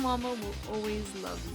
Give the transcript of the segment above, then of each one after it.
Mama will always love you.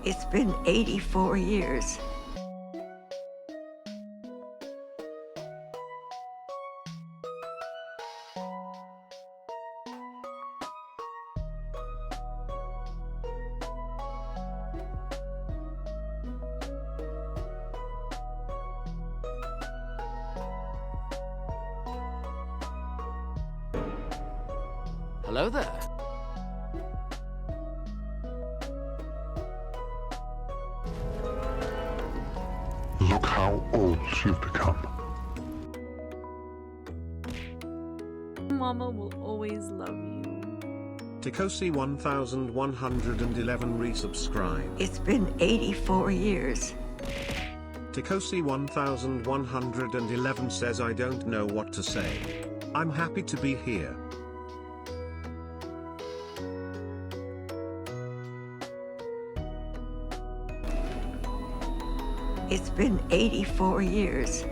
It's been 84 years. Hello there. Look how old you've become. Mama will always love you. Tikosi 1111 resubscribe. It's been 84 years. Tikosi 1111 says I don't know what to say. I'm happy to be here. It's been 84 years.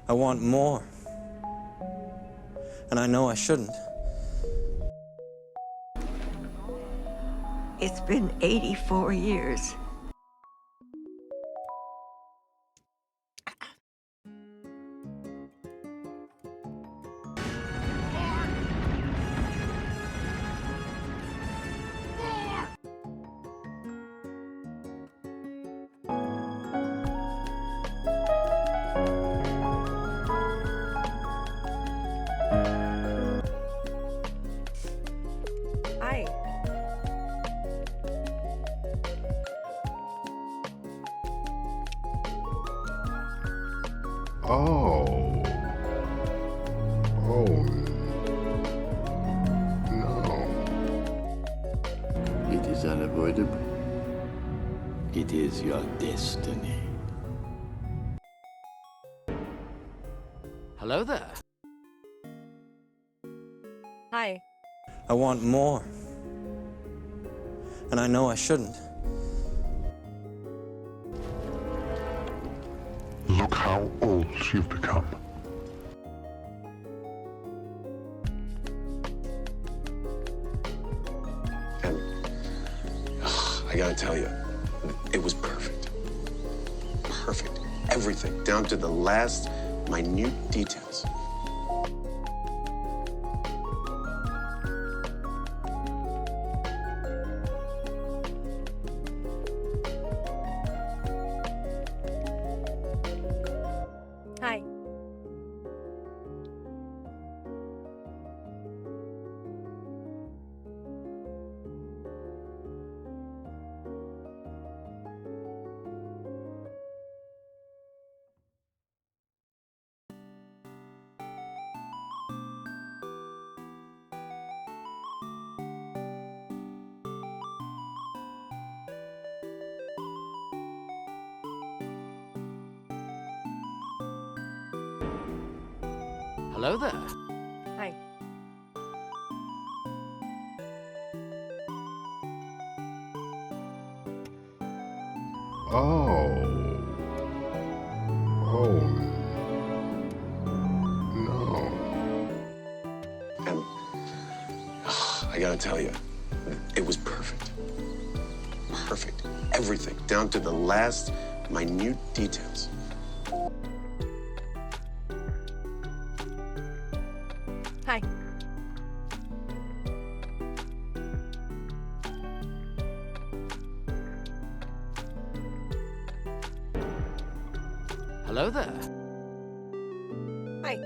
I want more. And I know I shouldn't. It's been 84 years. Hi. Oh. Oh. No. It is unavoidable. It is your destiny. Hello there. Hi. I want more. And I know I shouldn't. Look how old you've become. And I gotta tell you, it was perfect. Perfect. Everything, down to the last minute details. Hi. Hello there. Hi. Oh. Oh. No. And I gotta tell you, it was perfect. Perfect. Everything, down to the last minute details. Hi. Hello there. Hi.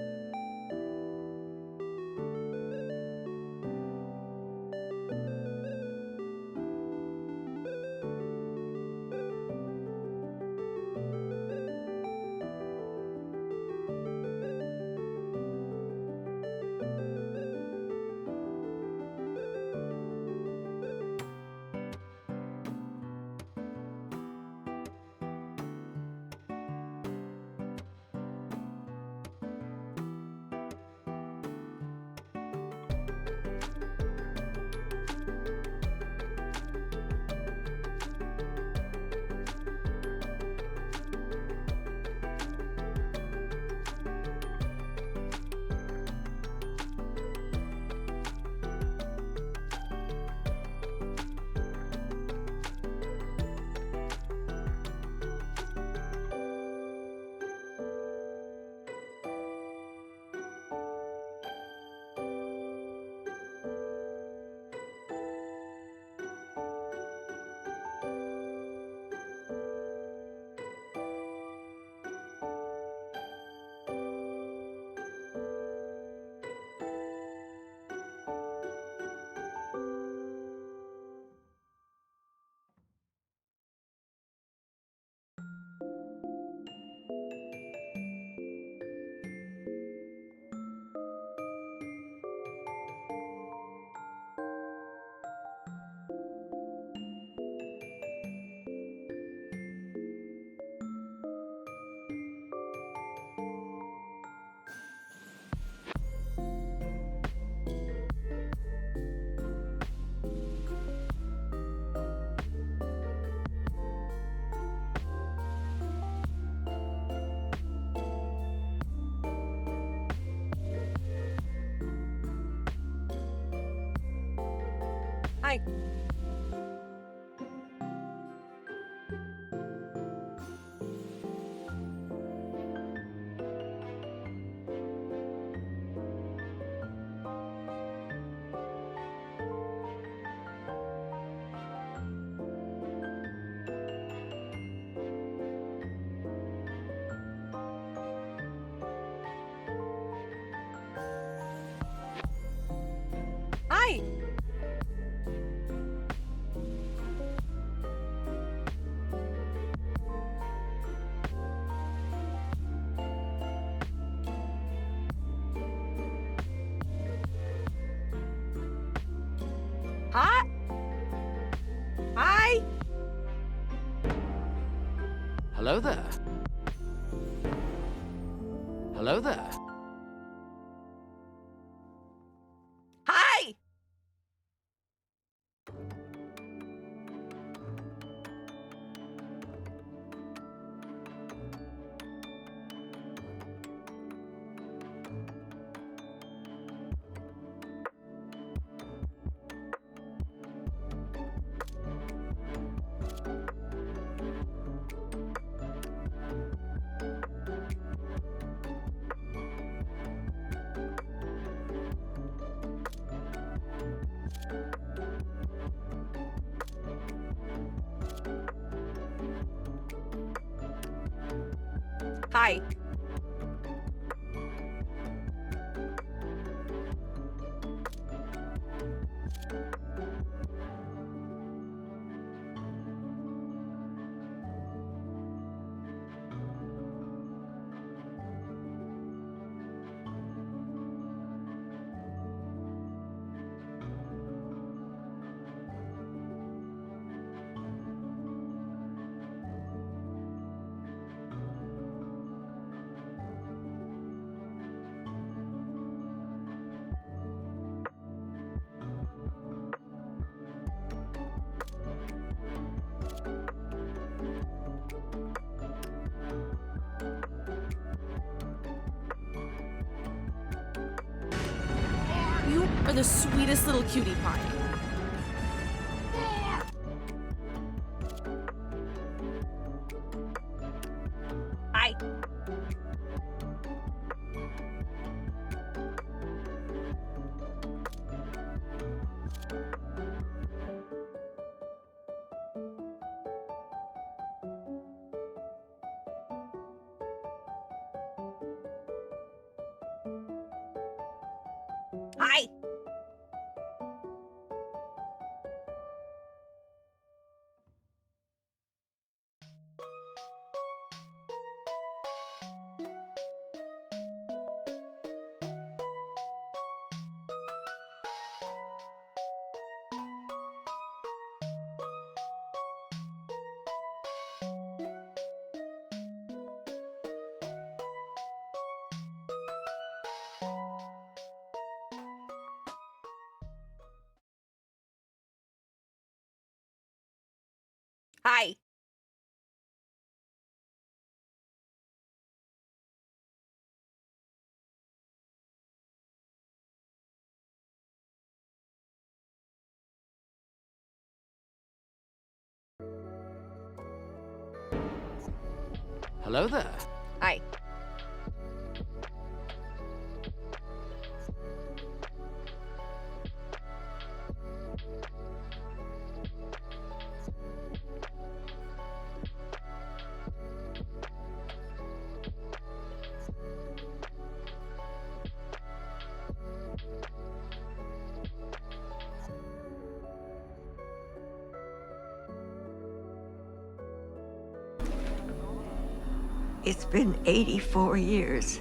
Hi. Hi. Hi. Hi. Hello there. Hello there. Hi. Hi. are the sweetest little cutie pie. Hi. Hi. Hi. Hello there. Hi. It's been 84 years.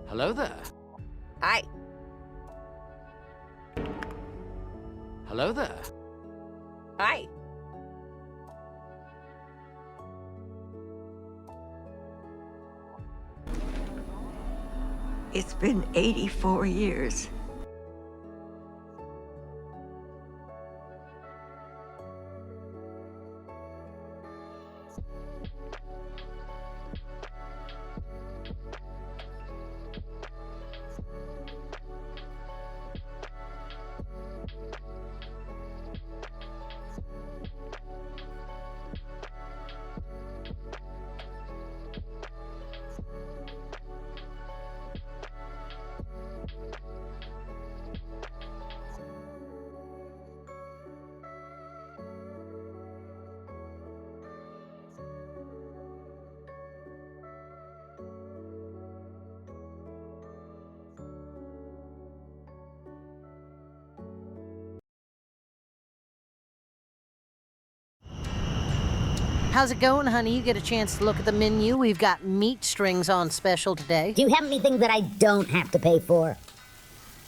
Hello there. Hi. Hello there. Hi. It's been 84 years. How's it going, honey? You get a chance to look at the menu. We've got meat strings on special today. Do you have anything that I don't have to pay for?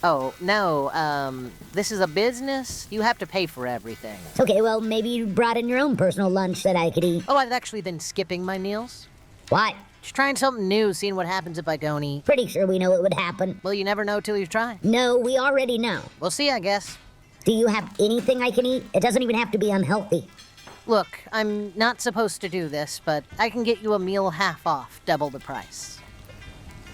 Oh, no, this is a business. You have to pay for everything. Okay, well, maybe you brought in your own personal lunch that I could eat. Oh, I've actually been skipping my meals. Why? Just trying something new, seeing what happens if I don't eat. Pretty sure we know it would happen. Well, you never know till you try. No, we already know. We'll see, I guess. Do you have anything I can eat? It doesn't even have to be unhealthy. Look, I'm not supposed to do this, but I can get you a meal half off, double the price.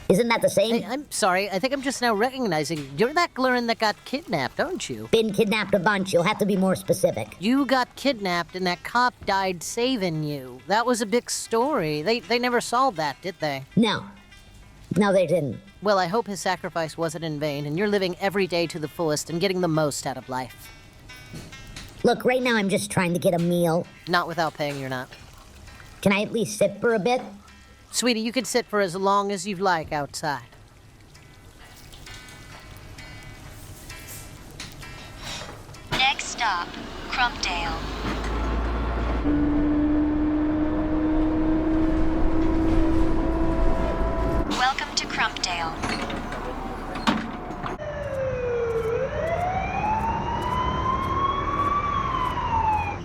Isn't that the same? Hey, I'm sorry, I think I'm just now recognizing you're that Glurin that got kidnapped, don't you? Been kidnapped a bunch. You'll have to be more specific. You got kidnapped and that cop died saving you. That was a big story. They never solved that, did they? No. No, they didn't. Well, I hope his sacrifice wasn't in vain, and you're living every day to the fullest and getting the most out of life. Look, right now I'm just trying to get a meal. Not without paying, you're not. Can I at least sit for a bit? Sweetie, you can sit for as long as you'd like outside. Next stop, Crumpdale. Welcome to Crumpdale.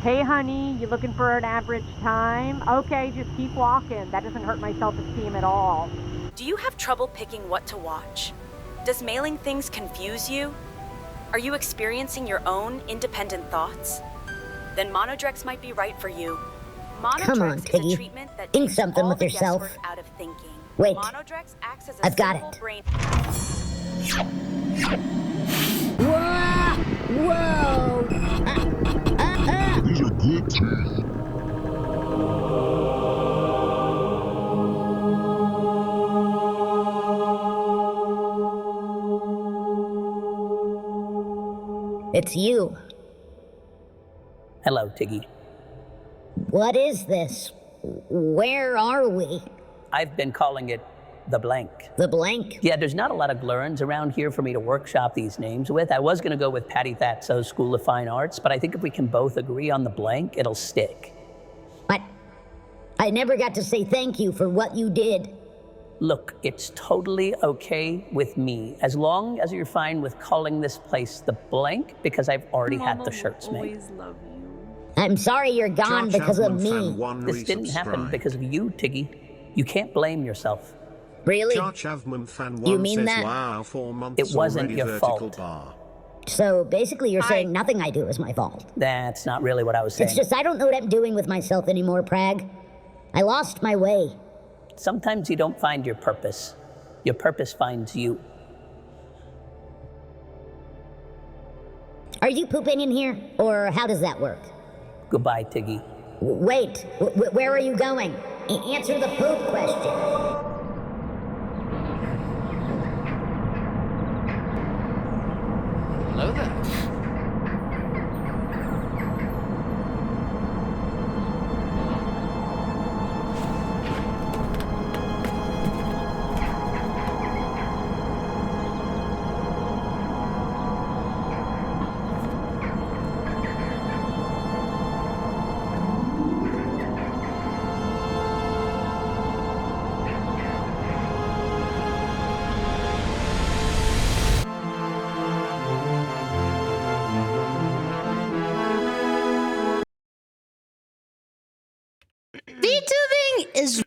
Hey, honey, you looking for an average time? Okay, just keep walking. That doesn't hurt my self-esteem at all. Do you have trouble picking what to watch? Does mailing things confuse you? Are you experiencing your own independent thoughts? Then Monodrex might be right for you. Monodrex Come on, is a Tiggy. treatment that Think takes something all with the yourself. guesswork out of thinking. Wait. Monodrex acts as a I've got simple it. brain. Whoa! Whoa! These are good teeth. It's you. Hello, Tiggy. What is this? Where are we? I've been calling it the blank. The blank? Yeah, there's not a lot of Glurns around here for me to workshop these names with. I was going to go with Patty Fatso's School of Fine Arts, but I think if we can both agree on the blank, it'll stick. What? I never got to say thank you for what you did. Look, it's totally okay with me, as long as you're fine with calling this place the blank, because I've already had the shirts made. Love you. I'm sorry you're gone because of me. This didn't happen because of you, Tiggy. You can't blame yourself. Really? ChaChaYourVMom fan You 1 mean says, that? wow, 4 months It wasn't already your vertical fault. bar. So basically you're saying nothing I do is my fault. That's not really what I was saying. It's just I don't know what I'm doing with myself anymore, Prag. I lost my way. Sometimes you don't find your purpose. Your purpose finds you. Are you pooping in here? Or how does that work? Goodbye, Tiggy. Wait, where are you going? Answer the poop question. Hello there. VTubing is.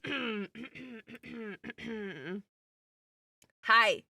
Hi.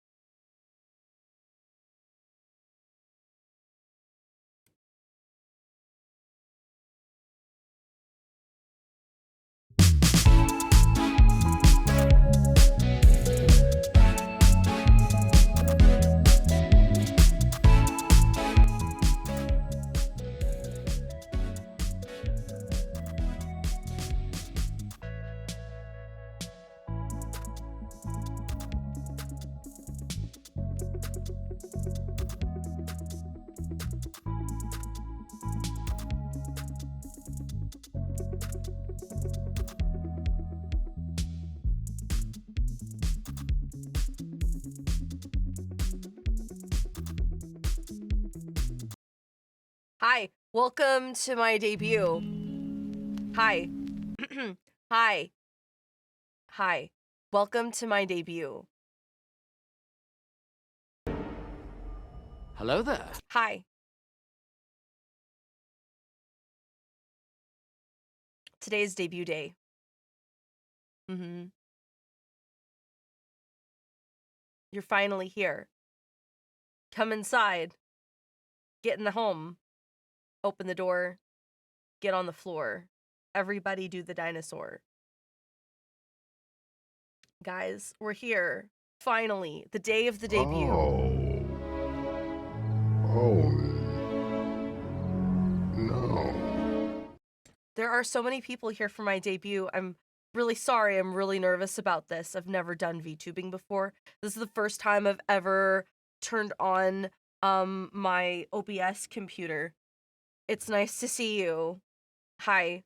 Hi, welcome to my debut. Hi. Hi. Hi. Welcome to my debut. Hello there. Hi. Today's debut day. You're finally here. Come inside. Get in the home. Open the door. Get on the floor. Everybody do the dinosaur. Guys, we're here. Finally, the day of the debut. Oh, no. There are so many people here for my debut. I'm really sorry. I'm really nervous about this. I've never done VTubing before. This is the first time I've ever turned on my OBS computer. It's nice to see you. Hi.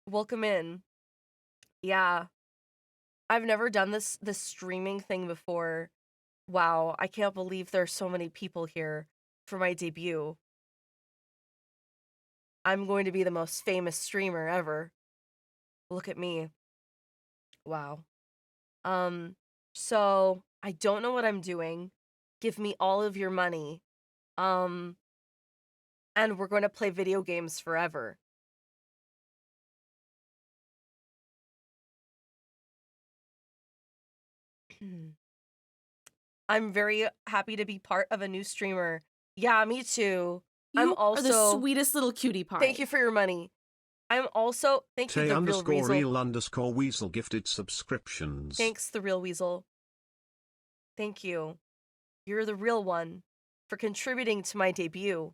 Welcome in. Yeah. I've never done this streaming thing before. Wow, I can't believe there's so many people here for my debut. I'm going to be the most famous streamer ever. Look at me. Wow. So I don't know what I'm doing. Give me all of your money. And we're going to play video games forever. I'm very happy to be part of a new streamer Yeah, me too. I'm You are the also. sweetest little cutie pie. Thank you for your money. I'm also. Thank you, the real weasel. Tay_real_weasel gifted subscriptions. Thanks, the real weasel. Thank you. You're the real one for contributing to my debut.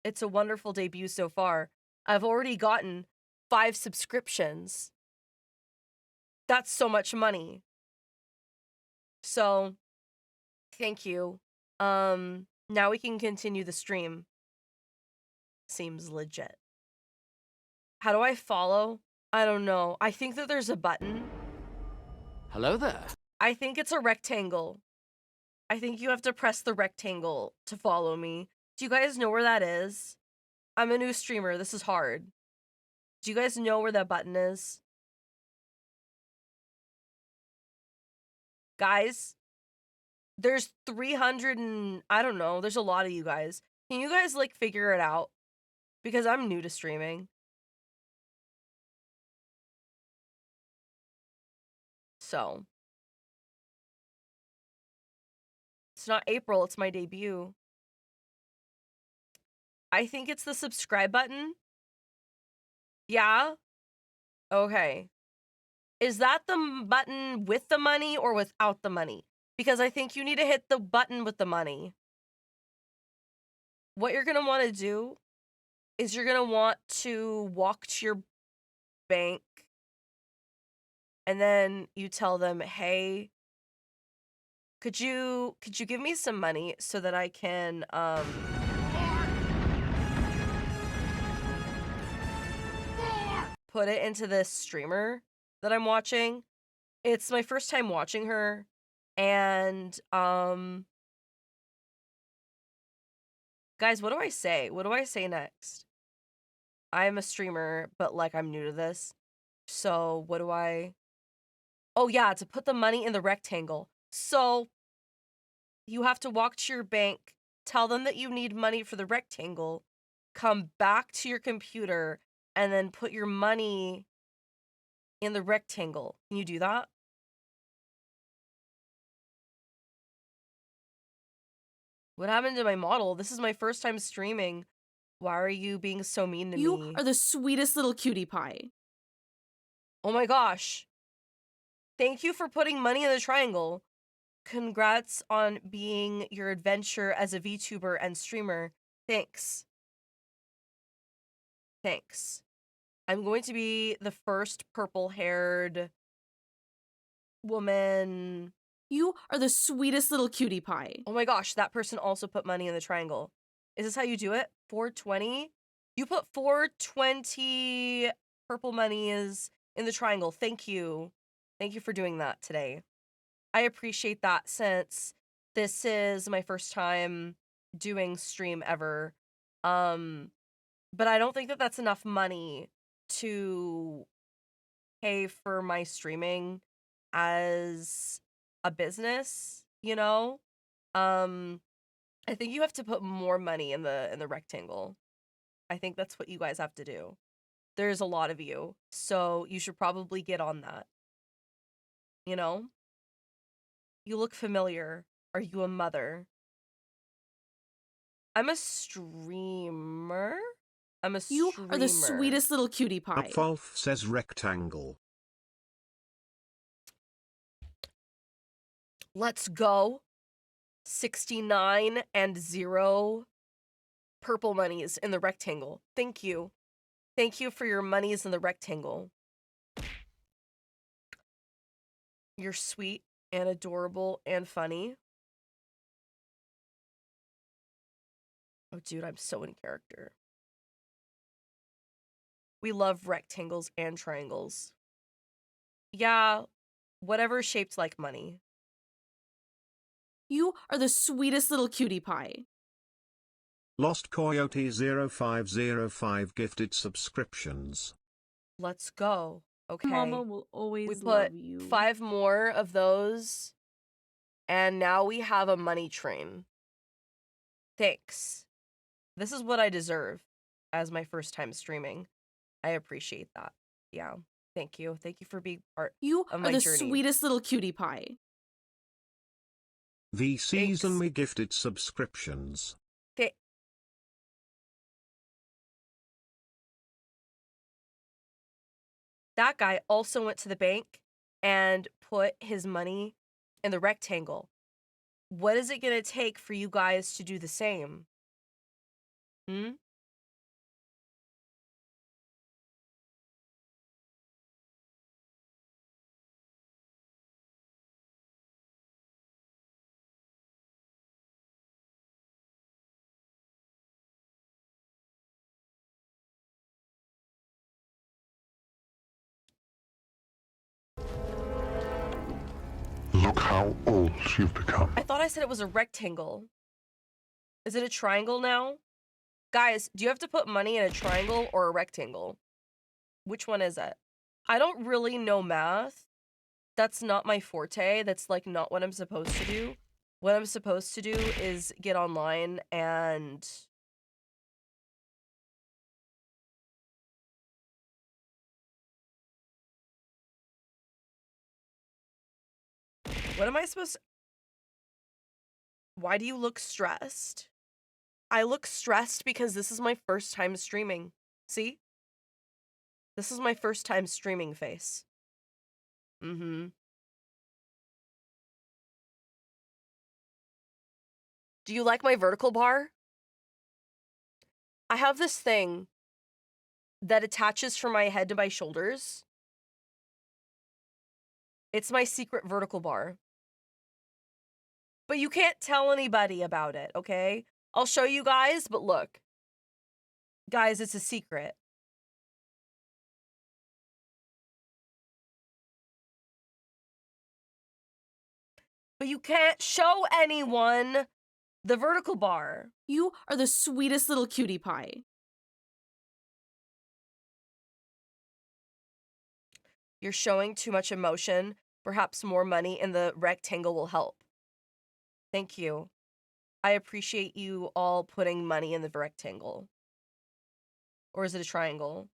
It's a wonderful debut so far. I've already gotten 5 subscriptions. That's so much money. So, thank you. Now we can continue the stream. Seems legit. How do I follow? I don't know. I think that there's a button. Hello there. I think it's a rectangle. I think you have to press the rectangle to follow me. Do you guys know where that is? I'm a new streamer. This is hard. Do you guys know where that button is? Guys, there's 300 and I don't know. There's a lot of you guys. Can you guys like figure it out? Because I'm new to streaming. So. It's not April, it's my debut. I think it's the subscribe button. Yeah? Okay. Is that the button with the money or without the money? Because I think you need to hit the button with the money. What you're going to want to do is you're going to want to walk to your bank and then you tell them, "Hey, could you give me some money so that I can put it into this streamer that I'm watching?" It's my first time watching her, and guys, what do I say? What do I say next? I'm a streamer, but like I'm new to this. So, what do I? Oh yeah, to put the money in the rectangle. So, you have to walk to your bank, tell them that you need money for the rectangle, come back to your computer, and then put your money in the rectangle. Can you do that? What happened to my model? This is my first time streaming. Why are you being so mean to me? You are the sweetest little cutie pie. Oh my gosh. Thank you for putting money in the triangle. Congrats on being your adventure as a VTuber and streamer. Thanks. Thanks. I'm going to be the first purple-haired woman. You are the sweetest little cutie pie. Oh my gosh, that person also put money in the triangle. Is this how you do it? 420? You put 420 purple monies in the triangle. Thank you. Thank you for doing that today. I appreciate that since this is my first time doing stream ever. But I don't think that that's enough money to pay for my streaming as a business, you know? I think you have to put more money in the rectangle. I think that's what you guys have to do. There's a lot of you, so you should probably get on that. You know? You look familiar. Are you a mother? I'm a streamer. I'm a streamer. You are the sweetest little cutie pie. Upfalf says rectangle. Let's go. 69 and 0 purple monies in the rectangle. Thank you. Thank you for your monies in the rectangle. You're sweet and adorable and funny. Oh, dude, I'm so in character. We love rectangles and triangles. Yeah, whatever shaped like money. You are the sweetest little cutie pie. Lost Coyote 0505 gifted subscriptions. Let's go. Okay. Mama will always we put love you. 5 more of those, and now we have a money train. Thanks. This is what I deserve as my first time streaming. I appreciate that. Yeah. Thank you. Thank you for being part You of are my the journey. sweetest little cutie pie. The season me gifted subscriptions. That guy also went to the bank and put his money in the rectangle. What is it going to take for you guys to do the same? Hmm? Look how old you've become. I thought I said it was a rectangle. Is it a triangle now? Guys, do you have to put money in a triangle or a rectangle? Which one is it? I don't really know math. That's not my forte. That's like not what I'm supposed to do. What I'm supposed to do is get online and what am I supposed to... Why do you look stressed? I look stressed because this is my first time streaming. See? This is my first time streaming face. Mm-hmm. Do you like my vertical bar? I have this thing that attaches from my head to my shoulders. It's my secret vertical bar. But you can't tell anybody about it, okay? I'll show you guys, but look. Guys, it's a secret. But you can't show anyone the vertical bar. You are the sweetest little cutie pie. You're showing too much emotion. Perhaps more money in the rectangle will help. Thank you. I appreciate you all putting money in the rectangle. Or is it a triangle?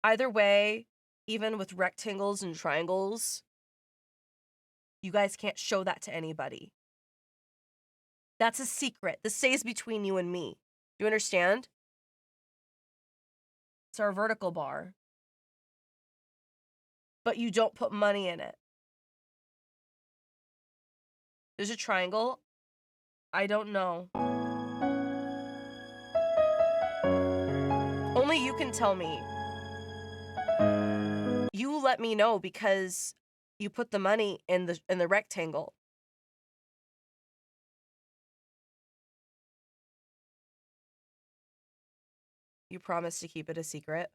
Either way, even with rectangles and triangles, you guys can't show that to anybody. That's a secret. This stays between you and me. Do you understand? It's our vertical bar. But you don't put money in it. There's a triangle. I don't know. Only you can tell me. You let me know because you put the money in the rectangle. You promised to keep it a secret.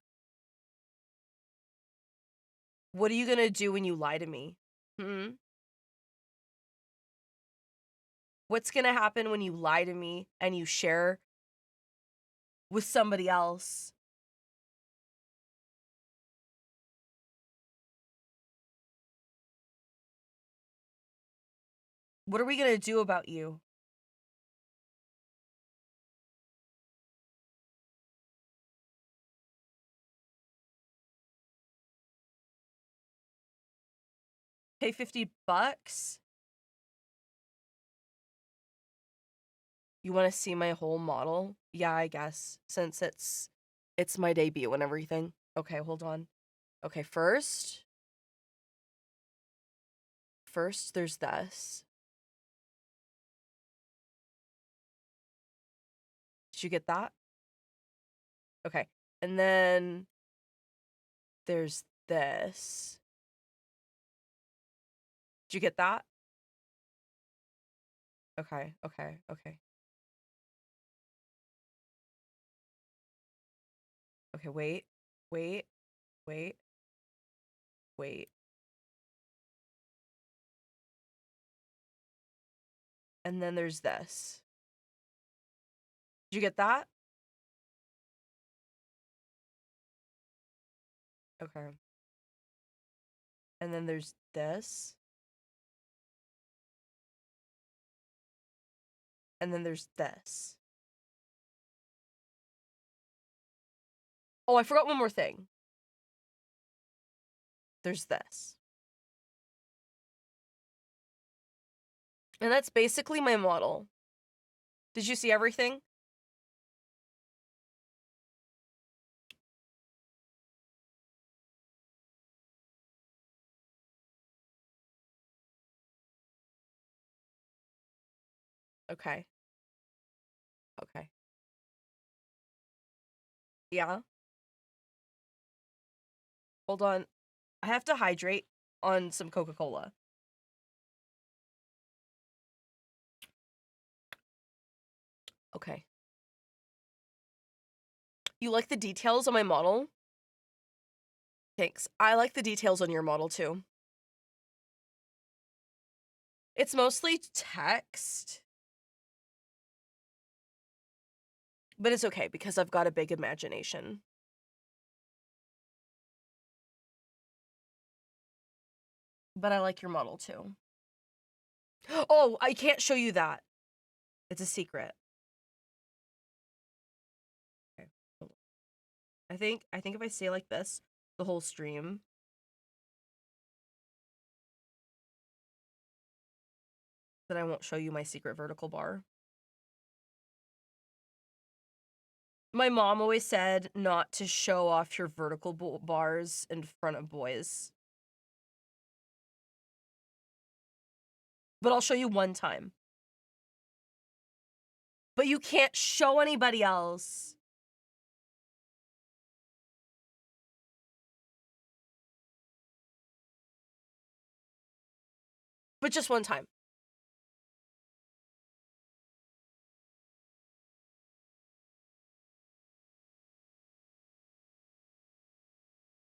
What are you gonna do when you lie to me? What's gonna happen when you lie to me and you share with somebody else? What are we gonna do about you? Pay $50? You want to see my whole model? Yeah, I guess, since it's my debut and everything. Okay, hold on. Okay, first there's this. Did you get that? Okay. And then there's this. Did you get that? Okay, okay, okay. Okay, wait, wait, wait, wait. And then there's this. Did you get that? Okay. And then there's this. And then there's this. Oh, I forgot one more thing. There's this. And that's basically my model. Did you see everything? Okay. Okay. Yeah. Hold on. I have to hydrate on some Coca-Cola. Okay. You like the details on my model? Thanks. I like the details on your model too. It's mostly text. But it's okay because I've got a big imagination. But I like your model too. Oh, I can't show you that. It's a secret. Okay. I think if I stay like this the whole stream, then I won't show you my secret vertical bar. My mom always said not to show off your vertical bars in front of boys. But I'll show you one time. But you can't show anybody else. But just one time.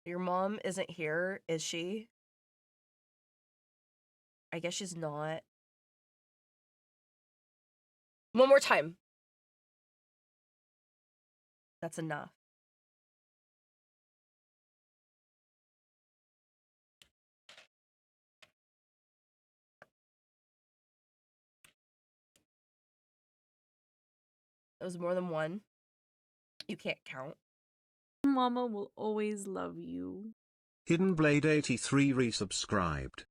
Your mom isn't here, is she? I guess she's not. One more time. That's enough. That was more than one. You can't count. Mama will always love you. Hidden Blade 83 resubscribed.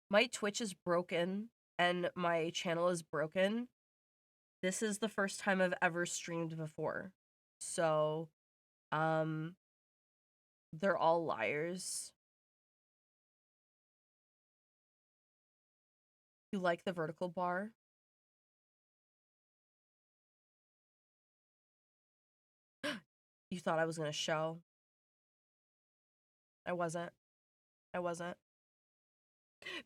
My Twitch is broken and my channel is broken. This is the first time I've ever streamed before. So, they're all liars. You like the vertical bar? You thought I was gonna show. I wasn't. I wasn't.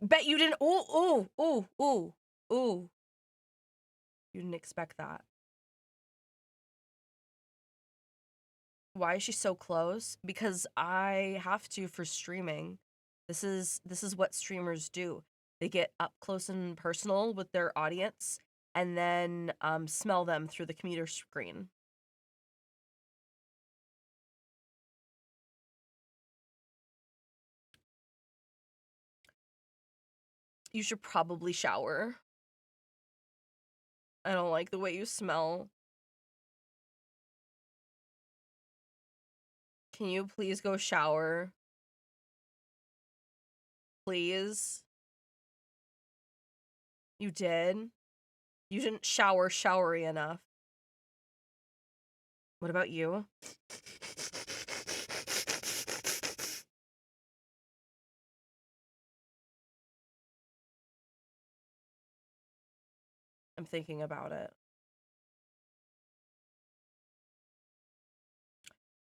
Bet you didn't. Ooh, ooh, ooh, ooh, ooh. You didn't expect that. Why is she so close? Because I have to for streaming. This is what streamers do. They get up close and personal with their audience and then smell them through the computer screen. You should probably shower. I don't like the way you smell. Can you please go shower? Please? You did? You didn't shower showery enough. What about you? I'm thinking about it.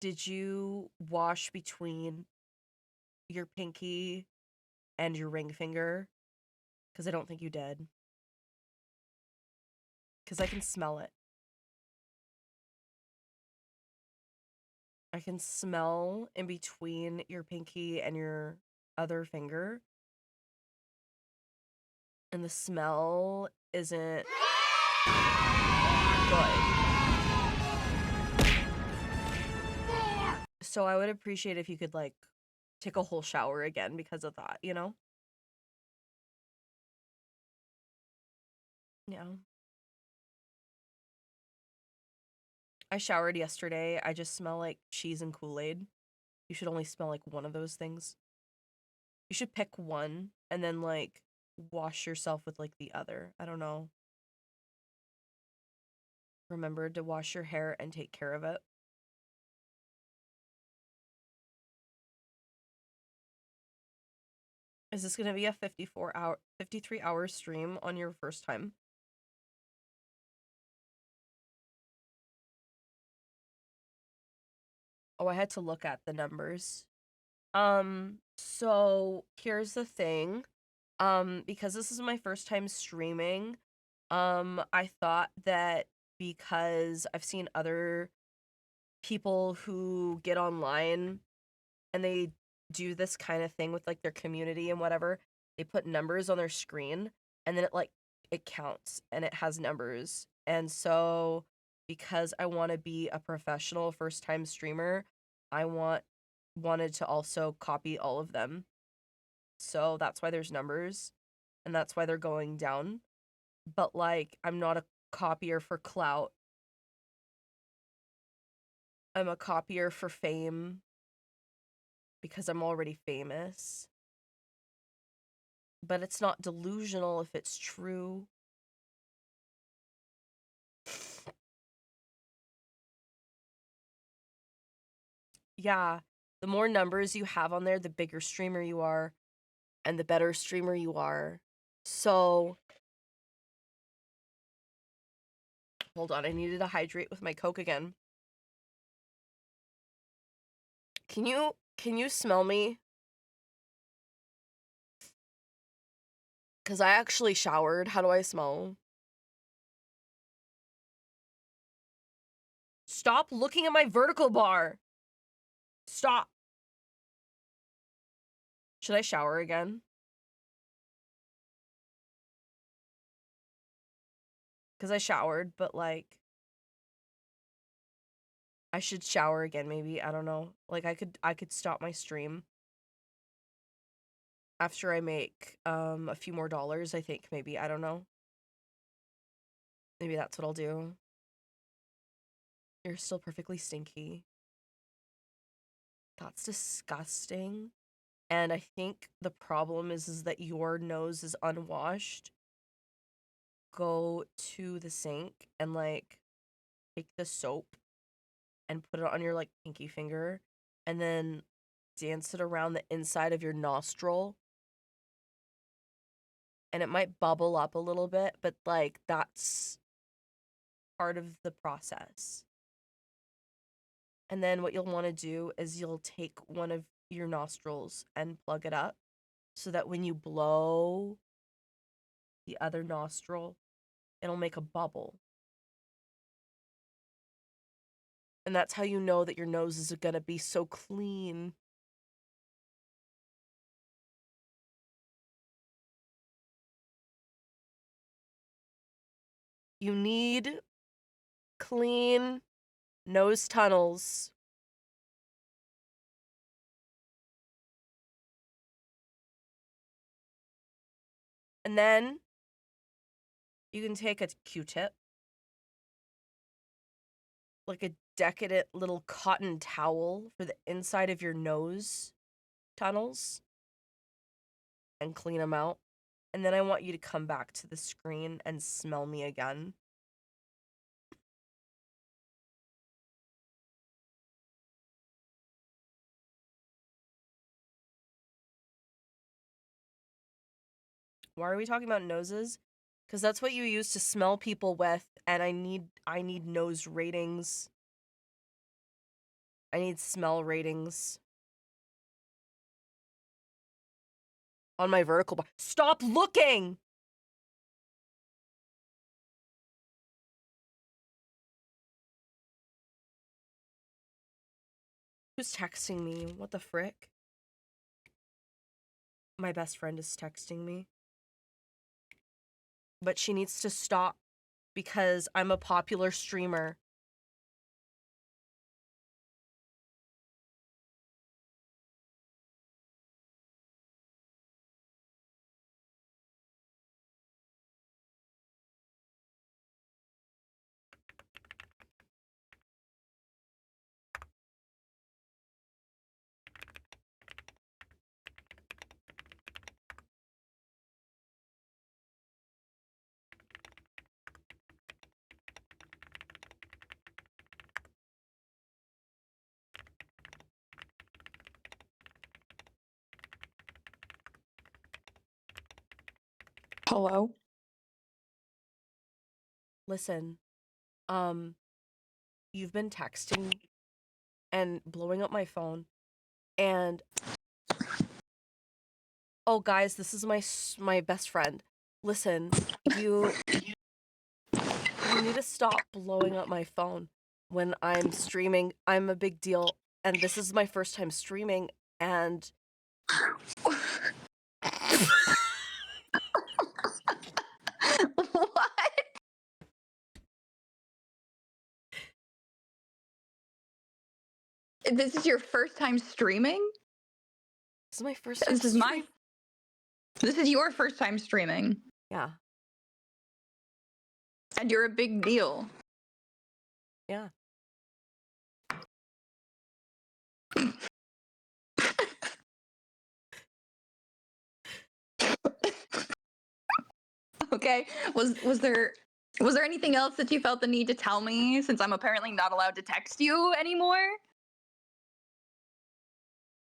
Did you wash between your pinky and your ring finger? Because I don't think you did. Because I can smell it. I can smell in between your pinky and your other finger. And the smell isn't good. So I would appreciate if you could, like, take a whole shower again because of that, you know? Yeah. I showered yesterday. I just smell like cheese and Kool-Aid. You should only smell like one of those things. You should pick one and then, like, wash yourself with, like, the other. I don't know. Remember to wash your hair and take care of it. Is this gonna be a 53-hour stream on your first time? Oh, I had to look at the numbers. So here's the thing. Because this is my first time streaming, I thought that because I've seen other people who get online and they do this kind of thing with like their community and whatever, they put numbers on their screen and then it counts and it has numbers. And so because I want to be a professional first time streamer, I wanted to also copy all of them. So that's why there's numbers and that's why they're going down. But like I'm not a copier for clout. I'm a copier for fame because I'm already famous. But it's not delusional if it's true. Yeah, the more numbers you have on there, the bigger streamer you are and the better streamer you are. So hold on, I needed to hydrate with my Coke again. Can you smell me? Cuz I actually showered. How do I smell? Stop looking at my vertical bar. Stop. Should I shower again? Cuz I showered, but like I should shower again maybe. I don't know. Like I could stop my stream after I make a few more dollars, I think maybe. I don't know. Maybe that's what I'll do. You're still perfectly stinky. That's disgusting. And I think the problem is that your nose is unwashed. Go to the sink and like take the soap and put it on your like pinky finger and then dance it around the inside of your nostril. And it might bubble up a little bit, but like that's part of the process. And then what you'll want to do is you'll take one of your nostrils and plug it up so that when you blow the other nostril, it'll make a bubble. And that's how you know that your nose is going to be so clean. You need clean nose tunnels. And then you can take a Q-tip, like a decadent little cotton towel for the inside of your nose tunnels, and clean them out. And then I want you to come back to the screen and smell me again. Why are we talking about noses? Because that's what you use to smell people with, and I need nose ratings. I need smell ratings. On my vertical bar. Stop looking! Who's texting me? What the frick? My best friend is texting me. But she needs to stop because I'm a popular streamer. Hello? Listen, you've been texting and blowing up my phone, and oh, guys, this is my best friend. Listen, you need to stop blowing up my phone when I'm streaming. I'm a big deal, and this is my first time streaming, and What? This is your first time streaming? this is my first time This is streaming. This is your first time streaming. Yeah. And you're a big deal. Yeah. Okay. Was there anything else that you felt the need to tell me since I'm apparently not allowed to text you anymore?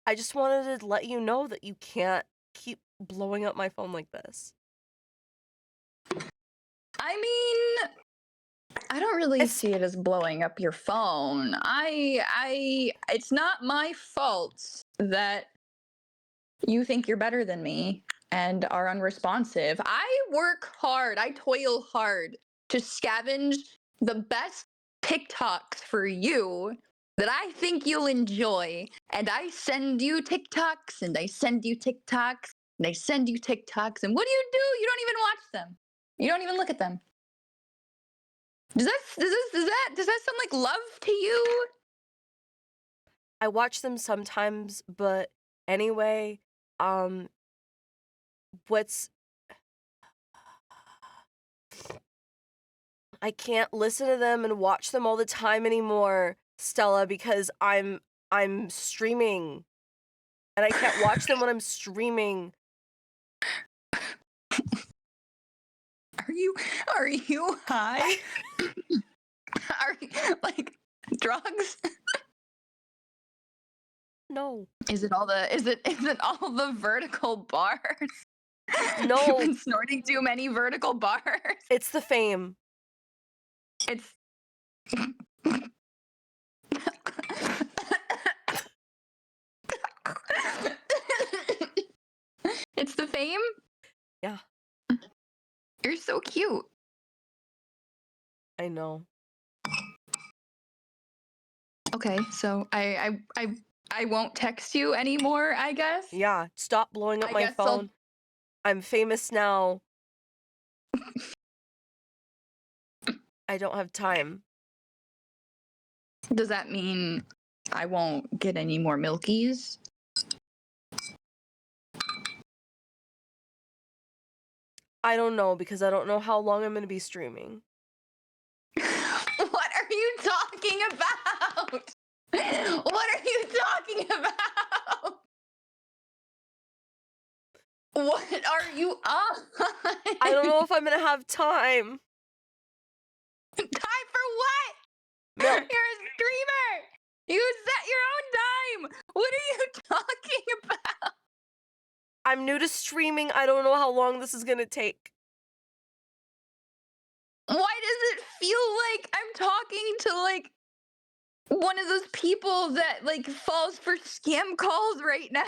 I just wanted to let you know that you can't keep blowing up my phone like this. I mean, I don't really see it as blowing up your phone. It's not my fault that you think you're better than me and are unresponsive. I work hard, I toil hard to scavenge the best TikToks for you that I think you'll enjoy. And I send you TikToks, and I send you TikToks, and I send you TikToks. And what do? You don't even watch them. You don't even look at them. Does that sound like love to you? I watch them sometimes, but anyway, what's I can't listen to them and watch them all the time anymore, Stella, because I'm streaming. And I can't watch them when I'm streaming. Are you high? Are you like drugs? No. Is it all the vertical bars? No. You've been snorting too many vertical bars. It's the fame. It's It's the fame? Yeah. You're so cute. I know. Okay, so I won't text you anymore, I guess. Yeah, stop blowing up I my guess I'll- phone. I'm famous now. I don't have time. Does that mean I won't get any more milkies? I don't know, because I don't know how long I'm going to be streaming. What are you talking about? What are you talking about? What are you on? I don't know if I'm going to have time. Time for what? No. You're a streamer. You set your own time. What are you talking about? I'm new to streaming. I don't know how long this is going to take. Why does it feel like I'm talking to like one of those people that like falls for scam calls right now?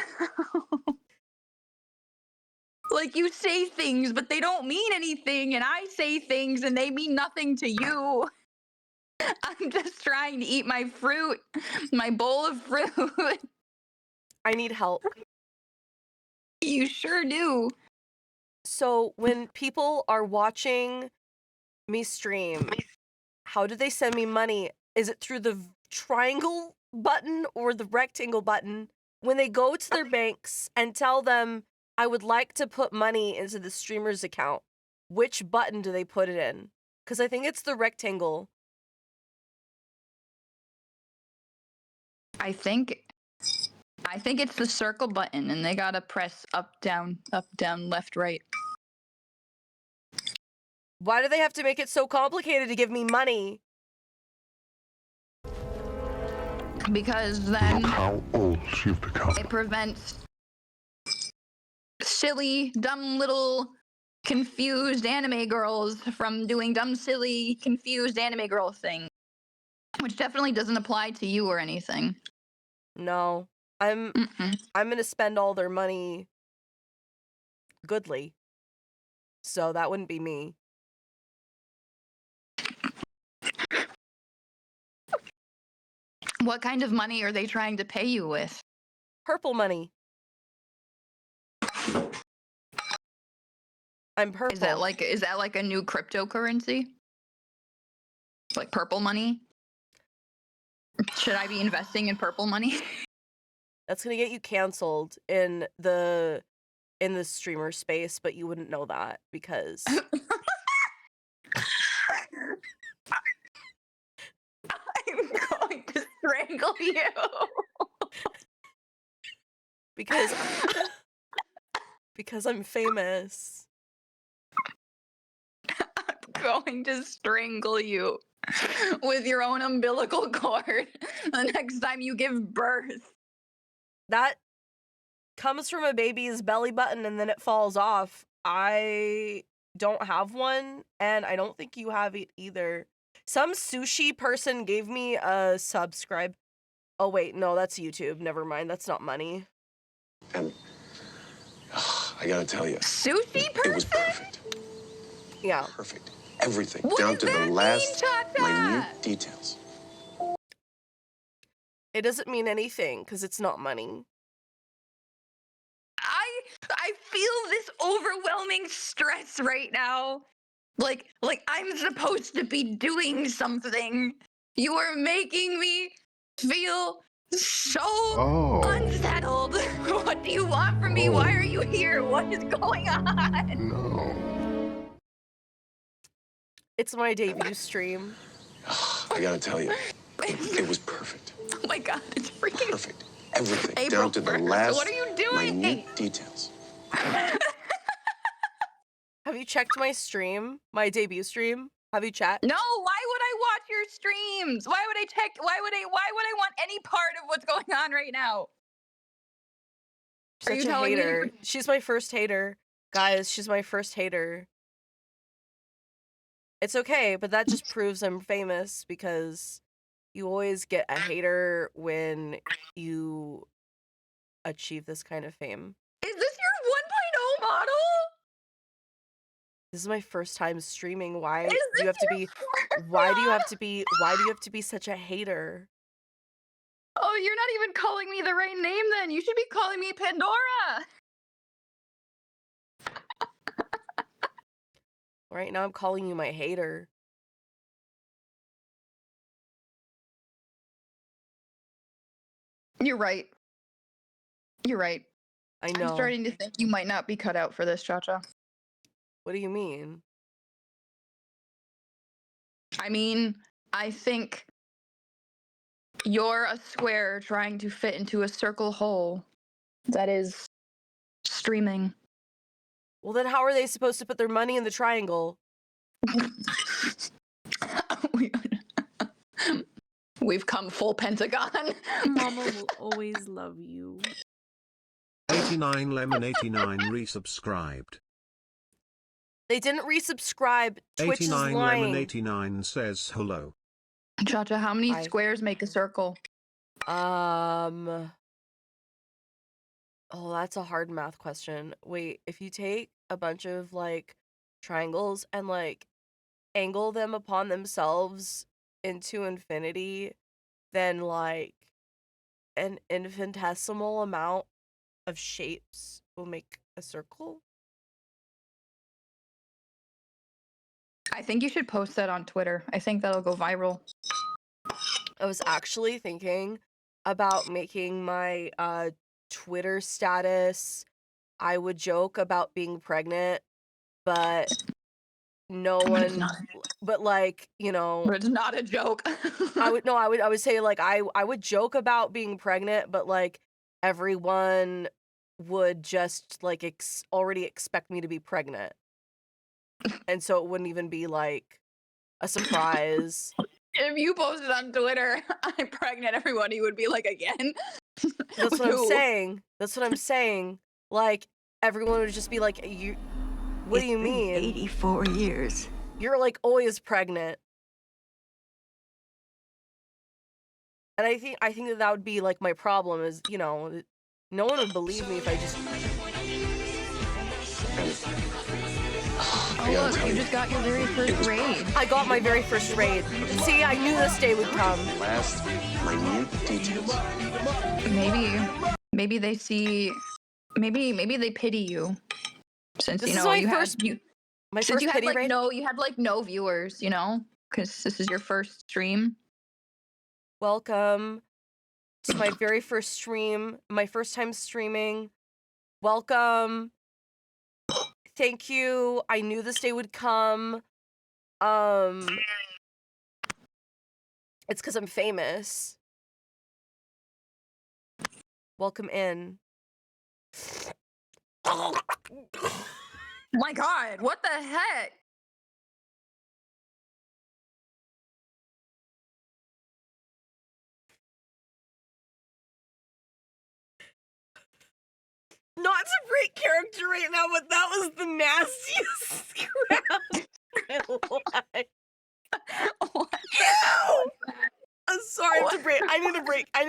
Like you say things, but they don't mean anything, and I say things and they mean nothing to you. I'm just trying to eat my fruit, my bowl of fruit. I need help. You sure do. So when people are watching me stream, how do they send me money? Is it through the triangle button or the rectangle button? When they go to their banks and tell them, I would like to put money into the streamer's account, which button do they put it in? Because I think it's the rectangle. I think it's the circle button, and they gotta press up, down, left, right. Why do they have to make it so complicated to give me money? Because then Look how old you've become. it prevents silly, dumb little confused anime girls from doing dumb, silly, confused anime girl thing. Which definitely doesn't apply to you or anything. No. I'm gonna spend all their money goodly. So that wouldn't be me. What kind of money are they trying to pay you with? Purple money. I'm purple. Is that like a new cryptocurrency? Like purple money? Should I be investing in purple money? That's gonna get you canceled in the streamer space, but you wouldn't know that because I'm going to strangle you. because I'm famous. I'm going to strangle you with your own umbilical cord the next time you give birth. That comes from a baby's belly button and then it falls off. I don't have one, and I don't think you have it either. Some sushi person gave me a subscribe. Oh wait, no, that's YouTube. Never mind. That's not money. And I gotta tell you, sushi person? It was perfect. Yeah. Perfect. Everything, What down does to the that last mean, minute details. It doesn't mean anything because it's not money. I feel this overwhelming stress right now. Like I'm supposed to be doing something. You are making me feel so unsettled. What do you want from me? Why are you here? What is going on? No. It's my debut stream. I gotta tell you, it was perfect. Oh my god, it's freaking perfect. Everything, April down to the 1st. last What are you doing? minute details. Have you checked my stream? My debut stream? Have you checked? No, why would I watch your streams? Why would I check? Why would I want any part of what's going on right now? Are you Such a telling me? hater. She's my first hater. Guys, she's my first hater. It's okay, but that just proves I'm famous because you always get a hater when you achieve this kind of fame. Is this your 1.0 model? This is my first time streaming. Why Is do this you have to your be first why do you model? have to be such a hater? Oh, you're not even calling me the right name then. You should be calling me Pandora. Right now I'm calling you my hater. You're right. You're right. I know. I'm starting to think you might not be cut out for this, Cha-Cha. What do you mean? I mean, I think you're a square trying to fit into a circle hole that is streaming. Well, then how are they supposed to put their money in the triangle? We've come full Pentagon. Mama will always love you. 89 Lemon 89 resubscribed. They didn't resubscribe. Twitch is 89 lying. Lemon 89 says hello. Cha-Cha, how many squares make a circle? Oh, that's a hard math question. Wait, if you take a bunch of like triangles and like angle them upon themselves into infinity, then like an infinitesimal amount of shapes will make a circle? I think you should post that on Twitter. I think that'll go viral. I was actually thinking about making my Twitter status. I would joke about being pregnant, but no one, but like, you know, But it's not a joke. I would say like I would joke about being pregnant, but like everyone would just like already expect me to be pregnant. And so it wouldn't even be like a surprise. If you posted on Twitter, I'm pregnant, everybody would be like, again? That's what I'm Who? saying. That's what I'm saying. Like everyone would just be like, you What do you mean? 84 years. You're like always pregnant. And I think that would be like my problem is, you know, no one would believe me if I just... Oh look, you just got your very first raid. I got my very first raid. See, I knew this day would come. Last minute details. Maybe they see, maybe they pity you. Since This you is know my you first, had my since first you had pity like raid. you had like no viewers, you know, because this is your first stream. Welcome to my very first stream, my first time streaming. Welcome. Thank you. I knew this day would come. It's because I'm famous. Welcome in. My God, what the heck? Not to break character right now, but that was the nastiest crap in my life. Ew! I'm sorry to break. I need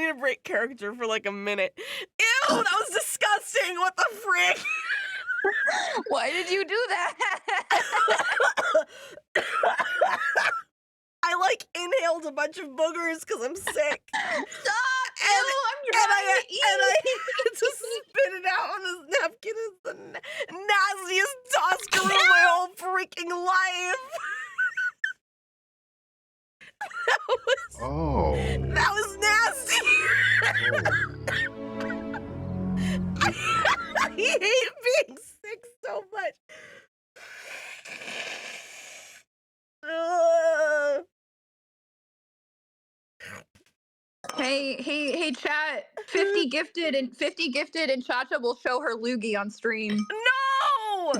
to break character for like a minute. Ew, that was disgusting. What the frick? Why did you do that? I like inhaled a bunch of boogers because I'm sick. Stop! And I'm trying to eat. And I had to spit it out on this napkin. It's the nastiest Oscar of my whole freaking life. That was nasty. I hate being sick so much. Hey, chat. 50 gifted and Chacha will show her loogie on stream. No!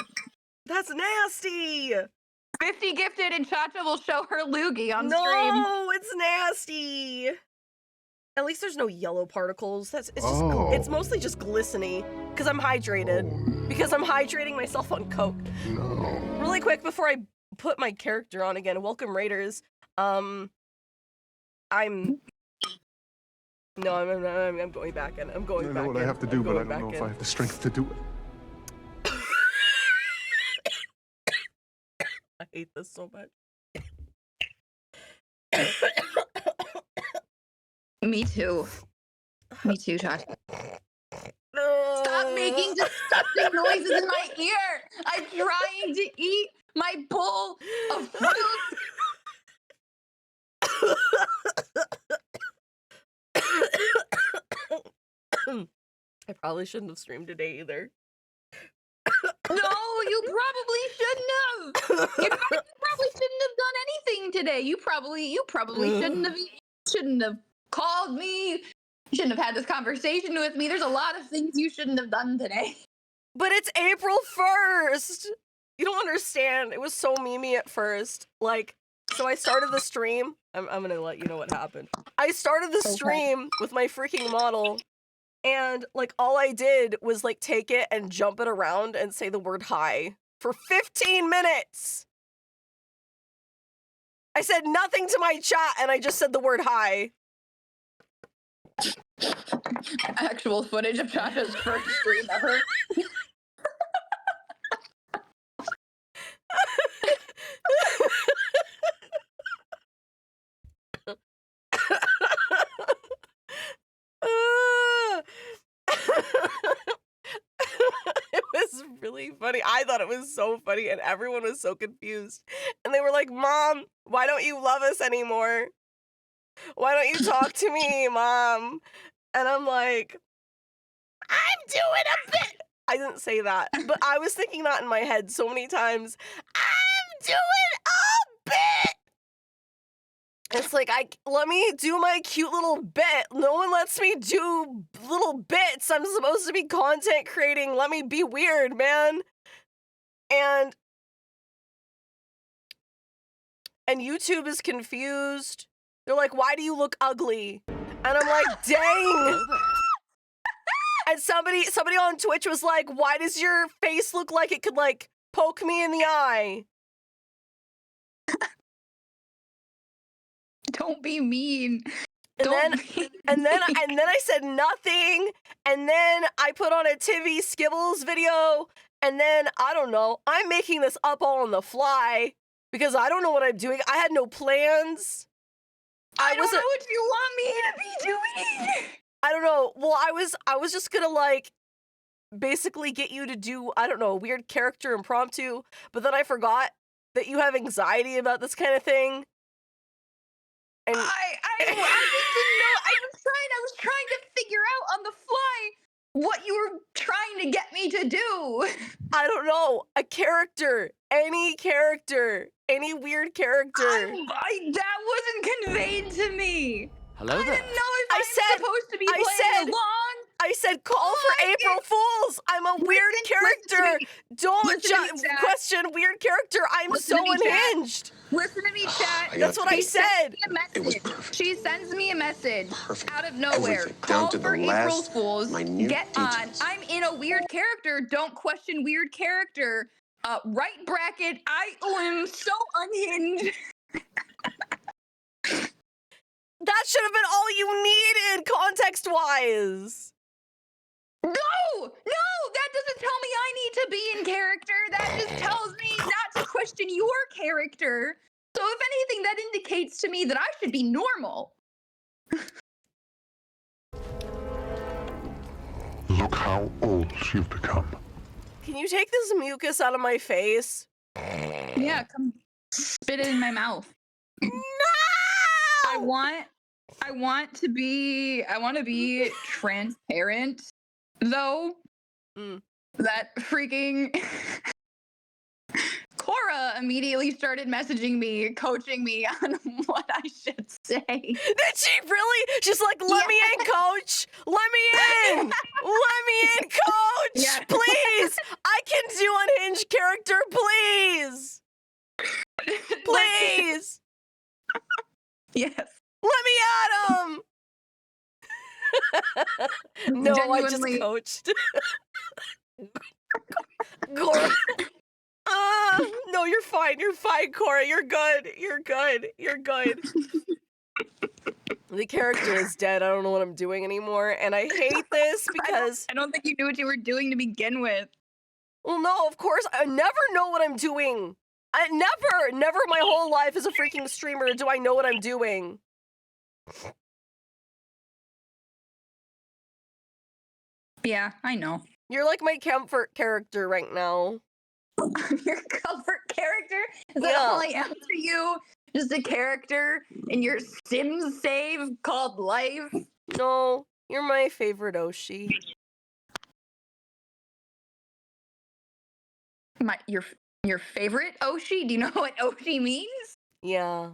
That's nasty. 50 gifted and Chacha will show her loogie on stream. No, it's nasty. At least there's no yellow particles. It's mostly just glistening because I'm hydrated. Because I'm hydrating myself on Coke. No. Really quick before I put my character on again. Welcome Raiders. I'm going back in. I'm going back in. I know what I have to do, but I don't know if I have the strength to do it. I hate this so much. Me too. Me too, Chacha. Stop making disgusting noises in my ear. I'm trying to eat my bowl of fruit. I probably shouldn't have streamed today either. No, you probably shouldn't have. You probably shouldn't have done anything today. You probably shouldn't have called me. You shouldn't have had this conversation with me. There's a lot of things you shouldn't have done today. But it's April 1st. You don't understand. It was so memey at first. Like, so I started the stream. I'm gonna let you know what happened. I started the stream with my freaking model. And, like, all I did was, like, take it and jump it around and say the word hi for 15 minutes. I said nothing to my chat, and I just said the word hi. Actual footage of Chacha's first stream ever. It was really funny. I thought it was so funny, and everyone was so confused. And they were like, Mom, why don't you love us anymore? Why don't you talk to me, Mom? And I'm like, I'm doing a bit. I didn't say that, but I was thinking that in my head so many times. I'm doing a bit. It's like, let me do my cute little bit. No one lets me do little bits. I'm supposed to be content creating. Let me be weird, man. And YouTube is confused. They're like, why do you look ugly? And I'm like, dang. And somebody on Twitch was like, why does your face look like it could, like, Poke me in the eye. Don't be mean. And then mean. I said nothing, and then I put on a Tivy Skibbles video, and then I don't know. I'm making this up all on the fly because I don't know what I'm doing. I had no plans. I don't know what you want me to be doing. I don't know. Well, I was just gonna like basically get you to do, I don't know, a weird character impromptu, but then I forgot that you have anxiety about this kind of thing. And I just didn't know. I was trying to figure out on the fly what you were trying to get me to do. I don't know. A character. Any character. Any weird character. That wasn't conveyed to me. Hello there. I didn't know if I'm supposed to be playing along. I said call for April Fools. I'm a weird character. Don't question weird character. I'm so unhinged. Listen to me, chat. That's what I said. It was perfect. She sends me a message out of nowhere. Everything, Call down to for the April last Fools. minute Get on. details. I'm in a weird character. Don't question weird character. Right bracket. I am so unhinged. That should have been all you needed, context-wise. No, that doesn't tell me I need to be in character. That just tells me not to question your character. So if anything, that indicates to me that I should be normal. Look how old you've become. Can you take this mucus out of my face? Yeah, come spit it in my mouth. No! I want to be transparent though. That freaking Cora immediately started messaging me, coaching me on what I should say. Did she really? She's like, let me in, coach. Let me in. Let me in, coach. Yeah. Please. I can do unhinged character, please. Please. Yes. Let me at him. No, I just Genuinely. coached. Cora. No, you're fine. You're fine, Cora. You're good. You're good. You're good. The character is dead. I don't know what I'm doing anymore. And I hate this because I don't think you knew what you were doing to begin with. Well, no, of course. I never know what I'm doing. I never my whole life as a freaking streamer do I know what I'm doing. Yeah, I know. You're like my comfort character right now. Your comfort character? Is that all I am to you? Just a character in your Sims save called life? No, you're my favorite Oshi. Your favorite Oshi? Do you know what Oshi means? Yeah.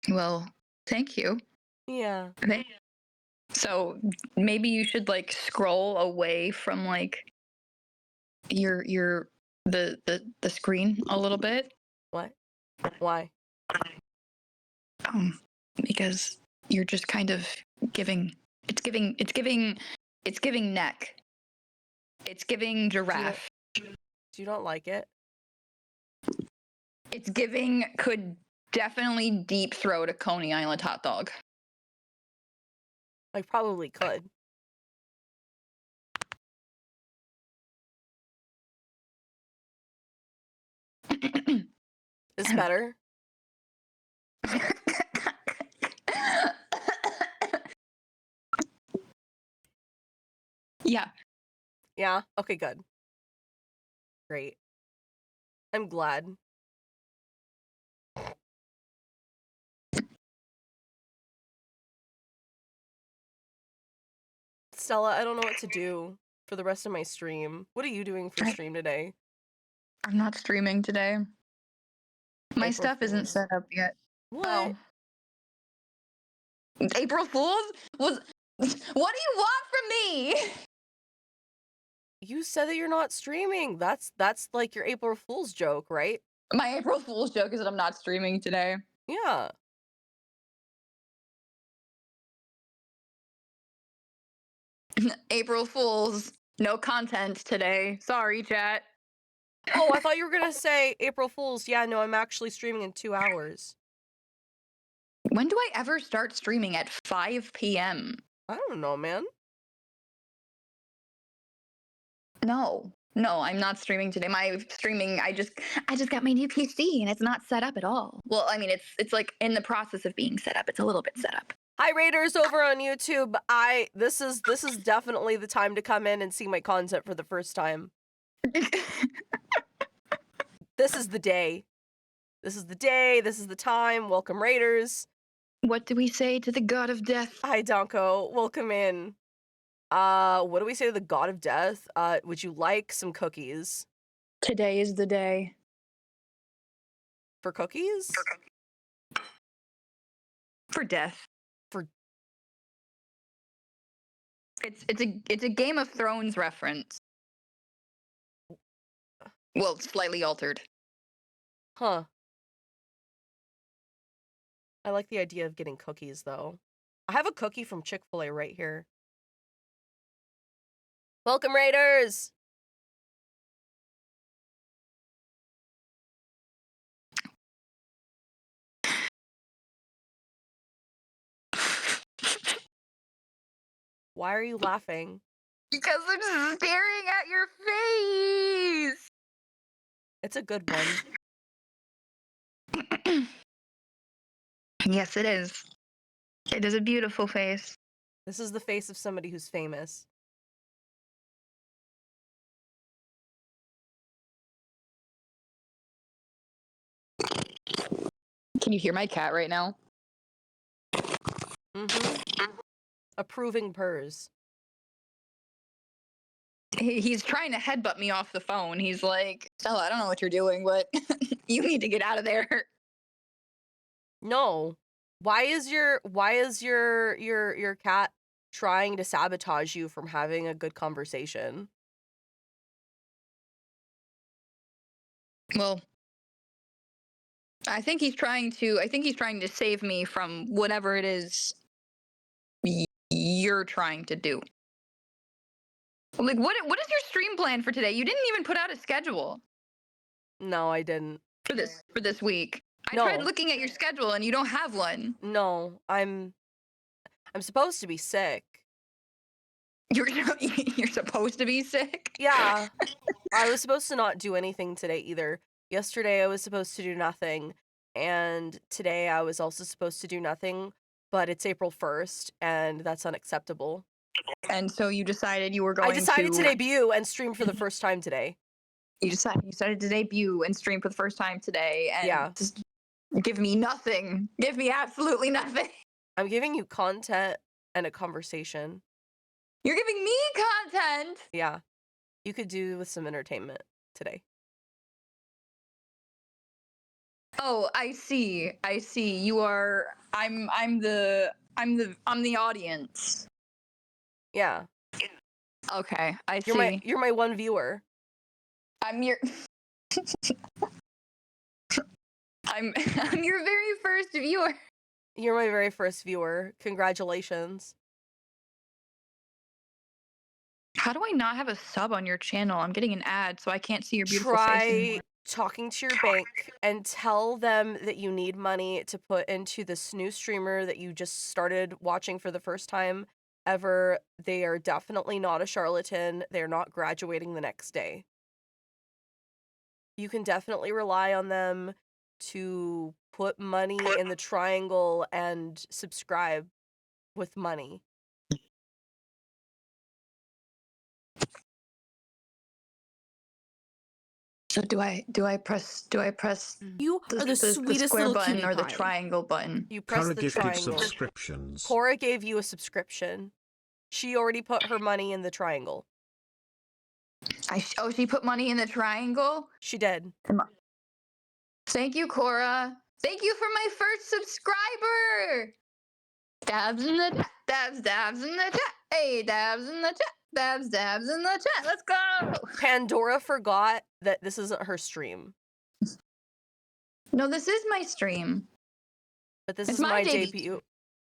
Well, thank you. Yeah. So maybe you should like scroll away from like the screen a little bit. What? Why? Because you're just kind of giving it's giving neck. It's giving giraffe. Do you not like it? It's giving could definitely deep throat a Coney Island hot dog. I probably could. Is better? Yeah. Yeah? Okay, good. Great. I'm glad. Stella, I don't know what to do for the rest of my stream. What are you doing for stream today? I'm not streaming today. My stuff isn't set up yet. What? Oh. April Fools? What do you want from me? You said that you're not streaming. That's like your April Fool's joke, right? My April Fool's joke is that I'm not streaming today. Yeah. April Fools. No content today. Sorry, chat. Oh, I thought you were gonna say April Fool's. Yeah, no, I'm actually streaming in 2 hours. When do I ever start streaming at 5 p.m.? I don't know, man. No, I'm not streaming today. My streaming, I just got my new PC and it's not set up at all. Well, I mean, it's like in the process of being set up. It's a little bit set up. Hi Raiders over on YouTube. This is definitely the time to come in and see my content for the first time. This is the day. This is the day. This is the time. Welcome Raiders. What do we say to the god of death? Hi Donko. Welcome in. What do we say to the god of death? Would you like some cookies? Today is the day. For cookies? For death. For It's a Game of Thrones reference. Well, slightly altered. Huh. I like the idea of getting cookies though. I have a cookie from Chick-fil-A right here. Welcome Raiders! Why are you laughing? Because I'm just staring at your face. It's a good one. Yes, it is. It is a beautiful face. This is the face of somebody who's famous. Can you hear my cat right now? Mm-hmm. Approving purrs. He's trying to headbutt me off the phone. He's like, Stella, I don't know what you're doing, but you need to get out of there. No. Why is your cat trying to sabotage you from having a good conversation? Well, I think he's trying to save me from whatever it is you're trying to do. Like what is your stream plan for today? You didn't even put out a schedule. No, I didn't. For this week. I No. tried looking at your schedule and you don't have one. No, I'm supposed to be sick. You're supposed to be sick? Yeah. I was supposed to not do anything today either. Yesterday I was supposed to do nothing, and today I was also supposed to do nothing, but it's April 1st, and that's unacceptable. And so you decided you were going to... I decided to debut and stream for the first time today. You decided to debut and stream for the first time today, and yeah. Just give me nothing. Give me absolutely nothing. I'm giving you content and a conversation. You're giving me content? Yeah. You could do with some entertainment today. Oh, I see. You are... I'm the audience. Yeah. Okay, I see. You're my one viewer. I'm your I'm your very first viewer. You're my very first viewer. Congratulations. How do I not have a sub on your channel? I'm getting an ad, so I can't see your beautiful face anymore. Try talking to your bank and tell them that you need money to put into this new streamer that you just started watching for the first time ever. They are definitely not a charlatan. They're not graduating the next day. You can definitely rely on them to put money in the triangle and subscribe with money. So do I press You are the sweetest square little button cutie or the pie. triangle button? You press Cora the gifted triangle. subscriptions. Cora gave you a subscription. She already put her money in the triangle. She put money in the triangle? She did. Thank you, Cora. Thank you for my first subscriber. Dabs in the chat. Dabs in the chat. Hey, dabs in the chat. Dabs in the chat. Let's go. Pandora forgot that this isn't her stream. No, this is my stream. But this is my debut.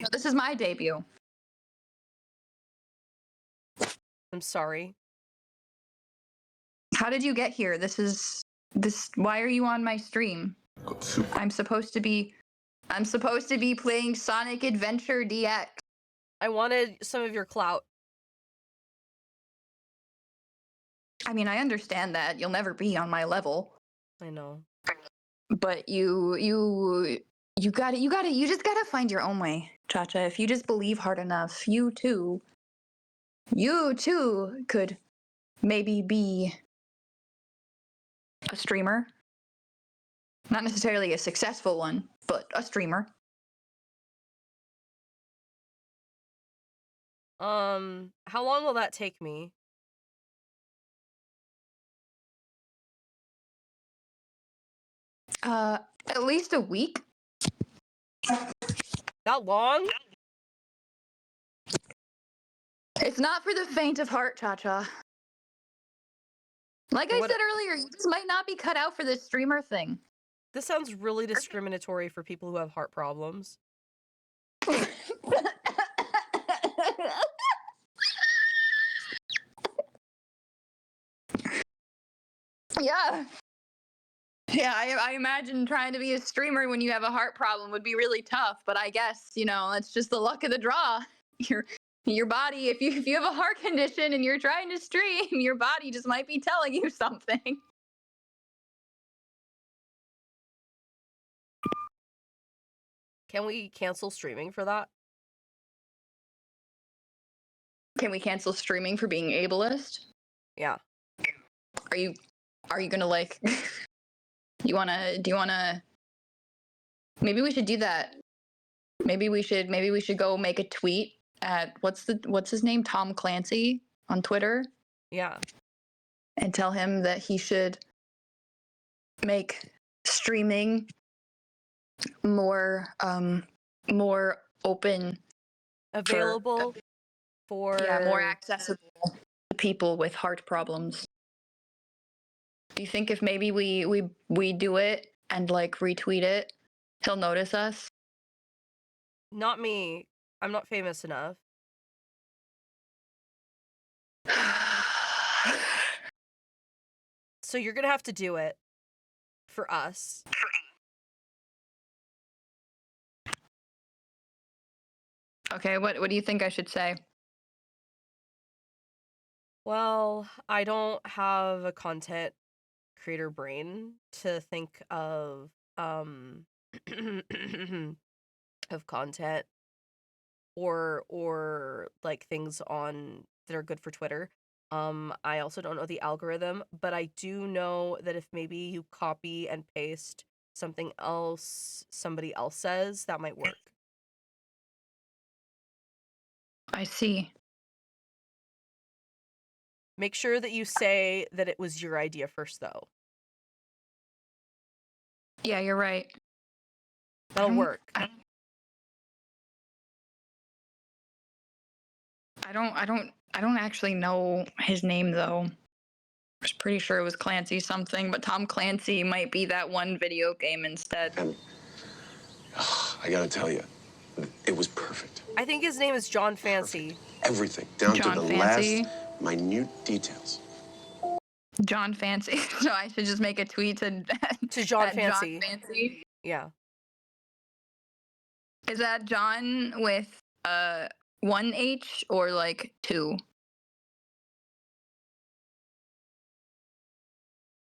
No, this is my debut. I'm sorry. How did you get here? Why are you on my stream? I'm supposed to be playing Sonic Adventure DX. I wanted some of your clout. I mean, I understand that you'll never be on my level. I know. But you just gotta find your own way, Chacha. If you just believe hard enough, you too could maybe be a streamer. Not necessarily a successful one, but a streamer. How long will that take me? At least a week. That long? It's not for the faint of heart, Cha-Cha. Like I said earlier, you just might not be cut out for this streamer thing. This sounds really discriminatory for people who have heart problems. Yeah. Yeah, I imagine trying to be a streamer when you have a heart problem would be really tough, but I guess, that's just the luck of the draw. Your body, if you have a heart condition and you're trying to stream, your body just might be telling you something. Can we cancel streaming for that? Can we cancel streaming for being ableist? Yeah. Are you gonna do you wanna maybe we should do that. Maybe we should go make a tweet at what's his name? Tom Clancy on Twitter. Yeah. And tell him that he should make streaming more open, available for more accessible to people with heart problems. Do you think if maybe we do it and retweet it, he'll notice us? Not me. I'm not famous enough. So you're gonna have to do it for us. Okay, what do you think I should say? Well, I don't have a content creator brain to think of of content or things on that are good for Twitter. I also don't know the algorithm, but I do know that if maybe you copy and paste something else somebody else says, that might work. I see. Make sure that you say that it was your idea first, though. Yeah, you're right. That'll work. I don't actually know his name though. I was pretty sure it was Clancy something, but Tom Clancy might be that one video game instead. And I gotta tell you, it was perfect. I think his name is John Fancy. Everything, down John to the Fancy. last minute details. John Fancy. So I should just make a tweet to John at Fancy. John Fancy. Yeah. Is that John with one H or two?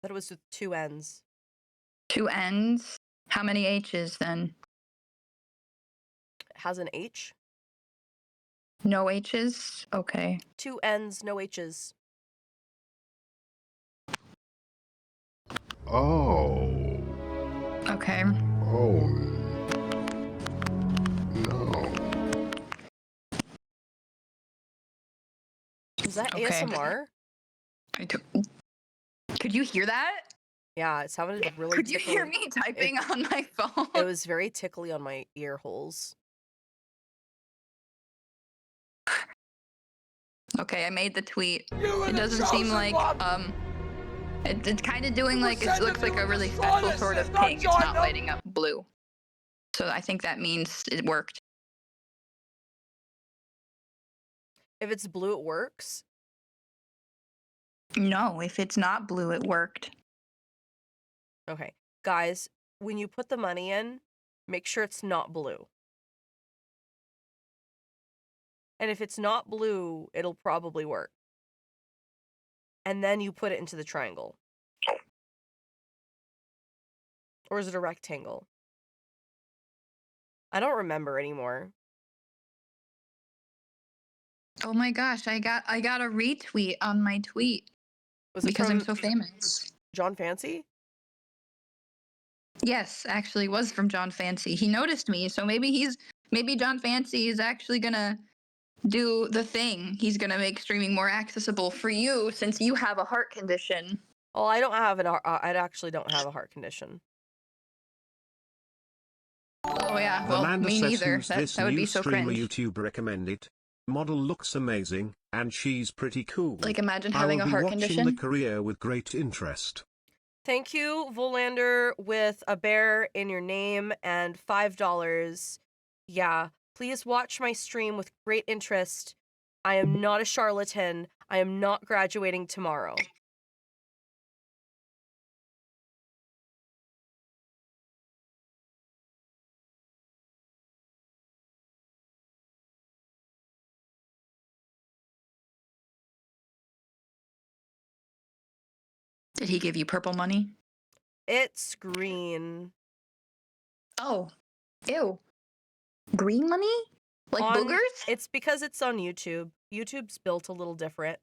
That it was with 2 N's. 2 N's? How many H's then? It has an H. No H's? Okay. 2 N's, no H's. Oh. Okay. Oh. No. Was that Okay. ASMR? Could you hear that? Yeah, it sounded really Could you hear tickly. me typing on my phone? It was very tickly on my ear holes. Okay, I made the tweet. It doesn't seem like it's kind of doing it looks like a really special sort of pink. It's not lighting up blue. So I think that means it worked. If it's blue, it works. No, if it's not blue, it worked. Okay. Guys, when you put the money in, make sure it's not blue. And if it's not blue, it'll probably work. And then you put it into the triangle. Or is it a rectangle? I don't remember anymore. Oh my gosh, I got a retweet on my tweet. Was it because I'm from so famous. John Fancy? Yes, actually was from John Fancy. He noticed me, so maybe John Fancy is actually gonna do the thing. He's gonna make streaming more accessible for you since you have a heart condition. Oh, I don't have I actually don't have a heart condition. Oh yeah, well, Amanda me says, neither. who's That this would new be so streamer cringe. YouTube recommended? Model looks amazing, and she's pretty cool. Like, imagine I having will a be heart watching condition. the career with great interest. Thank you, Volander, with a bear in your name and $5. Yeah, please watch my stream with great interest. I am not a charlatan. I am not graduating tomorrow. Did he give you purple money? It's green. Oh, ew. Green money? Like boogers? It's because it's on YouTube. YouTube's built a little different.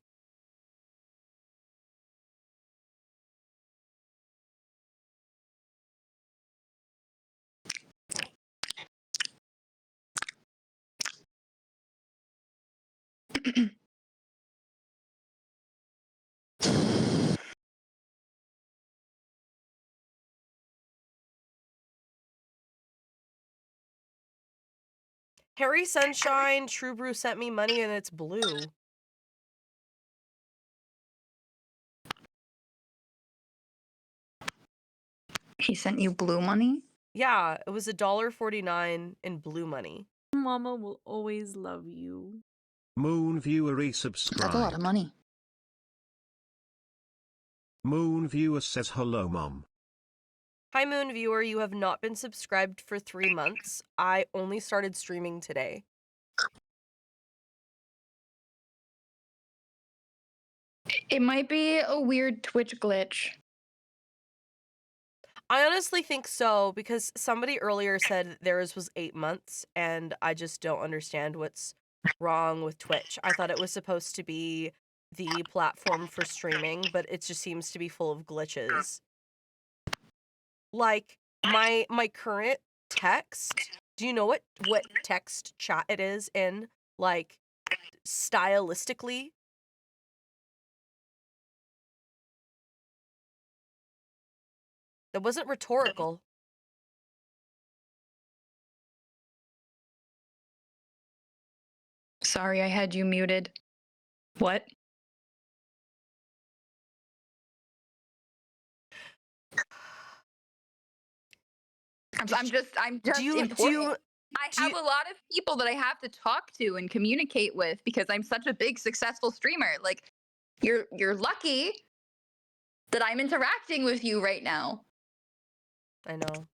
Harry Sunshine, True Brew sent me money and it's blue. He sent you blue money? Yeah, it was $1.49 in blue money. Mama will always love you. Moon Viewer resubscribed. That's a lot of money. Moon Viewer says, hello mom. Hi, Moon Viewer. You have not been subscribed for 3 months. I only started streaming today. It might be a weird Twitch glitch. I honestly think so, because somebody earlier said theirs was 8 months, and I just don't understand what's wrong with Twitch. I thought it was supposed to be the platform for streaming, but it just seems to be full of glitches. Like, my current text, do you know what text chat it is in, like, stylistically? It wasn't rhetorical. Sorry, I had you muted. What? I'm just important. I have a lot of people that I have to talk to and communicate with because I'm such a big successful streamer. Like, you're lucky that I'm interacting with you right now. I know.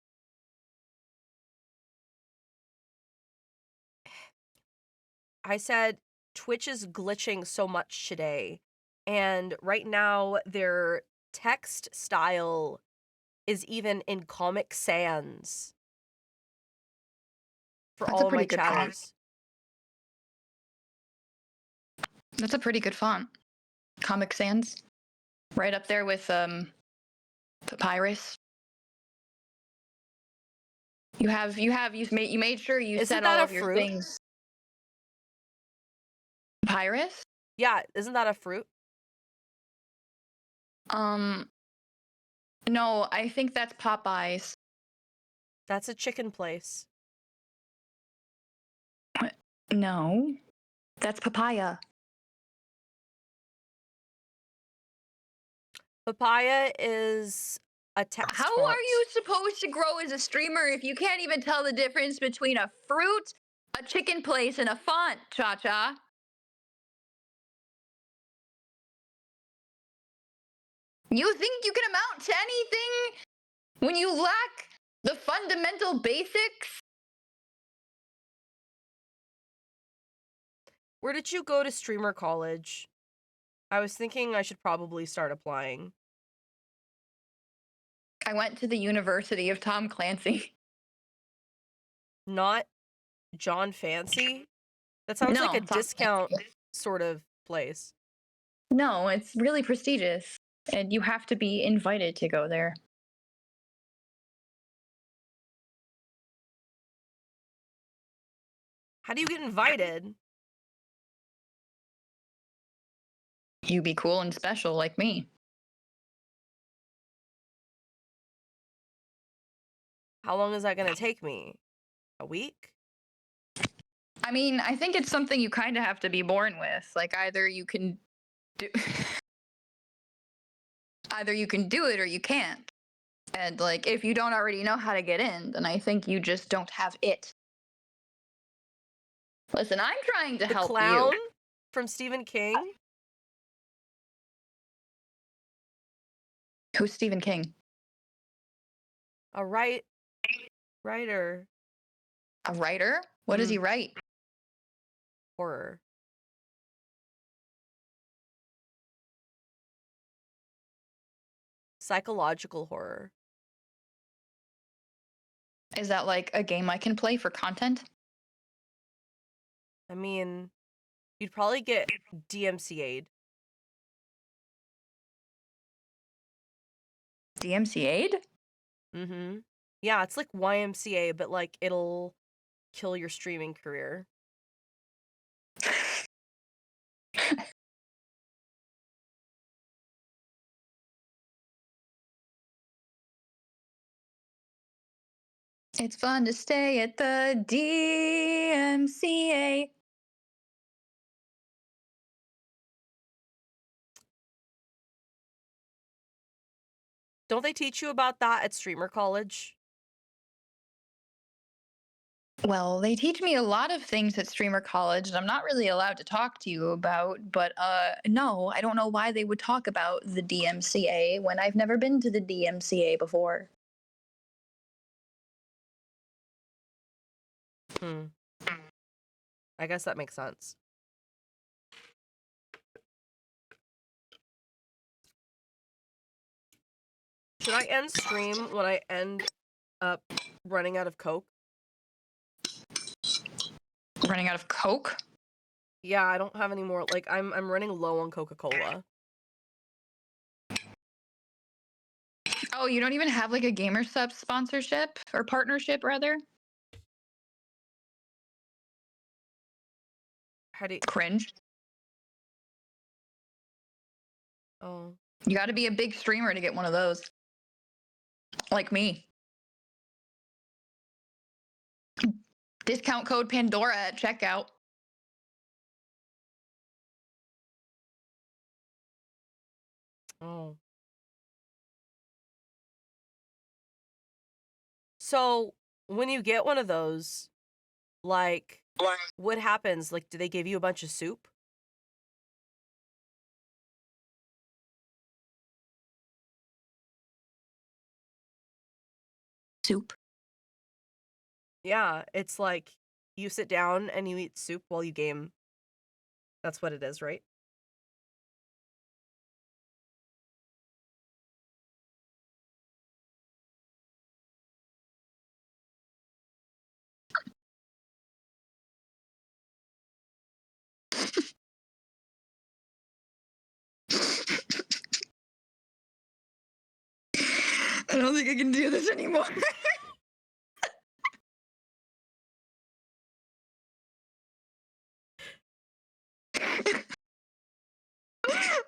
I said Twitch is glitching so much today, and right now their text style is even in Comic Sans for That's all a of my pretty good font. chatters. That's a pretty good font. Comic Sans. Right up there with Papyrus. You made sure you Isn't said that all a of your fruit? things. Papyrus? Yeah, isn't that a fruit? No, I think that's Popeyes. That's a chicken place. No, that's papaya. Papaya is a text How font. are you supposed to grow as a streamer if you can't even tell the difference between a fruit, a chicken place, and a font, Cha-Cha? You think you can amount to anything when you lack the fundamental basics? Where did you go to streamer college? I was thinking I should probably start applying. I went to the University of Tom Clancy. Not John Fancy? That sounds like No, a Tom discount Clancy. sort of place. No, it's really prestigious, and you have to be invited to go there. How do you get invited? You be cool and special like me. How long is that going to take me? A week? I mean, I think it's something you kind of have to be born with. Like either you can do either you can do it or you can't. And like if you don't already know how to get in, then I think you just don't have it. Listen, I'm trying to The help clown you. from Stephen King? Who's Stephen King? A writer. A writer? What does he write? Horror. Psychological horror. Is that like a game I can play for content? I mean, you'd probably get DMCA'd. DMCA'd? Mm-hmm. Yeah, it's like YMCA, but like it'll kill your streaming career. It's fun to stay at the DMCA. Don't they teach you about that at streamer college? Well, they teach me a lot of things at streamer college that I'm not really allowed to talk to you about, but no, I don't know why they would talk about the DMCA when I've never been to the DMCA before. I guess that makes sense. Should I end stream when I end up running out of Coke? Running out of Coke? Yeah, I don't have any more. Like, I'm running low on Coca-Cola. Oh, you don't even have like a GamerSup sponsorship or partnership, rather? How do you... Cringe. Oh. You got to be a big streamer to get one of those. Like me. Discount code Pandora at checkout. Oh. So, when you get one of those, like, what happens? Like, do they give you a bunch of soup? Soup? Yeah, it's like you sit down and you eat soup while you game. That's what it is, right? I don't think I can do this anymore.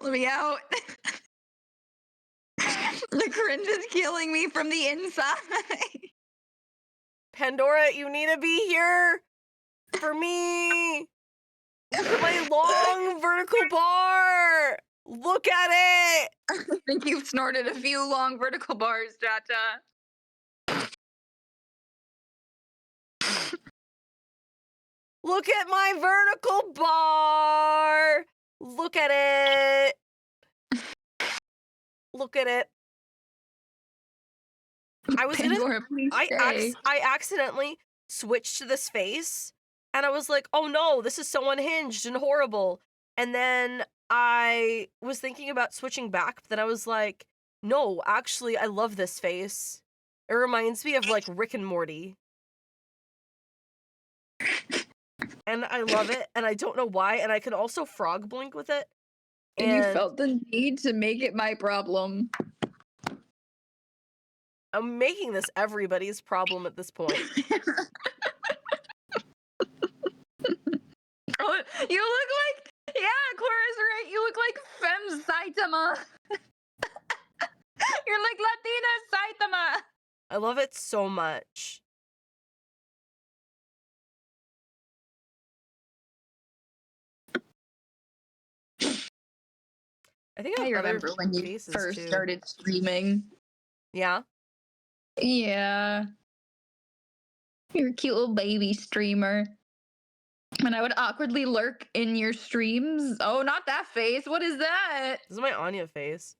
Let me out. The cringe is killing me from the inside. Pandora, you need to be here for me. Look at my long vertical bar. Look at it. I think you've snorted a few long vertical bars, Chacha. Look at my vertical bar. Look at it. Look look at it. I was Pandora, please stay. I accidentally switched to this face, and I was like, oh no, this is so unhinged and horrible. And then I was thinking about switching back, but then I was like, no, actually, I love this face. It reminds me of like Rick and Morty. And I love it, and I don't know why, and I can also frog blink with it. And you felt the need to make it my problem. I'm making this everybody's problem at this point. Oh, you look like, yeah, Clara's right. You look like Femme Saitama. You're like Latina Saitama. I love it so much. I think I remember when you first started streaming. Yeah? Yeah. You're a cute little baby streamer. And I would awkwardly lurk in your streams. Oh, not that face. What is that? This is my Anya face.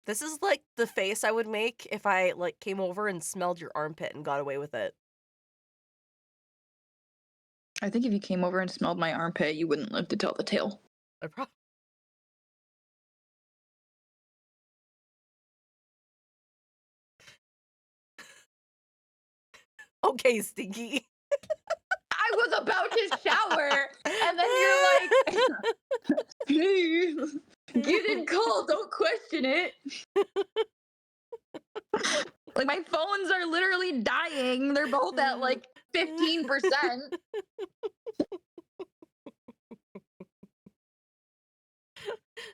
This is like the face I would make if I like came over and smelled your armpit and got away with it. I think if you came over and smelled my armpit, you wouldn't live to tell the tale. I probably. Okay, Stinky. I was about to shower, and then you're like, hey, get in cold, don't question it. Like, my phones are literally dying. They're both at like 15%.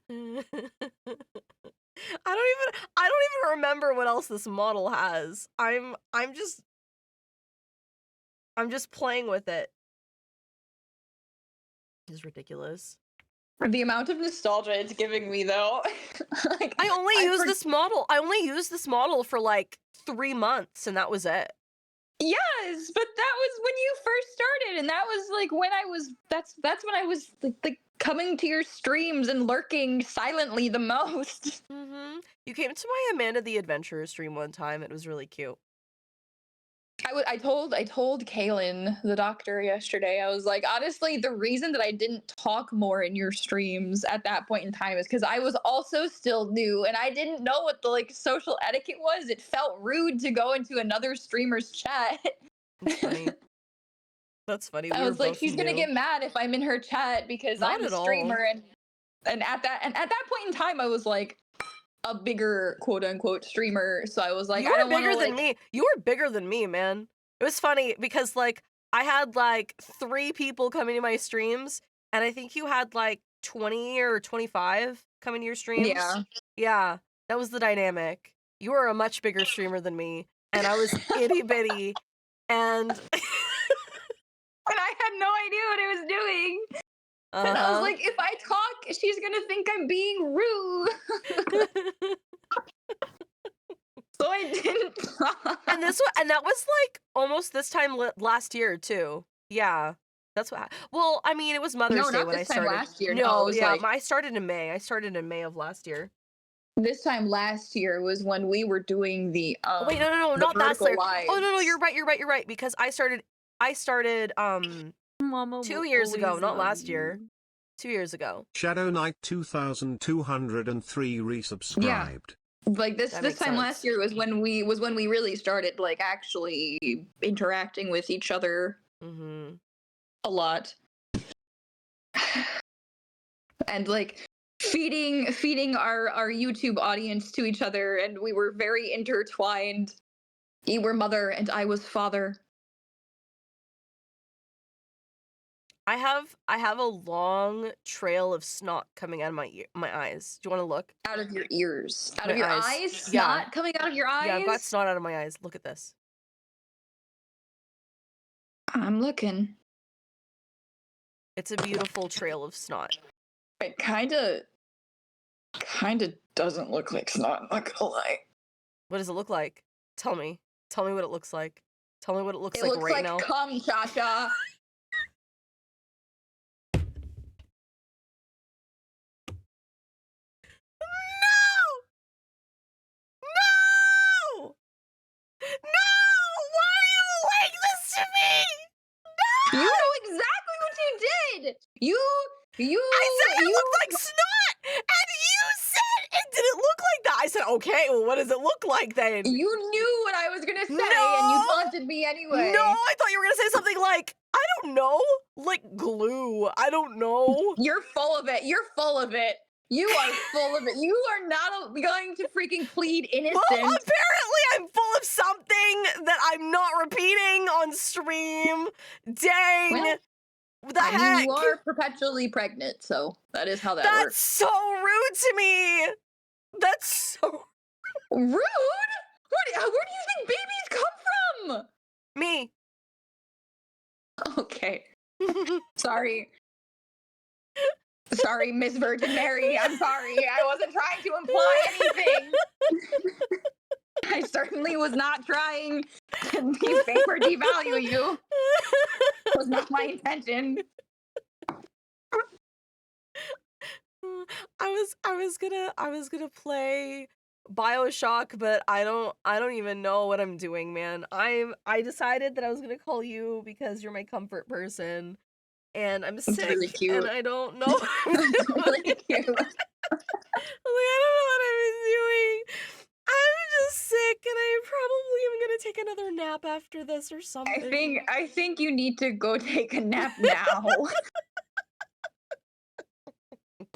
I don't even remember what else this model has. I'm just playing with it. It's ridiculous. The amount of nostalgia it's giving me, though. Like, I only used this model. I only used this model for like 3 months, and that was it. Yes, but that was when you first started, and that was like when I was. That's when I was like coming to your streams and lurking silently the most. Mm-hmm. You came to my Amanda the Adventurer stream one time. It was really cute. I told Kaylin, the doctor, yesterday, I was like, honestly, the reason that I didn't talk more in your streams at that point in time is because I was also still new and I didn't know what the like social etiquette was. It felt rude to go into another streamer's chat. That's funny. That's funny. I was like, she's gonna get mad if I'm in her chat because I'm a streamer, and at that point in time, I was like a bigger quote unquote streamer, so I was like, you were bigger than me. You were bigger than me, man. It was funny because like I had like 3 people coming to my streams, and I think you had like 20 or 25 coming to your streams. Yeah, that was the dynamic. You were a much bigger streamer than me, and I was itty bitty, and and I had no idea what I was doing. And I was like, if I talk, she's gonna think I'm being rude. So I didn't talk. And that was like almost this time last year too. Yeah, that's what. Well, I mean, it was Mother's Day when I started. Last year. No, yeah, I started in May. I started in May of last year. This time last year was when we were doing the. Wait, no, not that year. Oh no, you're right. Because I started. Mama 2 years ago, not last year. 2 years ago. Shadow Knight 2203 resubscribed. Yeah. Like this time last year was when we really started like actually interacting with each other a lot. And like feeding our YouTube audience to each other, and we were very intertwined. You were mother and I was father. I have a long trail of snot coming out of my eyes. Do you want to look? Out of your ears. Out of your eyes? Snot coming out of your eyes? Yeah, I've got snot out of my eyes. Look at this. I'm looking. It's a beautiful trail of snot. It kinda doesn't look like snot, I'm not gonna lie. What does it look like? Tell me. Tell me what it looks like. Tell me what it looks like right now. It looks like cum, Cha-Cha. to me! You know exactly what you did! I said it looked like snot! And you said it didn't look like that! I said, okay, well, what does it look like then? You knew what I was gonna say, and you taunted me anyway. No, I thought you were gonna say something like, I don't know, like glue. I don't know. You're full of it. You're full of it. You are full of it. You are not going to freaking plead innocent. Well, apparently I'm full of something that I'm not repeating on stream. Dang. Well, the heck? You are perpetually pregnant, so that is how that That's works. so rude to me. That's so rude. Where do you think babies come from? Me. Okay. Sorry. Sorry, Miss Virgin Mary. I'm sorry. I wasn't trying to imply anything. I certainly was not trying to defame or devalue you. That was not my intention. I was gonna play BioShock, but I don't even know what I'm doing, man. I decided that I was gonna call you because you're my comfort person, and I'm sick, really cute. and I don't know. It's really cute. I don't know what I'm doing. I'm just sick, and I probably am gonna take another nap after this or something. I think you need to go take a nap now.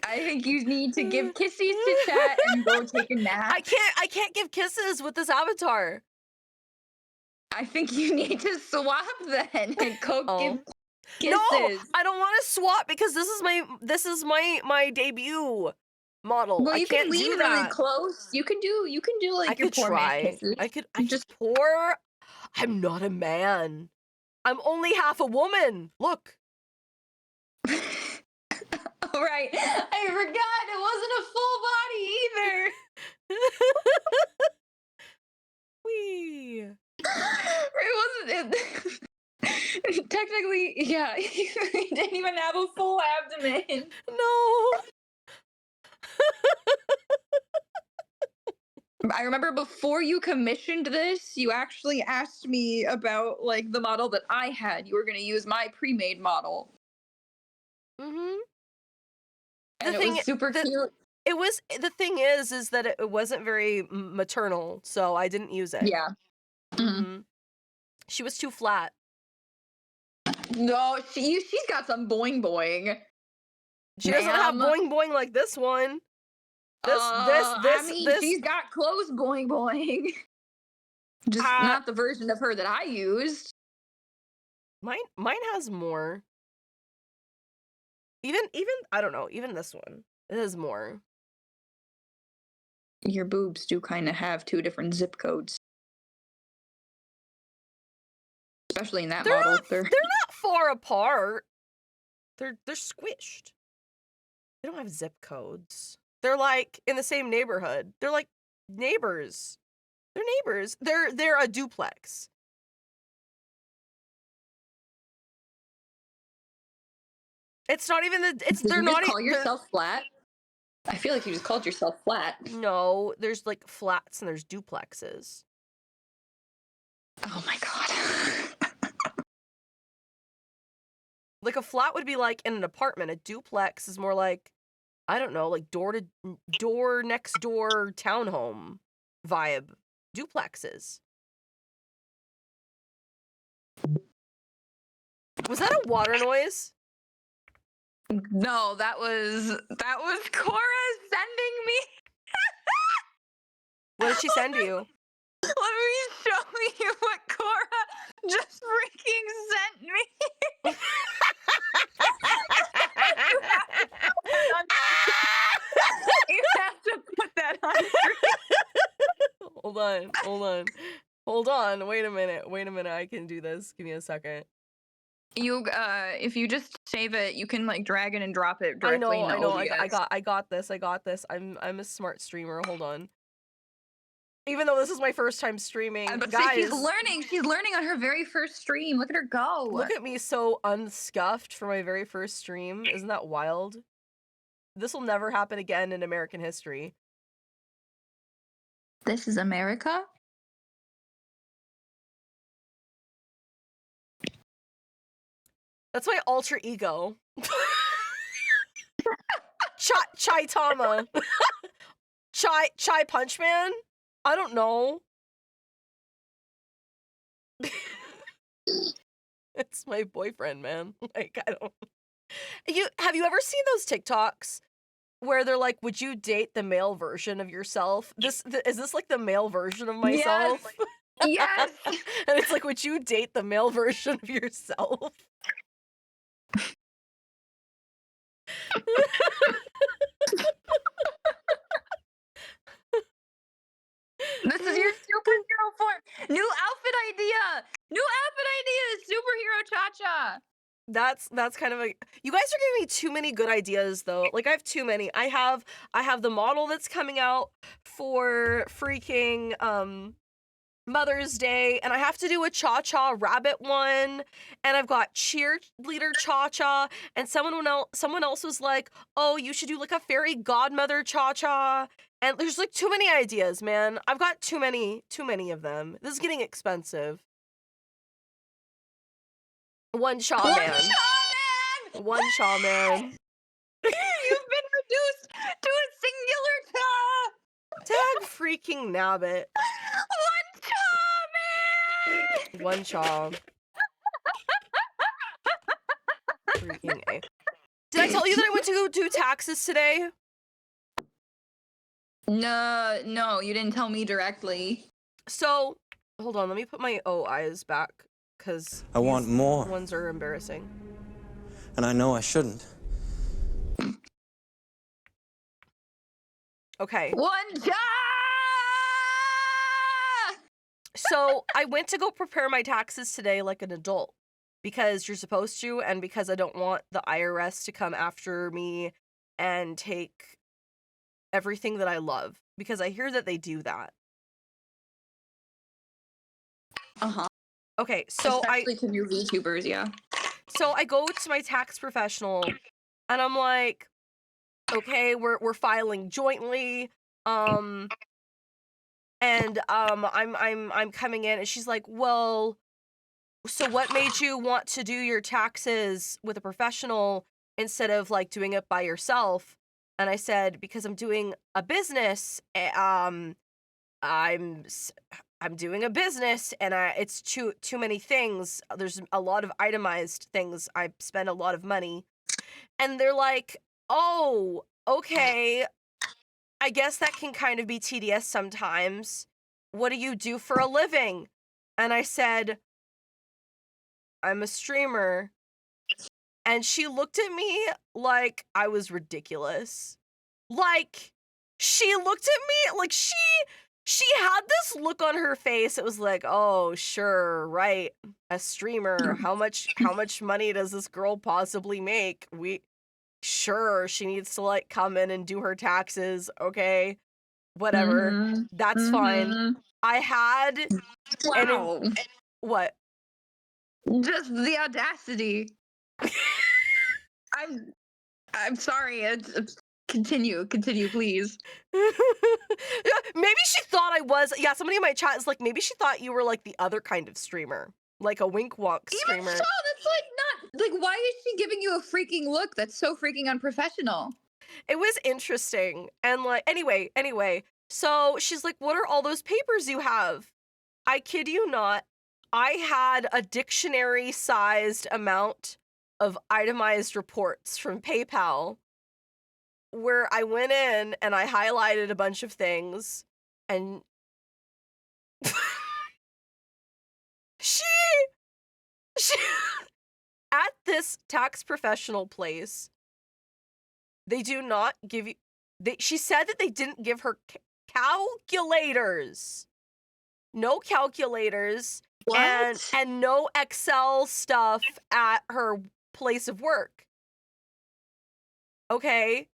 I think you need to give kisses to chat and go take a nap. I can't give kisses with this avatar. I think you need to swap then and go give kisses. No, I don't want to swap because this is my debut model. Well, I you can't can lean do that. really close. You can do like I your could poor man try. kisses. I could just pour. I'm not a man. I'm only half a woman. Look. All right. I forgot it wasn't a full body either. Wee. It wasn't. Technically, yeah. You didn't even have a full abdomen. No. I remember before you commissioned this, you actually asked me about like the model that I had. You were going to use my pre-made model. Mm-hmm. And it was super cute. It was, the thing is that it wasn't very maternal, so I didn't use it. Yeah. Mm-hmm. She was too flat. No, she's got some boing boing. She doesn't have boing boing like this one. I mean, she's got close boing boing. Just not the version of her that I used. Mine has more. Even I don't know, even this one. It has more. Your boobs do kind of have two different zip codes. Especially in that model. They're not far apart. They're squished. They don't have zip codes. They're like in the same neighborhood. They're like neighbors. They're neighbors. They're a duplex. It's not even the. It's Did they're you not. Just call yourself flat. I feel like you just called yourself flat. No, there's like flats and there's duplexes. Oh my god. Like a flat would be like in an apartment. A duplex is more like, I don't know, like door to door, next door townhome vibe. Duplexes. Was that a water noise? No, that was Cora sending me. What did she send you? Let me show you what Cora just freaking sent me. You have to put that on screen. Hold on. Wait a minute. I can do this. Give me a second. You if you just save it, you can like drag it and drop it directly in the I know. OBS. I got this. I'm a smart streamer. Hold on. Even though this is my first time streaming, but guys, see, she's learning on her very first stream. Look at her go. Look at me so unscuffed for my very first stream. Isn't that wild? This will never happen again in American history. This is America? That's my alter ego. Chai-tama. Chai Punch Man? I don't know. It's my boyfriend, man. Like, I don't... Have you ever seen those TikToks where they're like, would you date the male version of yourself? Is this like the male version of myself? Yes. And it's like, would you date the male version of yourself? This is your superhero form. New outfit idea. New outfit idea. Superhero Cha-Cha. That's kind of a... You guys are giving me too many good ideas, though. Like, I have too many. I have the model that's coming out for freaking Mother's Day, and I have to do a Cha-Cha rabbit one, and I've got cheerleader Cha-Cha, and someone else was like, oh, you should do like a fairy godmother Cha-Cha, and there's like too many ideas, man. I've got too many of them. This is getting expensive. One Cha Man. One Cha Man. You've been reduced to a singular Cha. Tag freaking nabbit. One Cha. Freaking A. Did I tell you that I went to go do taxes today? No, you didn't tell me directly. So, hold on, let me put my eyes back, because I want more. Ones are embarrassing. And I know I shouldn't. Okay. One Cha! So, I went to go prepare my taxes today like an adult, because you're supposed to, and because I don't want the IRS to come after me and take everything that I love, because I hear that they do that. Uh-huh. Okay, so especially to new VTubers, yeah. So I go to my tax professional, and I'm like, okay, we're filing jointly, and I'm coming in, and she's like, well, so what made you want to do your taxes with a professional instead of like doing it by yourself? And I said, because I'm doing a business. I'm doing a business, and it's too many things. There's a lot of itemized things. I spend a lot of money. And they're like, oh, okay. I guess that can kind of be tedious sometimes. What do you do for a living? And I said, I'm a streamer. And she looked at me like I was ridiculous. Like, she looked at me like she had this look on her face. It was like, oh, sure, right. A streamer. How much money does this girl possibly make? Sure, she needs to like come in and do her taxes. Okay, whatever. That's fine. I had wow. What? Just the audacity. I'm sorry. Continue, please. Maybe she thought I was. Yeah, somebody in my chat is like, maybe she thought you were like the other kind of streamer, like a wink wonk streamer. Even so, that's like not like. Why is she giving you a freaking look? That's so freaking unprofessional. It was interesting, and like anyway. So she's like, "What are all those papers you have?" I kid you not, I had a dictionary-sized amount of itemized reports from PayPal, where I went in and I highlighted a bunch of things, and she at this tax professional place, they do not give you, she said that they didn't give her calculators. No calculators. What? And no Excel stuff at her place of work. Okay.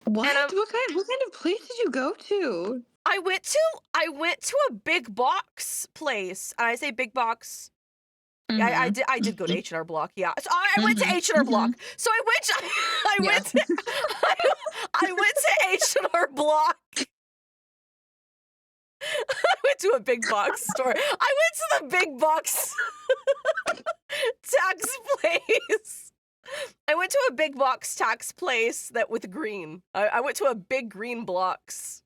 What? What kind of place did you go to? I went to a big box place. And I say big box. I did go to H&R Block. Yeah. So I went to H&R Block. So I went to H&R Block. I went to a big box store. I went to the big box to went to a big box tax place that with green. I went to a big green box.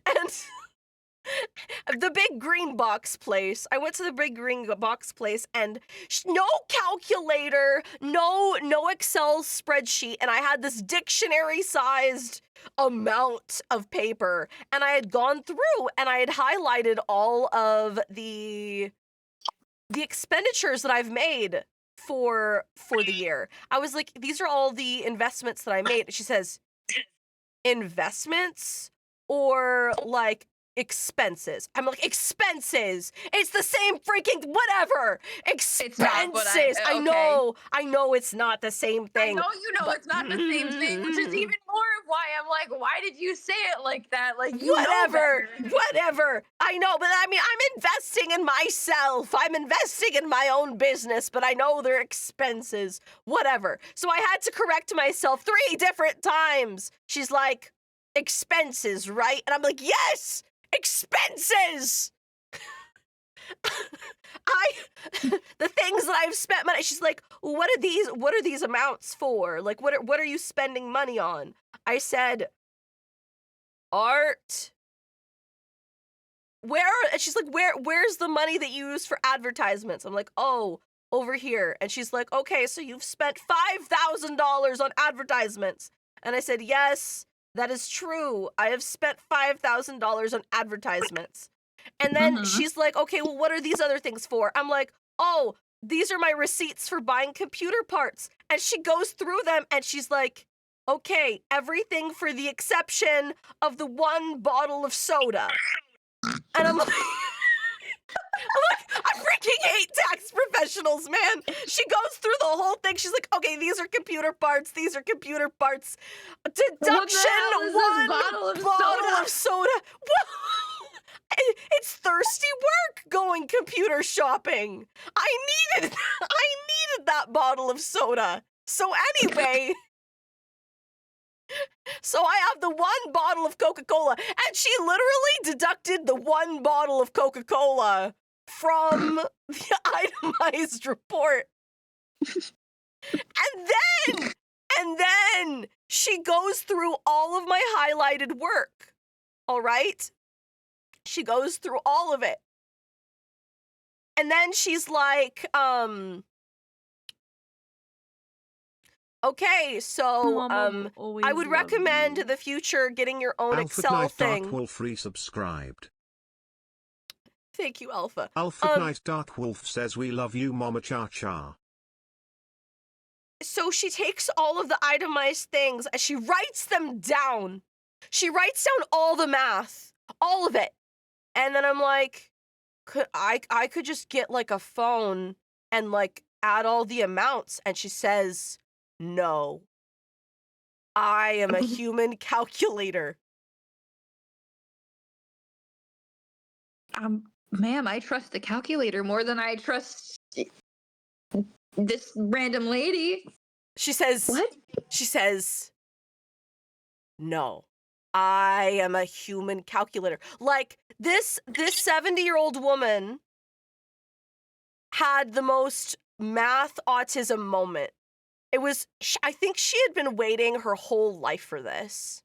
And the big green box place. I went to the big green box place and no calculator, no Excel spreadsheet, and I had this dictionary-sized amount of paper, and I had gone through and I had highlighted all of the expenditures that I've made for the year. I was like, these are all the investments that I made. She says, investments or like expenses? I'm like, expenses. It's the same freaking whatever. Expenses. I know it's not the same thing. I know you know it's not the same thing, which is even more of why I'm like, why did you say it like that? Like, you whatever, know better. whatever. I know, but I mean, I'm investing in myself. I'm investing in my own business, but I know they're expenses. Whatever. So I had to correct myself 3 different times. She's like, expenses, right? And I'm like, yes, expenses. The things that I've spent money. She's like, what are these amounts for? Like, what are you spending money on? I said, art. And she's like, where's the money that you use for advertisements? I'm like, oh, over here. And she's like, okay, so you've spent $5,000 on advertisements. And I said, yes, that is true. I have spent $5,000 on advertisements. And then she's like, okay, well, what are these other things for? I'm like, oh, these are my receipts for buying computer parts. And she goes through them and she's like, okay, everything for the exception of the 1 bottle of soda. And I'm like, I freaking hate tax professionals, man. She goes through the whole thing. She's like, okay, these are computer parts. These are computer parts. Deduction, one bottle of soda. It's thirsty work going computer shopping. I needed that bottle of soda. So anyway, so I have the 1 bottle of Coca-Cola, and she literally deducted the 1 bottle of Coca-Cola from the itemized report. And then she goes through all of my highlighted work. All right? She goes through all of it. And then she's like, okay, so I would recommend the future getting your own Excel Alpha thing. Dark Wolf resubscribed. Thank you, Alpha. Alpha Knight Dark Wolf says we love you, Mama Cha. So she takes all of the itemized things and she writes them down. She writes down all the math, all of it. And then I'm like, I could just get like a phone and like add all the amounts. And she says, no, I am a human calculator. Ma'am, I trust the calculator more than I trust this random lady. She says, what? She says, no, I am a human calculator. Like this 70-year-old woman had the most math autism moment. It was, I think she had been waiting her whole life for this.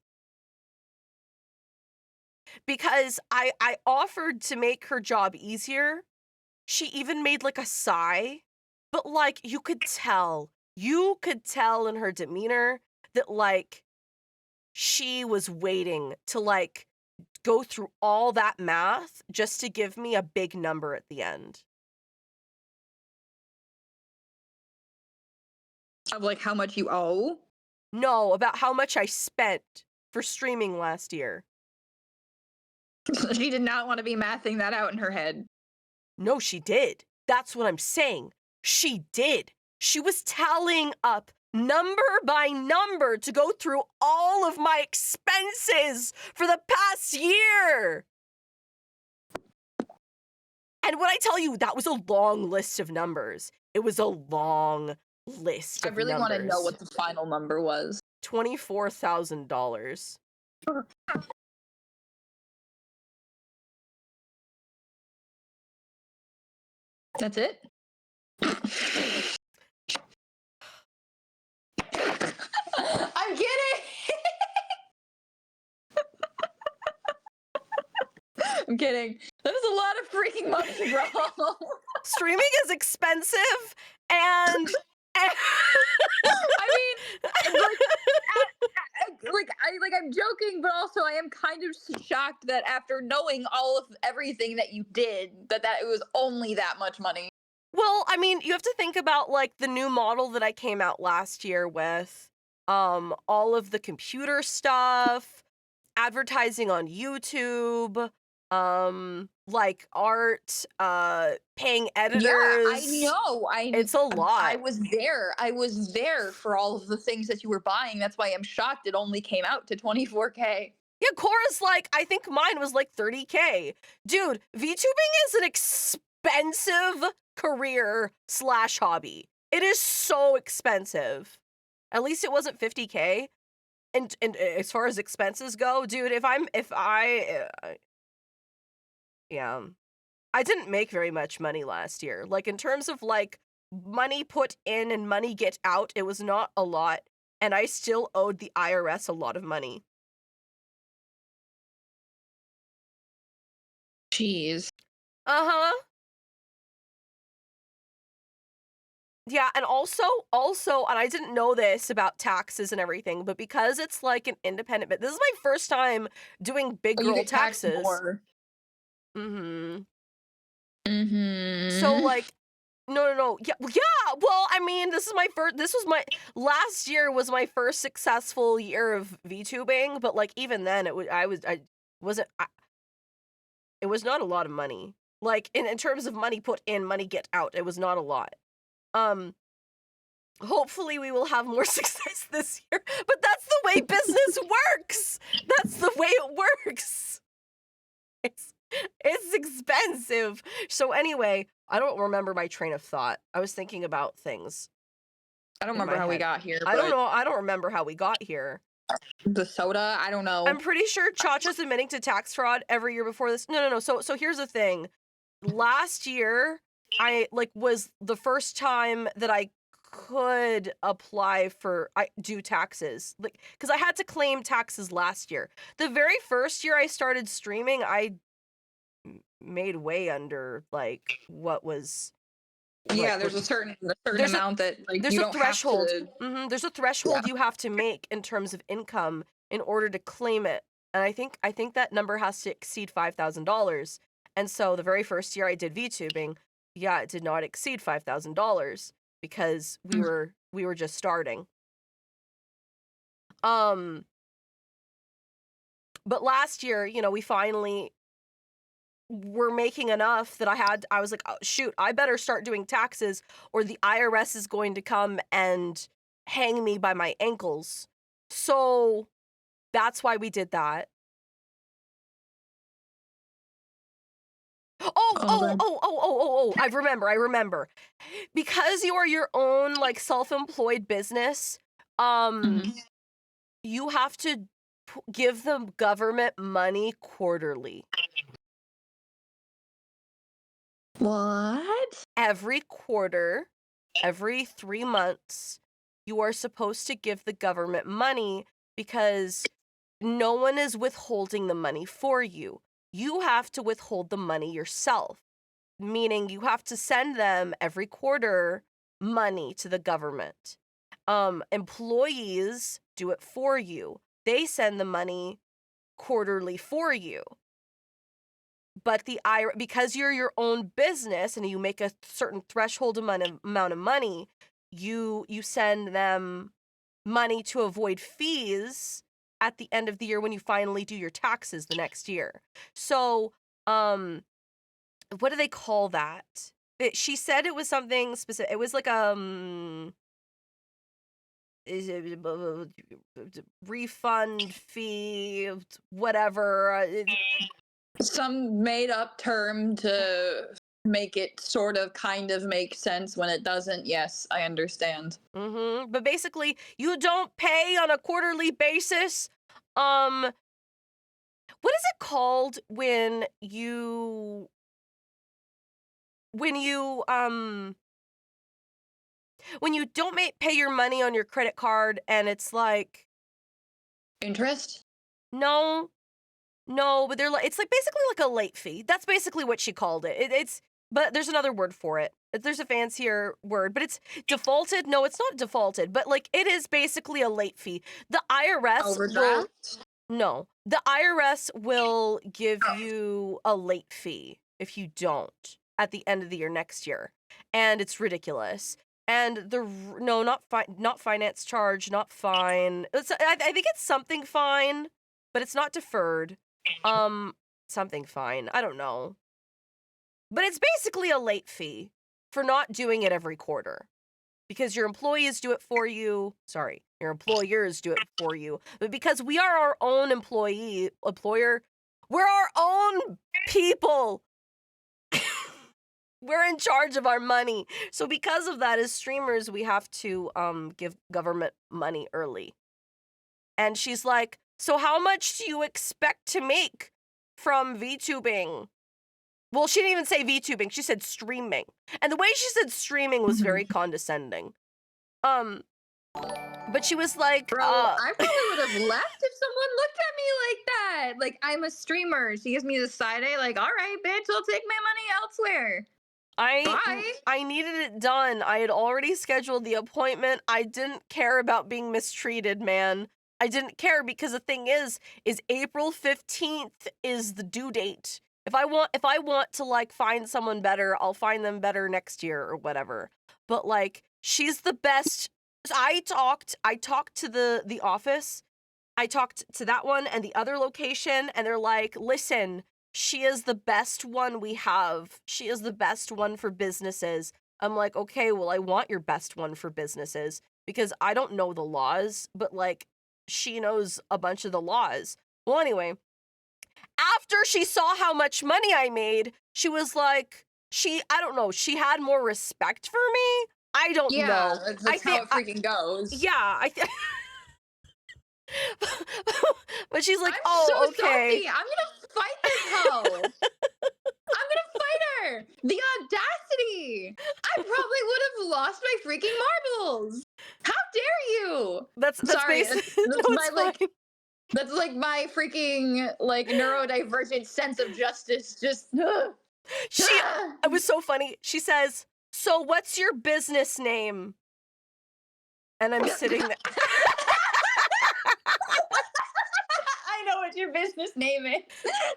Because I offered to make her job easier. She even made like a sigh. But like, you could tell in her demeanor that like, she was waiting to like, go through all that math just to give me a big number at the end. Of like how much you owe? No, about how much I spent for streaming last year. She did not want to be mathing that out in her head. No, she did. That's what I'm saying. She did. She was tallying up number by number to go through all of my expenses for the past year. And when I tell you, that was a long list of numbers. It was a long list of numbers. I really want to know what the final number was. $24,000. That's it? I'm kidding. That is a lot of freaking money, bro. Streaming is expensive, and I mean, I'm joking, but also I am kind of shocked that after knowing all of everything that you did, that it was only that much money. Well, I mean, you have to think about like the new model that I came out last year with, all of the computer stuff, advertising on YouTube, like art, paying editors. Yeah, I know. It's a lot. I was there. I was there for all of the things that you were buying. That's why I'm shocked it only came out to 24K. Yeah, Cora's like, I think mine was like 30K. Dude, VTubing is an expensive career / hobby. It is so expensive. At least it wasn't 50K. And as far as expenses go, dude, yeah, I didn't make very much money last year. Like in terms of like money put in and money get out, it was not a lot. And I still owed the IRS a lot of money. Jeez. Uh-huh. Yeah, and also, and I didn't know this about taxes and everything, but because it's like an independent, but this is my first time doing big You girl get taxed taxes. more. Mm-hmm. Mm-hmm. So like, no. Yeah, well, I mean, this was my, last year was my first successful year of VTubing, but like even then it was not a lot of money. Like in terms of money put in, money get out, it was not a lot. Hopefully we will have more success this year, but that's the way business works. That's the way it works. It's expensive. So anyway, I don't remember my train of thought. I was thinking about things. I don't remember how we got here. I don't know. I don't remember how we got here. The soda? I don't know. I'm pretty sure ChaCha's admitting to tax fraud every year before this. No. So here's the thing. Last year, I was the first time that I could apply for do taxes, like because I had to claim taxes last year. The very first year I started streaming, I made way under like what was. Yeah, there's a certain amount that like there's you a don't threshold. have to. There's a threshold you have to make in terms of income in order to claim it, and I think that number has to exceed $5,000. And so the very first year I did VTubing, yeah, it did not exceed $5,000 because we were just starting. But last year, we finally were making enough that I was like, oh, shoot, I better start doing taxes or the IRS is going to come and hang me by my ankles. So that's why we did that. Oh, I remember. Because you are your own like self-employed business, you have to give the government money quarterly. What? Every quarter, every 3 months, you are supposed to give the government money because no one is withholding the money for you. You have to withhold the money yourself, meaning you have to send them every quarter money to the government. Employees do it for you. They send the money quarterly for you. But because you're your own business and you make a certain threshold amount of money, you send them money to avoid fees at the end of the year when you finally do your taxes the next year. So, what do they call that? She said it was something specific. It was like refund fee, whatever. Some made up term to make it sort of kind of make sense when it doesn't. Yes, I understand. But basically, you don't pay on a quarterly basis. What is it called when you don't pay your money on your credit card and it's like interest? No. No, but it's like basically like a late fee. That's basically what she called it. But there's another word for it. There's a fancier word, but it's defaulted. No, it's not defaulted, but like it is basically a late fee. The IRS will No, the IRS will give you a late fee if you don't at the end of the year next year, and it's ridiculous. And no, not finance charge, not fine. I think it's something fine, but it's not deferred. Something fine. I don't know. But it's basically a late fee for not doing it every quarter. Because your employees do it for you. Sorry, your employers do it for you. But because we are our own employer, we're our own people. We're in charge of our money. So because of that, as streamers, we have to give government money early. And she's like, so how much do you expect to make from VTubing? Well, she didn't even say VTubing. She said streaming. And the way she said streaming was very condescending. But she was like, Bro, I probably would have left if someone looked at me like that. Like, I'm a streamer. She gives me the side eye, like, all right, bitch, I'll take my money elsewhere. I needed it done. I had already scheduled the appointment. I didn't care about being mistreated, man. I didn't care because the thing is April 15th is the due date. If I want to like find someone better, I'll find them better next year or whatever. But like, she's the best. I talked to the office. I talked to that one and the other location, and they're like, listen, she is the best one we have. She is the best one for businesses. I'm like, okay, well, I want your best one for businesses because I don't know the laws, but like, she knows a bunch of the laws. Well, anyway, after she saw how much money I made, she was like, I don't know, she had more respect for me? I don't know. That's how it freaking goes. Yeah, but she's like, I'm so okay. salty. I'm gonna fight this hoe. I'm gonna fight her. The audacity. I probably would have lost my freaking marbles. How dare you? That's Sorry, basically that's like my freaking like neurodivergent sense of justice. Just it was so funny. She says, so what's your business name? And I'm sitting there. I know what your business name is.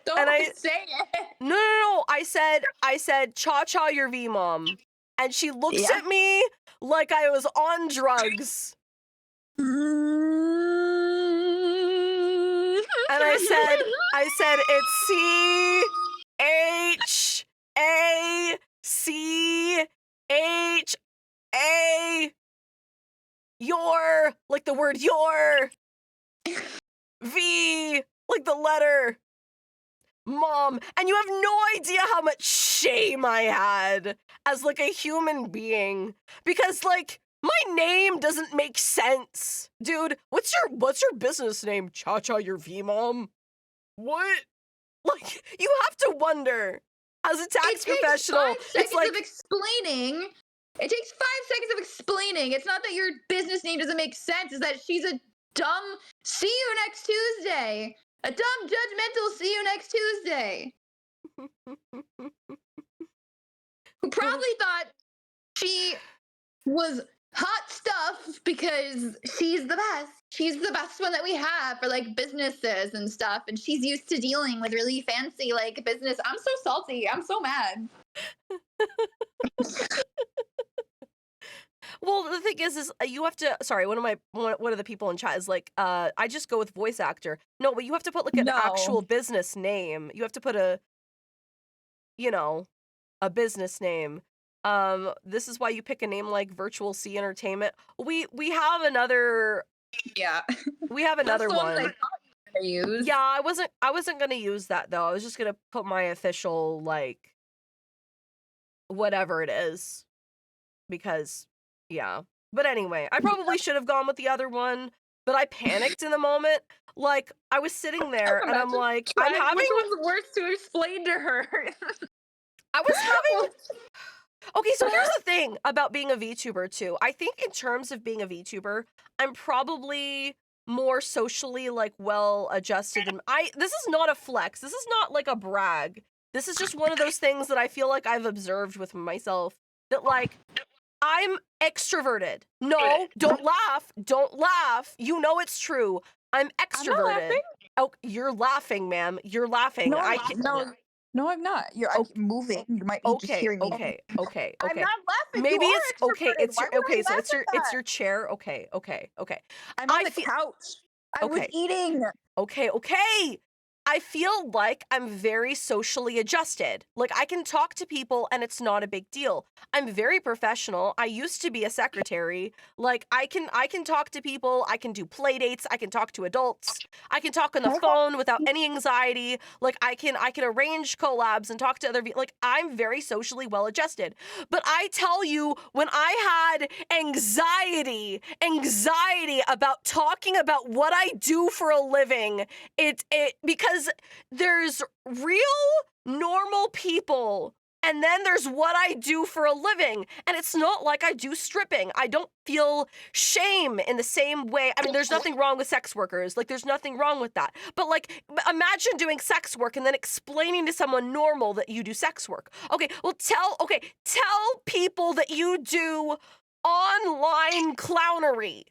Don't say it. No. I said ChaChaYourVMom. And she looks at me like I was on drugs. And I said it's ChaCha. Your, like the word your. V, like the letter. Mom. And you have no idea how much shame I had as like a human being. Because like, my name doesn't make sense. Dude, what's your business name? ChaChaYourVMom? What? Like, you have to wonder. As a tax professional, it's like of explaining. It takes 5 seconds of explaining. It's not that your business name doesn't make sense. It's that she's a dumb see you next Tuesday. A dumb judgmental see you next Tuesday. Who probably thought she was hot stuff because she's the best. She's the best one that we have for like businesses and stuff. And she's used to dealing with really fancy like business. I'm so salty. I'm so mad. Well, the thing is you have to. Sorry, one of the people in chat is like, I just go with voice actor. No, but you have to put like an actual business name. You have to put a business name. This is why you pick a name like Virtual C Entertainment. We have another. Yeah. We have another one. Use. Yeah, I wasn't gonna use that though. I was just gonna put my official like whatever it is because. Yeah. But anyway, I probably should have gone with the other one, but I panicked in the moment. Like, I was sitting there and I'm like, I'm having. Which one's worse to explain to her? I was having. Okay, so here's the thing about being a VTuber too. I think in terms of being a VTuber, I'm probably more socially like well adjusted than this is not a flex. This is not like a brag. This is just one of those things that I feel like I've observed with myself, that like I'm extroverted. No, don't laugh. Don't laugh. You know it's true. I'm extroverted. I'm not laughing. Oh, you're laughing, ma'am. You're laughing. No, I I'm not. No, I'm not. You're moving. You might be just hearing me. Okay. I'm not laughing. Maybe you are it's okay. extroverted. Why would I So laugh at it's that? your chair. Okay. I'm on the couch. I was eating. Okay. I feel like I'm very socially adjusted. Like I can talk to people and it's not a big deal. I'm very professional. I used to be a secretary. Like I can talk to people, I can do play dates, I can talk to adults. I can talk on the phone without any anxiety. Like I can arrange collabs and talk to other people. Like I'm very socially well adjusted. But I tell you, when I had anxiety about talking about what I do for a living, it because there's real normal people and then there's what I do for a living, and it's not like I do stripping. I don't feel shame in the same way. I mean, there's nothing wrong with sex workers. Like there's nothing wrong with that. But like imagine doing sex work and then explaining to someone normal that you do sex work. Okay, well tell people that you do online clownery.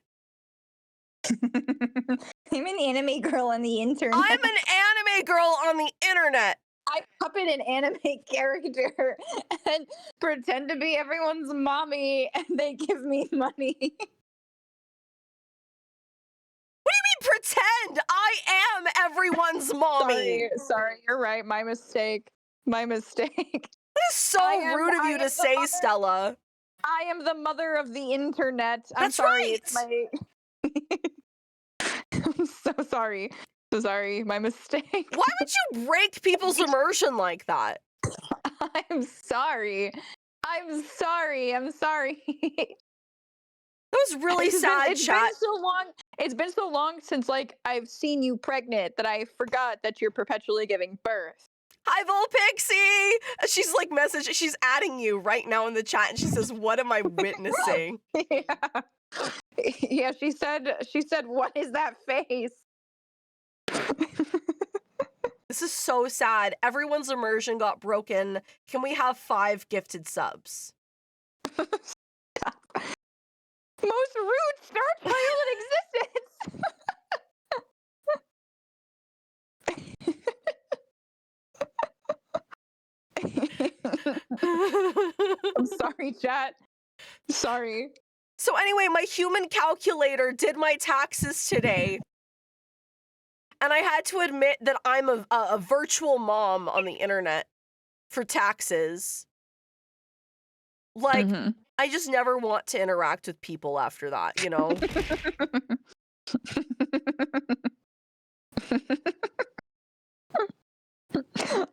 I'm an anime girl on the internet. I'm an anime girl on the internet. I puppet an anime character and pretend to be everyone's mommy, and they give me money. What do you mean pretend? I am everyone's mommy. Sorry, you're right. My mistake. That is so rude of you to say, Stella. I am the mother of the internet. I'm That's sorry. right. It's my... I'm so sorry. So sorry. My mistake. Why would you break people's immersion like that? I'm sorry. I'm sorry. That was really sad, chat. It's been so long since like I've seen you pregnant that I forgot that you're perpetually giving birth. Hi, Volpixie! She's like she's adding you right now in the chat and she says, "What am I witnessing?" Yeah, she said, "What is that face?" This is so sad. Everyone's immersion got broken. Can we have 5 gifted subs? Most rude star child in existence. I'm sorry, chat. Sorry. So anyway, my human calculator did my taxes today. And I had to admit that I'm a virtual mom on the internet for taxes. Like, I just never want to interact with people after that, you know?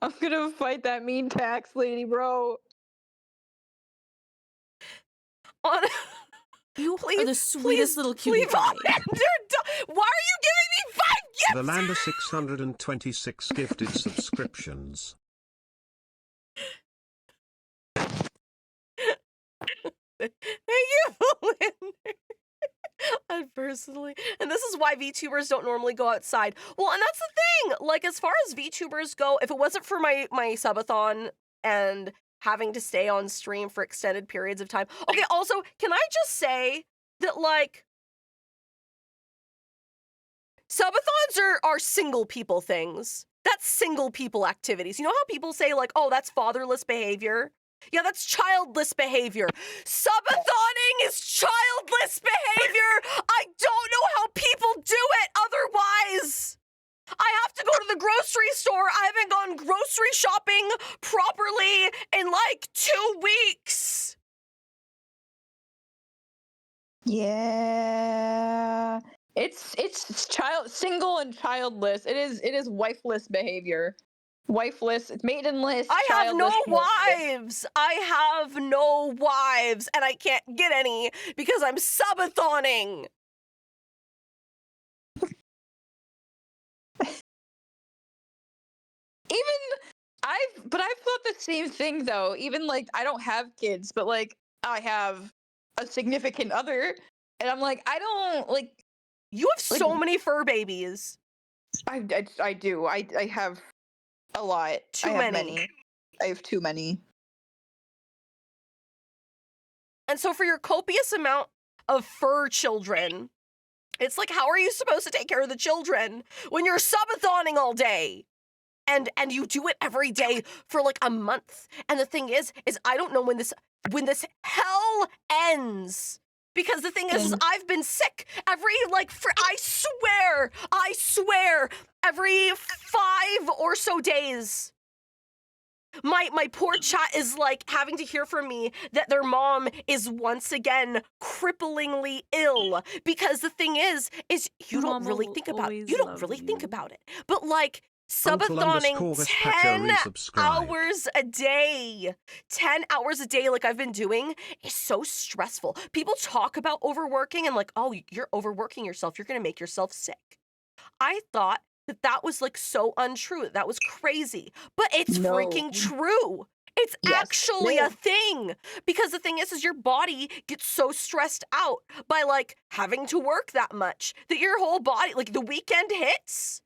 I'm gonna fight that mean tax lady, bro. You are the sweetest little cutie pie. Why are you giving me 5 gifts? The Lander 626 gifted subscriptions. Thank you, Belinda. I personally, and this is why VTubers don't normally go outside. Well, and that's the thing. Like, as far as VTubers go, if it wasn't for my subathon and having to stay on stream for extended periods of time. Okay, also, can I just say that, like, subathons are single people things. That's single people activities. You know how people say, like, oh, that's fatherless behavior? Yeah, that's childless behavior. Subathoning is childless behavior. I don't know how people do it otherwise. I have to go to the grocery store. I haven't gone grocery shopping properly in like 2 weeks. Yeah. It's single and childless. It is wifeless behavior. Wifeless, maidenless. I have no behavior. wives. I have no wives, and I can't get any because I'm subathoning. I've thought the same thing though. Even like I don't have kids, but like I have a significant other, and I'm like I don't like. You have so many fur babies. I do. I have a lot. Too I have many. I have too many. And so for your copious amount of fur children, it's like, how are you supposed to take care of the children when you're subathoning all day? And you do it every day for like a month. And the thing is I don't know when this hell ends. Because the thing is I've been sick every I swear every 5 or so days. My poor chat is like having to hear from me that their mom is once again cripplingly ill. Because the thing is you don't really think about it. You don't really think about it. But like subatoning 10 hours a day. 10 hours a day like I've been doing is so stressful. People talk about overworking and like, oh, you're overworking yourself. You're going to make yourself sick. I thought that was like so untrue. That was crazy. But it's freaking true. It's actually a thing. Because the thing is your body gets so stressed out by like having to work that much that your whole body, like the weekend hits,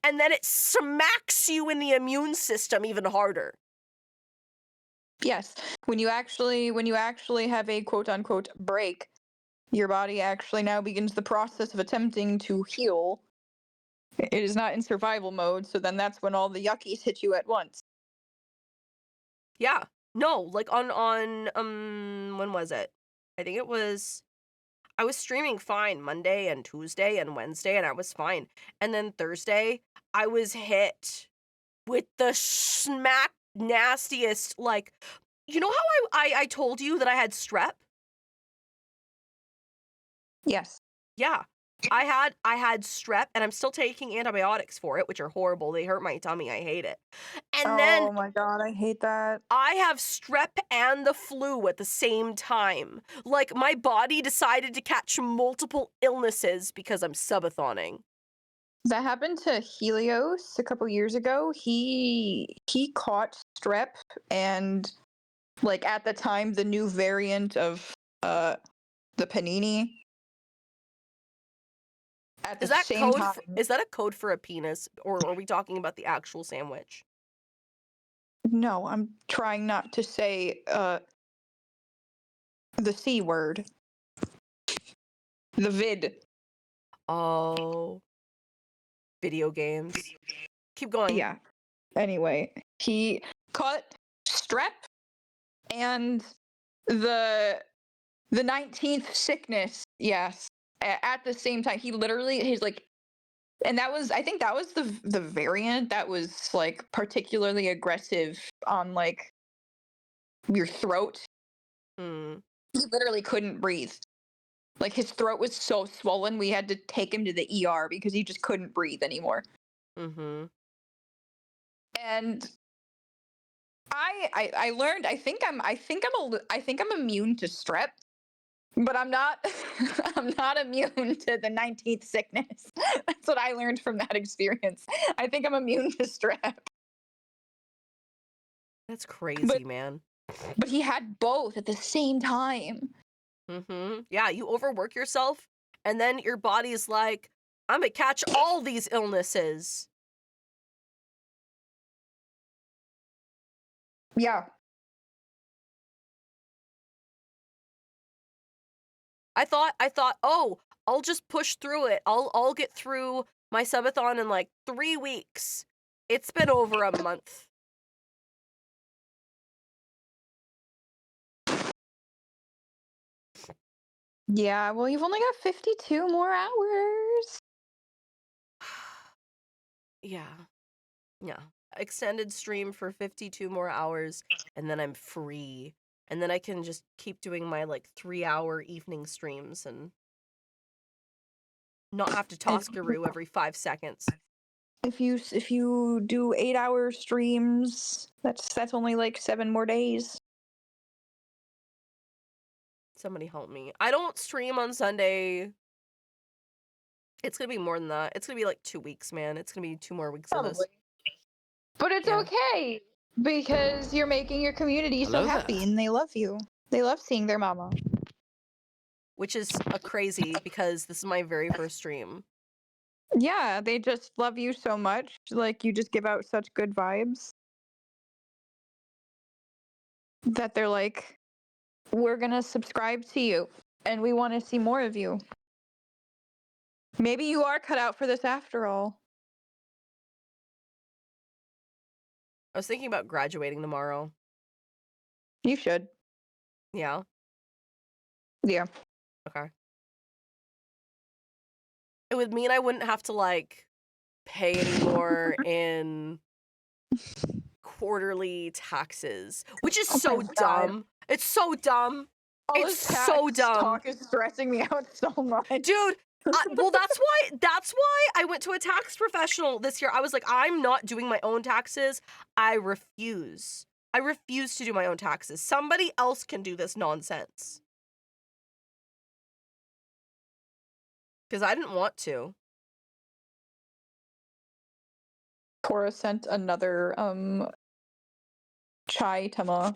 and then it smacks you in the immune system even harder. Yes. When you actually have a quote unquote break, your body actually now begins the process of attempting to heal. It is not in survival mode, so then that's when all the yuckies hit you at once. Yeah. No, like on when was it? I think it was I was streaming fine Monday and Tuesday and Wednesday and I was fine. And then Thursday, I was hit with the smack nastiest, like, you know how I told you that I had strep? Yes. Yeah. I had strep and I'm still taking antibiotics for it, which are horrible. They hurt my tummy. I hate it. And then oh my god, I hate that. I have strep and the flu at the same time. Like my body decided to catch multiple illnesses because I'm subathoning. That happened to Helios a couple years ago. He caught strep and like at the time the new variant of the panini. At the same time. Is that a code for a penis, or are we talking about the actual sandwich? No, I'm trying not to say the C word. The vid. Oh. Video games. Keep going. Yeah. Anyway, he caught strep and the 19th sickness. Yes. At the same time, he's like, and I think that was the variant that was like particularly aggressive on like your throat. He literally couldn't breathe. Like his throat was so swollen, we had to take him to the ER because he just couldn't breathe anymore. Mm-hmm. And I learned I think I'm immune to strep, but I'm not I'm not immune to the 19th sickness. That's what I learned from that experience. I think I'm immune to strep. That's crazy, man. But he had both at the same time. Mm-hmm. Yeah, you overwork yourself, and then your body's like, I'm gonna catch all these illnesses. Yeah. I thought, oh, I'll just push through it. I'll get through my subathon in like 3 weeks. It's been over a month. Yeah, well, you've only got 52 more hours. Yeah. Yeah. Extended stream for 52 more hours, and then I'm free. And then I can just keep doing my like 3-hour evening streams and not have to toss Guru every 5 seconds. If you do 8-hour streams, that's only like 7 more days. Somebody help me. I don't stream on Sunday. It's gonna be more than that. It's gonna be like 2 weeks, man. It's gonna be 2 more weeks of this. But it's okay because you're making your community so happy and they love you. They love seeing their mama. which is a crazy because this is my very first stream. Yeah, they just love you so much. Like, you just give out such good vibes that they're like, we're gonna subscribe to you and we want to see more of you. Maybe you are cut out for this after all. I was thinking about graduating tomorrow. You should. Yeah. Yeah. Okay. It would mean I wouldn't have to like pay anymore in quarterly taxes, which is so dumb. It's so dumb. All It's this so tax dumb. talk is stressing me out so much. Dude, well, that's why I went to a tax professional this year. I was like, I'm not doing my own taxes. I refuse to do my own taxes. Somebody else can do this nonsense. Because I didn't want to. Cora sent another chai tama.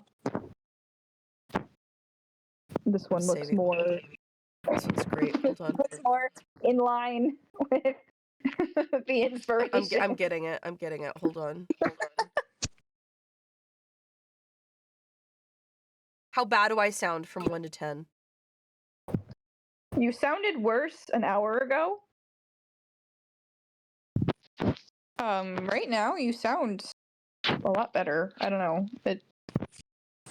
This one looks more. This one's great. Hold on. Looks more in line with the inspiration. I'm getting it. I'm getting it. Hold on. How bad do I sound from 1 to 10? You sounded worse an hour ago. Right now you sound a lot better. I don't know.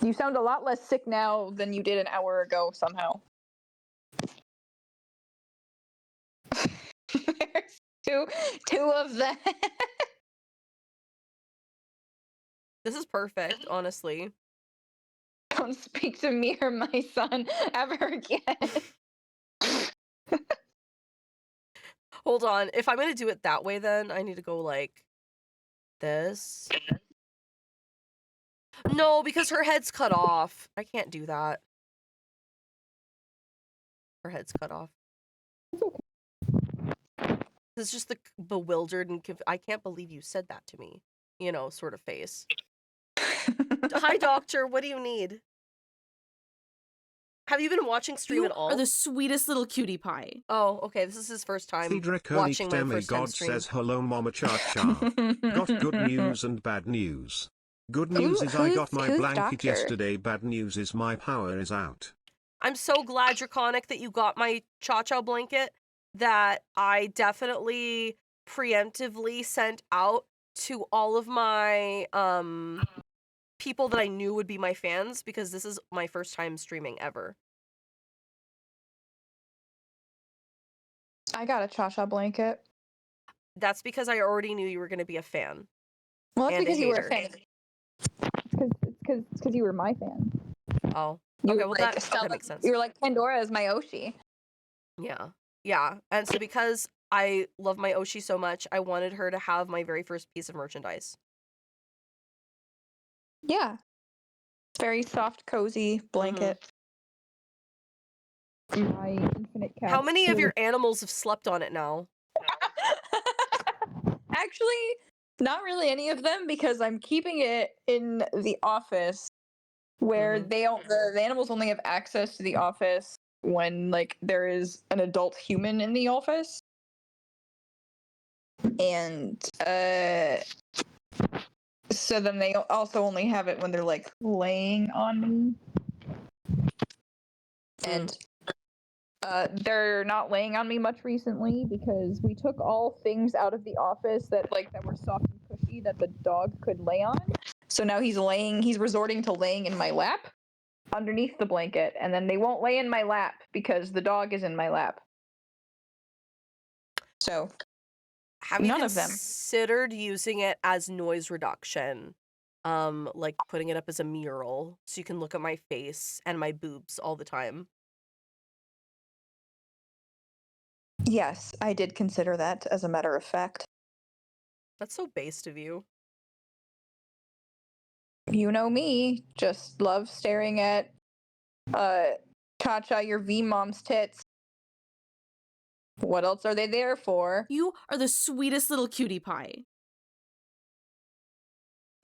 You sound a lot less sick now than you did an hour ago somehow. There's two of them. This is perfect, honestly. Don't speak to me or my son ever again. Hold on. If I'm gonna do it that way, then I need to go like this. No, because her head's cut off. I can't do that. Her head's cut off. It's just the bewildered and I can't believe you said that to me, you know, sort of face. Hi, doctor. What do you need? Have you been watching stream at all? Are the sweetest little cutie pie. Oh, okay. This is his first time watching my first time God stream. says hello, Mama Cha-Cha. Got good news and bad news. Good news is I got my blanket doctor? yesterday. Bad news is my power is out. I'm so glad, Draconic, that you got my Cha-Cha blanket that I definitely preemptively sent out to all of my people that I knew would be my fans, because this is my first time streaming ever. I got a Cha-Cha blanket. That's because I already knew you were going to be a fan. Well, that's and because you were a hater. fan. It's because you were my fan. Oh, You okay. were Well, like, that makes sense. You were like, Pandora is my Oshi. Yeah. Yeah. And so because I love my Oshi so much, I wanted her to have my very first piece of merchandise. Yeah. Very soft, cozy blanket. My infinite cat. How many of your animals have slept on it now? Actually, not really any of them, because I'm keeping it in the office where the animals only have access to the office when like there is an adult human in the office. And so then they also only have it when they're like laying on me. And they're not laying on me much recently because we took all things out of the office that were soft and cushy that the dog could lay on. So now he's resorting to laying in my lap underneath the blanket, and then they won't lay in my lap because the dog is in my lap. So have you none of them considered using it as noise reduction? Like putting it up as a mural so you can look at my face and my boobs all the time. Yes, I did consider that, as a matter of fact. That's so based of you. You know me, just love staring at ChaChaYourVMom's tits. What else are they there for? You are the sweetest little cutie pie.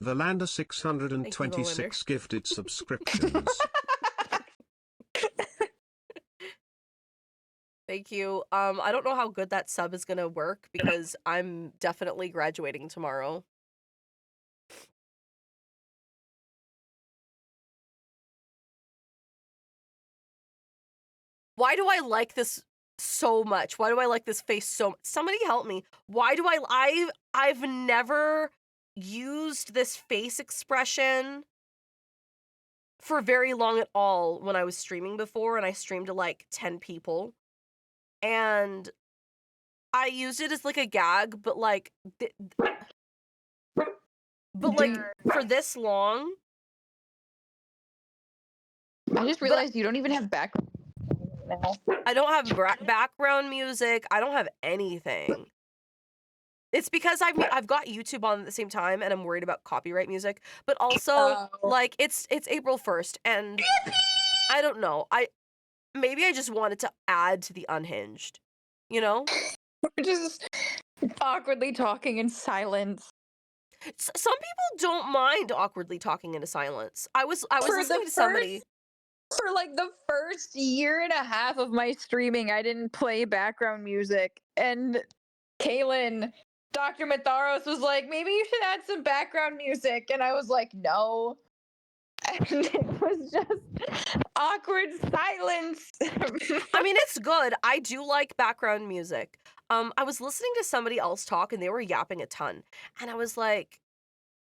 The Lander 626 gifted subscriptions. Thank you. I don't know how good that sub is gonna work because I'm definitely graduating tomorrow. Why do I like this so much? Why do I like this face so much? Somebody help me. Why do I've never used this face expression for very long at all when I was streaming before, and I streamed to like 10 people. And I used it as like a gag, but like for this long. I just realized you don't even have background now. I don't have background music. I don't have anything. It's because I've got YouTube on at the same time, and I'm worried about copyright music. But also, like it's April 1st, and I don't know. Maybe I just wanted to add to the unhinged, you know? We're just awkwardly talking in silence. Some people don't mind awkwardly talking into silence. I was listening to somebody. For like the first year and a half of my streaming, I didn't play background music. And Kaylin, Dr. Matharos was like, maybe you should add some background music. And I was like, no. And it was just awkward silence. I mean, it's good. I do like background music. I was listening to somebody else talk and they were yapping a ton. And I was like,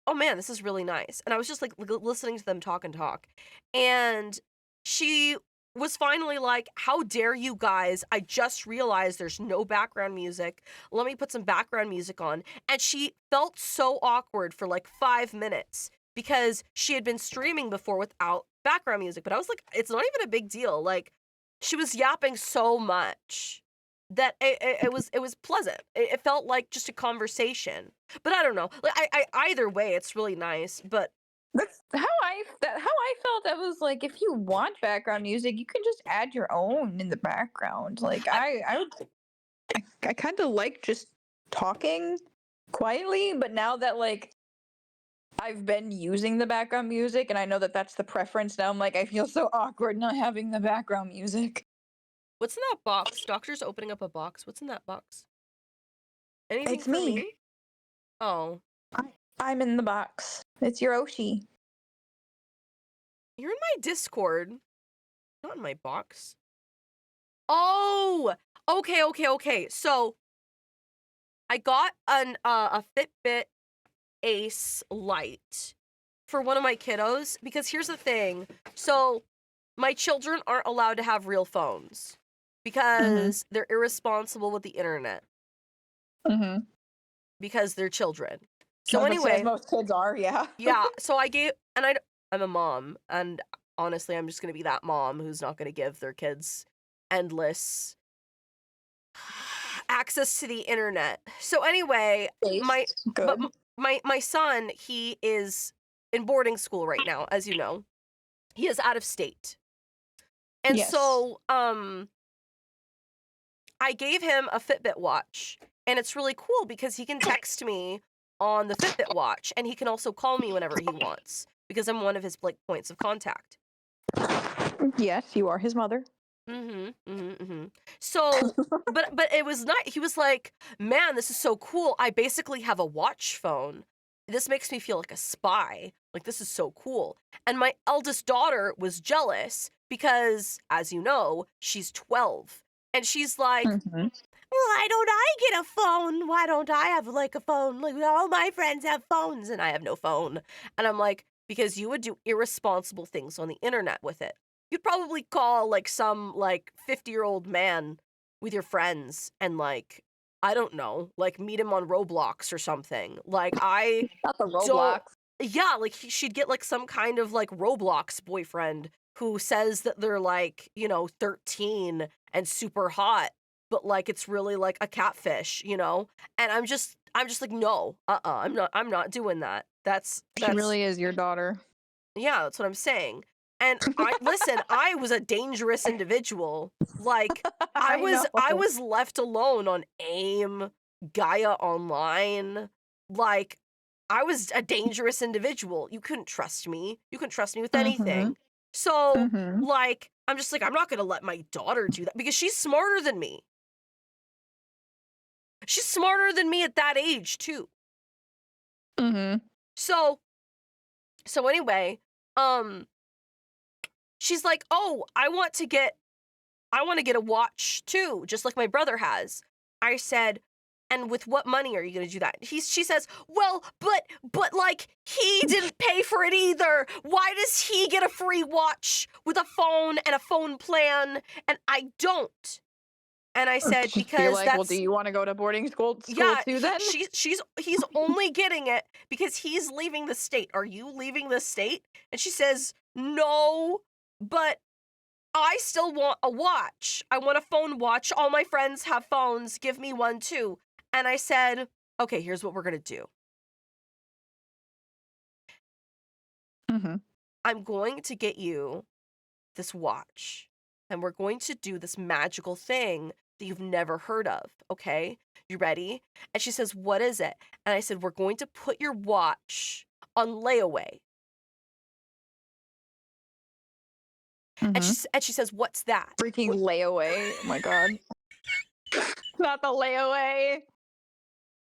oh man, this is really nice. And I was just like listening to them talk and talk. And she was finally like, how dare you guys? I just realized there's no background music. Let me put some background music on. And she felt so awkward for like 5 minutes because she had been streaming before without background music. But I was like, it's not even a big deal. Like, she was yapping so much that it was pleasant. It felt like just a conversation. But I don't know. Like, I either way, it's really nice. But that's how I felt. I was like, if you want background music, you can just add your own in the background. Like I kind of like just talking quietly, but now that like I've been using the background music and I know that that's the preference now, I'm like, I feel so awkward not having the background music. What's in that box? Doctor's opening up a box. What's in that box? Anything It's for me? Oh. I'm in the box. It's your Oshi. You're in my Discord. Not in my box. Oh! Okay. So, I got a Fitbit Ace Lite for one of my kiddos because here's the thing. So, my children aren't allowed to have real phones because they're irresponsible with the internet. Because they're children. So anyway, most kids are, yeah. Yeah, so I'm a mom, and honestly, I'm just gonna be that mom who's not gonna give their kids endless access to the internet. So anyway, my son, he is in boarding school right now, as you know. He is out of state. And so, I gave him a Fitbit watch, and it's really cool because he can text me on the Fitbit watch, and he can also call me whenever he wants because I'm one of his like points of contact. Yes, you are his mother. So, but it was not. He was like, "Man, this is so cool. I basically have a watch phone. This makes me feel like a spy. Like this is so cool." And my eldest daughter was jealous because, as you know, she's 12, and she's like, why don't I get a phone? Why don't I have like a phone? Like all my friends have phones and I have no phone. And I'm like, because you would do irresponsible things on the internet with it. You'd probably call like some like 50-year-old man with your friends and like, I don't know, like meet him on Roblox or something. Like Not the Roblox. Yeah, like she'd get like some kind of like Roblox boyfriend who says that they're like, 13 and super hot. But like it's really like a catfish, And I'm just like, no, I'm not doing that. That's She really is your daughter. Yeah, that's what I'm saying. And I was a dangerous individual. Like I was left alone on AIM, Gaia Online. Like I was a dangerous individual. You couldn't trust me. You couldn't trust me with anything. So, Mhm. like, I'm just like, I'm not gonna let my daughter do that because she's smarter than me. She's smarter than me at that age, too. Mhm. So anyway, um, she's like, "Oh, I want to get a watch too, just like my brother has." I said, "And with what money are you gonna do that?" She says, "Well, but like he didn't pay for it either. Why does he get a free watch with a phone and a phone plan and I don't?" And I said, You're "Because like, well, do that's you want to go to boarding school yeah, too then? he's only getting it because he's leaving the state. Are you leaving the state?" And she says, "No, but I still want a watch. I want a phone watch. All my friends have phones. Give me one too." And I said, "Okay, here's what we're going to do. Mhm. I'm going to get you this watch, and we're going to do this magical thing that you've never heard of, okay? You ready?" And she says, "What is it?" And I said, "We're going to put your watch on layaway." And Mhm. she says, "What's that?" Freaking layaway. Oh my god. Not the layaway.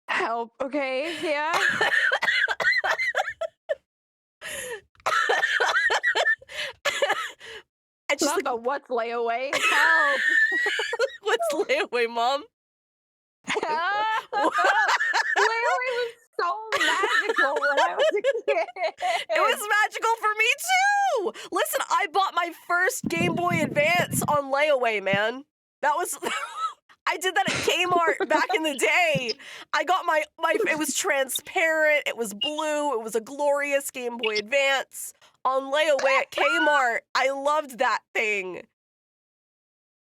Help. Okay. Yeah. And she's Not like, the what's layaway. Help. "What's layaway, Mom?" Layaway was so magical when I was a kid. It was magical for me too. Listen, I bought my first Game Boy Advance on layaway, man. That was I did that at Kmart back in the day. I got my it was transparent, it was blue, it was a glorious Game Boy Advance on layaway at Kmart. I loved that thing.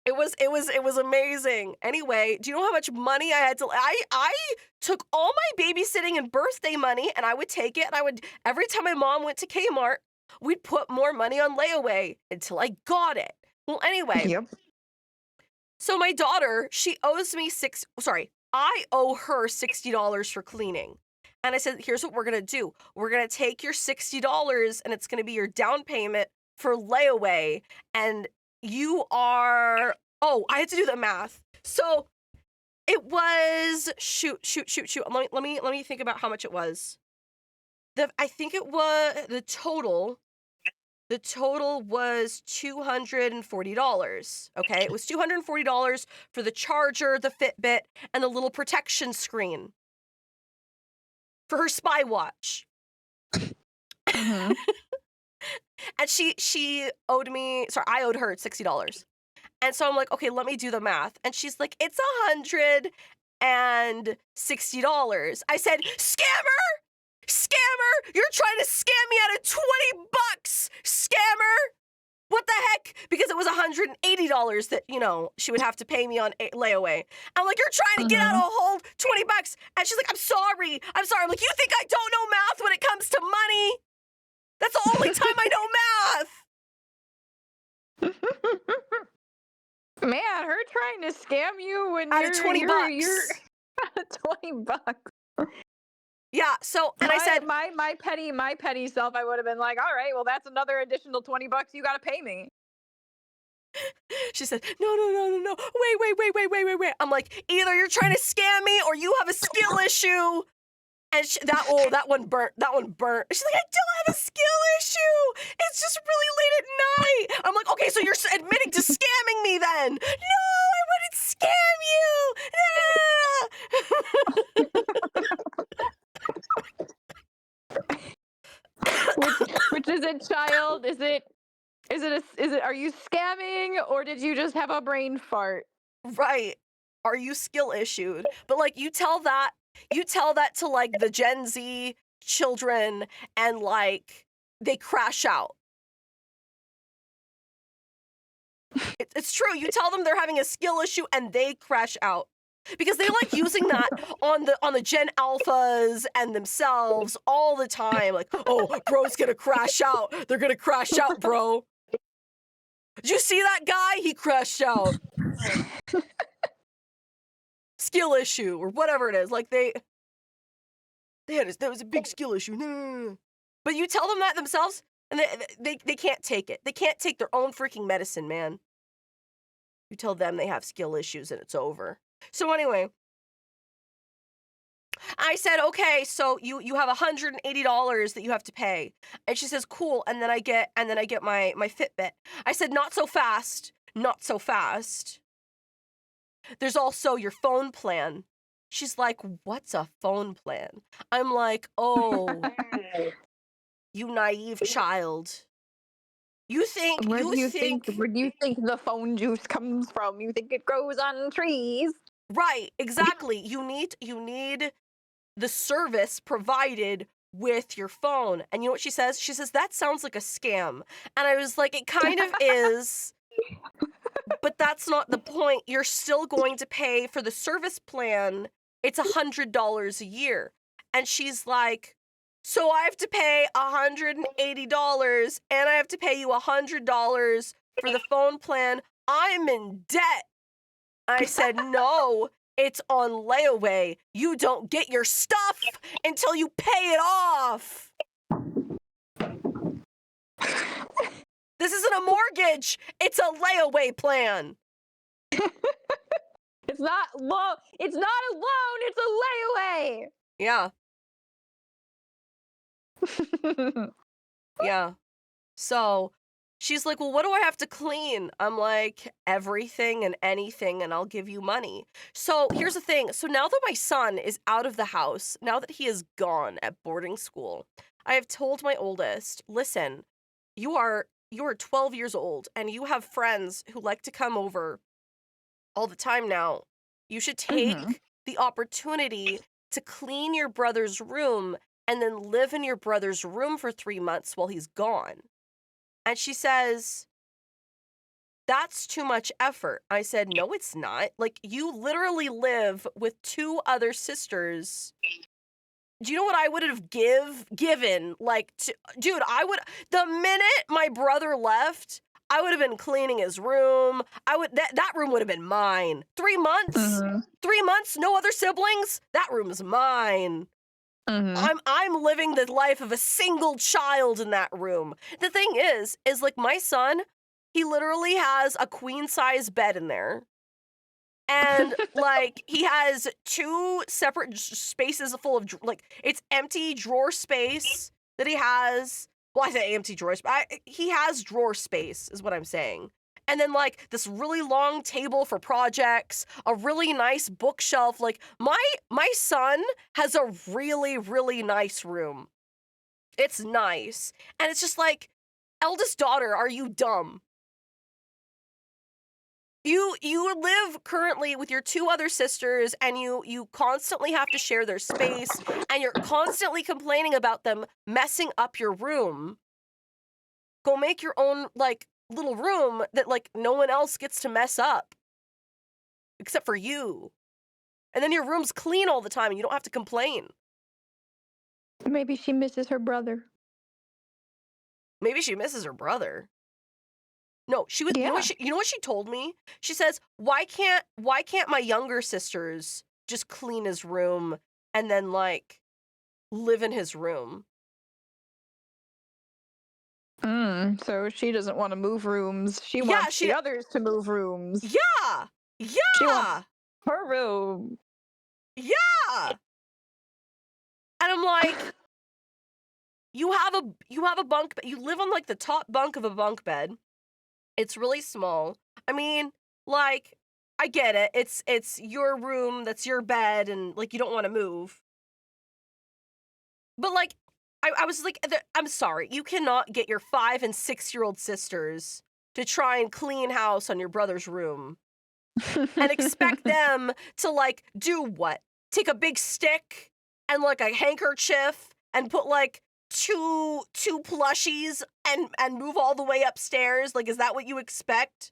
It was amazing. Anyway, do you know how much money I had to I took all my babysitting and birthday money and I would take it and I would every time my mom went to Kmart, we'd put more money on layaway until I got it. Well, anyway, Yep. so my daughter, she owes me I owe her $60 for cleaning. And I said, "Here's what we're going to do. We're going to take your $60 and it's going to be your down payment for layaway and you are I had to do the math. So it was shoot. Let me think about how much it was. I think it was the total was $240. Okay, it was $240 for the charger, the Fitbit, and the little protection screen for her spy watch. Mhm. And owed me, I owed her $60. And so I'm like, "Okay, let me do the math." And she's like, "It's $160. I said, "Scammer! Scammer! You're trying to scam me out of $20! Scammer!" What the heck? Because it was $180 that, she would have to pay me on layaway. I'm like, "You're trying to get out of a whole $20. And she's like, I'm sorry. I'm like, "You think I don't know math when it comes to money? That's the only time I know math." Man, her trying to scam you when Out of $20. you're $20. Yeah, so, and I said, my petty self, I would have been like, all right, well, that's another additional $20 you got to pay me. She said, "No. Wait. I'm like, "Either you're trying to scam me or you have a skill issue." And that one burnt. She's like, "I don't have a skill issue. It's just really late at night." I'm like, "Okay, so you're admitting to scamming me then." "No, I wouldn't scam you." Which is it, child? Is it are you scamming or did you just have a brain fart? Right. Are you skill issued? But like you tell that to like the Gen Z children and like they crash out. It's true. You tell them they're having a skill issue and they crash out. Because they like using that on the Gen Alphas and themselves all the time. Like, "Oh, bro's gonna crash out. They're gonna crash out, bro. Did you see that guy? He crashed out." Skill issue or whatever it is. Like there was a big skill issue. No. But you tell them that themselves, And they can't take it. They can't take their own freaking medicine, man. You tell them they have skill issues and it's over. So anyway, I said, okay, so you have $180 that you have to pay. And she says, cool. And then I get my Fitbit. I said, not so fast. Not so fast. There's also your phone plan. She's like, what's a phone plan? I'm like, oh, you naive child. Where do you think the phone juice comes from? You think it grows on trees? Right, exactly. You need the service provided with your phone. And you know what she says? She says, that sounds like a scam. And I was like, it kind of is, but that's not the point. You're still going to pay for the service plan. It's $100 a year. And she's like, so I have to pay $180 and I have to pay you $100 for the phone plan. I'm in debt. I said, no, it's on layaway. You don't get your stuff until you pay it off. This isn't a mortgage. It's a layaway plan. It's not a loan. It's a layaway. Yeah. Yeah. So she's like, well, what do I have to clean? I'm like, everything and anything, and I'll give you money. So here's the thing. So now that my son is out of the house, now that he is gone at boarding school, I have told my oldest, listen, you are 12 years old and you have friends who like to come over all the time now. You should take the opportunity to clean your brother's room and then live in your brother's room for 3 months while he's gone. And she says, that's too much effort. I said, no, it's not. Like, you literally live with 2 other sisters. Do you know what I would have given? Like, dude, the minute my brother left, I would have been cleaning his room. That room would have been mine. 3 months? 3 months, no other siblings? That room's mine. I'm living the life of a single child in that room. The thing is like my son, he literally has a queen size bed in there. And like he has 2 separate spaces full of like it's empty drawer space that he has. Well, I say empty drawer space. He has drawer space is what I'm saying. And then like this really long table for projects, a really nice bookshelf. Like my son has a really, really nice room. It's nice. And it's just like, eldest daughter, are you dumb? You live currently with your 2 other sisters and you constantly have to share their space and you're constantly complaining about them messing up your room. Go make your own like little room that like no one else gets to mess up except for you. And then your room's clean all the time and you don't have to complain. Maybe she misses her brother. Maybe she misses her brother. No, she was. Yeah. You know what she told me? She says, "Why can't my younger sisters just clean his room and then like live in his room?" So she doesn't want to move rooms. She wants the others to move rooms. Yeah. She wants her room. Yeah. And I'm like, you have a bunk bed. You live on like the top bunk of a bunk bed. It's really small. I mean, like, I get it. It's your room, that's your bed, and like you don't want to move. But like, I was like, I'm sorry, you cannot get your 5 and 6-year-old sisters to try and clean house on your brother's room and expect them to like do what? Take a big stick and like a handkerchief and put like two plushies and move all the way upstairs? Like, is that what you expect?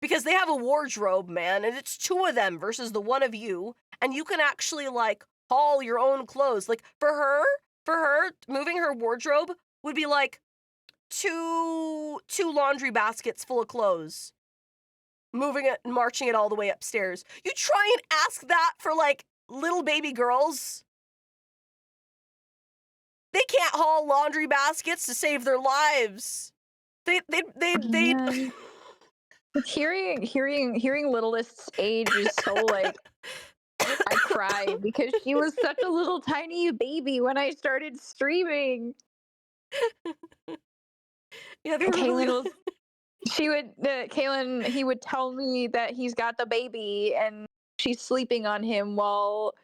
Because they have a wardrobe, man, and it's 2 of them versus the 1 of you, and you can actually like haul your own clothes. Like for her, moving her wardrobe would be like two laundry baskets full of clothes. Moving it and marching it all the way upstairs. You try and ask that for like little baby girls. They can't haul laundry baskets to save their lives. They Man. Hearing Littlest's age is so like I cried because she was such a little tiny baby when I started streaming. Yeah, they were Kaylin really... was Kaylin, he would tell me that he's got the baby and she's sleeping on him while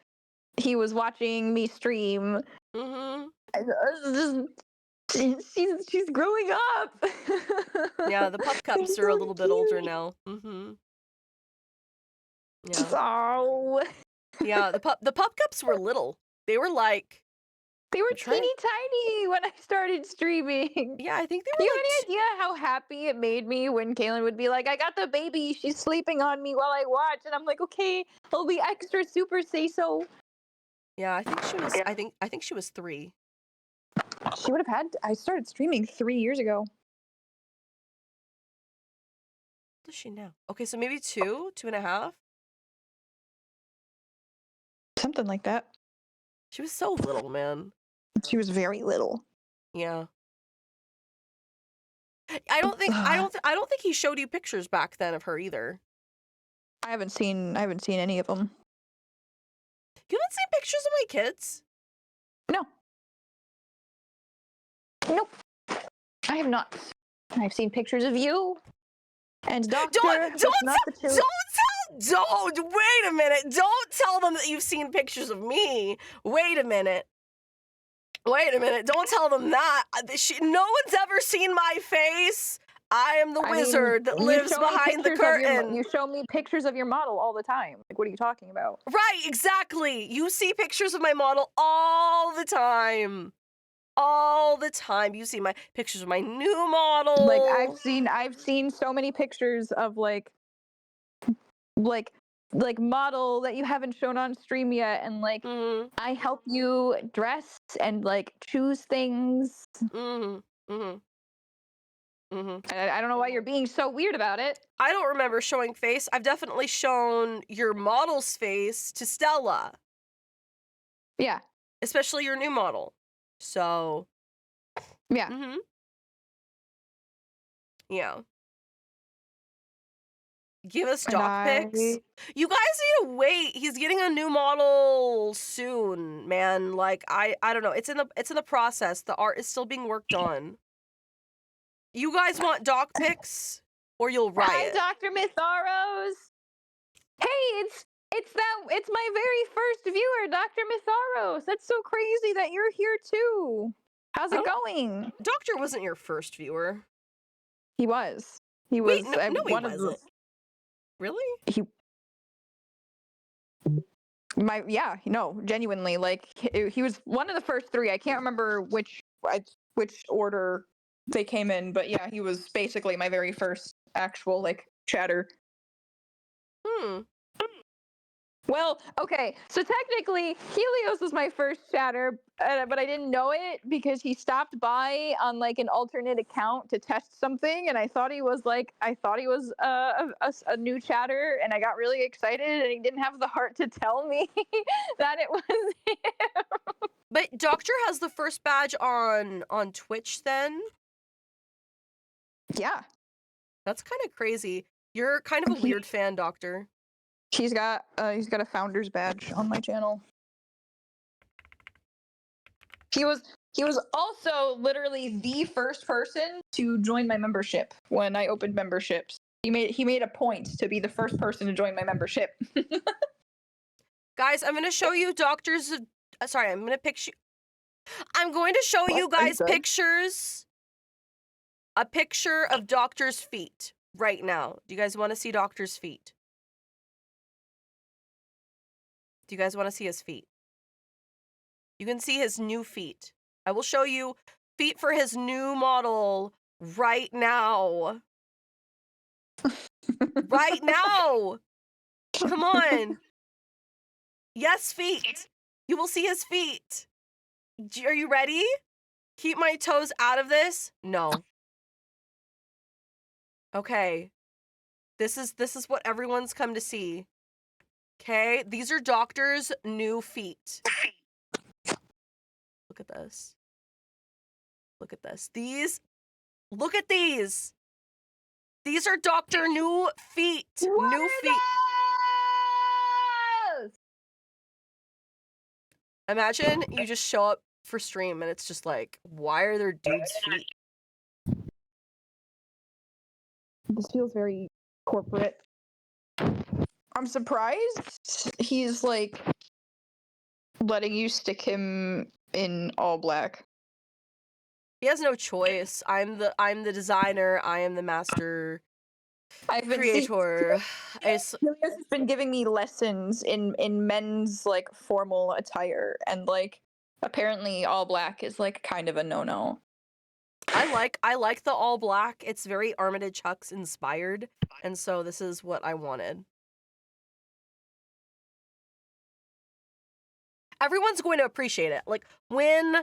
he was watching me stream. Mm-hmm. She's growing up. Yeah, the pup cups are a little bit older now. Mm-hmm. Yeah. Oh. Yeah, the pup cups were little. They were like... They were teeny tiny when I started streaming. Yeah, I think they Do were you like... have any idea how happy it made me when Kaylin would be like, I got the baby, she's sleeping on me while I watch, and I'm like, okay, I'll be extra super say so. Yeah, I think she was... I think she was 3. She would have had... I started streaming 3 years ago. What is she now? Okay, so maybe 2, 2.5? Something like that. She was so little, man. She was very little. Yeah. I don't think he showed you pictures back then of her either. I haven't seen any of them. You haven't seen pictures of my kids? No. Nope. I have not. I've seen pictures of you and Doctor. Don't wait a minute. Don't tell them that you've seen pictures of me. Wait a minute. Don't tell them that. No one's ever seen my face. I am the wizard that lives behind the curtain. You show me pictures of your model all the time. Like, what are you talking about? Right, exactly. You see pictures of my model all the time. All the time. You see my pictures of my new model. Like, I've seen so many pictures of like model that you haven't shown on stream yet, and like I help you dress and like choose things. I don't know why you're being so weird about it. I don't remember showing face. I've definitely shown your model's face to Stella. Yeah. Especially your new model. So. Yeah. Yeah. Give us doc pics. You guys need to wait. He's getting a new model soon, man. Like I don't know. It's in the process. The art is still being worked on. You guys want doc pics or you'll riot. Hi, Dr. Mytharos. Hey, it's my very first viewer, Dr. Mytharos. That's so crazy that you're here too. How's it going? Doctor wasn't your first viewer. He was. He was. Wait, no, he wasn't. Really? Genuinely, like he was one of the first 3. I can't remember which order they came in, but yeah, he was basically my very first actual like chatter. Well, okay, so technically Helios was my first chatter, but I didn't know it because he stopped by on like an alternate account to test something, and I thought he was a new chatter, and I got really excited, and he didn't have the heart to tell me that it was him. But Doctor has the first badge on Twitch then? Yeah. That's kind of crazy. You're kind of a weird fan, Doctor. He's got a founder's badge on my channel. He was also literally the first person to join my membership when I opened memberships. He made a point to be the first person to join my membership. Guys, I'm going to show you Doctor's I'm going to show you guys pictures. A picture of Doctor's feet right now. Do you guys want to see Doctor's feet? Do you guys want to see his feet? You can see his new feet. I will show you feet for his new model right now. Right now. Come on. Yes, feet. You will see his feet. Are you ready? Keep my toes out of this? No. Okay. This is what everyone's come to see. Okay, these are Doctor's new feet. Look at this. Look at this. Look at these. These are Dr. New feet. New feet. Imagine you just show up for stream and it's just like, why are there dudes' feet? This feels very corporate. I'm surprised he's like letting you stick him in all black. He has no choice. I'm the designer. I am the master creator. Helios has been giving me lessons in men's like formal attire, and like apparently all black is like kind of a no-no. I like the all black. It's very Armitage Hucks inspired, and so this is what I wanted. Everyone's going to appreciate it. Like when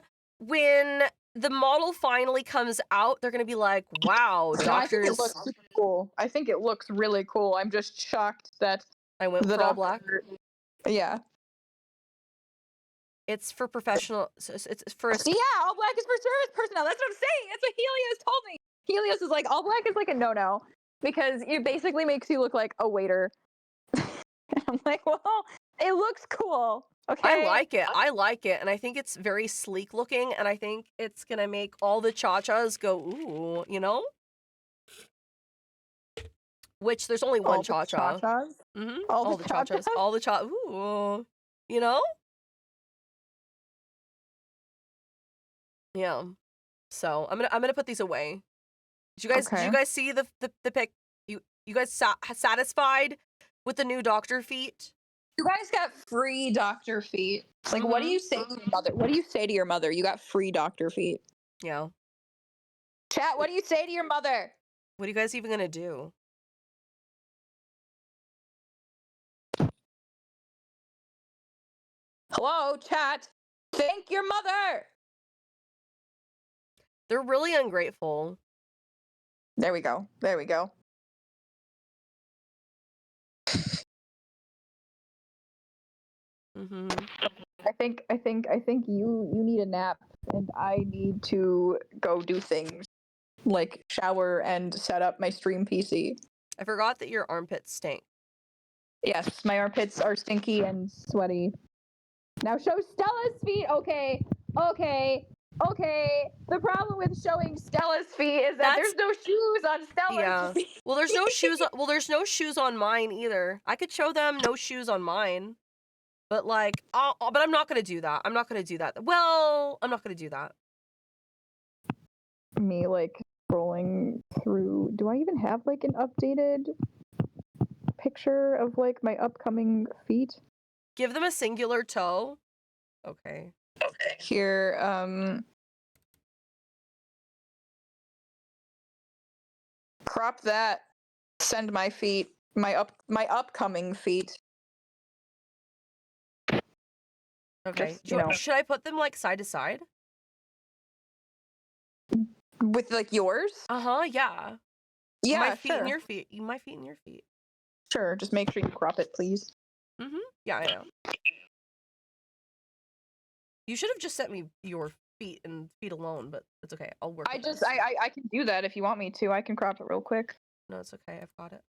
the model finally comes out, they're gonna be like, "Wow, No, I think it doctors." looks super cool. I think it looks really cool. I'm just shocked that I went for all black. Yeah. It's for professional. It's for. See, yeah, all black is for service personnel. That's what I'm saying. That's what Helios told me. Helios is like, all black is like a no-no because it basically makes you look like a waiter. I'm like, well, it looks cool. Okay. I like it, and I think it's very sleek looking, and I think it's gonna make all the cha-chas go, ooh, you know? Which, there's only one cha-cha. Mm-hmm. All the cha-chas. All the ooh, you know? Yeah. So, I'm gonna put these away. Did you guys see the pic? You guys satisfied with the new doctor feet? You guys got free doctor feet. Like, what do you say to your mother? What do you say to your mother? You got free doctor feet. Yeah. Chat, what do you say to your mother? What are you guys even gonna do? Hello, chat. Thank your mother. They're really ungrateful. There we go. There we go. Mm-hmm. I think you need a nap, and I need to go do things like shower and set up my stream PC. I forgot that your armpits stink. Yes, my armpits are stinky and sweaty. Now show Stella's feet. Okay. The problem with showing Stella's feet is that there's no shoes on Stella's feet. Well, there's no shoes. Well, there's no shoes on mine either. I could show them no shoes on mine, but like, but I'm not gonna do that. I'm not gonna do that. Well, I'm not gonna do that. Me like scrolling through. Do I even have like an updated picture of like my upcoming feet? Give them a singular toe. Okay. Here, crop that. Send my feet. My upcoming feet. Okay. Just, should I put them like side to side? With like yours? Yeah. Yeah, my feet sure. and your feet. My feet and your feet. Sure. Just make sure you crop it, please. Mm-hmm. Yeah, I know. You should have just sent me your feet and feet alone, but it's okay. I'll work. I can do that if you want me to. I can crop it real quick. No, it's okay. I've got it.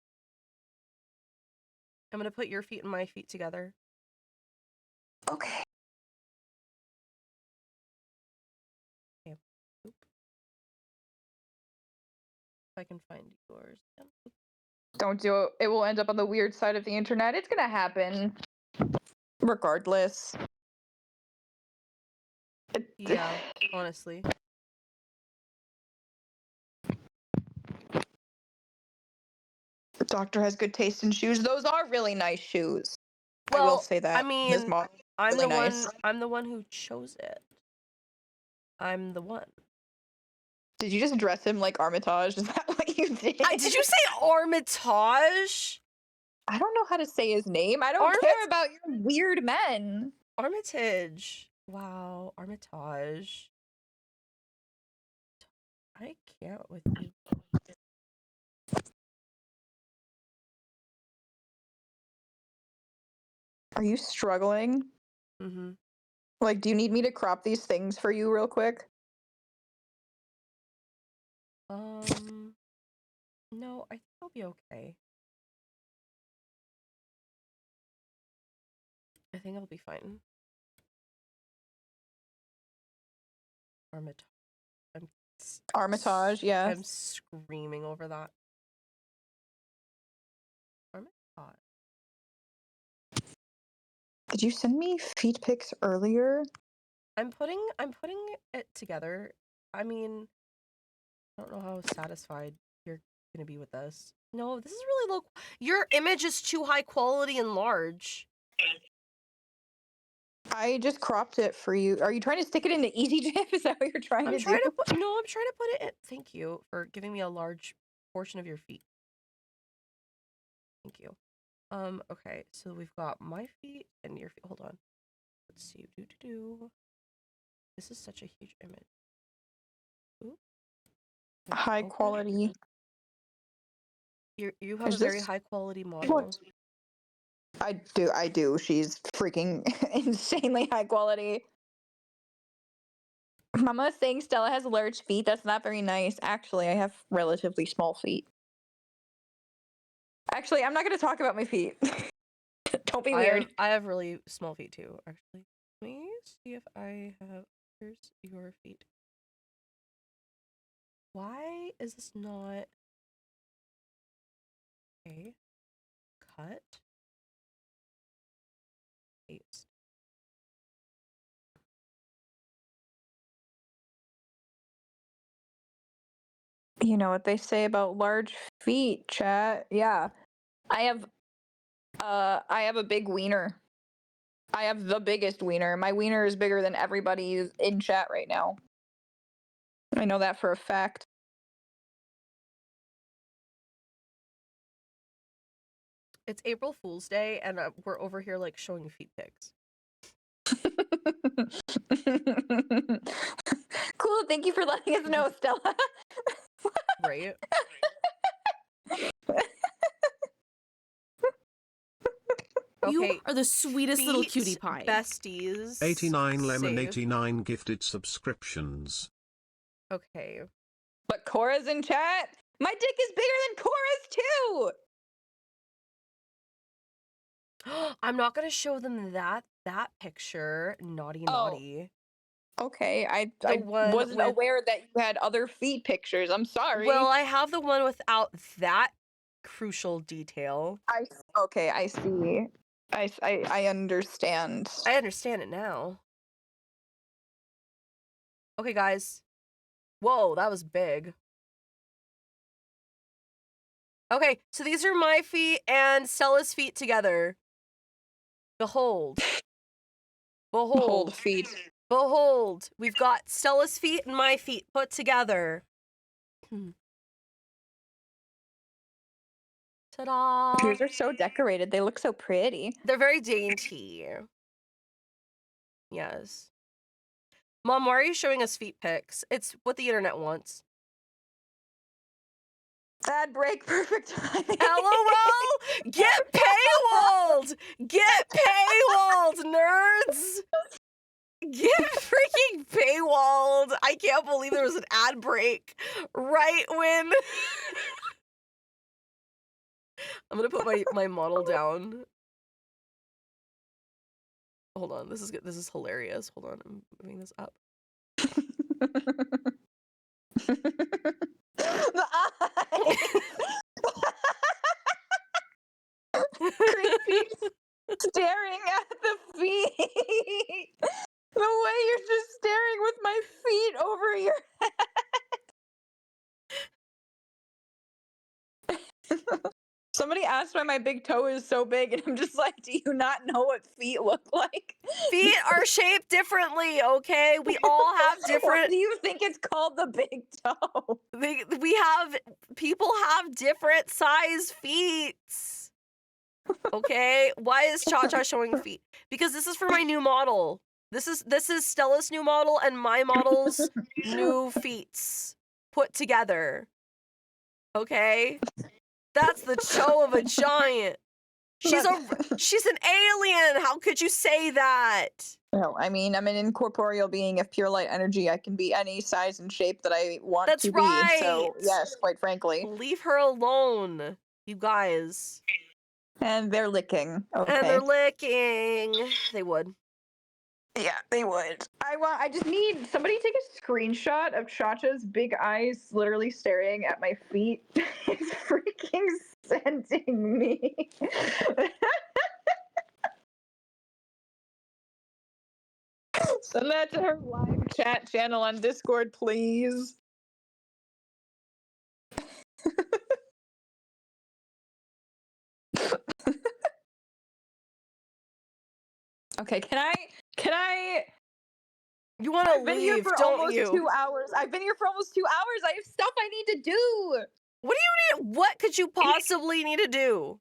I'm gonna put your feet and my feet together. Okay. If I can find yours. Don't do it. It will end up on the weird side of the internet. It's gonna happen. Regardless. Yeah, honestly. The doctor has good taste in shoes. Those are really nice shoes. Well, I will say that. I mean, I'm really the nice. one. I'm the one who chose it. I'm the one. Did you just dress him like Armitage? Is that what you did? Did you say Armitage? I don't know how to say his name. I don't care about your weird men. Armitage. Wow, Armitage. I can't with you. Are you struggling? Mm-hmm. Like, do you need me to crop these things for you real quick? No, I think I'll be okay. I think I'll be fine. Armitage. Armitage, yes. I'm screaming over that. Armitage. Did you send me feet pics earlier? I'm putting it together. I mean, I don't know how satisfied you're gonna be with this. No, this is really low. Your image is too high quality and large. I just cropped it for you. Are you trying to stick it into EasyJet? Is that what you're trying to do? No, I'm trying to put it in. Thank you for giving me a large portion of your feet. Thank you. Okay, so we've got my feet and your feet. Hold on. Let's see. This is such a huge image. Ooh. High quality. You have Is a very this- high quality model. I do. She's freaking insanely high quality. Mama's saying Stella has large feet. That's not very nice. Actually, I have relatively small feet. Actually, I'm not going to talk about my feet. Don't be weird. I have really small feet too, actually. Let me see if I have. Here's your feet. Why is this not. Okay. Cut. Paste. You know what they say about large feet, chat? Yeah. I have a big wiener. I have the biggest wiener. My wiener is bigger than everybody's in chat right now. I know that for a fact. It's April Fool's Day, and we're over here like showing feet pics. Cool. Thank you for letting us know, Stella. Right? You are the sweetest little cutie pie. Besties. 89 Lemon Save. 89 gifted subscriptions. Okay. But Cora's in chat. My dick is bigger than Cora's too. I'm not gonna show them that picture. Naughty. Okay, I one wasn't with- aware that you had other feet pictures. I'm sorry. Well, I have the one without that crucial detail. Okay, I see. I understand. I understand it now. Okay, guys. Whoa, that was big. Okay, so these are my feet and Stella's feet together. Behold. Behold feet. Behold. We've got Stella's feet and my feet put together. Ta-da! Yours are so decorated. They look so pretty. They're very dainty. Yes. Mom, why are you showing us feet pics? It's what the internet wants. Ad break, perfect timing. LOL! Get paywalled! Get paywalled, nerds! Get freaking paywalled! I can't believe there was an ad break right when... I'm gonna put my model down. Hold on, this is good. This is hilarious. Hold on, I'm moving this up. The eyes. Creepy. Staring at the feet. The way you're just staring with my feet over your head. Somebody asked why my big toe is so big, and I'm just like, do you not know what feet look like? Feet are shaped differently, okay? We all have different... Why do you think it's called the big toe? People have different size feet. Okay? Why is Cha-Cha showing feet? Because this is for my new model. This is Stella's new model and my model's new feet put together. Okay? That's the toe of a giant. She's an alien. How could you say that? No, I mean, I'm an incorporeal being of pure light energy. I can be any size and shape that I want That's to right. be. So, yes, quite frankly. Leave her alone, you guys. And they're licking. Okay. And they're licking. They would. Yeah, they would. I just need somebody take a screenshot of Chacha's big eyes literally staring at my feet. It's freaking sending me. Send that to her live chat channel on Discord, please. Okay, can I You want to leave, I've been here for don't almost you? 2 hours. I've been here for almost 2 hours. I have stuff I need to do. What do you need? What could you possibly need to do?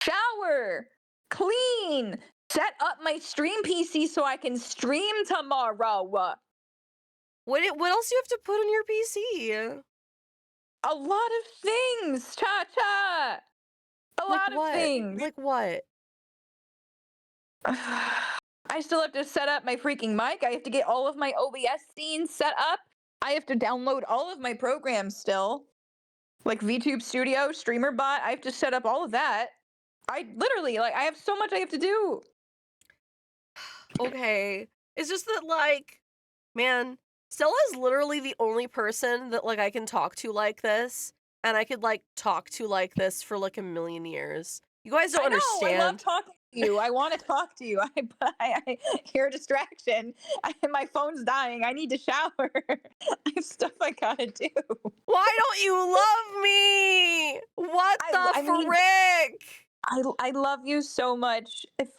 Shower, clean, set up my stream PC so I can stream tomorrow. What else do you have to put on your PC? A lot of things, Cha-Cha. A lot of things. Like what? I still have to set up my freaking mic. I have to get all of my OBS scenes set up. I have to download all of my programs still. Like VTube Studio, StreamerBot. I have to set up all of that. I literally, I have so much I have to do. Okay. It's just that, man, Stella is literally the only person that, I can talk to like this. And I could, talk to like this for, a million years. You guys don't understand. I love talking to you. I want to talk to you. But I hear a distraction. My phone's dying. I need to shower. I have stuff I gotta do. Why don't you love me? What the frick? I love you so much. If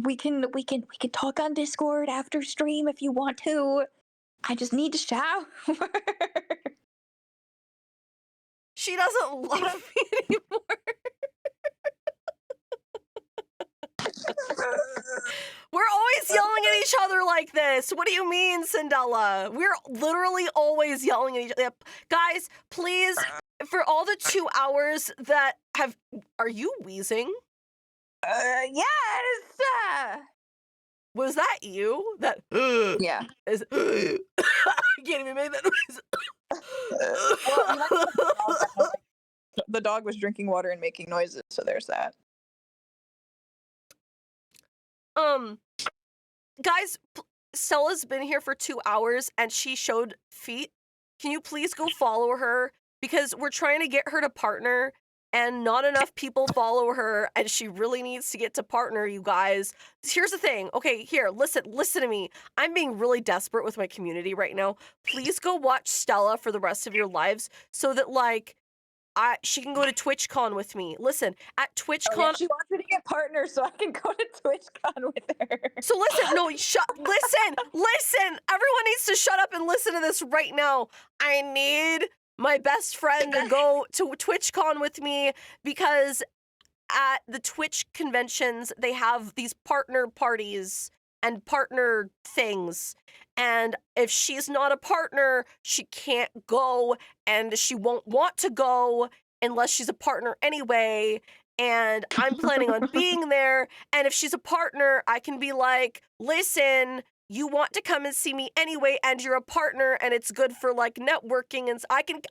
we can talk on Discord after stream if you want to. I just need to shower. She doesn't love me anymore. We're always yelling at each other like this. What do you mean, Cinderella? We're literally always yelling at each other. Guys, please, for all the 2 hours that have... Are you wheezing? Yes! Was that you? That... Yeah. Is, I can't even make that noise. The dog was drinking water and making noises, so there's that. Guys, Stella's been here for 2 hours and she showed feet. Can you please go follow her? Because we're trying to get her to partner and not enough people follow her and she really needs to get to partner, you guys. Here's the thing. Okay, here, listen to me. I'm being really desperate with my community right now. Please go watch Stella for the rest of your lives so that, she can go to TwitchCon with me. Listen, at TwitchCon... Oh, yeah, she wants me to get partners so I can go to TwitchCon with her. So listen, listen! Everyone needs to shut up and listen to this right now. I need my best friend to go to TwitchCon with me because at the Twitch conventions, they have these partner parties and partner things. And if she's not a partner, she can't go and she won't want to go unless she's a partner anyway. And I'm planning on being there. And if she's a partner, I can be like, listen, you want to come and see me anyway, and you're a partner, and it's good for networking. And I can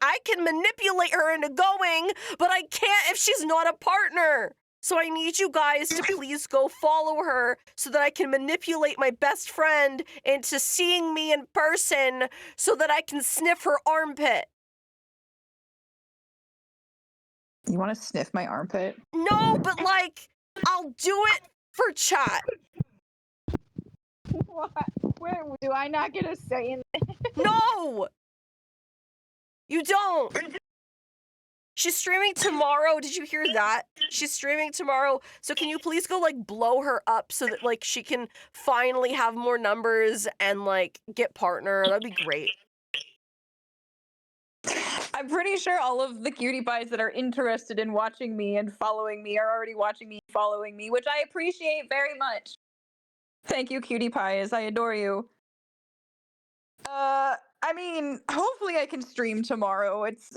manipulate her into going, but I can't if she's not a partner. So I need you guys to please go follow her so that I can manipulate my best friend into seeing me in person so that I can sniff her armpit. You want to sniff my armpit? No, but I'll do it for chat. What? Where do I not get a say in this? No! You don't! She's streaming tomorrow. Did you hear that? She's streaming tomorrow. So can you please go blow her up so that she can finally have more numbers and get partner? That'd be great. I'm pretty sure all of the cutie pies that are interested in watching me and following me are already watching me and following me, which I appreciate very much. Thank you, cutie pies. I adore you. I mean, hopefully I can stream tomorrow. It's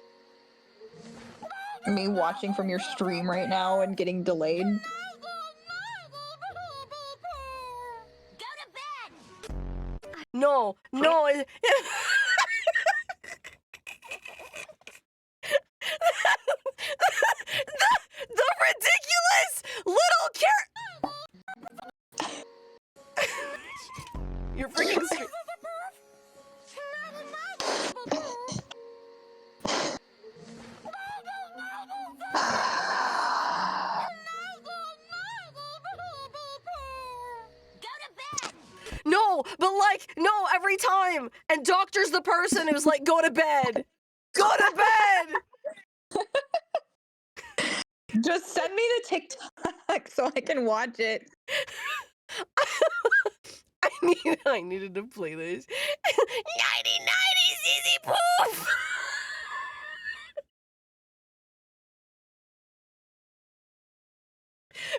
Me watching from your stream right now and getting delayed. No, no. the ridiculous little You're freaking No, but like, no, every time. And Doctor's the person who's like, go to bed. Go to bed. Just send me the TikTok so I can watch it. I needed to play this. 90 ZZ Poof.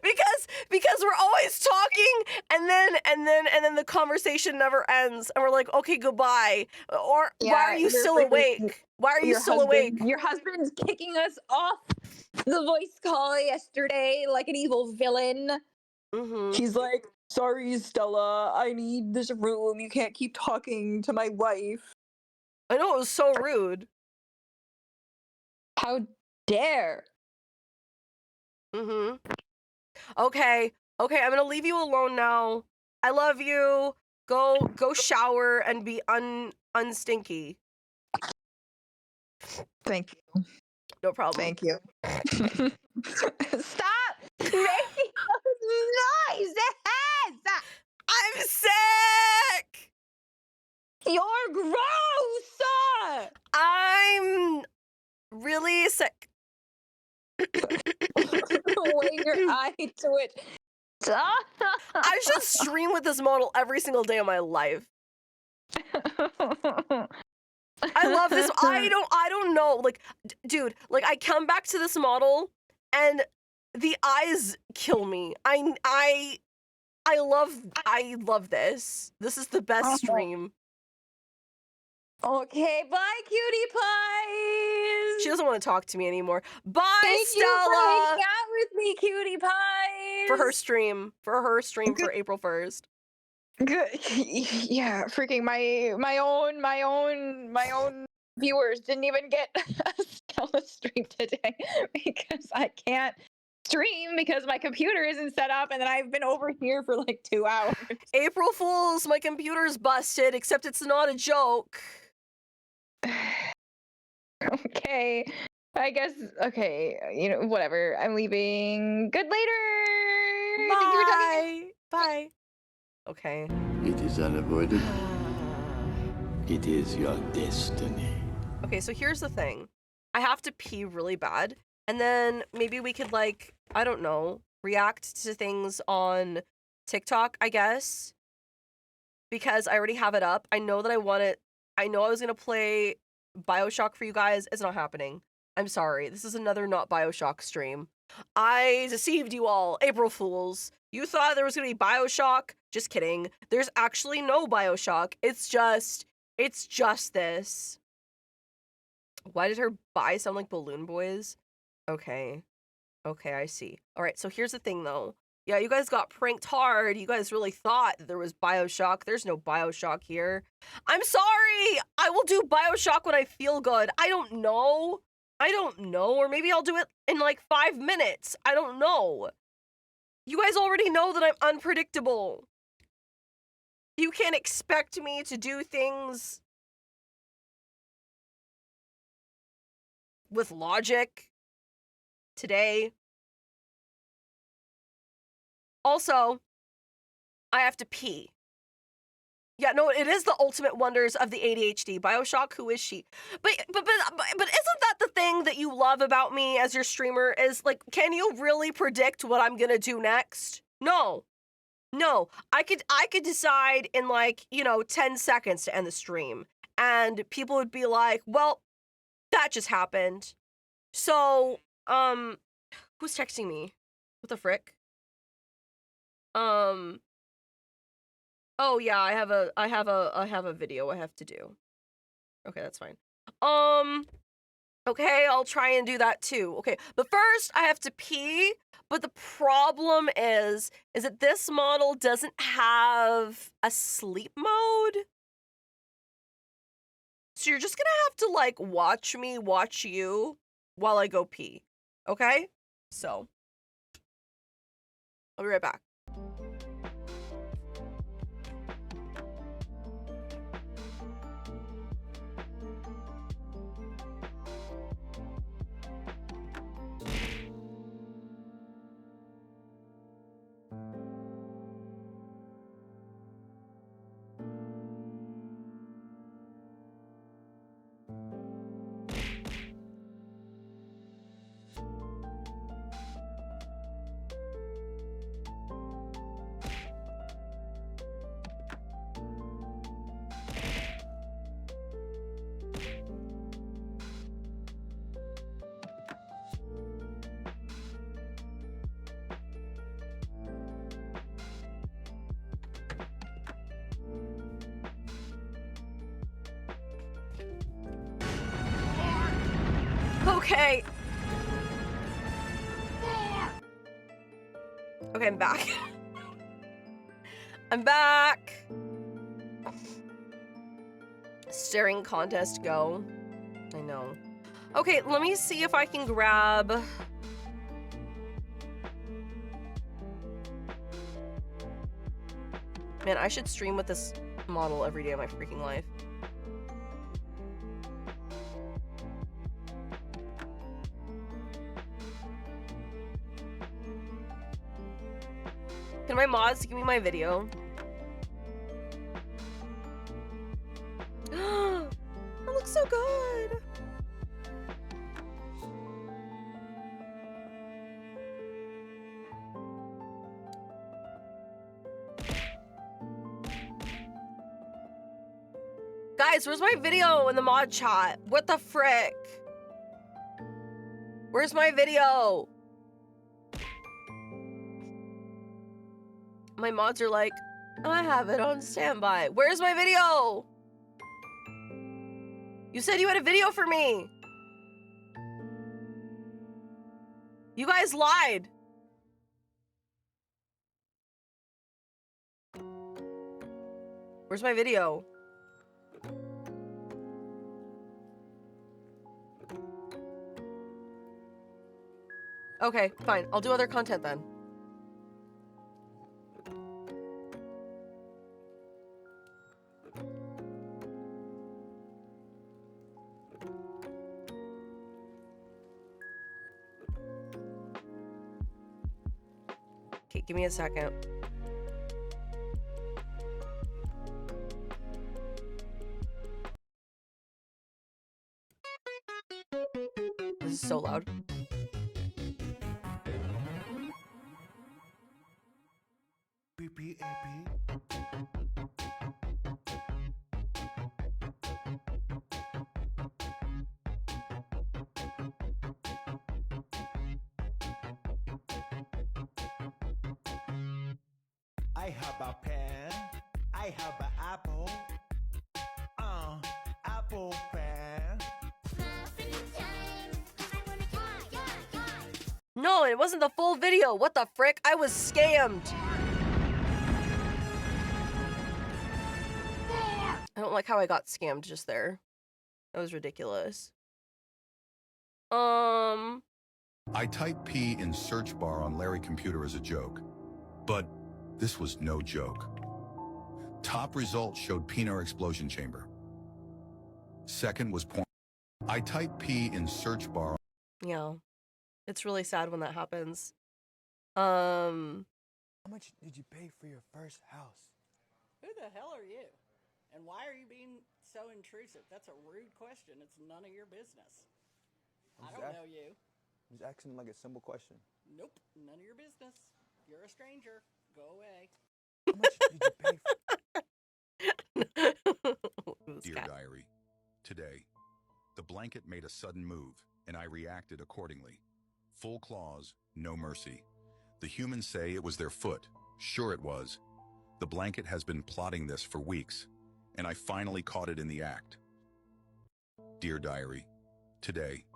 because we're always talking and then the conversation never ends and we're like, okay, goodbye. Or Yeah, why are you still awake? Why are you still awake? Your husband's kicking us off the voice call yesterday like an evil villain. He's like, sorry, Stella, I need this room. You can't keep talking to my wife. I know, it was so rude. How dare? Okay, I'm gonna leave you alone now. I love you. Go shower and be unstinky. Thank you. No problem. Thank you. Stop making those noises! I'm sick! You're gross! I'm really sick. Wait your eye to it. I should stream with this model every single day of my life. I love this. I don't know. Like, dude, like I come back to this model and the eyes kill me. I love this. This is the best stream. Okay, bye, cutie pies. She doesn't want to talk to me anymore. Bye, Thank Stella. you for hanging out with me, cutie pies. For her stream for April 1st. Good. Yeah, freaking my own viewers didn't even get a Stella stream today because I can't stream because my computer isn't set up and then I've been over here for like 2 hours. April Fools, my computer's busted, except it's not a joke. Okay. I guess, okay, you know, whatever. I'm leaving. Good later! Bye! Thank you for talking. Bye! Okay. It is unavoidable. It is your destiny. Okay, so here's the thing. I have to pee really bad, and then maybe we could, like, I don't know, react to things on TikTok, I guess, because I already have it up. I know that I want it. I know I was gonna play BioShock for you guys. It's not happening. I'm sorry. This is another not BioShock stream. I deceived you all, April Fools. You thought there was gonna be BioShock? Just kidding. There's actually no BioShock. It's just this. Why did her bye sound like Balloon Boys? Okay, I see. All right, so here's the thing, though. Yeah, you guys got pranked hard. You guys really thought there was BioShock. There's no BioShock here. I'm sorry. I will do BioShock when I feel good. I don't know. Or maybe I'll do it in like 5 minutes. I don't know. You guys already know that I'm unpredictable. You can't expect me to do things with logic today. Also, I have to pee. Yeah, no, it is the ultimate wonders of the ADHD. BioShock, who is she? But isn't that the thing that you love about me as your streamer is, like, can you really predict what I'm gonna do next? No. I could decide in, like, 10 seconds to end the stream. And people would be like, well, that just happened. So, who's texting me? What the frick? Oh yeah, I have a video I have to do. Okay, that's fine. Okay, I'll try and do that too. Okay, but first I have to pee. But the problem is that this model doesn't have a sleep mode. So you're just gonna have to like watch me watch you while I go pee. Okay? So I'll be right back. Okay. Okay, I'm back. I'm back. Staring contest go. I know. Okay, let me see if I can grab... Man, I should stream with this model every day of my freaking life. Can my mods give me my video? It looks so good. Guys, where's my video in the mod chat? What the frick? Where's my video? My mods are like, I have it on standby. Where's my video? You said you had a video for me. You guys lied. Where's my video? Okay, fine. I'll do other content then. Okay, give me a second. This is so loud. I have a pen. I have an apple. Apple pen. No, it wasn't the full video. What the frick? I was scammed. I don't like how I got scammed just there. That was ridiculous. I typed P in search bar on Larry computer as a joke, but this was no joke. Top result showed Pinar explosion chamber. Second was porn. I typed P in search bar. Yeah. It's really sad when that happens. How much did you pay for your first house? Who the hell are you? And why are you being so intrusive? That's a rude question. It's none of your business. I don't know you. I'm just asking like a simple question. Nope, none of your business. You're a stranger. Go away. How much did you pay? Dear Diary, today, the blanket made a sudden move, and I reacted accordingly. Full claws, no mercy. The humans say it was their foot. Sure it was. The blanket has been plotting this for weeks, and I finally caught it in the act. Dear Diary, today,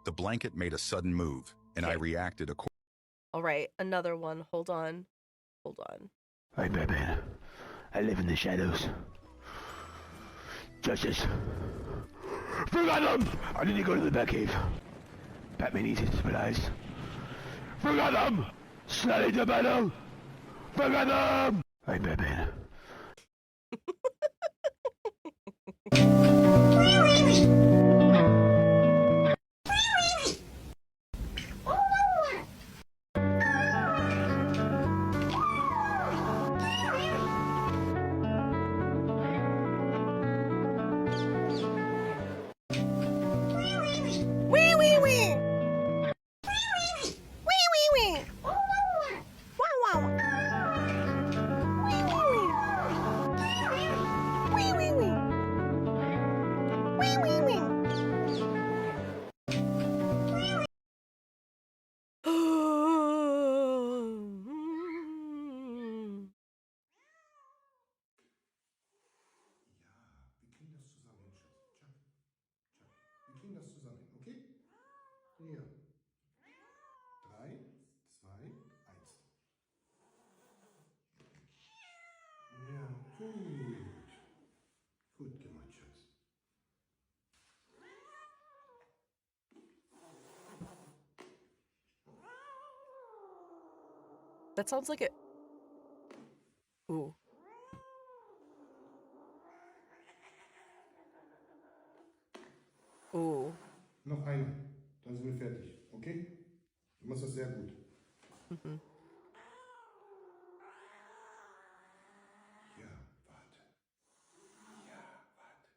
The blanket made a sudden move, and I reacted accordingly. All right, another one. Hold on. Hold on. I'm Batman. I live in the shadows. Justice. Forgot them! I need to go to the Batcave. Batman needs his supplies. Forgot them! Slide into battle! Forgot them! I'm Batman. Wee wee wee. Wee wee wee. Wow wow. Wee wee wee. Wee wee wee. Wee wee wee. Wir kriegen das zusammen hin, okay? Hier. 3, 2, 1. Ja, gut. Gut gemacht, Schatz. That sounds like it. Ooh. Ooh. Noch eine. Dann sind wir fertig, okay? Du machst das sehr gut. Mhm. Ja, warte. Ja, warte.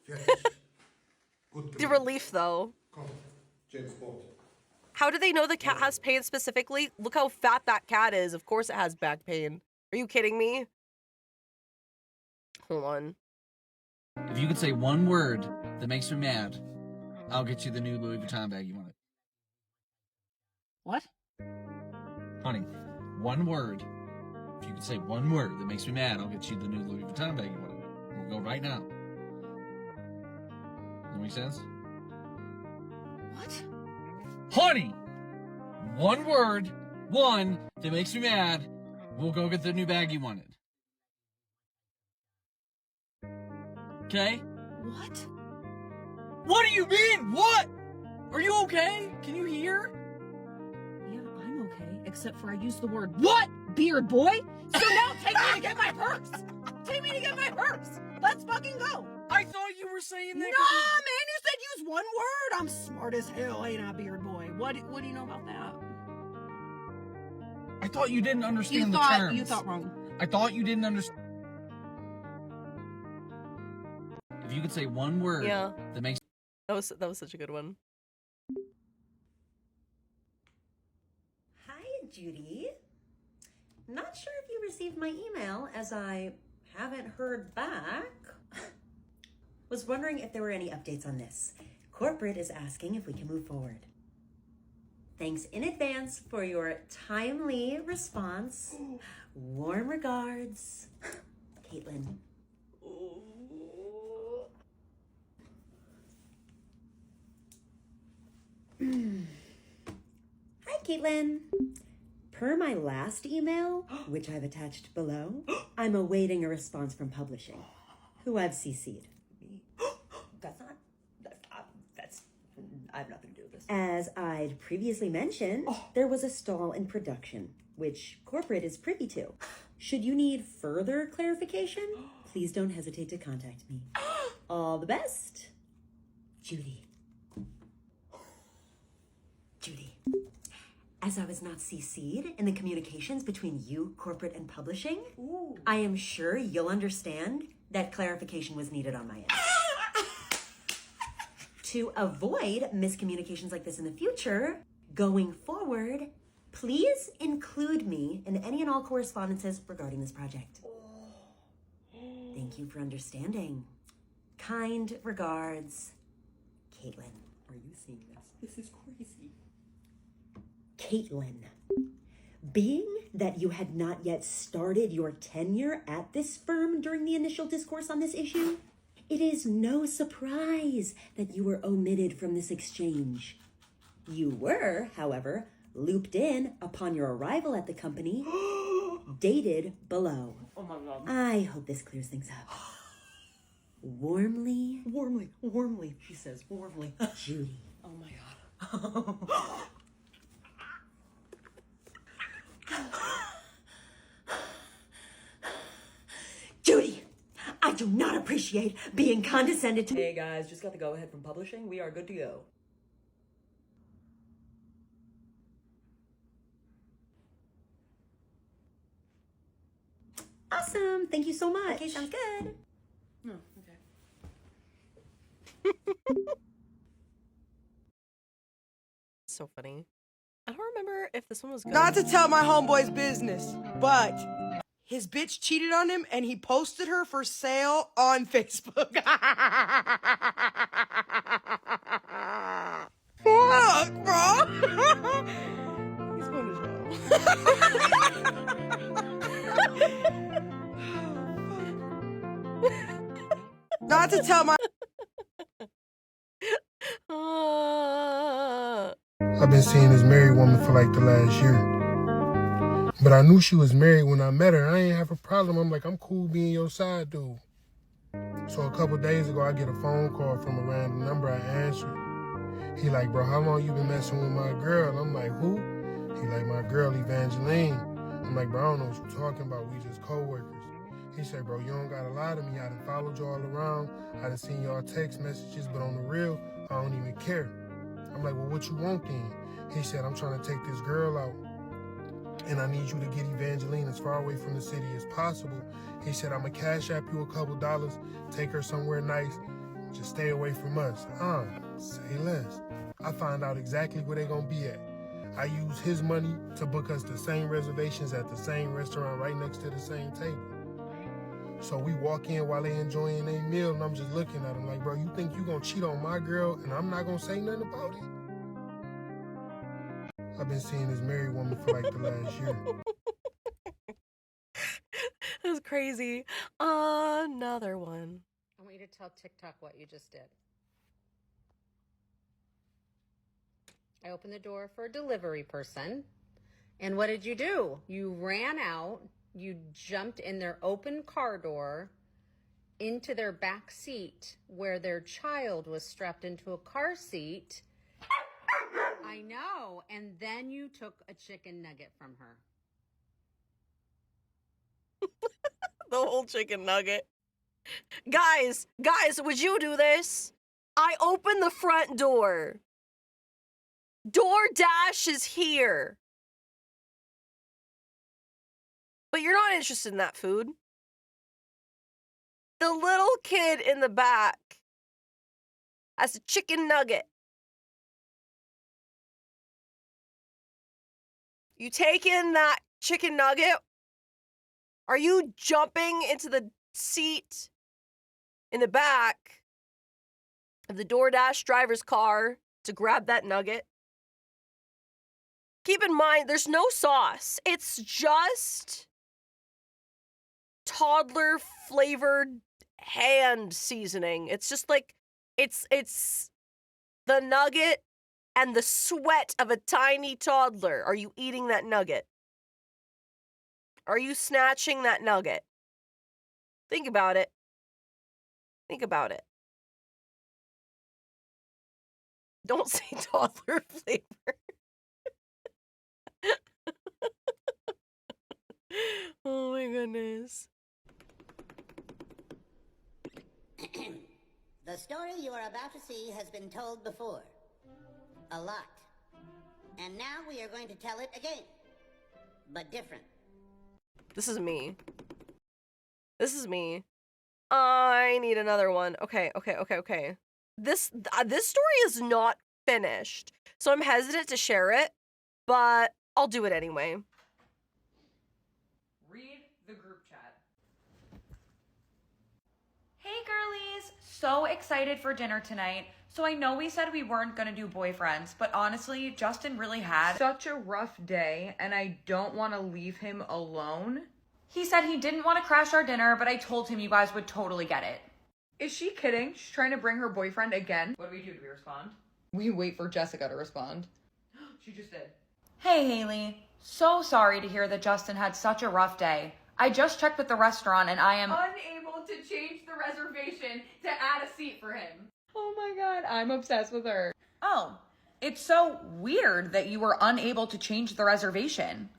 Fertig. Gut The gemacht. relief, though. Komm, James Bond. How do they know the cat has pain specifically? Look how fat that cat is. Of course it has back pain. Are you kidding me? Hold on. If you could say one word that makes me mad, I'll get you the new Louis Vuitton bag you wanted. What? Honey, one word. If you could say one word that makes me mad, I'll get you the new Louis Vuitton bag you wanted. We'll go right now. That make sense? What? Honey! One word, one that makes me mad, we'll go get the new bag you wanted. Okay? What? What do you mean? What? Are you okay? Can you hear? Yeah, I'm okay, except for I used the word what, beard boy? So now take me to get my purse! Take me to get my purse! Let's fucking go! I thought you were saying that. Nah, man, you said use one word! I'm smart as hell, ain't I, beard boy? What do you know about that? I thought you didn't understand the terms. You thought wrong. I thought you didn't understand. If you could say one word that makes... That was such a good one. Hi, Judy. Not sure if you received my email, as I haven't heard back. Was wondering if there were any updates on this. Corporate is asking if we can move forward. Thanks in advance for your timely response. Warm regards, Caitlin. Hi, Caitlin. Per my last email, which I've attached below, I'm awaiting a response from publishing, who I've CC'd. I have nothing to do with this. As I'd previously mentioned, there was a stall in production, which corporate is privy to. Should you need further clarification, please don't hesitate to contact me. All the best, Judy. Judy, as I was not CC'd in the communications between you, corporate, and publishing, I am sure you'll understand that clarification was needed on my end. To avoid miscommunications like this in the future, going forward, please include me in any and all correspondences regarding this project. Thank you for understanding. Kind regards, Caitlin. Are you seeing this? This is crazy. Caitlin, Being that you had not yet started your tenure at this firm during the initial discourse on this issue, it is no surprise that you were omitted from this exchange. You were, however, looped in upon your arrival at the company, dated below. Oh my God. I hope this clears things up. Warmly, she says, warmly, Judy. Oh my God. Judy, I do not appreciate being condescended to. Hey guys, just got the go-ahead from publishing. We are good to go. Awesome. Thank you so much. Okay, sounds good. Oh, okay. So funny. I don't remember if this one was good. Not to tell my homeboy's business, but his bitch cheated on him and he posted her for sale on Facebook. Fuck, bro. He's going to jail. Not to tell my. I've been seeing this married woman for like the last year. But I knew she was married when I met her. I ain't have a problem. I'm like, I'm cool being your side dude. So a couple days ago, I get a phone call from a random number. I answer. He like, bro, how long you been messing with my girl? I'm like, who? He like, my girl, Evangeline. I'm like, bro, I don't know what you're talking about. We just co-workers. He said, bro, you don't gotta lie to me. I done followed y'all around. I done seen y'all text messages, but on the real, I don't even care. I'm like, well, what you want then? He said, I'm trying to take this girl out, and I need you to get Evangeline as far away from the city as possible. He said, I'm going to cash app you a couple dollars, take her somewhere nice, just stay away from us. Say less. I find out exactly where they going to be at. I use his money to book us the same reservations at the same restaurant right next to the same table. So we walk in while they enjoying their meal, and I'm just looking at them like, bro, you think you gonna cheat on my girl and I'm not gonna say nothing about it? I've been seeing this married woman for like the last year. That was crazy. Another one. I want you to tell TikTok what you just did. I opened the door for a delivery person. And what did you do? You ran out. You jumped in their open car door into their back seat where their child was strapped into a car seat. I know. And then you took a chicken nugget from her. The whole chicken nugget. Guys, would you do this? I opened the front door. DoorDash is here. But you're not interested in that food. The little kid in the back has a chicken nugget. You take in that chicken nugget? Are you jumping into the seat in the back of the DoorDash driver's car to grab that nugget? Keep in mind, there's no sauce. It's just toddler flavored hand seasoning. It's just like, it's the nugget and the sweat of a tiny toddler. Are you eating that nugget? Are you snatching that nugget? Think about it. Think about it. Don't say toddler flavor. Oh my goodness. The story you are about to see has been told before. A lot. And now we are going to tell it again. But different. This is me. This is me. I need another one. Okay. This story is not finished, so I'm hesitant to share it, but I'll do it anyway. Read the group chat. Hey girlies, so excited for dinner tonight. So I know we said we weren't gonna do boyfriends, but honestly, Justin really had such a rough day, and I don't want to leave him alone. He said he didn't want to crash our dinner, but I told him you guys would totally get it. Is she kidding? She's trying to bring her boyfriend again? What do? Do we respond? We wait for Jessica to respond. She just did. Hey, Haley. So sorry to hear that Justin had such a rough day. I just checked with the restaurant and I am unable to change the reservation to add a seat for him. Oh my god, I'm obsessed with her. Oh, it's so weird that you were unable to change the reservation.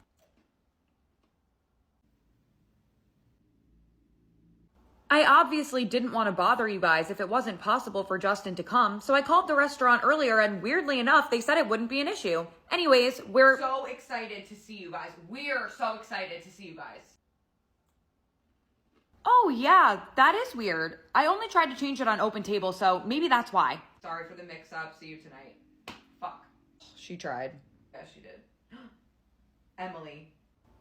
I obviously didn't want to bother you guys if it wasn't possible for Justin to come, so I called the restaurant earlier and weirdly enough, they said it wouldn't be an issue. Anyways, we're so excited to see you guys. We're so excited to see you guys. Oh yeah, that is weird. I only tried to change it on Open Table, so maybe that's why. Sorry for the mix-up. See you tonight. Fuck. She tried. Yeah, she did. Emily.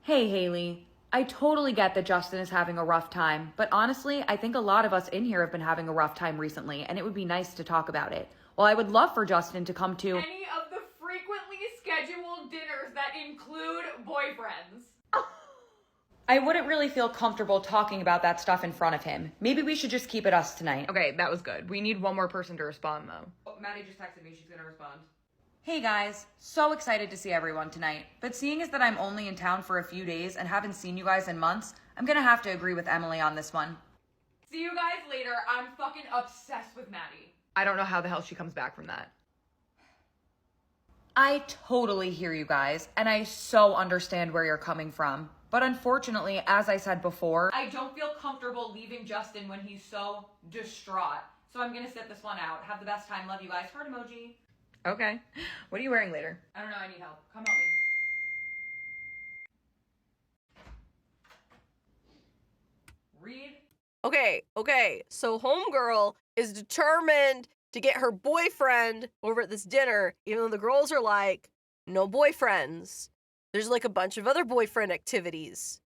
Hey, Haley. I totally get that Justin is having a rough time, but honestly, I think a lot of us in here have been having a rough time recently, and it would be nice to talk about it. Well, I would love for Justin to come to any of the frequently scheduled dinners that include boyfriends. I wouldn't really feel comfortable talking about that stuff in front of him. Maybe we should just keep it us tonight. Okay, that was good. We need one more person to respond, though. Oh, Maddie just texted me. She's gonna respond. Hey guys, so excited to see everyone tonight. But seeing as that I'm only in town for a few days and haven't seen you guys in months, I'm gonna have to agree with Emily on this one. See you guys later. I'm fucking obsessed with Maddie. I don't know how the hell she comes back from that. I totally hear you guys, and I so understand where you're coming from. But unfortunately, as I said before, I don't feel comfortable leaving Justin when he's so distraught. So I'm gonna sit this one out. Have the best time. Love you guys. Heart emoji. Okay. What are you wearing later? I don't know. I need help. Come help me. Read. Okay. So homegirl is determined to get her boyfriend over at this dinner, even though the girls are like, no boyfriends. There's like a bunch of other boyfriend activities.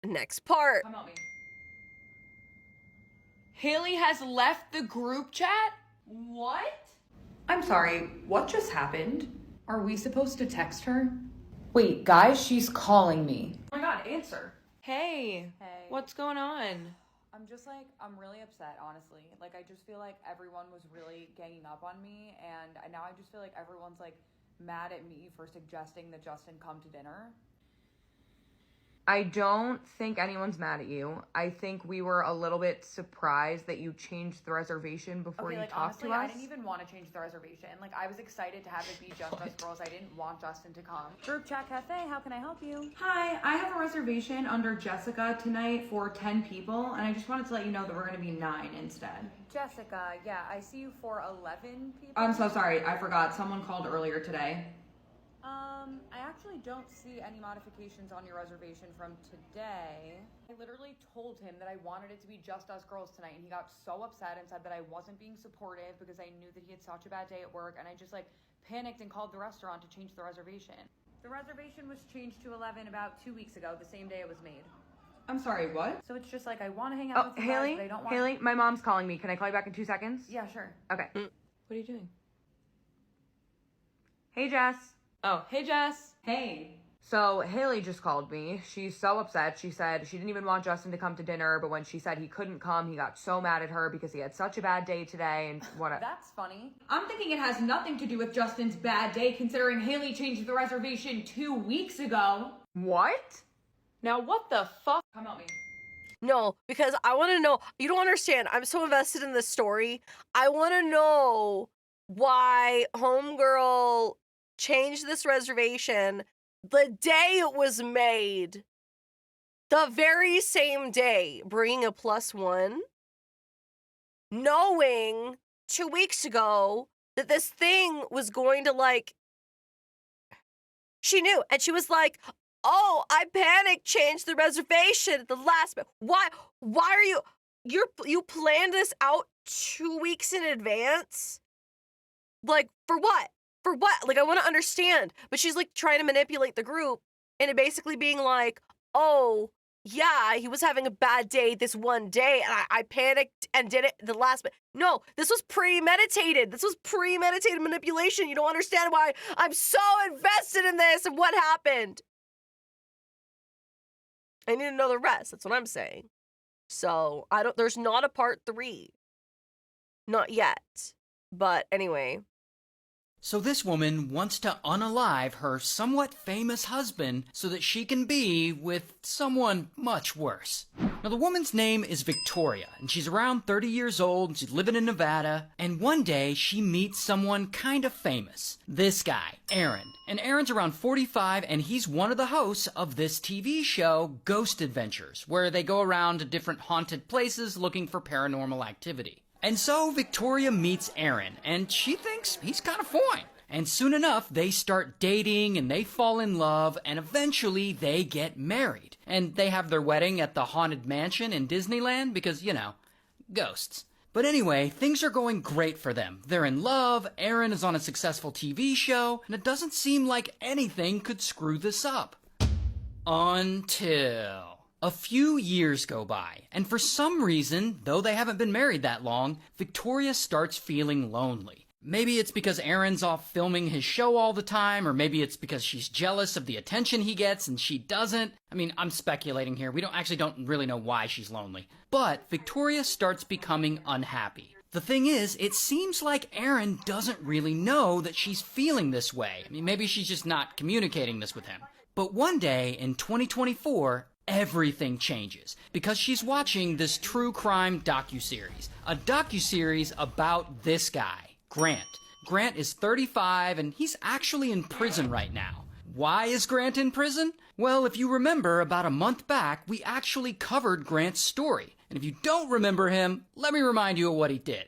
Next part. Come help me. Haley has left the group chat? What? I'm sorry, what just happened? Are we supposed to text her? Wait, guys, she's calling me. Oh my god, answer. Hey. Hey. What's going on? I'm really upset, honestly. Like, I just feel like everyone was really ganging up on me, and now I just feel like everyone's, like, mad at me for suggesting that Justin come to dinner. I don't think anyone's mad at you. I think we were a little bit surprised that you changed the reservation before you talked to us. I didn't even want to change the reservation. Like, I was excited to have it be just us girls. I didn't want Justin to come. Group Chat Cafe, how can I help you? Hi, I have a reservation under Jessica tonight for 10 people, and I just wanted to let you know that we're going to be 9 instead. Jessica, yeah, I see you for 11 people. I'm so sorry, I forgot. Someone called earlier today. I actually don't see any modifications on your reservation from today. I literally told him that I wanted it to be just us girls tonight, and he got so upset and said that I wasn't being supportive because I knew that he had such a bad day at work, and I just like panicked and called the restaurant to change the reservation. The reservation was changed to 11 about 2 weeks ago, the same day it was made. I'm sorry, what? So it's just like I want to hang out with you guys, but I don't want. Haley, my mom's calling me. Can I call you back in 2 seconds? Yeah, sure. Okay. What are you doing? Hey, Jess. Oh, hey, Jess. Hey. So Haley just called me. She's so upset. She said she didn't even want Justin to come to dinner, but when she said he couldn't come, he got so mad at her because he had such a bad day today and what. That's funny. I'm thinking it has nothing to do with Justin's bad day, considering Haley changed the reservation 2 weeks ago. What? Now what the fuck? Come help me. No, because I want to know. You don't understand. I'm so invested in this story. I want to know why homegirl changed this reservation the day it was made. The very same day, bringing a +1, knowing 2 weeks ago that this thing was going to, like, she knew, and she was like, oh, I panicked, changed the reservation at the last minute. Why are you planned this out 2 weeks in advance? Like, for what? For what? Like, I want to understand. But she's, like, trying to manipulate the group into basically being like, oh, yeah, he was having a bad day this one day, and I panicked and did it the last minute. No, this was premeditated. This was premeditated manipulation. You don't understand why I'm so invested in this and what happened. I need to know the rest. That's what I'm saying. So, there's not a part 3. Not yet. But anyway. So this woman wants to unalive her somewhat famous husband so that she can be with someone much worse. Now the woman's name is Victoria, and she's around 30 years old, and she's living in Nevada, and one day she meets someone kind of famous. This guy, Aaron. And Aaron's around 45, and he's one of the hosts of this TV show, Ghost Adventures, where they go around to different haunted places looking for paranormal activity. And so Victoria meets Aaron, and she thinks he's kind of fine. And soon enough, they start dating, and they fall in love, and eventually they get married. And they have their wedding at the Haunted Mansion in Disneyland because, you know, ghosts. But anyway, things are going great for them. They're in love, Aaron is on a successful TV show, and it doesn't seem like anything could screw this up. Until a few years go by, and for some reason, though they haven't been married that long, Victoria starts feeling lonely. Maybe it's because Aaron's off filming his show all the time, or maybe it's because she's jealous of the attention he gets and she doesn't. I mean, I'm speculating here. We don't really know why she's lonely. But Victoria starts becoming unhappy. The thing is, it seems like Aaron doesn't really know that she's feeling this way. I mean, maybe she's just not communicating this with him. But one day in 2024, everything changes because she's watching this true crime docuseries. A docuseries about this guy, Grant. Grant is 35 and he's actually in prison right now. Why is Grant in prison? Well, if you remember, about a month back, we actually covered Grant's story. And if you don't remember him, let me remind you of what he did.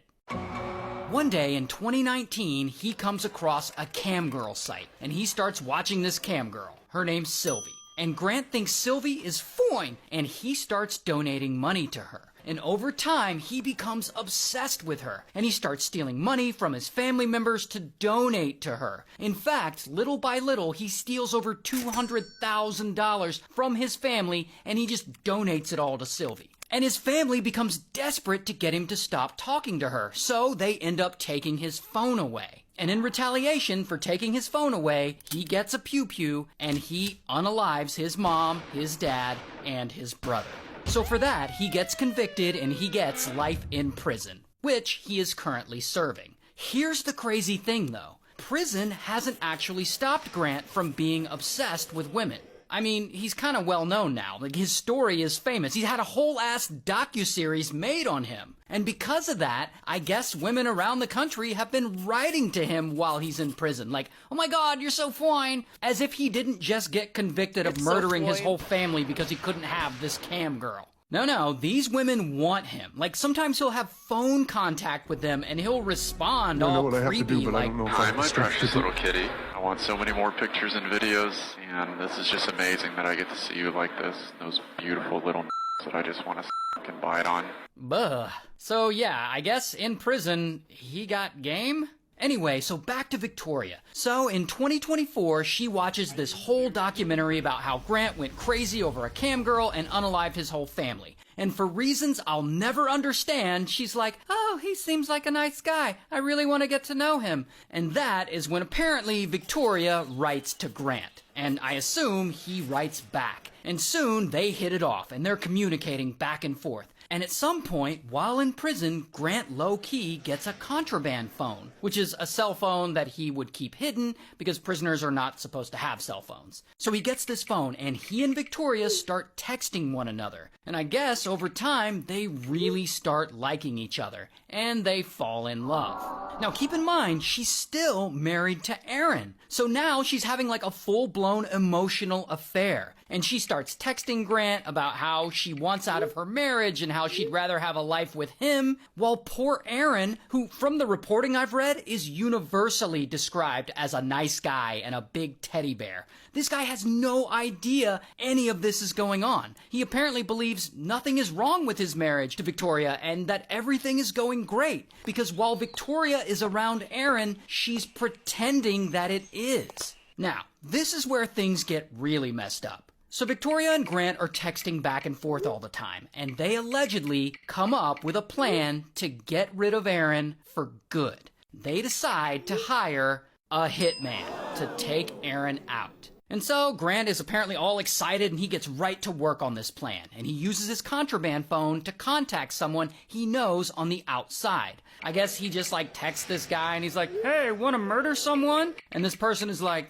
One day in 2019, he comes across a cam girl site, and he starts watching this cam girl. Her name's Sylvie. And Grant thinks Sylvie is fine, and he starts donating money to her. And over time, he becomes obsessed with her, and he starts stealing money from his family members to donate to her. In fact, little by little, he steals over $200,000 from his family, and he just donates it all to Sylvie. And his family becomes desperate to get him to stop talking to her, so they end up taking his phone away. And in retaliation for taking his phone away, he gets a pew-pew, and he unalives his mom, his dad, and his brother. So for that, he gets convicted and he gets life in prison, which he is currently serving. Here's the crazy thing, though. Prison hasn't actually stopped Grant from being obsessed with women. I mean, he's kind of well known now. Like, his story is famous. He's had a whole ass docuseries made on him. And because of that, I guess women around the country have been writing to him while he's in prison. Like, oh my God, you're so fine. As if he didn't just get convicted of murdering his whole family because he couldn't have this cam girl. No, these women want him. Like, sometimes he'll have phone contact with them and he'll respond all creepy, like, Hi, my precious little kitty. I want so many more pictures and videos, and this is just amazing that I get to see you like this. Those beautiful little that I just want to fucking bite on. Buh. So yeah, I guess in prison, he got game? Anyway, so back to Victoria. So in 2024, she watches this whole documentary about how Grant went crazy over a cam girl and unalived his whole family. And for reasons I'll never understand, she's like, oh, he seems like a nice guy. I really want to get to know him. And that is when apparently Victoria writes to Grant. And I assume he writes back. And soon they hit it off and they're communicating back and forth. And at some point, while in prison, Grant low-key gets a contraband phone, which is a cell phone that he would keep hidden because prisoners are not supposed to have cell phones. So he gets this phone, and he and Victoria start texting one another. And I guess over time, they really start liking each other, and they fall in love. Now keep in mind, she's still married to Aaron. So now she's having like a full-blown emotional affair. And she starts texting Grant about how she wants out of her marriage and how she'd rather have a life with him, while poor Aaron, who from the reporting I've read is universally described as a nice guy and a big teddy bear. This guy has no idea any of this is going on. He apparently believes nothing is wrong with his marriage to Victoria and that everything is going great, because while Victoria is around Aaron, she's pretending that it is. Now, this is where things get really messed up. So Victoria and Grant are texting back and forth all the time, and they allegedly come up with a plan to get rid of Aaron for good. They decide to hire a hitman to take Aaron out. And so Grant is apparently all excited and he gets right to work on this plan. And he uses his contraband phone to contact someone he knows on the outside. I guess he just like texts this guy and he's like, hey, wanna murder someone? And this person is like,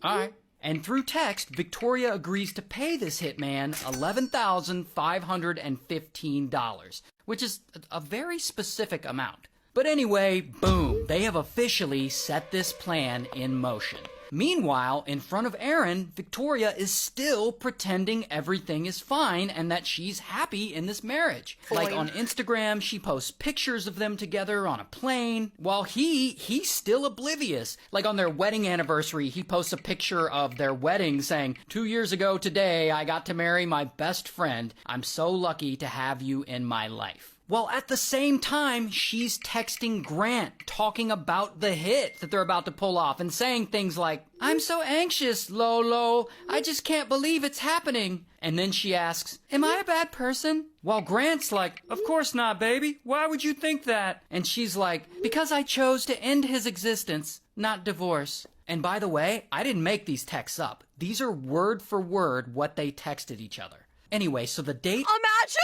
all right. And through text, Victoria agrees to pay this hitman $11,515, which is a very specific amount. But anyway, boom, they have officially set this plan in motion. Meanwhile, in front of Aaron, Victoria is still pretending everything is fine and that she's happy in this marriage. Like on Instagram, she posts pictures of them together on a plane, while he's still oblivious. Like on their wedding anniversary, he posts a picture of their wedding saying, 2 years ago today, I got to marry my best friend. I'm so lucky to have you in my life. While at the same time, she's texting Grant, talking about the hit that they're about to pull off and saying things like, I'm so anxious, Lolo. I just can't believe it's happening. And then she asks, am I a bad person? While Grant's like, of course not, baby. Why would you think that? And she's like, because I chose to end his existence, not divorce. And by the way, I didn't make these texts up. These are word for word what they texted each other. Anyway, so the date... Imagine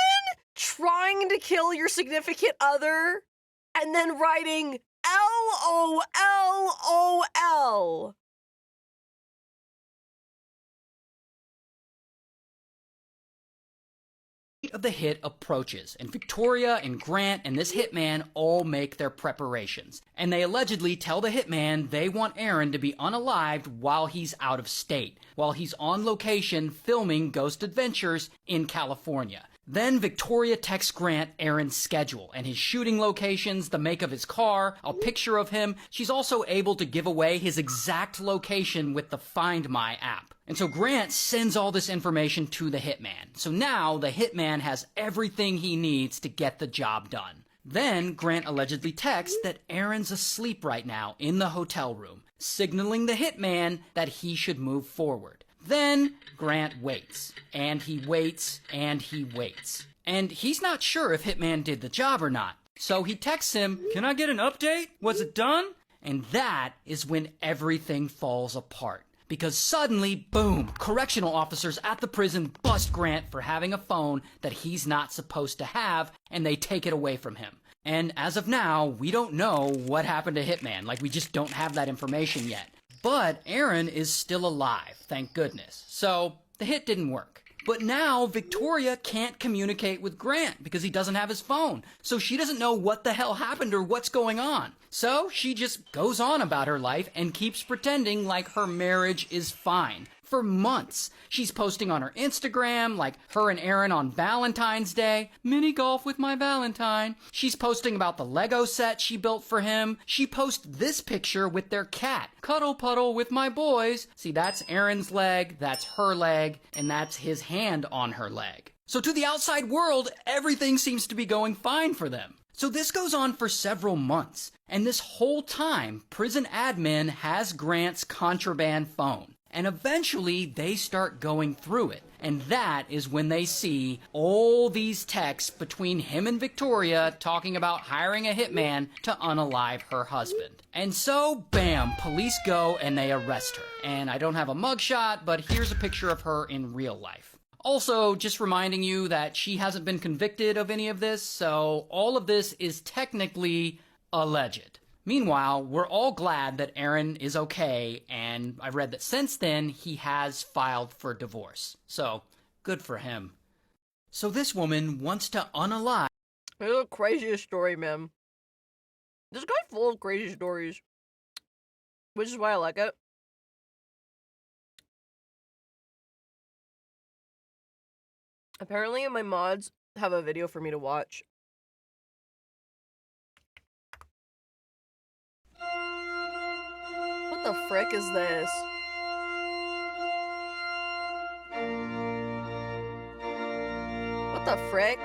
trying to kill your significant other and then writing LOLOL. Of the hit approaches, and Victoria and Grant and this hitman all make their preparations. And they allegedly tell the hitman they want Aaron to be unalived while he's out of state, while he's on location filming Ghost Adventures in California. Then Victoria texts Grant Aaron's schedule and his shooting locations, the make of his car, a picture of him. She's also able to give away his exact location with the Find My app. And so Grant sends all this information to the hitman. So now the hitman has everything he needs to get the job done. Then Grant allegedly texts that Aaron's asleep right now in the hotel room, signaling the hitman that he should move forward. Then Grant waits, and he waits, and he waits. And he's not sure if Hitman did the job or not. So he texts him, can I get an update? Was it done? And that is when everything falls apart. Because suddenly, boom, correctional officers at the prison bust Grant for having a phone that he's not supposed to have, and they take it away from him. And as of now, we don't know what happened to Hitman. Like, we just don't have that information yet. But Aaron is still alive, thank goodness. So the hit didn't work. But now Victoria can't communicate with Grant because he doesn't have his phone. So she doesn't know what the hell happened or what's going on. So she just goes on about her life and keeps pretending like her marriage is fine. For months, she's posting on her Instagram, like her and Aaron on Valentine's Day, mini golf with my Valentine. She's posting about the Lego set she built for him. She posts this picture with their cat, cuddle puddle with my boys. See, that's Aaron's leg, that's her leg, and that's his hand on her leg. So to the outside world, everything seems to be going fine for them. So this goes on for several months, and this whole time, prison admin has Grant's contraband phone. And eventually, they start going through it. And that is when they see all these texts between him and Victoria talking about hiring a hitman to unalive her husband. And so, bam, police go and they arrest her. And I don't have a mugshot, but here's a picture of her in real life. Also, just reminding you that she hasn't been convicted of any of this, so all of this is technically alleged. Meanwhile, we're all glad that Aaron is okay, and I read that since then, he has filed for divorce. So, good for him. So this woman wants to unalive... It's the craziest story, man. This guy's full of crazy stories. Which is why I like it. Apparently, my mods have a video for me to watch. What the frick is this? What the frick?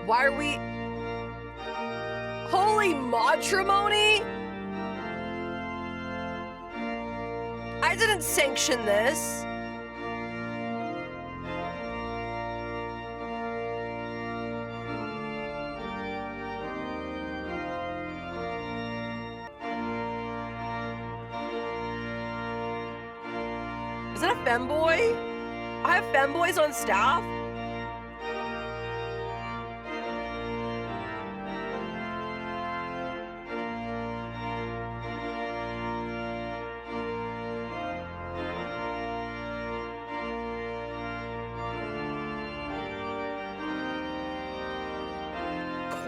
Why are we... Holy matrimony? I didn't sanction this. Is that a femboy? I have femboys on staff?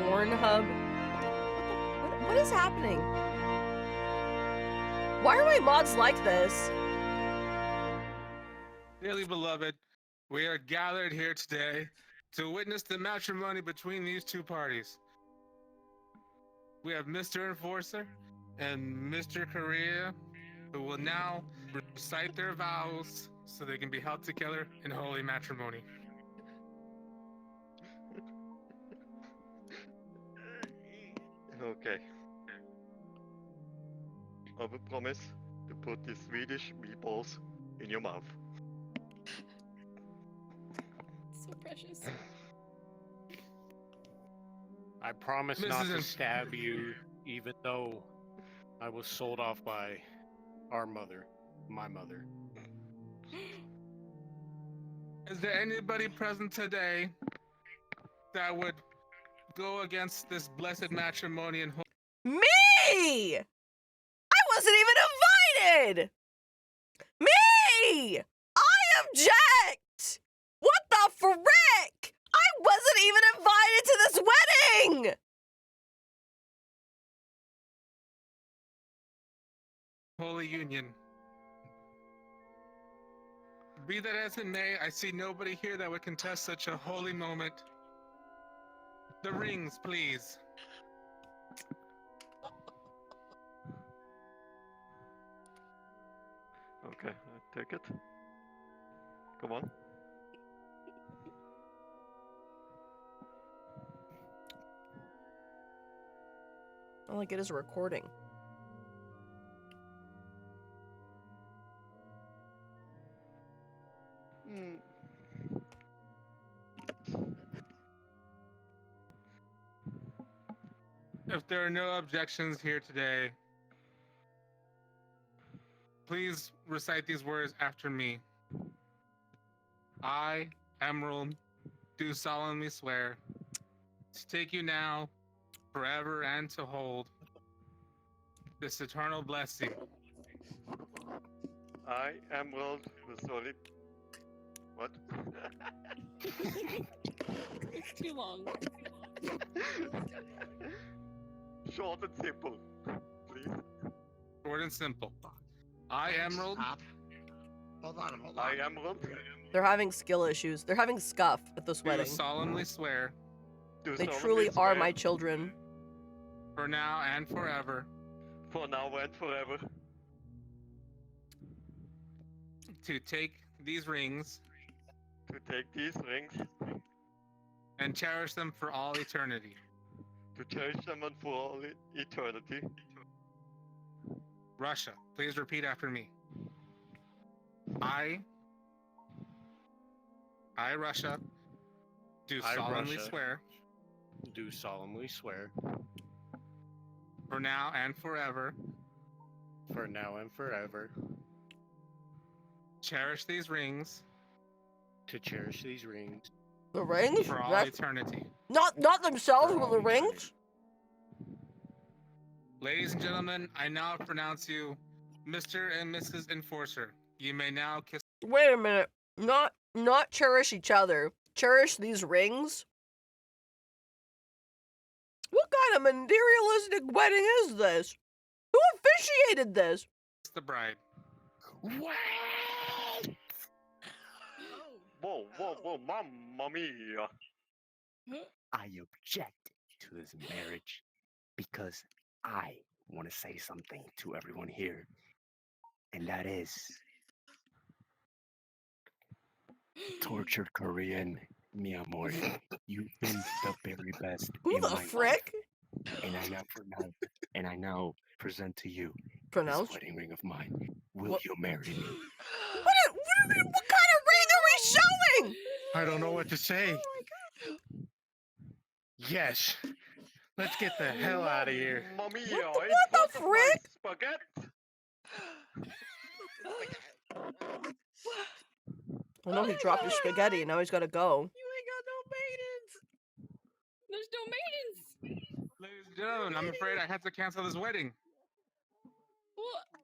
Cornhub? What is happening? Why are my mods like this? Dearly beloved, we are gathered here today to witness the matrimony between these two parties. We have Mr. Enforcer and Mr. Korea, who will now recite their vows so they can be held together in holy matrimony. Okay. I will promise to put these Swedish meatballs in your mouth. So precious. I promise not to Mrs. stab you, even though I was sold off by our mother, my mother. Is there anybody present today that would go against this blessed matrimony and Me! I wasn't even invited! Me! I object! What the frick? I wasn't even invited to this wedding! holy union? Be that as it may, I see nobody here that would contest such a holy moment. The rings, please. Okay, I take it. Come on. All I get is a recording. If there are no objections here today, please recite these words after me. I, Emerald, do solemnly swear to take you now, forever, and to hold this eternal blessing. I, Emerald, will solely... What? It's too long. Short and simple, please. Short and simple. I, Emerald. Hold on. I, Emerald. They're having skill issues. They're having scuff at this Do wedding. solemnly swear. They truly are my children. For now and forever. For now and forever. To take these rings. To take these rings. And cherish them for all eternity. To cherish them for all eternity. Russia, please repeat after me. I, Russia, do solemnly swear. Do solemnly swear. For now and forever. For now and forever. Cherish these rings. To cherish these rings. The rings? For all eternity. Not themselves, but the rings? Ladies and gentlemen, I now pronounce you Mr. and Mrs. Enforcer. You may now kiss. Wait a minute. Not cherish each other. Cherish these rings? What kind of materialistic wedding is this? Who officiated this? The bride. What? Whoa, mamma mia. I object to this marriage because I want to say something to everyone here. And that is, tortured Korean, mi amor, you've been the very best Who in the my frick? life. And I now present to you Pronounce? this wedding ring of mine. Will you marry me? What kind of ring are we showing? I don't know what to say. Yes. Let's get the hell out of here. Mommy, What the frick? spaghetti. I know he dropped his spaghetti. Now he's got to go. You ain't got no maidens. There's no maidens. Ladies and gentlemen, I'm afraid I have to cancel this wedding.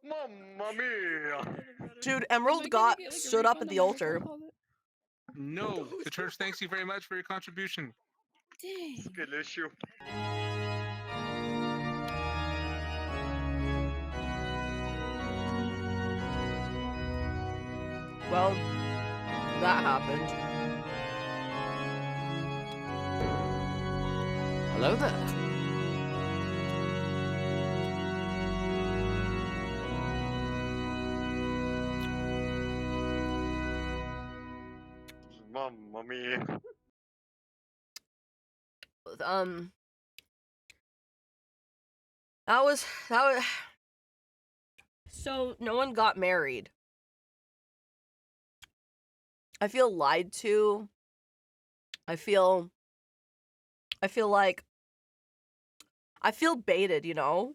Mamma mia. Dude, Emerald stood up at the altar. No, the church thanks you very much for your contribution. Dang. Skill issue. Well, that happened. Hello there. Mamma mia. That was so no one got married. I feel lied to. I feel like I feel baited, you know?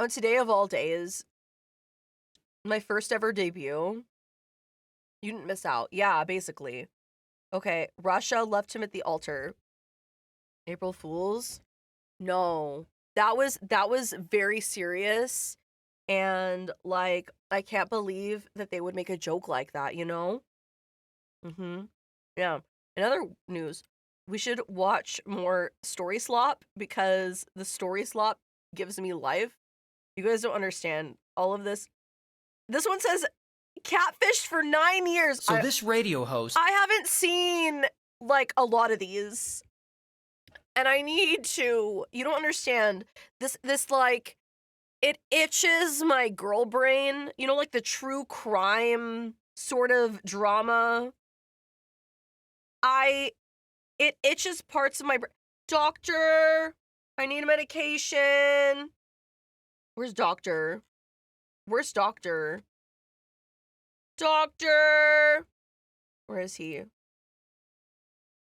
On today of all days, my first ever debut. You didn't miss out. Yeah, basically. Okay, Russia left him at the altar. April Fools? No. That was very serious, and like I can't believe that they would make a joke like that, you know? Yeah. In other news, we should watch more Story Slop because the Story Slop gives me life. You guys don't understand all of this. This one says catfished for 9 years. So this radio host... I haven't seen, like, a lot of these. And I need to... You don't understand. This like... It itches my girl brain. You know, like the true crime sort of drama. It itches parts of my brain. Doctor! I need a medication. Where's Doctor? Where's Doctor? Doctor! Where is he?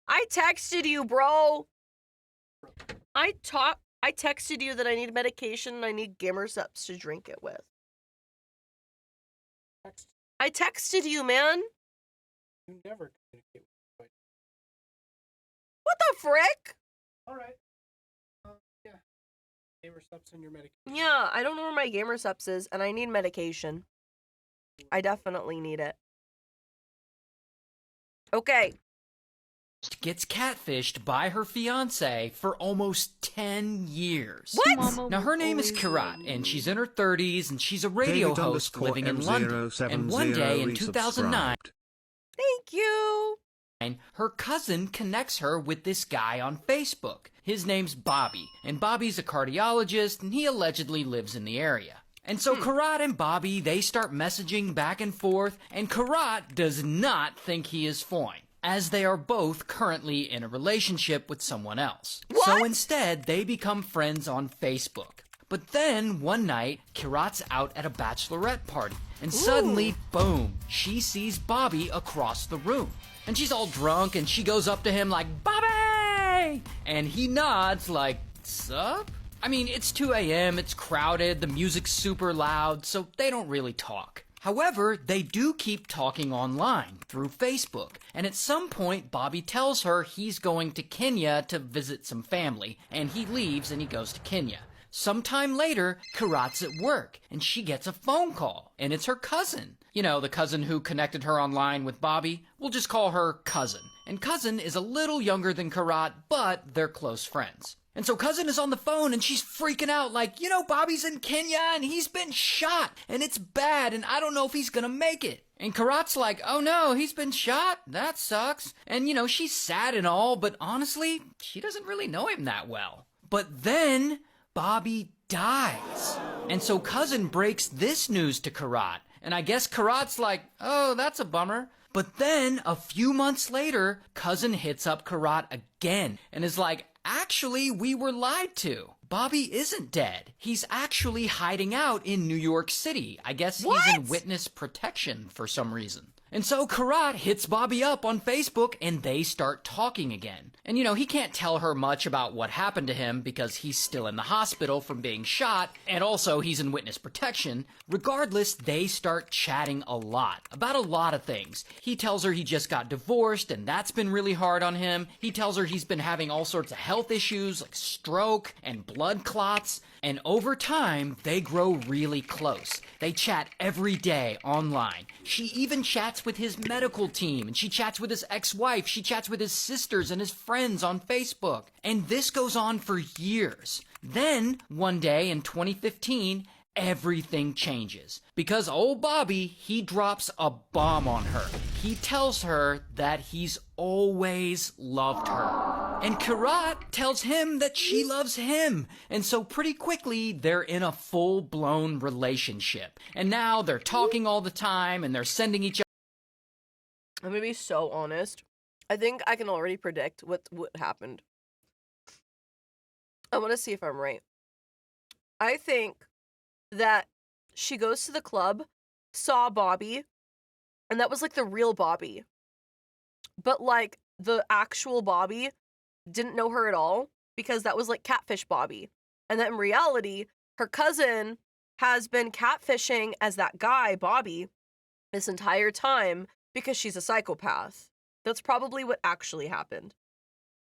I texted you, bro. I texted you that I need medication and I need Gamersups to drink it with. I texted you, man. You never communicate with me. What the frick? Alright. Yeah. Gamersups and your medication. Yeah, I don't know where my Gamersups is and I need medication. I definitely need it. Okay. Gets catfished by her fiance for almost 10 years. What? Now, her name is Kirat, and she's in her 30s, and she's a radio host living in London. And one day in 2009, thank you, her cousin connects her with this guy on Facebook. His name's Bobby, and Bobby's a cardiologist, and he allegedly lives in the area. And so Kirat and Bobby, they start messaging back and forth, and Kirat does not think he is fine, as they are both currently in a relationship with someone else. What? So instead, they become friends on Facebook. But then, one night, Kirat's out at a bachelorette party, and suddenly, boom, she sees Bobby across the room. And she's all drunk, and she goes up to him like, Bobby! And he nods like, sup? I mean, it's 2 a.m., it's crowded, the music's super loud, so they don't really talk. However, they do keep talking online through Facebook, and at some point Bobby tells her he's going to Kenya to visit some family, and he leaves and he goes to Kenya. Sometime later, Kirat's at work, and she gets a phone call, and it's her cousin. You know, the cousin who connected her online with Bobby. We'll just call her Cousin. And Cousin is a little younger than Kirat, but they're close friends. And so Cousin is on the phone and she's freaking out like, you know, Bobby's in Kenya and he's been shot and it's bad and I don't know if he's gonna make it. And Kirat's like, oh no, he's been shot? That sucks. And you know, she's sad and all, but honestly, she doesn't really know him that well. But then Bobby dies. And so Cousin breaks this news to Kirat. And I guess Kirat's like, oh, that's a bummer. But then, a few months later, Cousin hits up Kirat again and is like, Actually, we were lied to. Bobby isn't dead. He's actually hiding out in New York City. I guess he's in witness protection for some reason. And so Karat hits Bobby up on Facebook and they start talking again. And you know, he can't tell her much about what happened to him because he's still in the hospital from being shot, and also he's in witness protection. Regardless, they start chatting a lot about a lot of things. He tells her he just got divorced and that's been really hard on him. He tells her he's been having all sorts of health issues like stroke and blood clots. And over time, they grow really close. They chat every day online. She even chats with his medical team, and she chats with his ex-wife. She chats with his sisters and his friends on Facebook. And this goes on for years. Then, one day in 2015, everything changes. Because old Bobby, he drops a bomb on her. He tells her that he's always loved her. And Karat tells him that she loves him. And so pretty quickly, they're in a full-blown relationship. And now they're talking all the time, and they're sending each other. I'm gonna be so honest. I think I can already predict what happened. I want to see if I'm right. I think that she goes to the club, saw Bobby, and that was like the real Bobby. But like the actual Bobby didn't know her at all because that was like catfish Bobby. And that in reality, her cousin has been catfishing as that guy, Bobby, this entire time because she's a psychopath. That's probably what actually happened.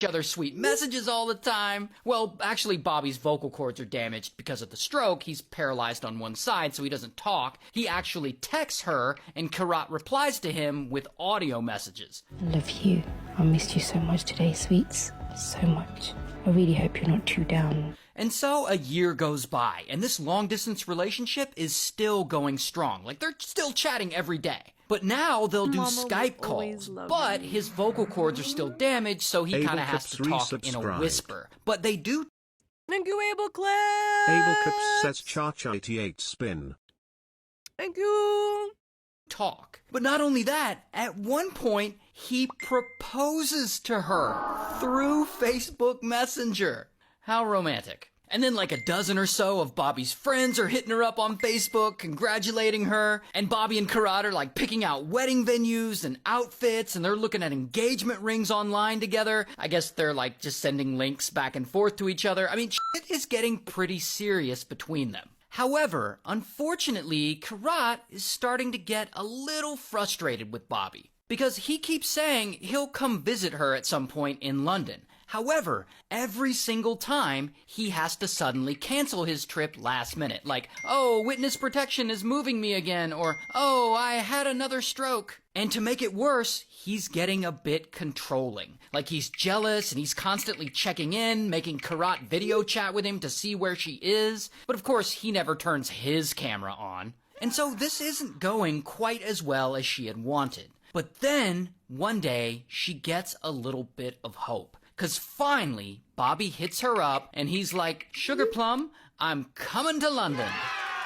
Other sweet messages all the time. Well, actually, Bobby's vocal cords are damaged because of the stroke. He's paralyzed on one side, so he doesn't talk. He actually texts her, and Karat replies to him with audio messages. I love you. I missed you so much today, sweets. So much. I really hope you're not too down. And so a year goes by, and this long-distance relationship is still going strong. Like, they're still chatting every day. But now they'll do Skype calls, but his vocal cords are still damaged, so he kind of has to talk in a whisper. But they do. Thank you, Abel Clips! Abel Clips says ChaChaYourVMom spin. Thank you! Talk. But not only that, at one point, he proposes to her through Facebook Messenger. How romantic. And then like a dozen or so of Bobby's friends are hitting her up on Facebook, congratulating her. And Bobby and Karat are like picking out wedding venues and outfits, and they're looking at engagement rings online together. I guess they're like just sending links back and forth to each other. I mean, shit is getting pretty serious between them. However, unfortunately, Karat is starting to get a little frustrated with Bobby because he keeps saying he'll come visit her at some point in London. However, every single time, he has to suddenly cancel his trip last minute. Like, oh, witness protection is moving me again, or, oh, I had another stroke. And to make it worse, he's getting a bit controlling. Like, he's jealous, and he's constantly checking in, making Karat video chat with him to see where she is. But of course, he never turns his camera on. And so this isn't going quite as well as she had wanted. But then, one day, she gets a little bit of hope. 'Cause finally, Bobby hits her up, and he's like, Sugar Plum, I'm coming to London.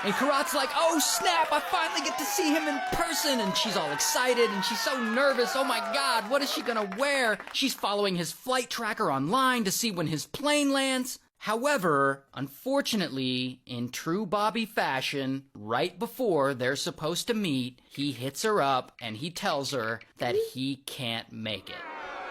And Karat's like, oh snap, I finally get to see him in person. And she's all excited, and she's so nervous. Oh my God, what is she gonna wear? She's following his flight tracker online to see when his plane lands. However, unfortunately, in true Bobby fashion, right before they're supposed to meet, he hits her up, and he tells her that he can't make it.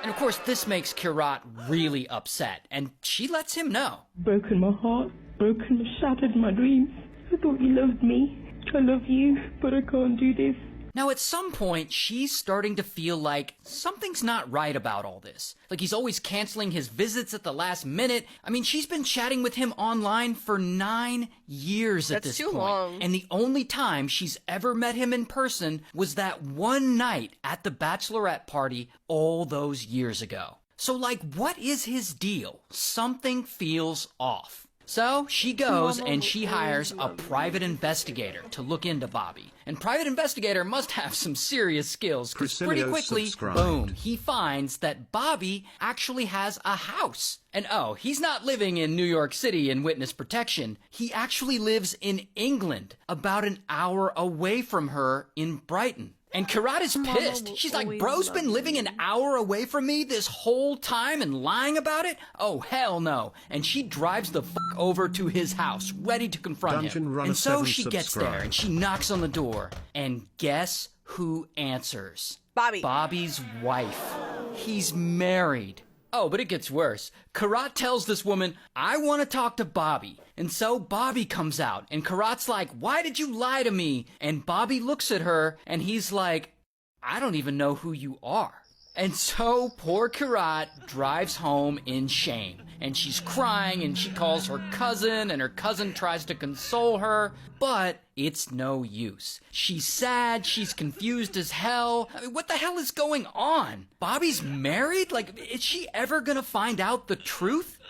And of course, this makes Karat really upset, and she lets him know. Broken my heart, shattered my dreams. I thought you loved me. I love you, but I can't do this. Now, at some point, she's starting to feel like something's not right about all this. Like he's always canceling his visits at the last minute. I mean, she's been chatting with him online for 9 years at this point. That's too long. And the only time she's ever met him in person was that one night at the bachelorette party all those years ago. So, like, what is his deal? Something feels off. So she goes and she hires a private investigator to look into Bobby. And private investigator must have some serious skills, because pretty quickly, boom, he finds that Bobby actually has a house. And oh, he's not living in New York City in witness protection. He actually lives in England, about an hour away from her in Brighton. And Karat is pissed. She's like, bro's been living an hour away from me this whole time and lying about it? Oh, hell no. And she drives the fuck over to his house, ready to confront him. And so she gets there and she knocks on the door. And guess who answers? Bobby. Bobby's wife. He's married. Oh, but it gets worse. Karat tells this woman, I want to talk to Bobby. And so Bobby comes out, and Karat's like, why did you lie to me? And Bobby looks at her, and he's like, I don't even know who you are. And so poor Karat drives home in shame. And she's crying, and she calls her cousin, and her cousin tries to console her, but it's no use. She's sad, she's confused as hell. I mean, what the hell is going on? Bobby's married? Like, is she ever gonna find out the truth?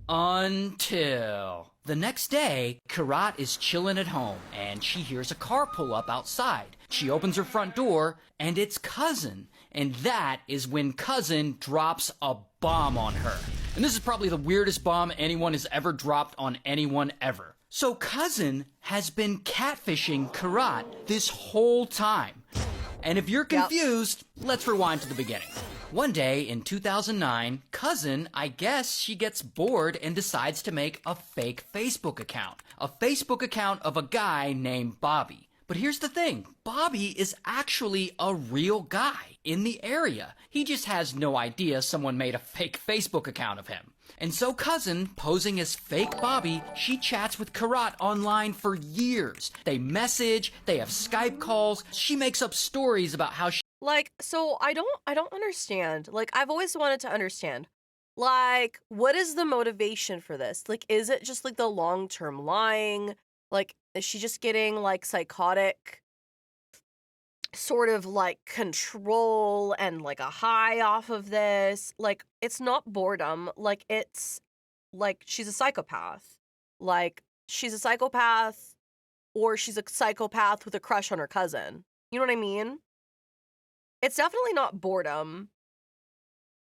Until the next day, Karat is chilling at home, and she hears a car pull up outside. She opens her front door, and it's Cousin. And that is when Cousin drops a bomb on her. And this is probably the weirdest bomb anyone has ever dropped on anyone ever. So Cousin has been catfishing Karat this whole time. And if you're confused, let's rewind to the beginning. One day in 2009, Cousin, I guess she gets bored and decides to make a fake Facebook account. A Facebook account of a guy named Bobby. But here's the thing, Bobby is actually a real guy in the area. He just has no idea someone made a fake Facebook account of him. And so Cousin, posing as fake Bobby, she chats with Karat online for years. They message, they have Skype calls, she makes up stories about how she... Like, so I don't understand. Like, I've always wanted to understand. Like, what is the motivation for this? Like, is it just like the long-term lying? Like, is she just getting like psychotic sort of like control and like a high off of this? Like, it's not boredom. Like, it's like she's a psychopath. Like, she's a psychopath, or she's a psychopath with a crush on her cousin. You know what I mean? It's definitely not boredom.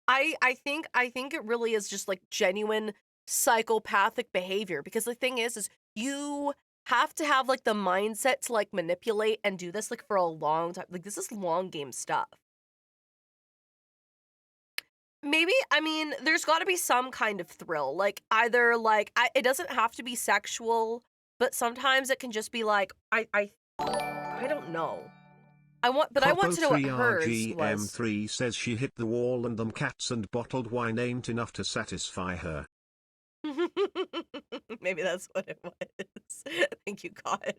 I think it really is just like genuine psychopathic behavior, because the thing is you have to have like the mindset to like manipulate and do this like for a long time. Like, this is long game stuff. Maybe, I mean, there's got to be some kind of thrill. Like, either like it doesn't have to be sexual, but sometimes it can just be like I don't know. I want to know what hers was. M3 says she hit the wall and them cats and bottled wine ain't enough to satisfy her. Maybe that's what it was. Thank you, God.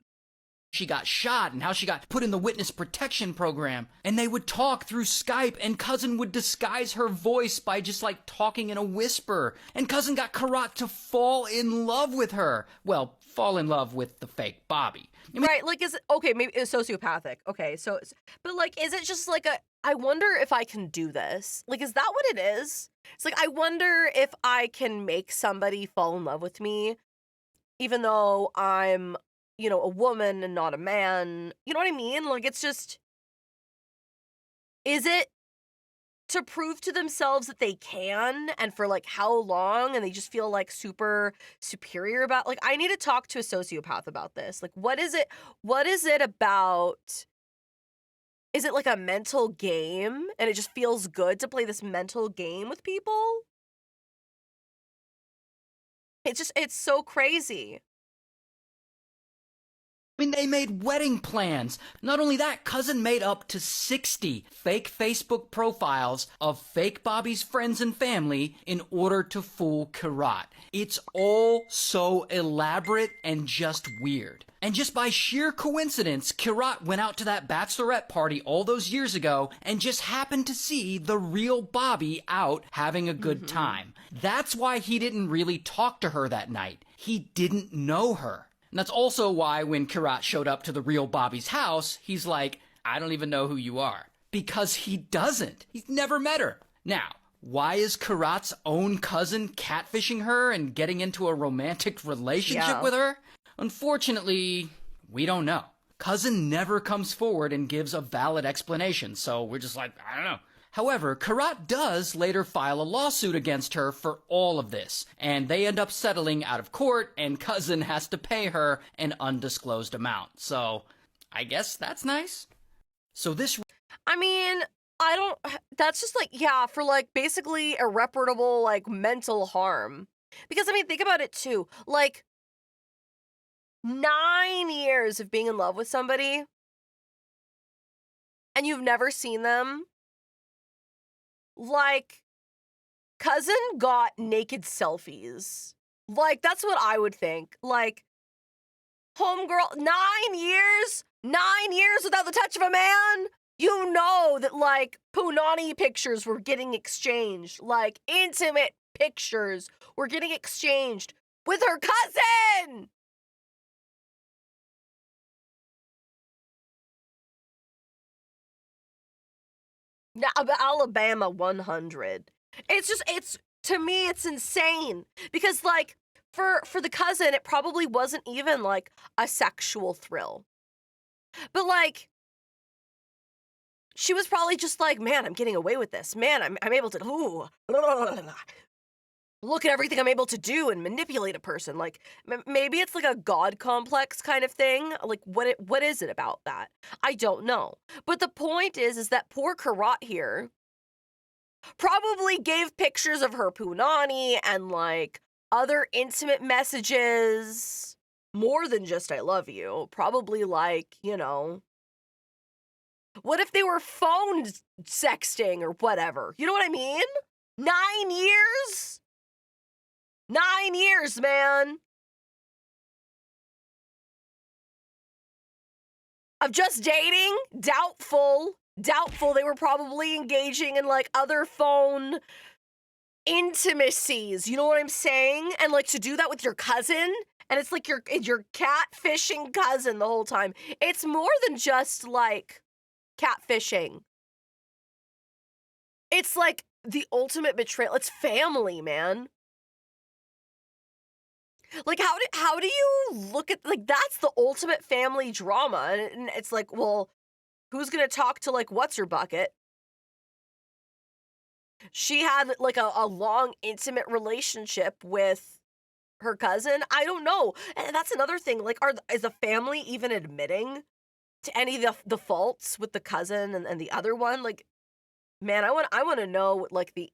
She got shot and how she got put in the witness protection program. And they would talk through Skype, and Cousin would disguise her voice by just like talking in a whisper. And Cousin got Karat to fall in love with her. Well, fall in love with the fake Bobby. I mean, right, like, is it, okay, maybe it's sociopathic. Okay, so, but like, is it just like I wonder if I can do this? Like, is that what it is? It's like, I wonder if I can make somebody fall in love with me, even though I'm, you know, a woman and not a man. You know what I mean? Like, it's just, is it to prove to themselves that they can, and for like how long, and they just feel like super superior about, like, I need to talk to a sociopath about this. Like, what is it about? Is it like a mental game and it just feels good to play this mental game with people? It's so crazy. I mean, they made wedding plans. Not only that, Cousin made up to 60 fake Facebook profiles of fake Bobby's friends and family in order to fool Karat. It's all so elaborate and just weird. And just by sheer coincidence, Karat went out to that bachelorette party all those years ago and just happened to see the real Bobby out having a good time. That's why he didn't really talk to her that night. He didn't know her. And that's also why when Karat showed up to the real Bobby's house, he's like, I don't even know who you are. Because he doesn't. He's never met her. Now, why is Karat's own cousin catfishing her and getting into a romantic relationship with her? Unfortunately, we don't know. Cousin never comes forward and gives a valid explanation, so we're just like, I don't know. However, Karat does later file a lawsuit against her for all of this, and they end up settling out of court, and Cousin has to pay her an undisclosed amount. So, I guess that's nice. So this I mean, I don't, that's just like, yeah, for like basically irreparable, like mental harm. Because I mean, think about it too. Like, 9 years of being in love with somebody and you've never seen them. Like, cousin got naked selfies. Like, that's what I would think. Like, homegirl, 9 years? 9 years without the touch of a man? You know that, like, punani pictures were getting exchanged. Like, intimate pictures were getting exchanged with her cousin! Now, Alabama 100. It's just, it's, to me, it's insane. Because, like, for the cousin, it probably wasn't even, like, a sexual thrill. But, like, she was probably just like, man, I'm getting away with this. Man, I'm able to, ooh, look at everything I'm able to do and manipulate a person. Like, maybe it's like a god complex kind of thing. Like, what is it about that? I don't know. But the point is that poor Karat here probably gave pictures of her punani and, like, other intimate messages. More than just I love you. Probably, like, you know, what if they were phone sexting or whatever? You know what I mean? 9 years? 9 years, man. Of just dating? Doubtful. Doubtful. They were probably engaging in, like, other phone intimacies. You know what I'm saying? And, like, to do that with your cousin? And it's like your catfishing cousin the whole time. It's more than just, like, catfishing. It's like the ultimate betrayal. It's family, man. Like, how do you look at, like, that's the ultimate family drama. And it's like, well, who's gonna talk to, like, what's her bucket? She had, like, a long, intimate relationship with her cousin. I don't know. And that's another thing. Like, is the family even admitting to any of the faults with the cousin and the other one? Like, man, I want to know, like, the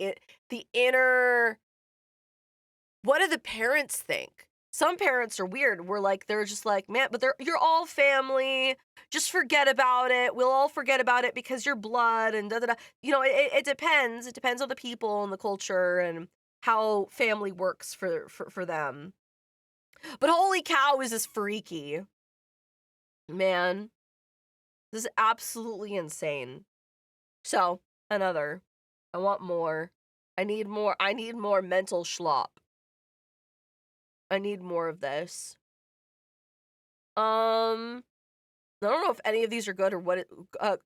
inner, what do the parents think? Some parents are weird. We're like, they're just like, man, but you're all family. Just forget about it. We'll all forget about it because you're blood and da da da. You know, it depends. It depends on the people and the culture and how family works for them. But holy cow, is this freaky. Man, this is absolutely insane. So, another. I want more. I need more mental schlop. I need more of this. I don't know if any of these are good or what.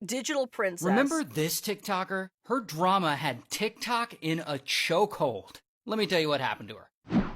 Digital Princess. Remember this TikToker? Her drama had TikTok in a chokehold. Let me tell you what happened to her.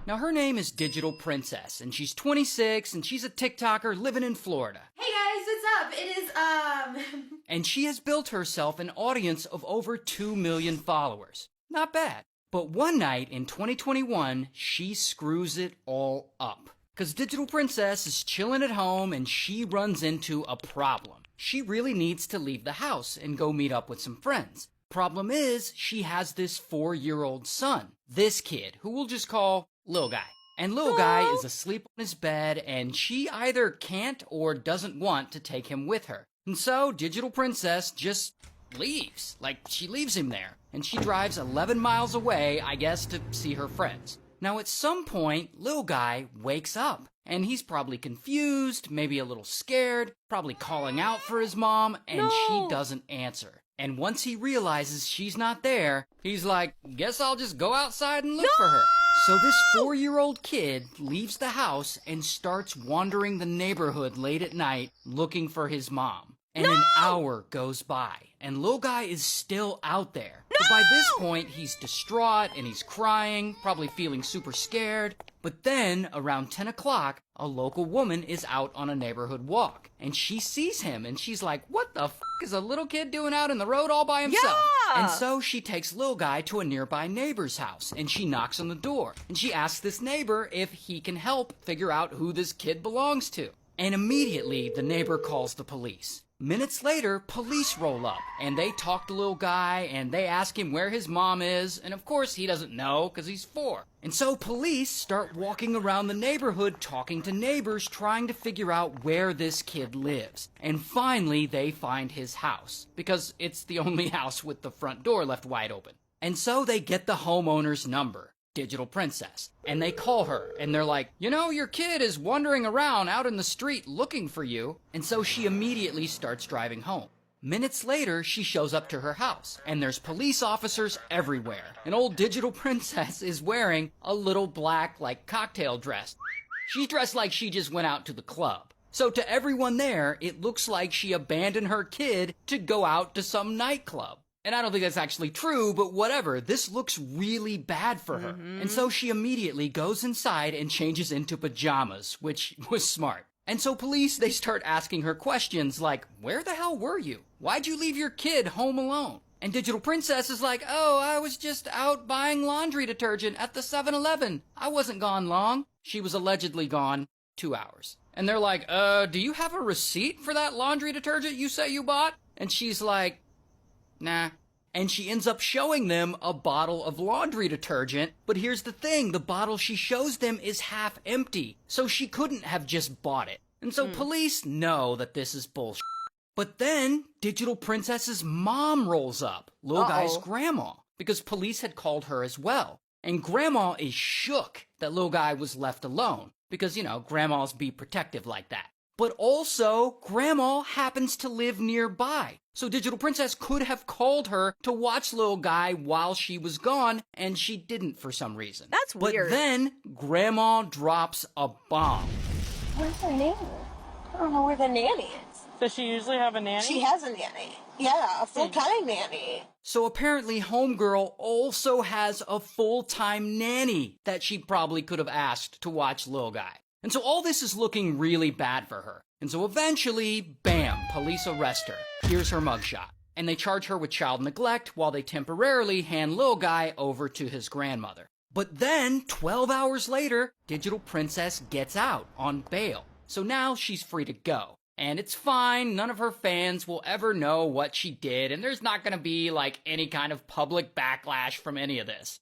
Now, her name is Digital Princess, and she's 26, and she's a TikToker living in Florida. Hey guys, what's up? It is, And she has built herself an audience of over 2 million followers. Not bad. But one night in 2021, she screws it all up. Because Digital Princess is chilling at home and she runs into a problem. She really needs to leave the house and go meet up with some friends. Problem is, she has this 4-year-old son. This kid, who we'll just call Lil Guy. And Lil Guy is asleep on his bed and she either can't or doesn't want to take him with her. And so, Digital Princess just leaves. Like, she leaves him there. And she drives 11 miles away, I guess, to see her friends. Now, at some point, Lil Guy wakes up. And he's probably confused, maybe a little scared, probably calling out for his mom, and she doesn't answer. And once he realizes she's not there, he's like, guess I'll just go outside and look for her. So this 4-year-old kid leaves the house and starts wandering the neighborhood late at night looking for his mom. And an hour goes by, and Lil Guy is still out there. But by this point, he's distraught and he's crying, probably feeling super scared. But then, around 10 o'clock, a local woman is out on a neighborhood walk. And she sees him, and she's like, what the f*** is a little kid doing out in the road all by himself? Yeah! And so she takes Lil Guy to a nearby neighbor's house, and she knocks on the door. And she asks this neighbor if he can help figure out who this kid belongs to. And immediately, the neighbor calls the police. Minutes later, police roll up, and they talk to little guy, and they ask him where his mom is, and of course he doesn't know, because he's 4. And so police start walking around the neighborhood, talking to neighbors, trying to figure out where this kid lives. And finally, they find his house, because it's the only house with the front door left wide open. And so they get the homeowner's number, Digital Princess, and they call her, and they're like, you know, your kid is wandering around out in the street looking for you. And so she immediately starts driving home. Minutes later, she shows up to her house, and there's police officers everywhere. And old Digital Princess is wearing a little black, like, cocktail dress. She's dressed like she just went out to the club. So to everyone there, it looks like she abandoned her kid to go out to some nightclub. And I don't think that's actually true, but whatever. This looks really bad for her. And so she immediately goes inside and changes into pajamas, which was smart. And so police, they start asking her questions like, where the hell were you? Why'd you leave your kid home alone? And Digital Princess is like, oh, I was just out buying laundry detergent at the 7-Eleven. I wasn't gone long. She was allegedly gone 2 hours. And they're like, do you have a receipt for that laundry detergent you say you bought? And she's like, nah. And she ends up showing them a bottle of laundry detergent. But here's the thing, the bottle she shows them is half empty. So she couldn't have just bought it. And so police know that this is bullshit. But then Digital Princess's mom rolls up, little guy's grandma, because police had called her as well. And grandma is shook that little guy was left alone. Because, you know, grandmas be protective like that. But also, grandma happens to live nearby. So Digital Princess could have called her to watch little guy while she was gone, and she didn't for some reason. That's weird. But then, grandma drops a bomb. Where's her nanny? I don't know where the nanny is. Does she usually have a nanny? She has a nanny. Yeah, a full-time nanny. So apparently Homegirl also has a full-time nanny that she probably could have asked to watch little guy. And so all this is looking really bad for her. And so eventually, bam, police arrest her. Here's her mugshot. And they charge her with child neglect while they temporarily hand little guy over to his grandmother. But then, 12 hours later, Digital Princess gets out on bail. So now she's free to go. And it's fine, none of her fans will ever know what she did, and there's not gonna be, like, any kind of public backlash from any of this.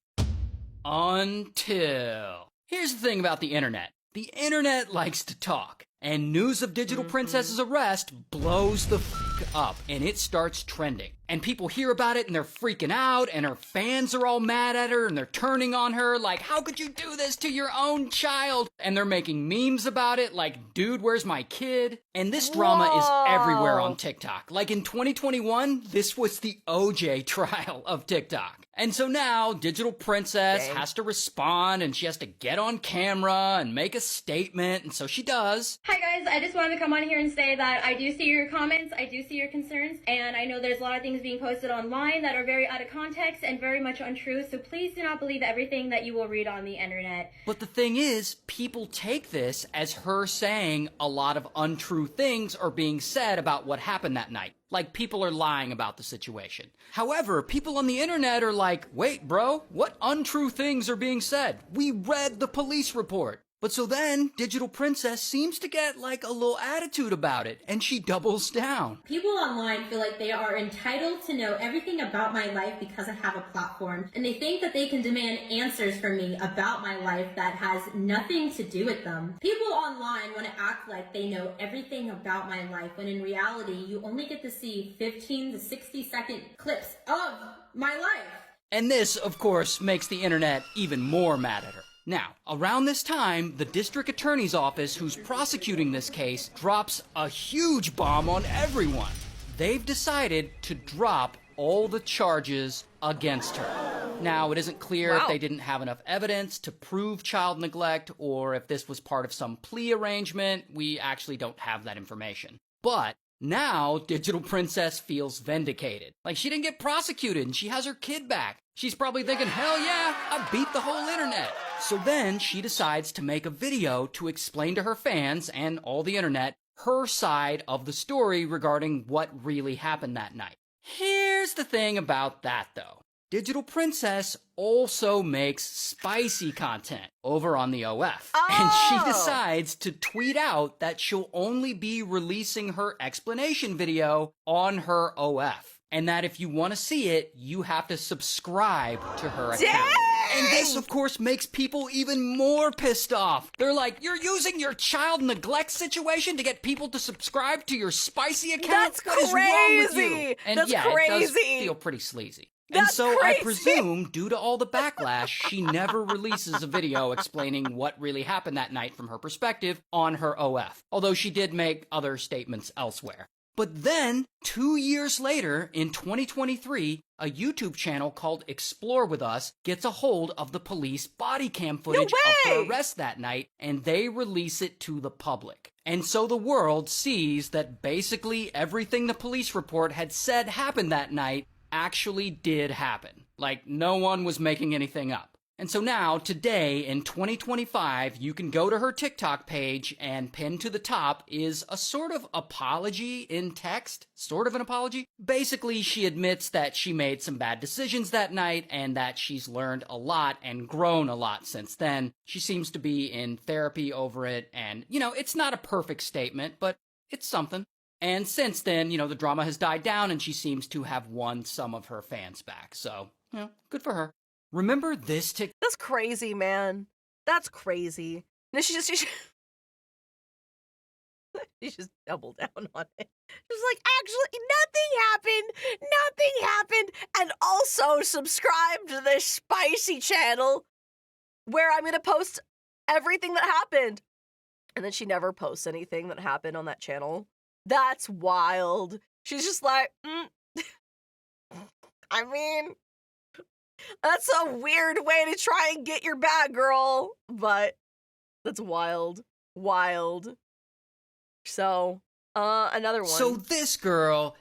Until... Here's the thing about the internet. The internet likes to talk, and news of Digital Princess's arrest blows the f*** up, and it starts trending. And people hear about it, and they're freaking out, and her fans are all mad at her, and they're turning on her, like, how could you do this to your own child? And they're making memes about it, like, dude, where's my kid? And this drama is everywhere on TikTok. Like, in 2021, this was the OJ trial of TikTok. And so now, Digital Princess has to respond, and she has to get on camera and make a statement, and so she does. Hi guys, I just wanted to come on here and say that I do see your comments, I do see your concerns, and I know there's a lot of things being posted online that are very out of context and very much untrue, so please do not believe everything that you will read on the internet. But the thing is, people take this as her saying a lot of untrue things are being said about what happened that night. Like, people are lying about the situation. However, people on the internet are like, wait, bro, what untrue things are being said? We read the police report. But so then, Digital Princess seems to get, like, a little attitude about it, and she doubles down. People online feel like they are entitled to know everything about my life because I have a platform, and they think that they can demand answers from me about my life that has nothing to do with them. People online want to act like they know everything about my life, when in reality, you only get to see 15 to 60-second clips of my life. And this, of course, makes the internet even more mad at her. Now, around this time, the district attorney's office who's prosecuting this case drops a huge bomb on everyone. They've decided to drop all the charges against her. Now, it isn't clear if they didn't have enough evidence to prove child neglect or if this was part of some plea arrangement. We actually don't have that information. But now, Digital Princess feels vindicated. Like, she didn't get prosecuted and she has her kid back. She's probably thinking, hell yeah, I beat the whole internet. So then she decides to make a video to explain to her fans and all the internet her side of the story regarding what really happened that night. Here's the thing about that, though. Digital Princess also makes spicy content over on the OF. And she decides to tweet out that she'll only be releasing her explanation video on her OF. And that if you want to see it, you have to subscribe to her account. And this, of course, makes people even more pissed off. They're like, you're using your child neglect situation to get people to subscribe to your spicy account? That's What is wrong with you? crazy. And That's yeah, crazy. it does feel pretty sleazy. And That's so crazy. I presume, due to all the backlash, she never releases a video explaining what really happened that night from her perspective on her OF. Although she did make other statements elsewhere. But then, 2 years later, in 2023, a YouTube channel called Explore With Us gets a hold of the police body cam footage of her arrest that night, and they release it to the public. And so the world sees that basically everything the police report had said happened that night actually did happen. Like, no one was making anything up. And so now, today, in 2025, you can go to her TikTok page, and pinned to the top is a sort of apology in text. Sort of an apology. Basically, she admits that she made some bad decisions that night, and that she's learned a lot and grown a lot since then. She seems to be in therapy over it, and, you know, it's not a perfect statement, but it's something. And since then, you know, the drama has died down, and she seems to have won some of her fans back. So, you know, good for her. Remember this TikTok? That's crazy, man. That's crazy. No, she just doubled down on it. She's like, actually, nothing happened. And also subscribe to this spicy channel where I'm going to post everything that happened. And then she never posts anything that happened on that channel. That's wild. She's just like, I mean, that's a weird way to try and get your bag, girl. But that's wild. Wild. So, another one. So this girl,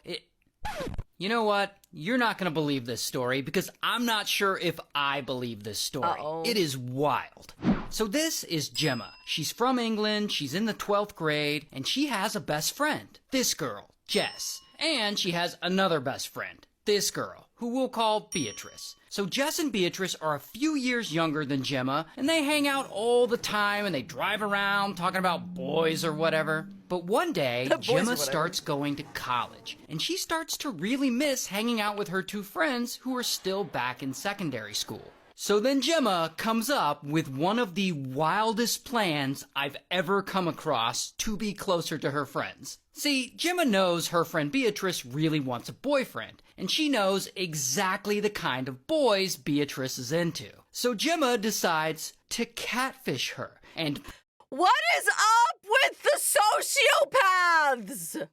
you know what? You're not going to believe this story because I'm not sure if I believe this story. It is wild. So this is Gemma. She's from England, she's in the 12th grade, and she has a best friend. This girl, Jess. And she has another best friend. This girl, who we'll call Beatrice. So Jess and Beatrice are a few years younger than Gemma, and they hang out all the time, and they drive around talking about boys or whatever. But one day, Gemma starts going to college, and she starts to really miss hanging out with her two friends who are still back in secondary school. So then Gemma comes up with one of the wildest plans I've ever come across to be closer to her friends. See, Gemma knows her friend Beatrice really wants a boyfriend, and she knows exactly the kind of boys Beatrice is into. So Gemma decides to catfish her, and what is up with the sociopaths?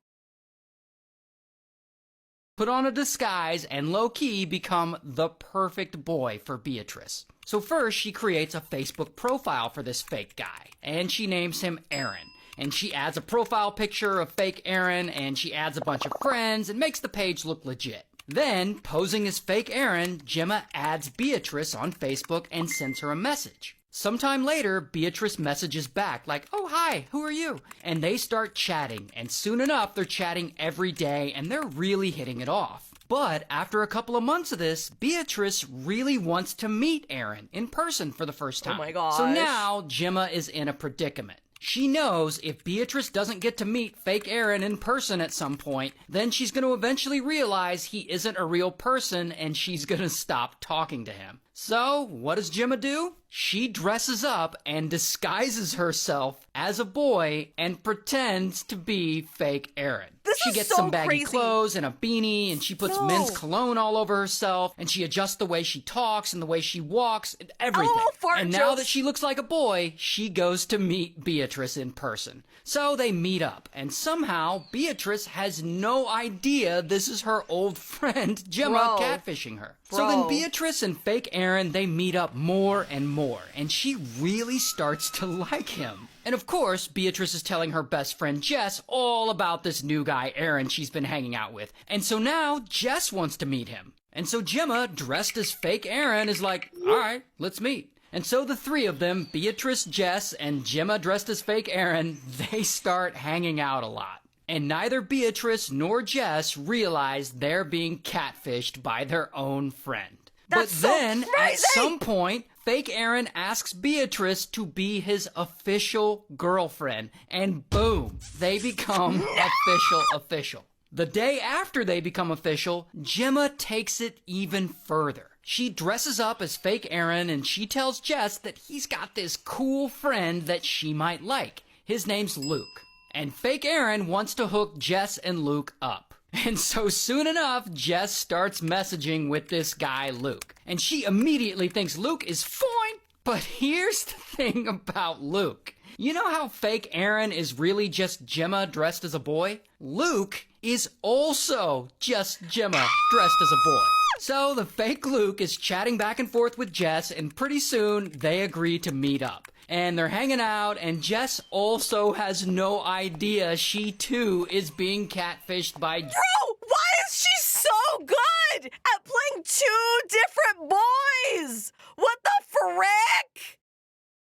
Put on a disguise and low-key become the perfect boy for Beatrice. So first, she creates a Facebook profile for this fake guy, and she names him Aaron. And she adds a profile picture of fake Aaron, and she adds a bunch of friends and makes the page look legit. Then, posing as fake Aaron, Gemma adds Beatrice on Facebook and sends her a message. Sometime later, Beatrice messages back like, oh, hi, who are you? And they start chatting, and soon enough, they're chatting every day, and they're really hitting it off. But after a couple of months of this, Beatrice really wants to meet Aaron in person for the first time. Oh my gosh. So now, Gemma is in a predicament. She knows if Beatrice doesn't get to meet fake Aaron in person at some point, then she's going to eventually realize he isn't a real person and she's going to stop talking to him. So, what does Gemma do? She dresses up and disguises herself as a boy and pretends to be fake Aaron. She gets some baggy clothes and a beanie, and she puts men's cologne all over herself, and she adjusts the way she talks and the way she walks and everything. And now that she looks like a boy, she goes to meet Beatrice in person. So they meet up, and somehow Beatrice has no idea this is her old friend Gemma catfishing her. So then Beatrice and fake Aaron, they meet up more and more, and she really starts to like him. And of course, Beatrice is telling her best friend Jess all about this new guy Aaron she's been hanging out with. And so now Jess wants to meet him. And so Gemma, dressed as fake Aaron, is like, alright, let's meet. And so the three of them, Beatrice, Jess, and Gemma dressed as fake Aaron, they start hanging out a lot. And neither Beatrice nor Jess realize they're being catfished by their own friend. That's so then, at crazy! some point, fake Aaron asks Beatrice to be his official girlfriend. And boom, they become official. The day after they become official, Gemma takes it even further. She dresses up as fake Aaron and she tells Jess that he's got this cool friend that she might like. His name's Luke. And fake Aaron wants to hook Jess and Luke up. And so soon enough, Jess starts messaging with this guy, Luke. And she immediately thinks Luke is fine. But here's the thing about Luke. You know how fake Aaron is really just Gemma dressed as a boy? Luke is also just Gemma dressed as a boy. So the fake Luke is chatting back and forth with Jess, and pretty soon they agree to meet up. And they're hanging out, and Jess also has no idea she too is being catfished by... Bro, why is she so good at playing two different boys? What the frick?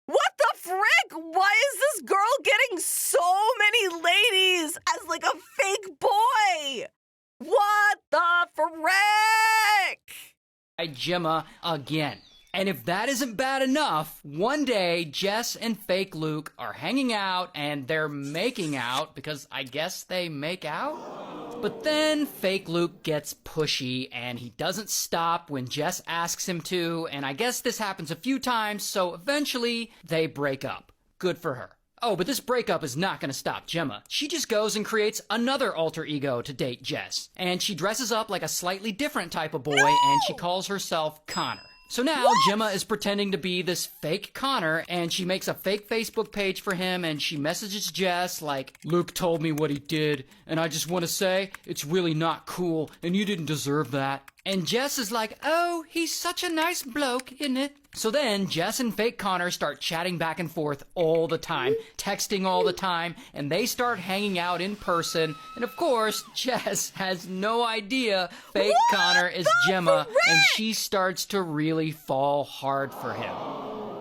What the frick? Why is this girl getting so many ladies as like a fake boy? What the frick? By Gemma again. And if that isn't bad enough, one day Jess and fake Luke are hanging out and they're making out because I guess they make out? But then fake Luke gets pushy and he doesn't stop when Jess asks him to, and I guess this happens a few times, so eventually they break up. Good for her. Oh, but this breakup is not going to stop Gemma. She just goes and creates another alter ego to date Jess. And she dresses up like a slightly different type of boy, and she calls herself Connor. So now Gemma is pretending to be this fake Connor, and she makes a fake Facebook page for him, and she messages Jess like, Luke told me what he did, and I just want to say, it's really not cool, and you didn't deserve that. And Jess is like, oh, he's such a nice bloke, isn't it? So then Jess and fake Connor start chatting back and forth all the time, texting all the time, and they start hanging out in person. And of course, Jess has no idea fake Connor is Gemma, and she starts to really fall hard for him.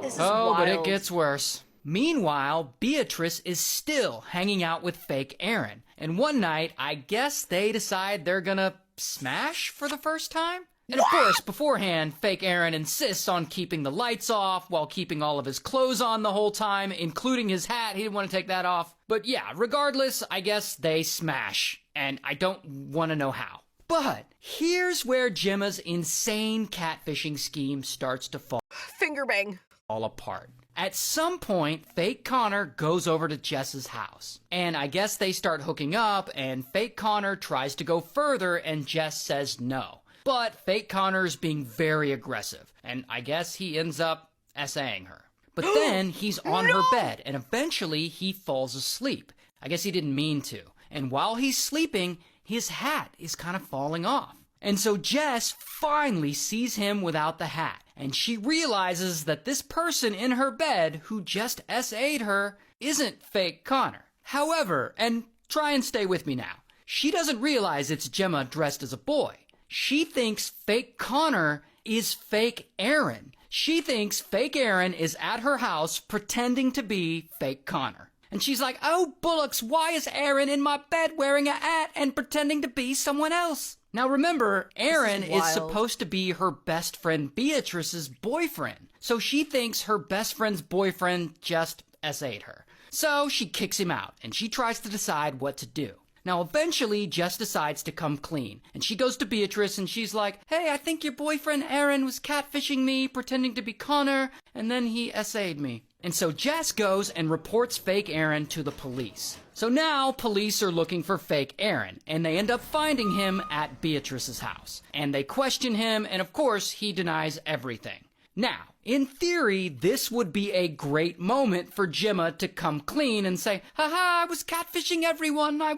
This is But it wild. gets worse. Meanwhile, Beatrice is still hanging out with fake Aaron. And one night, I guess they decide they're gonna smash for the first time? And of course, beforehand, fake Aaron insists on keeping the lights off while keeping all of his clothes on the whole time, including his hat. He didn't want to take that off. But yeah, regardless, I guess they smash. And I don't want to know how. But here's where Gemma's insane catfishing scheme starts to fall apart. At some point, fake Connor goes over to Jess's house. And I guess they start hooking up, and fake Connor tries to go further, and Jess says no. But fake Connor's being very aggressive, and I guess he ends up essaying her. But then he's on her bed, and eventually he falls asleep. I guess he didn't mean to. And while he's sleeping, his hat is kind of falling off. And so Jess finally sees him without the hat, and she realizes that this person in her bed who just SA'd her isn't fake Connor. However, and try and stay with me now, she doesn't realize it's Gemma dressed as a boy. She thinks fake Connor is fake Aaron. She thinks fake Aaron is at her house pretending to be fake Connor. And she's like, oh, bullocks, why is Aaron in my bed wearing a hat and pretending to be someone else? Now remember, Aaron is supposed to be her best friend Beatrice's boyfriend. So she thinks her best friend's boyfriend just SA'd her. So she kicks him out, and she tries to decide what to do. Now, eventually, Jess decides to come clean, and she goes to Beatrice, and she's like, hey, I think your boyfriend Aaron was catfishing me, pretending to be Connor, and then he SA'd me. And so Jess goes and reports fake Aaron to the police. So now, police are looking for fake Aaron, and they end up finding him at Beatrice's house. And they question him, and of course, he denies everything. Now, in theory, this would be a great moment for Gemma to come clean and say, haha, I was catfishing everyone. I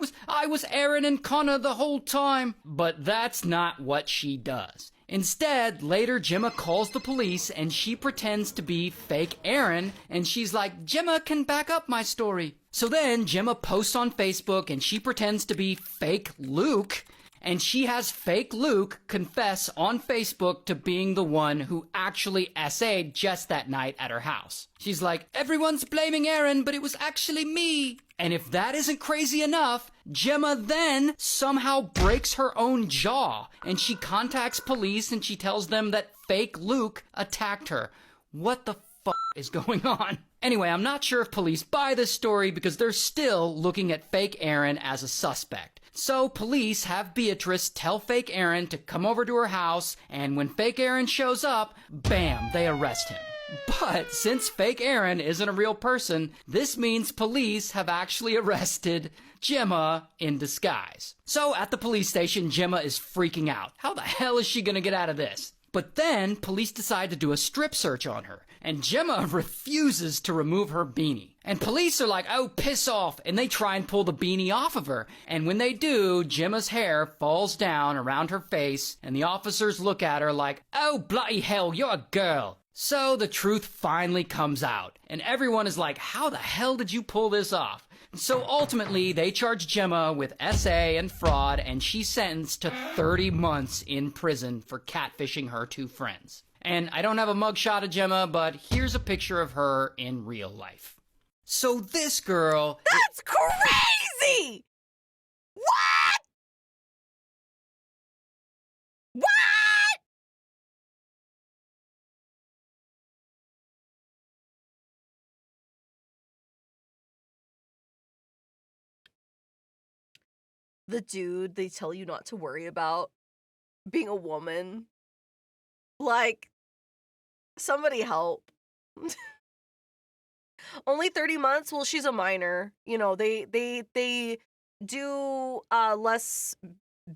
was Aaron and Connor the whole time. But that's not what she does. Instead, later Gemma calls the police and she pretends to be fake Aaron, and she's like, Gemma can back up my story. So then Gemma posts on Facebook and she pretends to be fake Luke, and she has fake Luke confess on Facebook to being the one who actually SA'd Jess that night at her house. She's like, everyone's blaming Aaron, but it was actually me. And if that isn't crazy enough, Gemma then somehow breaks her own jaw, and she contacts police and she tells them that fake Luke attacked her. What the fuck is going on? Anyway, I'm not sure if police buy this story because they're still looking at fake Aaron as a suspect. So police have Beatrice tell fake Aaron to come over to her house, and when fake Aaron shows up, bam, they arrest him. But since fake Aaron isn't a real person, this means police have actually arrested Gemma in disguise. So at the police station, Gemma is freaking out. How the hell is she gonna get out of this? But then police decide to do a strip search on her, and Gemma refuses to remove her beanie. And police are like, oh, piss off, and they try and pull the beanie off of her. And when they do, Gemma's hair falls down around her face, and the officers look at her like, oh, bloody hell, you're a girl. So the truth finally comes out, and everyone is like, how the hell did you pull this off? So ultimately, they charge Gemma with SA and fraud, and she's sentenced to 30 months in prison for catfishing her two friends. And I don't have a mugshot of Gemma, but here's a picture of her in real life. So this girl... That's crazy! What? What? The dude they tell you not to worry about being a woman. Like, somebody help. Only 30 months? Well, she's a minor. You know, they do less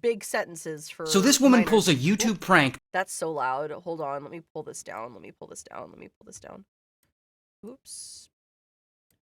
big sentences for So this woman minors. pulls a YouTube prank. That's so loud. Hold on. Let me pull this down. Oops.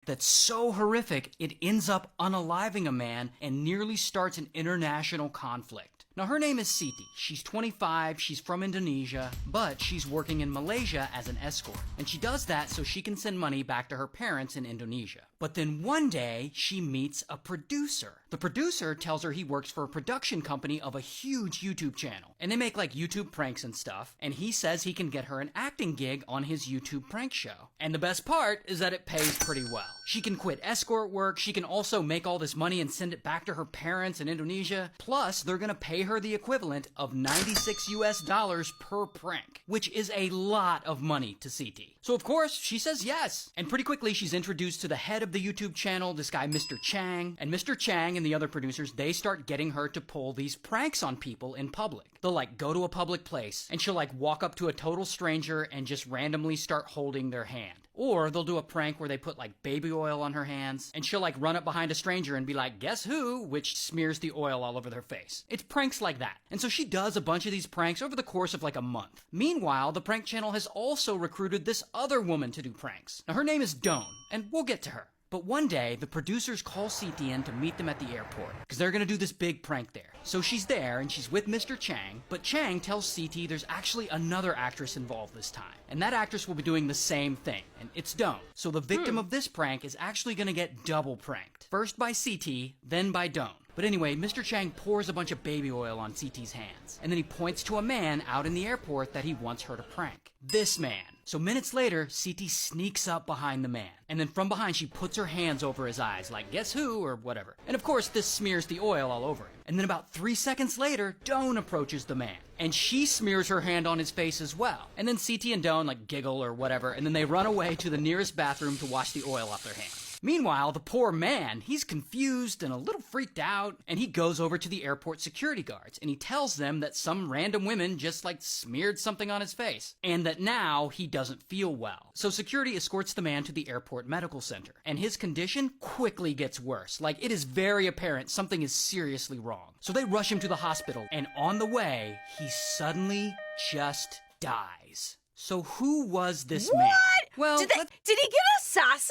That's so horrific, it ends up unaliving a man and nearly starts an international conflict. Now, her name is Siti. She's 25, she's from Indonesia, but she's working in Malaysia as an escort. And she does that so she can send money back to her parents in Indonesia. But then one day, she meets a producer. The producer tells her he works for a production company of a huge YouTube channel. And they make like YouTube pranks and stuff. And he says he can get her an acting gig on his YouTube prank show. And the best part is that it pays pretty well. She can quit escort work, she can also make all this money and send it back to her parents in Indonesia. Plus, they're gonna pay her the equivalent of $96 per prank, which is a lot of money to Siti. So of course, she says yes. And pretty quickly, she's introduced to the head of the YouTube channel, this guy Mr. Chang. And Mr. Chang and the other producers, they start getting her to pull these pranks on people in public. They'll like go to a public place, and she'll like walk up to a total stranger and just randomly start holding their hand. Or they'll do a prank where they put like baby oil on her hands, and she'll like run up behind a stranger and be like, guess who? Which smears the oil all over their face. It's pranks like that. And so she does a bunch of these pranks over the course of like a month. Meanwhile, the prank channel has also recruited this other woman to do pranks. Now her name is Dawn, and we'll get to her. But one day, the producers call Siti in to meet them at the airport, because they're gonna do this big prank there. So she's there, and she's with Mr. Chang, but Chang tells Siti there's actually another actress involved this time. And that actress will be doing the same thing, and it's Dawn. So the victim of this prank is actually gonna get double pranked. First by Siti, then by Dawn. But anyway, Mr. Chang pours a bunch of baby oil on Siti's hands, and then he points to a man out in the airport that he wants her to prank. This man. So minutes later, Siti sneaks up behind the man, and then from behind she puts her hands over his eyes, like guess who, or whatever. And of course, this smears the oil all over him. And then about 3 seconds later, Dawn approaches the man, and she smears her hand on his face as well. And then Siti and Dawn like giggle or whatever, and then they run away to the nearest bathroom to wash the oil off their hands. Meanwhile, the poor man, he's confused and a little freaked out, and he goes over to the airport security guards, and he tells them that some random women just like smeared something on his face, and that now he doesn't feel well. So security escorts the man to the airport medical center, and his condition quickly gets worse. Like, it is very apparent something is seriously wrong. So they rush him to the hospital, and on the way, he suddenly just dies. So who was this man? Well, Did he get assassinated?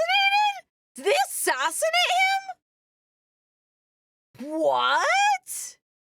Did they assassinate him? What?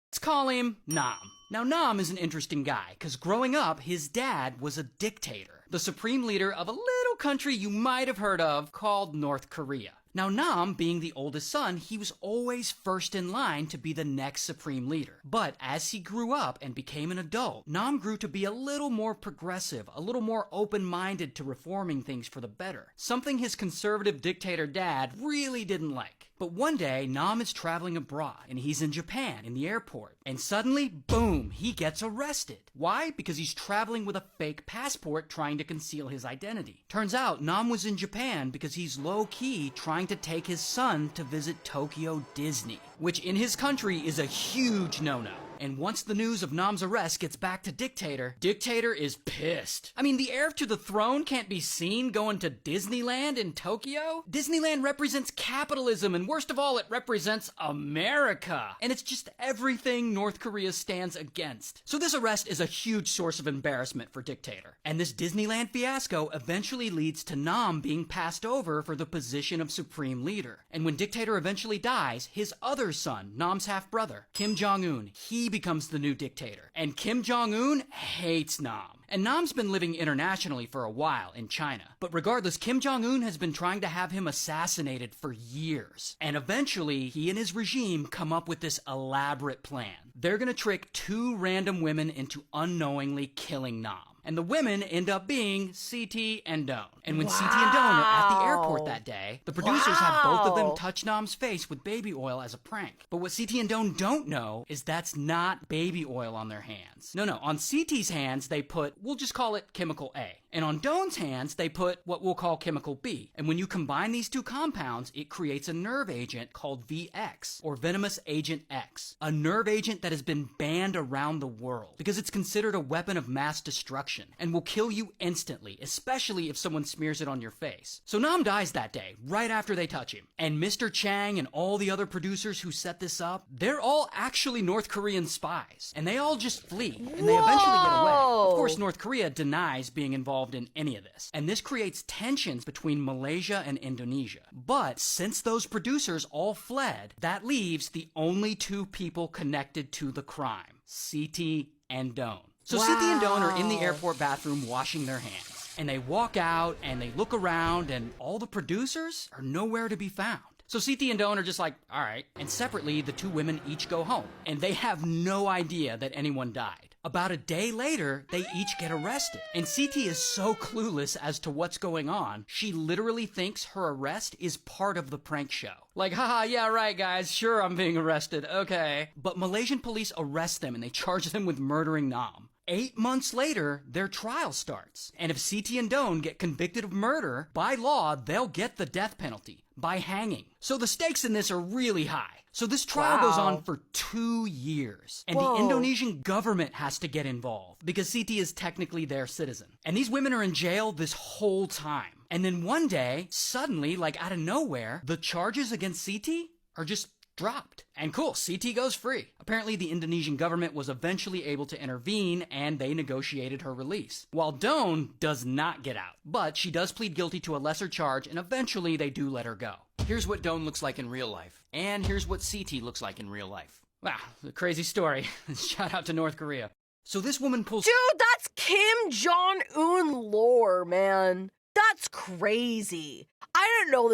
Let's call him Nam. Now, Nam is an interesting guy, because growing up, his dad was a dictator, the supreme leader of a little country you might have heard of called North Korea. Now, Nam, being the oldest son, he was always first in line to be the next supreme leader. But as he grew up and became an adult, Nam grew to be a little more progressive, a little more open-minded to reforming things for the better, something his conservative dictator dad really didn't like. But one day, Nam is traveling abroad, and he's in Japan, in the airport. And suddenly, boom, he gets arrested. Why? Because he's traveling with a fake passport trying to conceal his identity. Turns out, Nam was in Japan because he's low-key trying to take his son to visit Tokyo Disney, which in his country is a huge no-no. And once the news of Nam's arrest gets back to Dictator, Dictator is pissed. I mean, the heir to the throne can't be seen going to Disneyland in Tokyo? Disneyland represents capitalism, and worst of all, it represents America. And it's just everything North Korea stands against. So this arrest is a huge source of embarrassment for Dictator. And this Disneyland fiasco eventually leads to Nam being passed over for the position of supreme leader. And when Dictator eventually dies, his other son, Nam's half-brother, Kim Jong-un, he becomes the new dictator. And Kim Jong-un hates Nam. And Nam's been living internationally for a while in China. But regardless, Kim Jong-un has been trying to have him assassinated for years. And eventually, he and his regime come up with this elaborate plan. They're gonna trick 2 random women into unknowingly killing Nam. And the women end up being CT and Doan. And when CT and Doan are at the airport that day, the producers have both of them touch Nam's face with baby oil as a prank. But what CT and Doan don't know is that's not baby oil on their hands. No, on CT's hands, they put, we'll just call it chemical A. And on Doan's hands, they put what we'll call chemical B. And when you combine these 2 compounds, it creates a nerve agent called VX, or venomous agent X. A nerve agent that has been banned around the world because it's considered a weapon of mass destruction and will kill you instantly, especially if someone smears it on your face. So Nam dies that day, right after they touch him. And Mr. Chang and all the other producers who set this up, they're all actually North Korean spies. And they all just flee, and they eventually get away. Of course, North Korea denies being involved in any of this. And this creates tensions between Malaysia and Indonesia. But since those producers all fled, that leaves the only 2 people connected to the crime, CT and Doan. So CT and Doan are in the airport bathroom washing their hands. And they walk out and they look around and all the producers are nowhere to be found. So CT and Doan are just like, all right. And separately, the 2 women each go home. And they have no idea that anyone died. About a day later, they each get arrested. And CT is so clueless as to what's going on, she literally thinks her arrest is part of the prank show. Like, haha, yeah, right, guys, sure, I'm being arrested, okay. But Malaysian police arrest them and they charge them with murdering Nam. 8 months later, their trial starts. And if CT and Doan get convicted of murder, by law, they'll get the death penalty by hanging. So the stakes in this are really high. So this trial goes on for 2 years. And the Indonesian government has to get involved because CT is technically their citizen. And these women are in jail this whole time. And then one day, suddenly, like out of nowhere, the charges against CT are just dropped. And cool, CT goes free. Apparently the Indonesian government was eventually able to intervene and they negotiated her release. While Doan does not get out, but she does plead guilty to a lesser charge and eventually they do let her go. Here's what Doan looks like in real life. And here's what CT looks like in real life. Wow, a crazy story. Shout out to North Korea. So this woman pulls— Dude, that's Kim Jong-un lore, man. That's crazy. I didn't know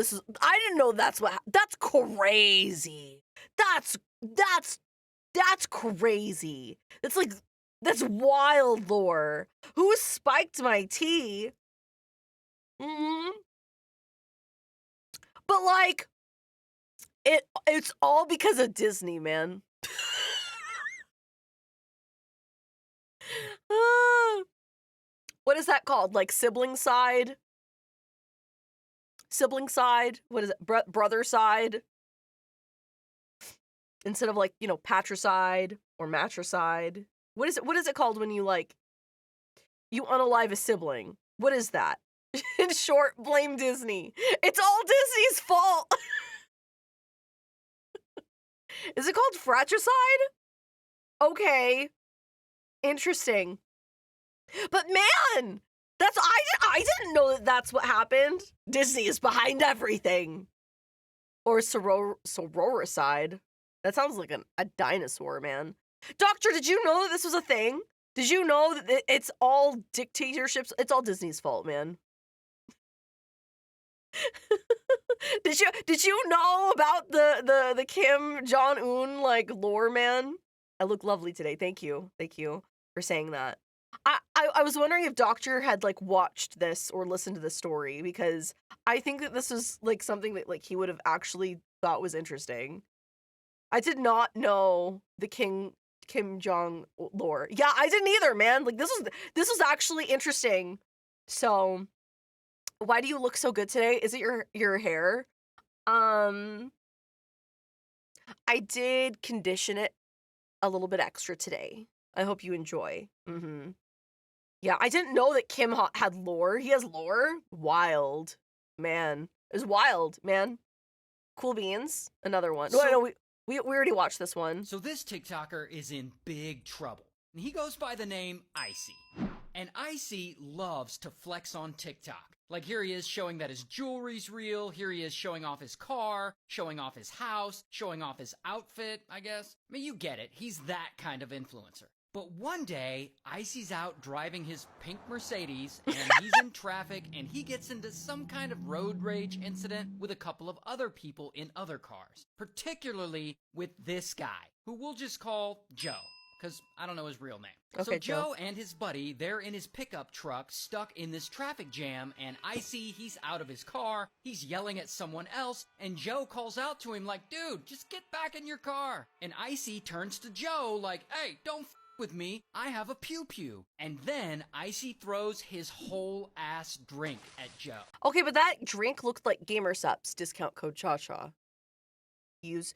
that's crazy. That's crazy. That's wild lore. Who spiked my tea? But like, it's all because of Disney, man. What is that called? Like sibling side? Sibling side? What is it? Brother side? Instead of like, patricide or matricide. What is it called when you you unalive a sibling? What is that? In short, blame Disney. It's all Disney's fault. Is it called fratricide? Okay. Interesting. But man, I didn't know that that's what happened. Disney is behind everything. Or sororicide. That sounds like a dinosaur, man. Doctor, did you know that this was a thing? Did you know that it's all dictatorships? It's all Disney's fault, man. Did you know about the Kim Jong-un lore, man? I look lovely today. Thank you for saying that. I was wondering if Doctor had like watched this or listened to this story, because I think that this is like something that like he would have actually thought was interesting. I did not know the Kim Jong lore. Yeah, I didn't either, man. Like this was actually interesting. So, why do you look so good today? Is it your hair? Um, I did condition it a little bit extra today. I hope you enjoy. Yeah, I didn't know that Kim had lore. He has lore? Wild. Man. It was wild, man. Cool beans. Another one. No, no, we already watched this one. So this TikToker is in big trouble. And he goes by the name Icy. And Icy loves to flex on TikTok. Like here he is showing that his jewelry's real, here he is showing off his car, showing off his house, showing off his outfit, I guess. I mean, you get it. He's that kind of influencer. But one day, Icy's out driving his pink Mercedes, and he's in traffic, and he gets into some kind of road rage incident with a couple of other people in other cars. Particularly with this guy, who we'll just call Joe, because I don't know his real name. Okay, so Joe and his buddy, they're in his pickup truck, stuck in this traffic jam, and Icy, he's out of his car, he's yelling at someone else, and Joe calls out to him like, dude, just get back in your car. And Icy turns to Joe like, hey, don't with me, I have a pew-pew. And then Icy throws his whole ass drink at Joe. Okay, but that drink looked like Gamer Subs, discount code ChaCha. Use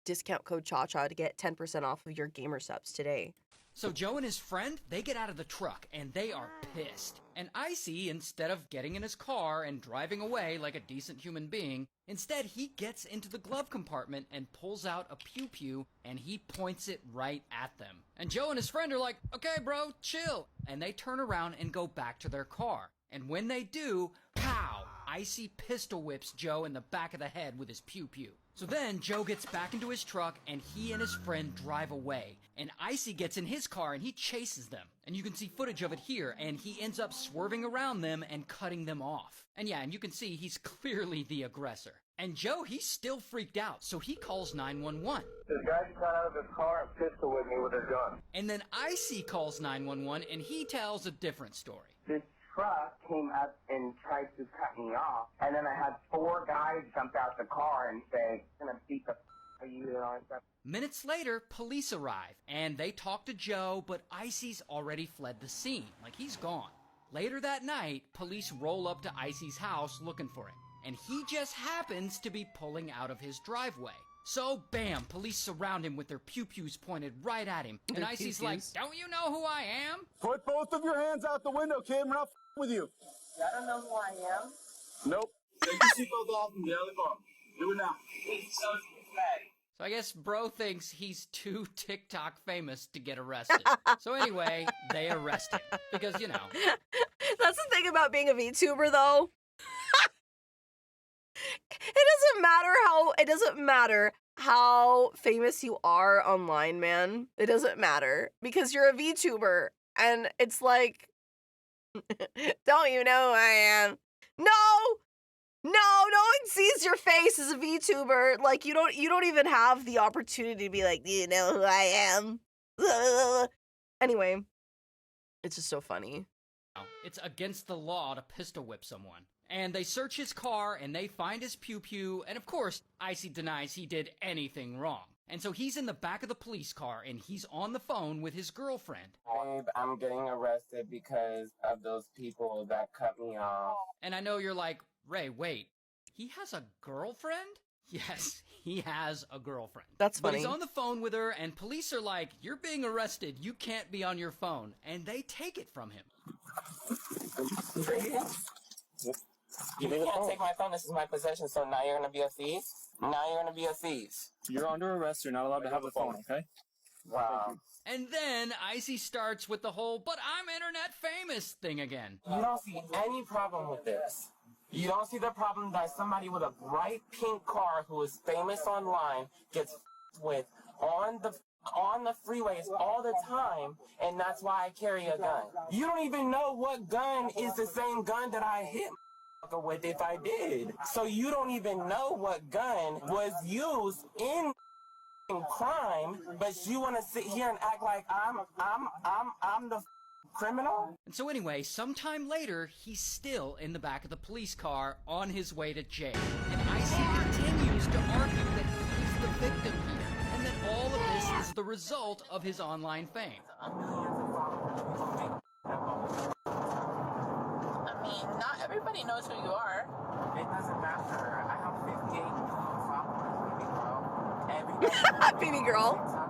discount code ChaCha to get 10% off of your Gamer Subs today. So Joe and his friend, they get out of the truck, and they are pissed. And Icy, instead of getting in his car and driving away like a decent human being, instead he gets into the glove compartment and pulls out a pew-pew, and he points it right at them. And Joe and his friend are like, okay bro, chill. And they turn around and go back to their car. And when they do, pow! Icy pistol whips Joe in the back of the head with his pew-pew. So then Joe gets back into his truck and he and his friend drive away. And Icy gets in his car and he chases them. And you can see footage of it here, and he ends up swerving around them and cutting them off. And yeah, and you can see he's clearly the aggressor. And Joe, he's still freaked out, so he calls 911. This guy just got out of his car and pistol with me with his gun. And then Icy calls 911 and he tells a different story. This truck came up and tried to cut me off, and then I had 4 guys jump out the car and say, I'm gonna beat the f*** out of you and all that stuff. Minutes later, police arrive, and they talk to Joe, but Icy's already fled the scene, like he's gone. Later that night, police roll up to Icy's house looking for him, and he just happens to be pulling out of his driveway. So, bam, police surround him with their pew-pews pointed right at him, and Icy's like, don't you know who I am? Put both of your hands out the window, kid. We're not with you. I don't know who I am. Nope. Take your seatbelt off and get out of the car. Do it now. So I guess bro thinks he's too TikTok famous to get arrested. So anyway, they arrest him. Because, you know. That's the thing about being a VTuber, though. It doesn't matter how famous you are online, man. It doesn't matter. Because you're a VTuber. And it's like, don't you know who I am? No one sees your face as a VTuber. Like, you don't even have the opportunity to be like, do you know who I am? Anyway, it's just so funny. It's against the law to pistol whip someone. And they search his car, and they find his pew-pew, and of course, Icy denies he did anything wrong. And so he's in the back of the police car, and he's on the phone with his girlfriend. Babe, I'm getting arrested because of those people that cut me off. And I know you're like, Ray, wait, he has a girlfriend? Yes, he has a girlfriend. That's But funny. he's on the phone with her, and police are like, you're being arrested, you can't be on your phone. And they take it from him. You can't take my phone, this is my possession, so now you're gonna be a thief? Now you're gonna be a thief. You're under arrest. You're not allowed to have the phone, okay? Wow. And then Icy starts with the whole, but I'm internet famous thing again. You don't see any problem with this. You don't see the problem that somebody with a bright pink car who is famous online gets with on the freeways all the time, and that's why I carry a gun. You don't even know what gun is the same gun that I hit with if I did. So you don't even know what gun was used in crime, but you want to sit here and act like I'm the criminal? And so anyway, sometime later, he's still in the back of the police car on his way to jail. And Icy continues to argue that he's the victim here, and that all of this is the result of his online fame. I mean, not everybody knows who you are. It doesn't matter. I have 58 million followers, baby girl. Baby girl.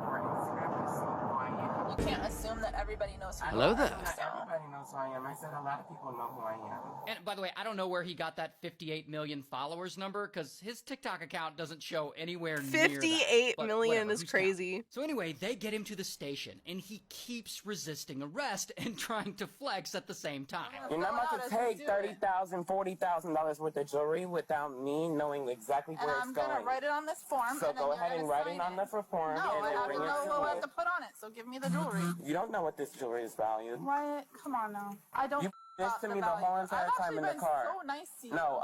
You can't assume that everybody knows who you are. Hello there. Not everybody knows who I am. I said a lot of people know who I am. And by the way, I don't know where he got that 58 million followers number, because his TikTok account doesn't show anywhere near that. 58 But million whatever, is who's crazy. counting? So anyway, they get him to the station, and he keeps resisting arrest and trying to flex at the same time. You're not about to take $30,000, $40,000 worth of jewelry without me knowing exactly where it's going. I'm gonna write it on this form. So go ahead and write it on the form. No, and I then have to bring it know to what I me. have to put on it. So give me the jewelry. You don't know what this jewelry is valued. Why? Come on now. I don't. You this to me the whole entire time in the car. So nice to you. No,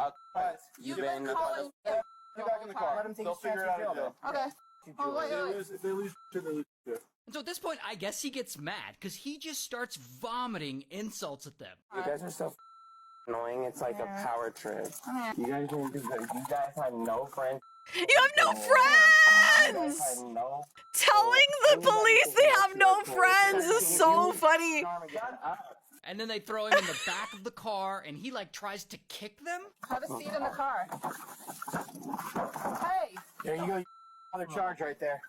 you've been in the car. Get back in the car. Let him take his figure it out in jail. Okay. Oh, wait. If they lose, they lose. And so at this point, I guess he gets mad, because he just starts vomiting insults at them. You guys are so annoying. It's like a power trip. You guys are because you guys have no friends. You have no friends! Telling the police they have no friends is so funny. And then they throw him in the back of the car, and he like tries to kick them. Have a seat in the car. Hey. There you go. Another charge right there.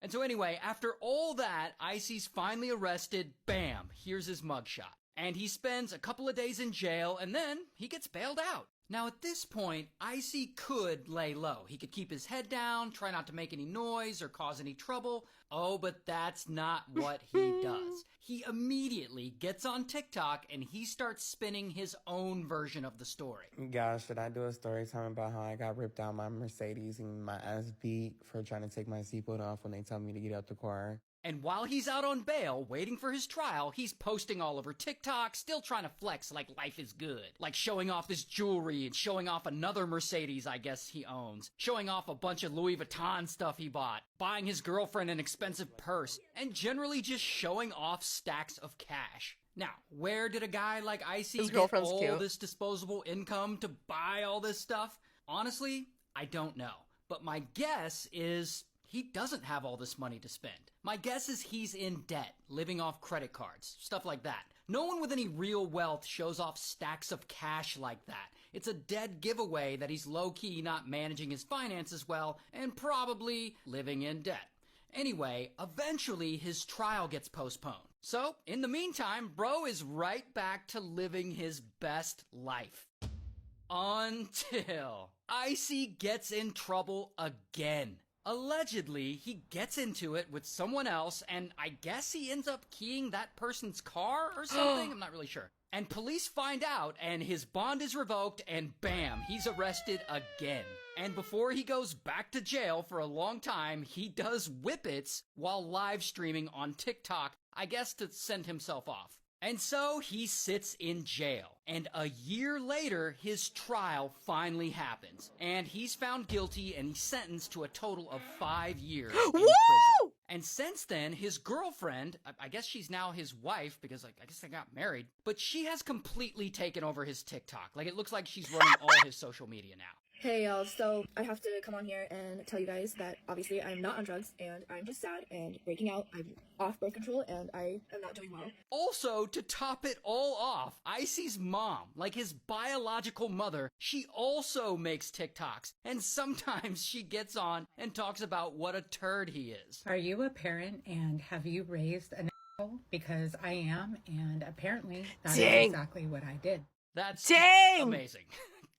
And so anyway, after all that, Icy's finally arrested. Bam! Here's his mugshot. And he spends a couple of days in jail, and then he gets bailed out. Now at this point, Icy could lay low. He could keep his head down, try not to make any noise or cause any trouble. Oh, but that's not what he does. He immediately gets on TikTok and he starts spinning his own version of the story. Gosh, should I do a story time about how I got ripped out my Mercedes and my ass beat for trying to take my seatbelt off when they tell me to get out the car? And while he's out on bail, waiting for his trial, he's posting all over TikTok, still trying to flex like life is good. Like showing off his jewelry and showing off another Mercedes I guess he owns. Showing off a bunch of Louis Vuitton stuff he bought. Buying his girlfriend an expensive purse. And generally just showing off stacks of cash. Now, where did a guy like Icy get all this disposable income to buy all this stuff? Honestly, I don't know. But my guess is he doesn't have all this money to spend. My guess is he's in debt, living off credit cards, stuff like that. No one with any real wealth shows off stacks of cash like that. It's a dead giveaway that he's low-key not managing his finances well and probably living in debt. Anyway, eventually his trial gets postponed. So, in the meantime, bro is right back to living his best life. Until Icy gets in trouble again. Allegedly, he gets into it with someone else, and I guess he ends up keying that person's car or something? I'm not really sure. And police find out, and his bond is revoked, and bam, he's arrested again. And before he goes back to jail for a long time, he does whippets while live streaming on TikTok, I guess to send himself off. And so he sits in jail. And a year later, his trial finally happens. And he's found guilty and he's sentenced to a total of 5 years in prison. And since then, his girlfriend, I guess she's now his wife because I guess they got married, but she has completely taken over his TikTok. Like it looks like she's running all his social media now. Hey y'all, so I have to come on here and tell you guys that obviously I'm not on drugs and I'm just sad and breaking out. I'm off birth control and I am not doing well. Also, to top it all off, Icy's mom, like his biological mother, she also makes TikToks, and sometimes she gets on and talks about what a turd he is. Are you a parent and have you raised an asshole? Because I am, and apparently that is exactly what I did. That's Dang! Amazing.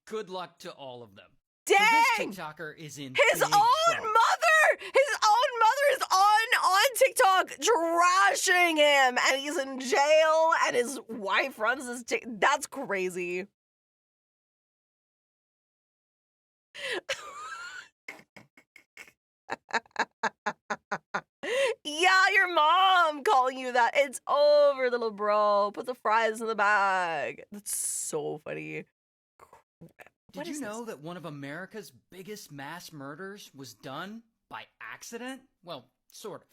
Good luck to all of them. Dang! So this TikToker is in his big own trouble. mother! His own mother is on TikTok trashing him, and he's in jail, and his wife runs his TikTok. That's crazy. Yeah, your mom calling you that. It's over, little bro. Put the fries in the bag. That's so funny. Did you know that one of America's biggest mass murders was done by accident? Well, sort of.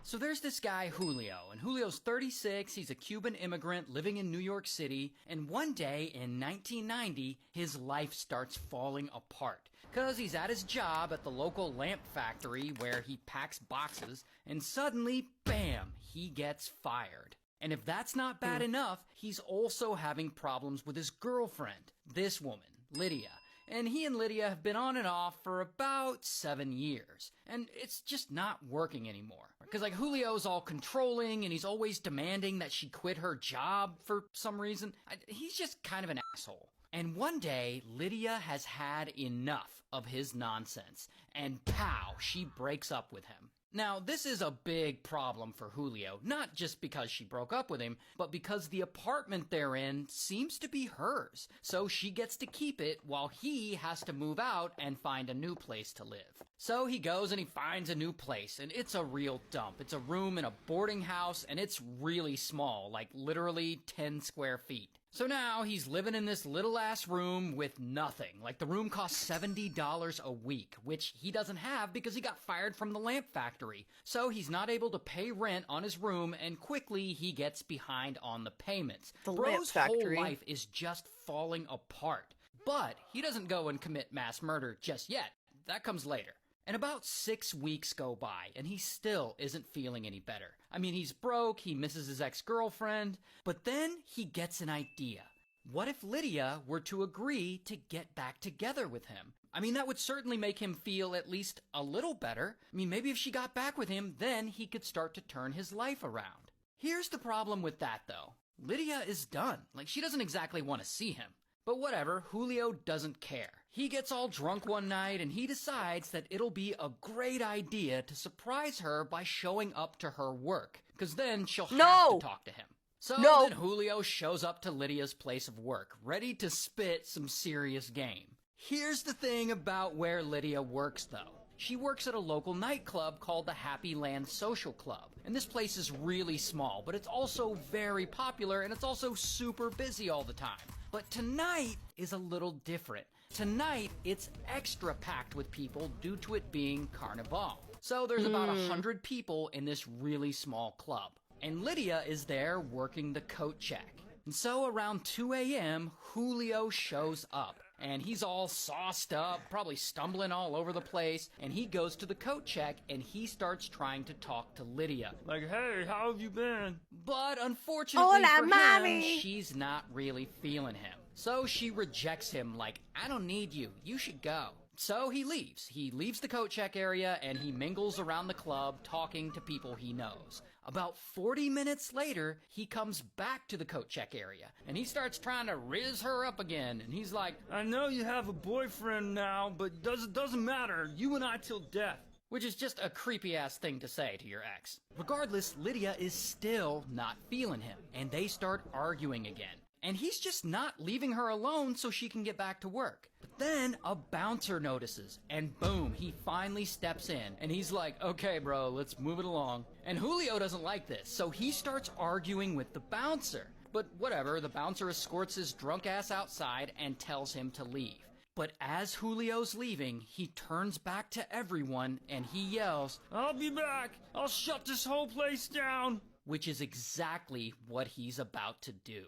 So there's this guy Julio, and Julio's 36, he's a Cuban immigrant living in New York City, and one day in 1990, his life starts falling apart. Cause he's at his job at the local lamp factory where he packs boxes, and suddenly, bam, he gets fired. And if that's not bad enough, he's also having problems with his girlfriend, this woman, Lydia. And he and Lydia have been on and off for about 7 years. And it's just not working anymore. Because, like, Julio's all controlling, and he's always demanding that she quit her job for some reason. He's just kind of an asshole. And one day, Lydia has had enough of his nonsense. And pow, she breaks up with him. Now, this is a big problem for Julio, not just because she broke up with him, but because the apartment they're in seems to be hers. So she gets to keep it while he has to move out and find a new place to live. So he goes and he finds a new place, and it's a real dump. It's a room in a boarding house, and it's really small, like literally 10 square feet. So now he's living in this little ass room with nothing. Like the room costs $70 a week, which he doesn't have because he got fired from the lamp factory. So he's not able to pay rent on his room, and quickly he gets behind on the payments. The lamp Bro's factory. whole life is just falling apart. But he doesn't go and commit mass murder just yet. That comes later. And about 6 weeks go by, and he still isn't feeling any better. I mean, he's broke, he misses his ex-girlfriend, but then he gets an idea. What if Lydia were to agree to get back together with him? I mean, that would certainly make him feel at least a little better. I mean, maybe if she got back with him, then he could start to turn his life around. Here's the problem with that, though. Lydia is done. Like, she doesn't exactly want to see him. But whatever, Julio doesn't care. He gets all drunk one night and he decides that it'll be a great idea to surprise her by showing up to her work, because then she'll have to talk to him. So then Julio shows up to Lydia's place of work, ready to spit some serious game. Here's the thing about where Lydia works, though. She works at a local nightclub called the Happy Land Social Club. And this place is really small, but it's also very popular, and it's also super busy all the time. But tonight is a little different. Tonight, it's extra packed with people due to it being Carnival. So there's about 100 people in this really small club. And Lydia is there working the coat check. And so around 2 a.m., Julio shows up. And he's all sauced up, probably stumbling all over the place. And he goes to the coat check and he starts trying to talk to Lydia. Like, hey, how have you been? But unfortunately Hola, for mommy. him, she's not really feeling him. So she rejects him like, I don't need you, you should go. So he leaves. He leaves the coat check area and he mingles around the club talking to people he knows. About 40 minutes later, he comes back to the coat check area and he starts trying to riz her up again. And he's like, I know you have a boyfriend now, but doesn't matter. You and I till death. Which is just a creepy ass thing to say to your ex. Regardless, Lydia is still not feeling him and they start arguing again. And he's just not leaving her alone so she can get back to work. But then a bouncer notices, and boom, he finally steps in. And he's like, okay, bro, let's move it along. And Julio doesn't like this, so he starts arguing with the bouncer. But whatever, the bouncer escorts his drunk ass outside and tells him to leave. But as Julio's leaving, he turns back to everyone and he yells, I'll be back. I'll shut this whole place down. Which is exactly what he's about to do.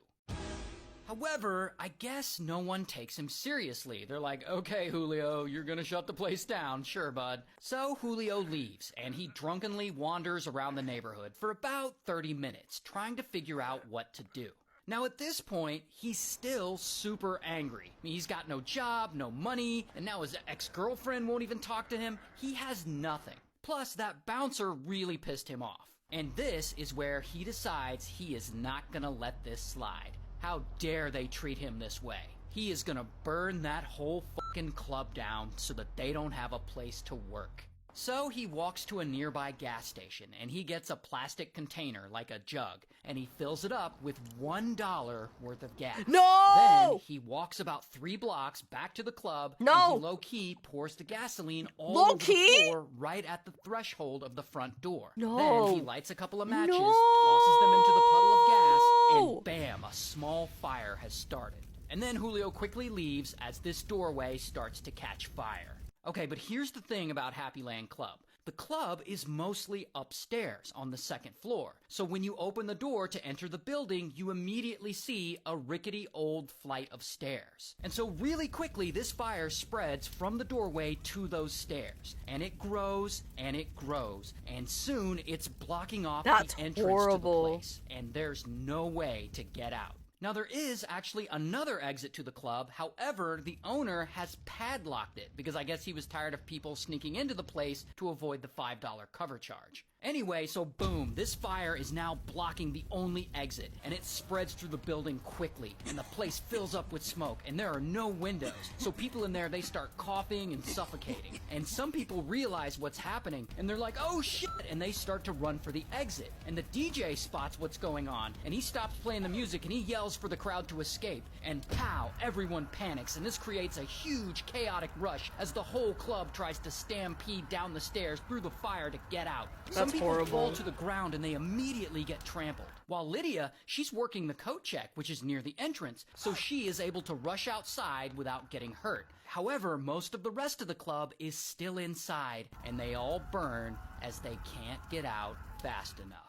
However, I guess no one takes him seriously. They're like, okay, Julio, you're gonna shut the place down. Sure, bud. So Julio leaves, and he drunkenly wanders around the neighborhood for about 30 minutes, trying to figure out what to do. Now at this point, he's still super angry. I mean, he's got no job, no money, and now his ex-girlfriend won't even talk to him. He has nothing. Plus, that bouncer really pissed him off. And this is where he decides he is not gonna let this slide. How dare they treat him this way? He is gonna burn that whole fucking club down so that they don't have a place to work. So he walks to a nearby gas station and he gets a plastic container like a jug and he fills it up with $1 worth of gas. No! Then he walks about 3 blocks back to the club and he low-key pours the gasoline all over the floor right at the threshold of the front door. No. Then he lights a couple of matches, tosses them into the puddle of gas, and bam, a small fire has started. And then Julio quickly leaves as this doorway starts to catch fire. Okay, but here's the thing about Happy Land Club. The club is mostly upstairs on the second floor. So when you open the door to enter the building, you immediately see a rickety old flight of stairs. And so really quickly, this fire spreads from the doorway to those stairs. And it grows, and it grows. And soon it's blocking off the entrance to the place. And there's no way to get out. Now, there is actually another exit to the club. However, the owner has padlocked it because I guess he was tired of people sneaking into the place to avoid the $5 cover charge. Anyway, so boom, this fire is now blocking the only exit, and it spreads through the building quickly, and the place fills up with smoke, and there are no windows. So people in there, they start coughing and suffocating. And some people realize what's happening, and they're like, oh shit, and they start to run for the exit. And the DJ spots what's going on, and he stops playing the music, and he yells for the crowd to escape. And pow, everyone panics, and this creates a huge chaotic rush as the whole club tries to stampede down the stairs through the fire to get out. Some people fall to the ground and they immediately get trampled. While Lydia, she's working the coat check, which is near the entrance, so she is able to rush outside without getting hurt. However, most of the rest of the club is still inside, and they all burn as they can't get out fast enough.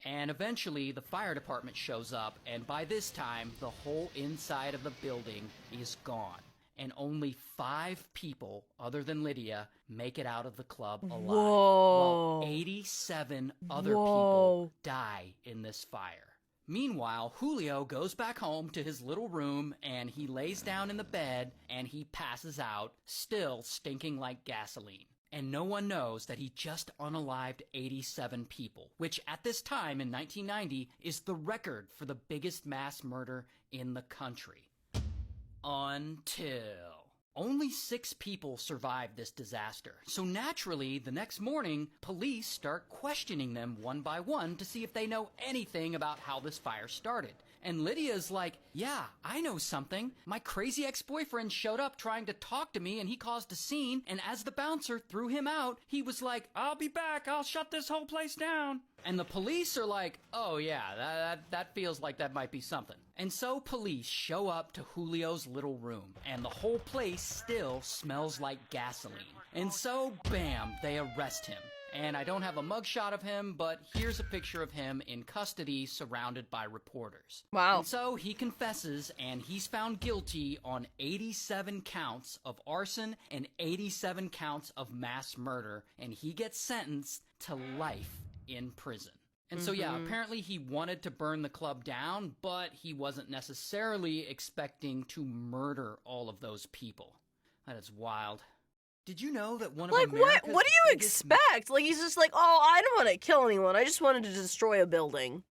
And eventually, the fire department shows up, and by this time, the whole inside of the building is gone. And only 5 people, other than Lydia, make it out of the club alive. Whoa. While 87 other people die in this fire. Meanwhile, Julio goes back home to his little room, and he lays down in the bed, and he passes out, still stinking like gasoline. And no one knows that he just unalived 87 people, which at this time in 1990 is the record for the biggest mass murder in the country. Until only 6 people survived this disaster. So naturally, the next morning, police start questioning them one by one to see if they know anything about how this fire started. And Lydia's like, yeah, I know something. My crazy ex-boyfriend showed up trying to talk to me and he caused a scene. And as the bouncer threw him out, he was like, I'll be back. I'll shut this whole place down. And the police are like, oh yeah, that feels like that might be something. And so police show up to Julio's little room, and the whole place still smells like gasoline. And so, bam, they arrest him. And I don't have a mugshot of him, but here's a picture of him in custody surrounded by reporters. Wow. And so he confesses, and he's found guilty on 87 counts of arson and 87 counts of mass murder, and he gets sentenced to life in prison. And so, yeah, apparently he wanted to burn the club down, but he wasn't necessarily expecting to murder all of those people. That is wild. Did you know that one of America's what do you expect? Like, he's just like, oh, I don't want to kill anyone. I just wanted to destroy a building.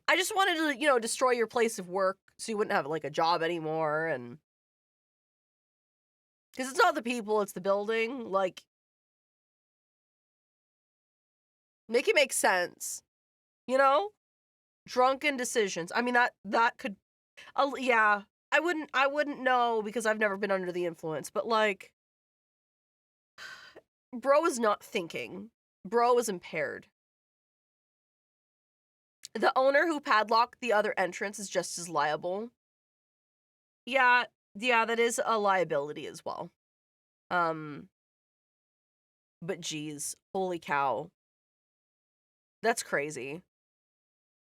I just wanted to, destroy your place of work so you wouldn't have, like, a job anymore, and... Because it's not the people, it's the building. Like, make it make sense. Drunken decisions. I mean, that could... yeah, I wouldn't know because I've never been under the influence, but, like... Bro is not thinking. Bro is impaired. The owner who padlocked the other entrance is just as liable. Yeah, that is a liability as well. But geez, holy cow. That's crazy.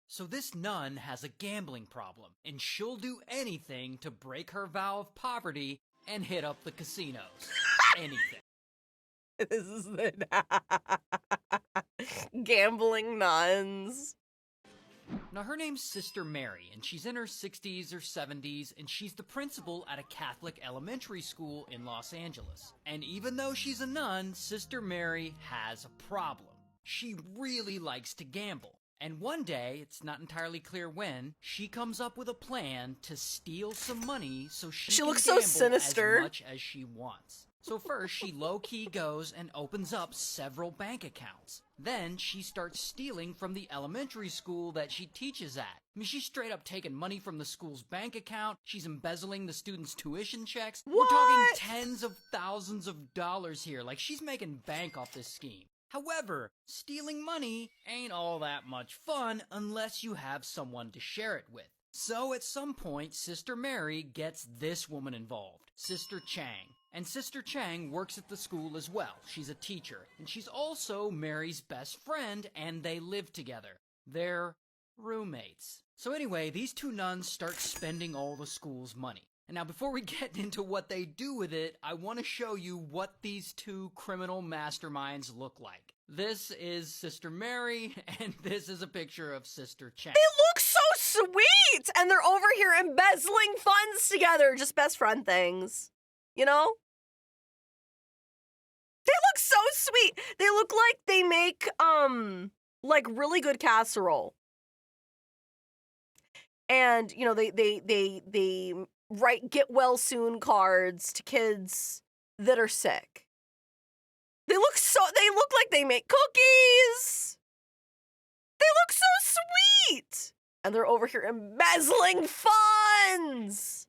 So this nun has a gambling problem, and she'll do anything to break her vow of poverty and hit up the casinos. Anything. This is the gambling nuns. Now, her name's Sister Mary, and she's in her 60s or 70s, and she's the principal at a Catholic elementary school in Los Angeles. And even though she's a nun, Sister Mary has a problem. She really likes to gamble. And one day, it's not entirely clear when, she comes up with a plan to steal some money so she can looks so gamble sinister. as much as she wants. So first, she low-key goes and opens up several bank accounts. Then, she starts stealing from the elementary school that she teaches at. I mean, she's straight up taking money from the school's bank account. She's embezzling the students' tuition checks. What? We're talking tens of thousands of dollars here. Like, she's making bank off this scheme. However, stealing money ain't all that much fun unless you have someone to share it with. So at some point, Sister Mary gets this woman involved, Sister Chang. And Sister Chang works at the school as well. She's a teacher, and she's also Mary's best friend, and they live together. They're roommates. So anyway, these two nuns start spending all the school's money. And now before we get into what they do with it, I want to show you what these two criminal masterminds look like. This is Sister Mary, and this is a picture of Sister Chang. They look so sweet! And they're over here embezzling funds together, just best friend things. You know? They look so sweet. They look like they make, like really good casserole. And, you know, they write get well soon cards to kids that are sick. They look like they make cookies. They look so sweet. And they're over here embezzling funds.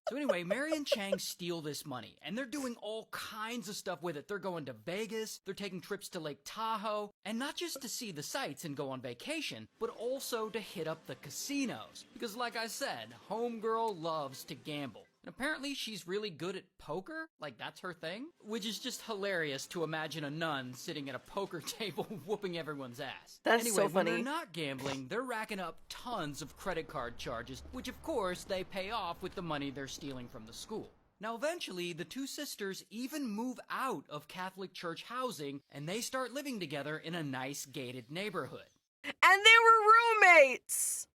So anyway, Mary and Chang steal this money, and they're doing all kinds of stuff with it. They're going to Vegas, they're taking trips to Lake Tahoe, and not just to see the sights and go on vacation, but also to hit up the casinos. Because like I said, homegirl loves to gamble. And apparently she's really good at poker, like that's her thing, which is just hilarious to imagine a nun sitting at a poker table whooping everyone's ass. That's anyway, so when funny. they're not gambling, they're racking up tons of credit card charges, which of course they pay off with the money they're stealing from the school. Now eventually, the two sisters even move out of Catholic church housing, and they start living together in a nice gated neighborhood. And they were roommates.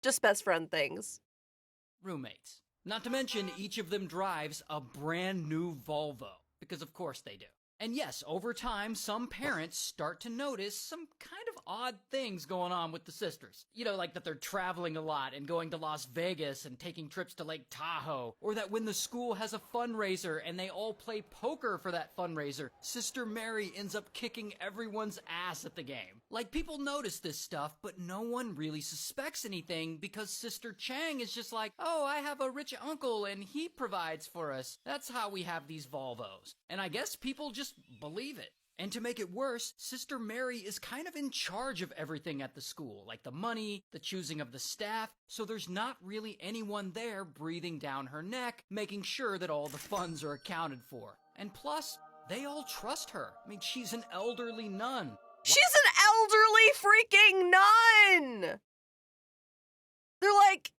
Just best friend things. Roommates. Not to mention, each of them drives a brand new Volvo, because of course they do. And yes, over time, some parents start to notice some kind of odd things going on with the sisters. You know, like that they're traveling a lot and going to Las Vegas and taking trips to Lake Tahoe. Or that when the school has a fundraiser and they all play poker for that fundraiser, Sister Mary ends up kicking everyone's ass at the game. Like, people notice this stuff, but no one really suspects anything because Sister Chang is just like, oh, I have a rich uncle and he provides for us. That's how we have these Volvos. And I guess people just believe it. And to make it worse, Sister Mary is kind of in charge of everything at the school, like the money, the choosing of the staff, so there's not really anyone there breathing down her neck, making sure that all the funds are accounted for. And plus, they all trust her. I mean, she's an elderly nun. She's an elderly freaking nun! They're like,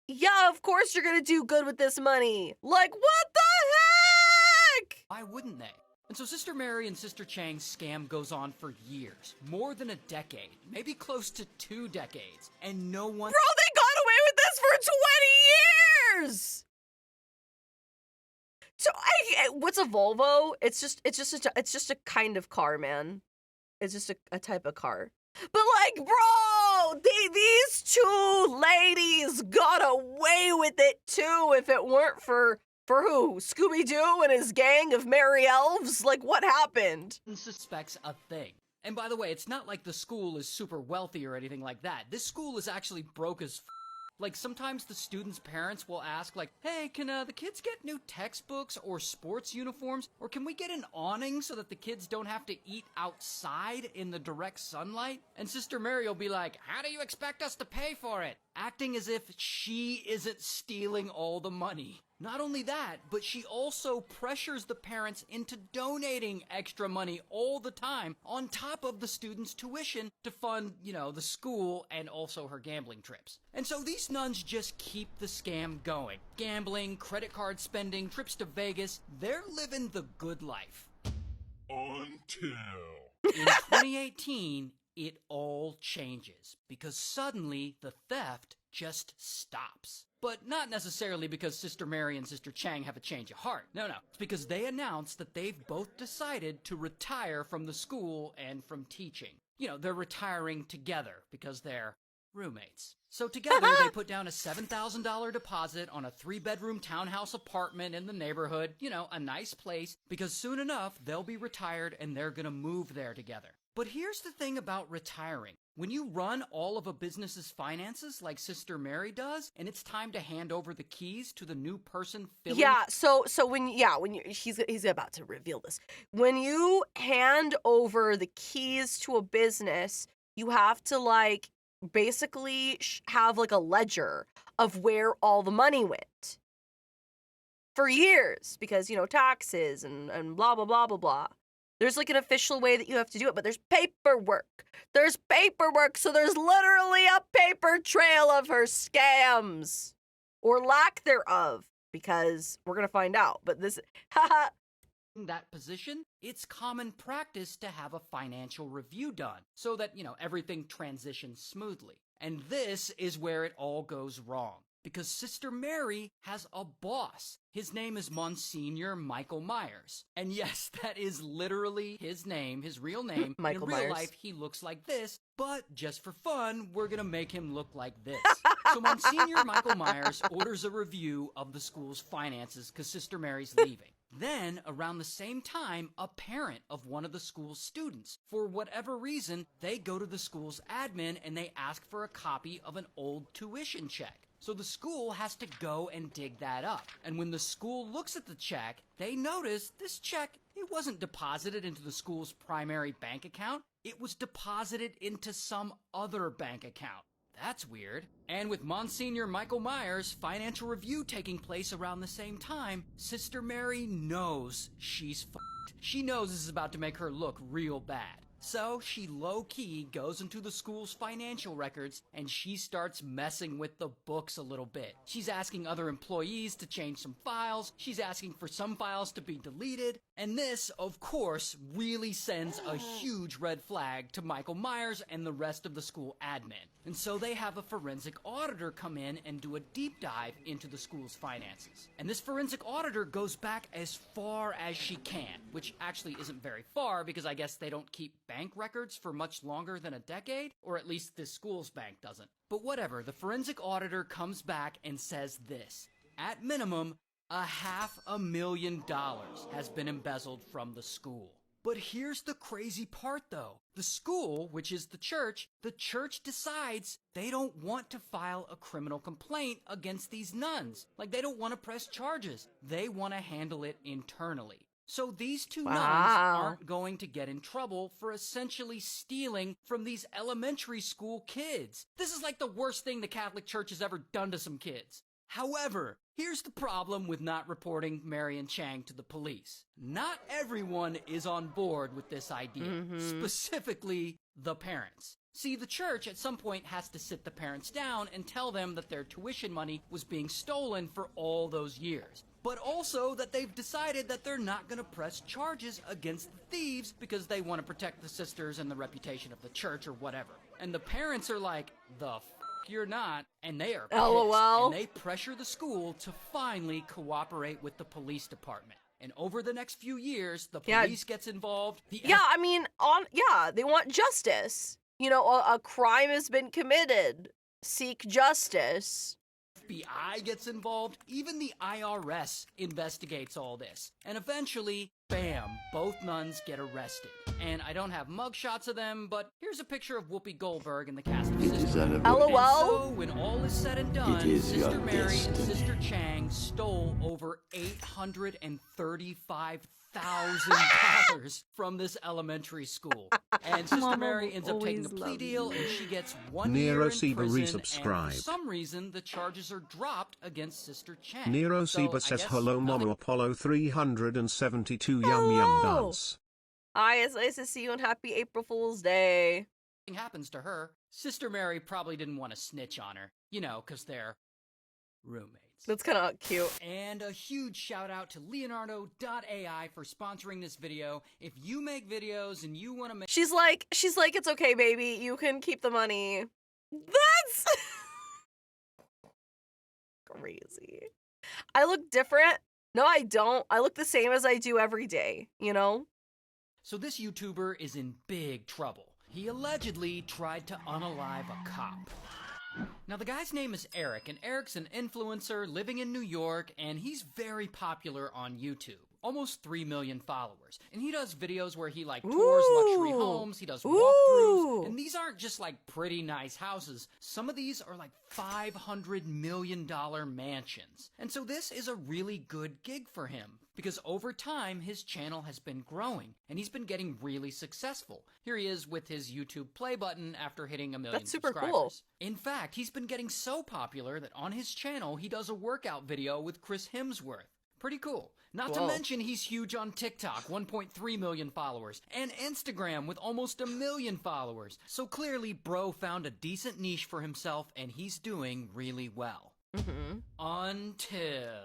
yeah, of course you're gonna do good with this money. Like, what the heck? Why wouldn't they? And so Sister Mary and Sister Chang's scam goes on for years, more than a decade, maybe close to 2 decades, and no one— Bro, they got away with this for 20 years! So, what's a Volvo? It's just a kind of car, man. It's just a type of car. But like, bro, these two ladies got away with it too if it weren't for who? Scooby-Doo and his gang of merry elves? Like, what happened? Suspects a thing. And by the way, it's not like the school is super wealthy or anything like that. This school is actually broke as Like, sometimes the students' parents will ask, like, hey, can the kids get new textbooks or sports uniforms? Or can we get an awning so that the kids don't have to eat outside in the direct sunlight? And Sister Mary will be like, how do you expect us to pay for it? Acting as if she isn't stealing all the money. Not only that, but she also pressures the parents into donating extra money all the time on top of the students' tuition to fund, you know, the school and also her gambling trips. And so these nuns just keep the scam going. Gambling, credit card spending, trips to Vegas, they're living the good life. Until... In 2018, it all changes because suddenly the theft just stops. But not necessarily because Sister Mary and Sister Chang have a change of heart. No. It's because they announced that they've both decided to retire from the school and from teaching. You know, they're retiring together because they're roommates. So together, they put down a $7,000 deposit on a 3-bedroom townhouse apartment in the neighborhood. You know, a nice place, because soon enough, they'll be retired and they're gonna move there together. But here's the thing about retiring. When you run all of a business's finances like Sister Mary does, and it's time to hand over the keys to the new person filling— Yeah, so when he's about to reveal this. When you hand over the keys to a business, you have to like basically have like a ledger of where all the money went for years because, you know, taxes and blah, blah, blah, blah, blah. There's like an official way that you have to do it, but there's paperwork. There's paperwork, so there's literally a paper trail of her scams or lack thereof because we're going to find out. But this, haha. In that position, it's common practice to have a financial review done so that, you know, everything transitions smoothly. And this is where it all goes wrong. Because Sister Mary has a boss. His name is Monsignor Michael Myers. And yes, that is literally his name, his real name. Michael In real Myers. life, he looks like this, but just for fun, we're gonna make him look like this. So Monsignor Michael Myers orders a review of the school's finances because Sister Mary's leaving. Then, around the same time, a parent of one of the school's students, for whatever reason, they go to the school's admin and they ask for a copy of an old tuition check. So the school has to go and dig that up. And when the school looks at the check, they notice this check, it wasn't deposited into the school's primary bank account. It was deposited into some other bank account. That's weird. And with Monsignor Michael Myers' financial review taking place around the same time, Sister Mary knows she's f***ed. She knows this is about to make her look real bad. So she low-key goes into the school's financial records and she starts messing with the books a little bit. She's asking other employees to change some files. She's asking for some files to be deleted. And this, of course, really sends a huge red flag to Michael Myers and the rest of the school admin. And so they have a forensic auditor come in and do a deep dive into the school's finances. And this forensic auditor goes back as far as she can, which actually isn't very far because I guess they don't keep bank records for much longer than a decade, or at least this school's bank doesn't. But whatever, the forensic auditor comes back and says this: at minimum, $500,000 has been embezzled from the school. But here's the crazy part though. The school, which is the church decides they don't want to file a criminal complaint against these nuns. Like, they don't want to press charges. They want to handle it internally. So these two nuns aren't going to get in trouble for essentially stealing from these elementary school kids. This is like the worst thing the Catholic Church has ever done to some kids. However, here's the problem with not reporting Mary and Chang to the police. Not everyone is on board with this idea, specifically the parents. See, the church at some point has to sit the parents down and tell them that their tuition money was being stolen for all those years. But also that they've decided that they're not going to press charges against the thieves because they want to protect the sisters and the reputation of the church or whatever. And the parents are like, the f*** you're not, and they are pissed. LOL. And they pressure the school to finally cooperate with the police department. And over the next few years, the police gets involved. I mean, they want justice. You know, a crime has been committed. Seek justice. FBI gets involved. Even the IRS investigates all this. And eventually, bam, both nuns get arrested. And I don't have mugshots of them, but here's a picture of Whoopi Goldberg in the cast of Sister. LOL. And so, when all is said and done, Sister Mary and Sister Chang stole over $835,000 from this elementary school. And Sister Mary ends up taking a plea deal, and she gets 1 year Nero in Seba prison, resubscribed. and for some reason, the charges are dropped against Sister Chang. Nero So, Seba I says guess hello nothing- Momo Apollo 372 yum yum dance. Hi, it's nice to see you, and happy April Fool's Day. Nothing happens to her. Sister Mary probably didn't want to snitch on her, you know, because they're roommates. That's kind of cute. And a huge shout out to Leonardo.ai for sponsoring this video. If you make videos and you want to make... She's like, it's okay, baby. You can keep the money. That's crazy. I look different. No, I don't. I look the same as I do every day, you know? So this YouTuber is in big trouble. He allegedly tried to unalive a cop. Now, the guy's name is Eric, and Eric's an influencer living in New York, and he's very popular on YouTube. almost 3 million followers. And he does videos where he like tours luxury homes, he does walkthroughs, and these aren't just like pretty nice houses. Some of these are like $500 million mansions. And so this is a really good gig for him, because over time his channel has been growing and he's been getting really successful. Here he is with his YouTube play button after hitting 1 million That's super subscribers. cool. In fact, he's been getting so popular that on his channel he does a workout video with Chris Hemsworth. Pretty cool. Not to mention he's huge on TikTok, 1.3 million followers, and Instagram with almost 1 million followers. So clearly, bro found a decent niche for himself and he's doing really well. Until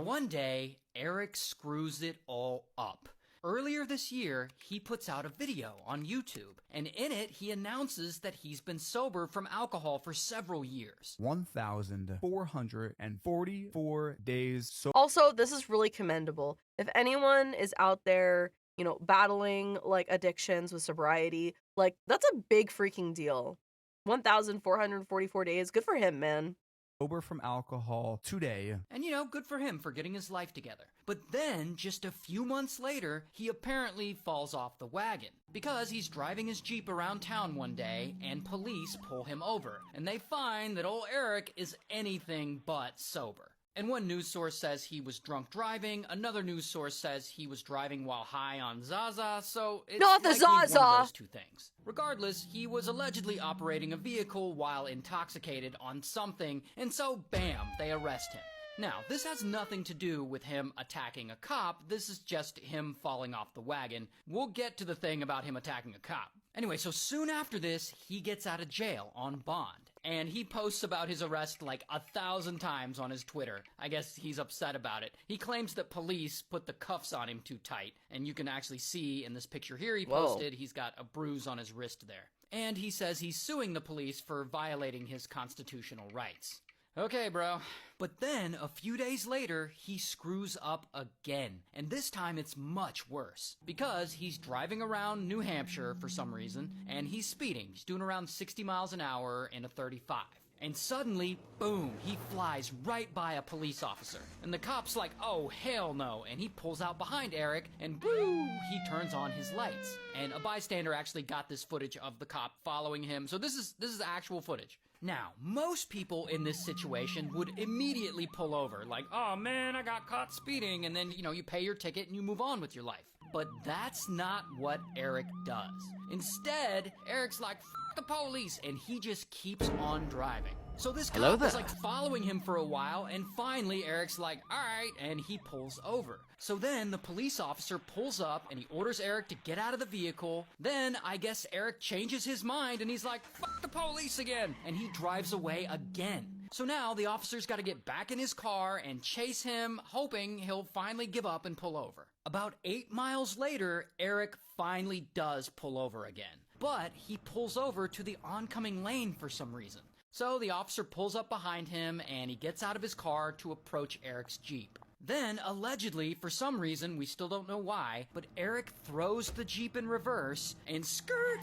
one day, Eric screws it all up. Earlier this year, he puts out a video on YouTube, and in it, he announces that he's been sober from alcohol for several years. 1,444 days sober. Also, this is really commendable. If anyone is out there, you know, battling like addictions with sobriety, like that's a big freaking deal. 1,444 days. Good for him, man. Sober from alcohol today. And you know, good for him for getting his life together. But then, just a few months later, he apparently falls off the wagon. Because he's driving his Jeep around town one day, and police pull him over. And they find that old Eric is anything but sober. And one news source says he was drunk driving, another news source says he was driving while high on Zaza, so it's not the likely one Zaza! of those two things. Regardless, he was allegedly operating a vehicle while intoxicated on something, and so bam, they arrest him. Now, this has nothing to do with him attacking a cop, this is just him falling off the wagon. We'll get to the thing about him attacking a cop. Anyway, so soon after this, he gets out of jail on bond. And he posts about his arrest like 1,000 times on his Twitter. I guess he's upset about it. He claims that police put the cuffs on him too tight. And you can actually see in this picture here he posted, he's got a bruise on his wrist there. And he says he's suing the police for violating his constitutional rights. Okay, bro. But then, a few days later, he screws up again. And this time it's much worse. Because he's driving around New Hampshire for some reason, and he's speeding. He's doing around 60 miles an hour in a 35. And suddenly, boom, he flies right by a police officer. And the cop's like, oh, hell no. And he pulls out behind Eric, and woo, he turns on his lights. And a bystander actually got this footage of the cop following him. So this is actual footage. Now, most people in this situation would immediately pull over, like, oh man, I got caught speeding, and then, you know, you pay your ticket and you move on with your life. But that's not what Eric does. Instead, Eric's like, f the police, and he just keeps on driving. So this cop was like following him for a while, and finally Eric's like, alright, and he pulls over. So then the police officer pulls up and he orders Eric to get out of the vehicle. Then I guess Eric changes his mind and he's like, fuck the police again, and he drives away again. So now the officer's got to get back in his car and chase him, hoping he'll finally give up and pull over. About 8 miles later, Eric finally does pull over again. But he pulls over to the oncoming lane for some reason. So the officer pulls up behind him and he gets out of his car to approach Eric's Jeep. Then, allegedly, for some reason, we still don't know why, but Eric throws the Jeep in reverse and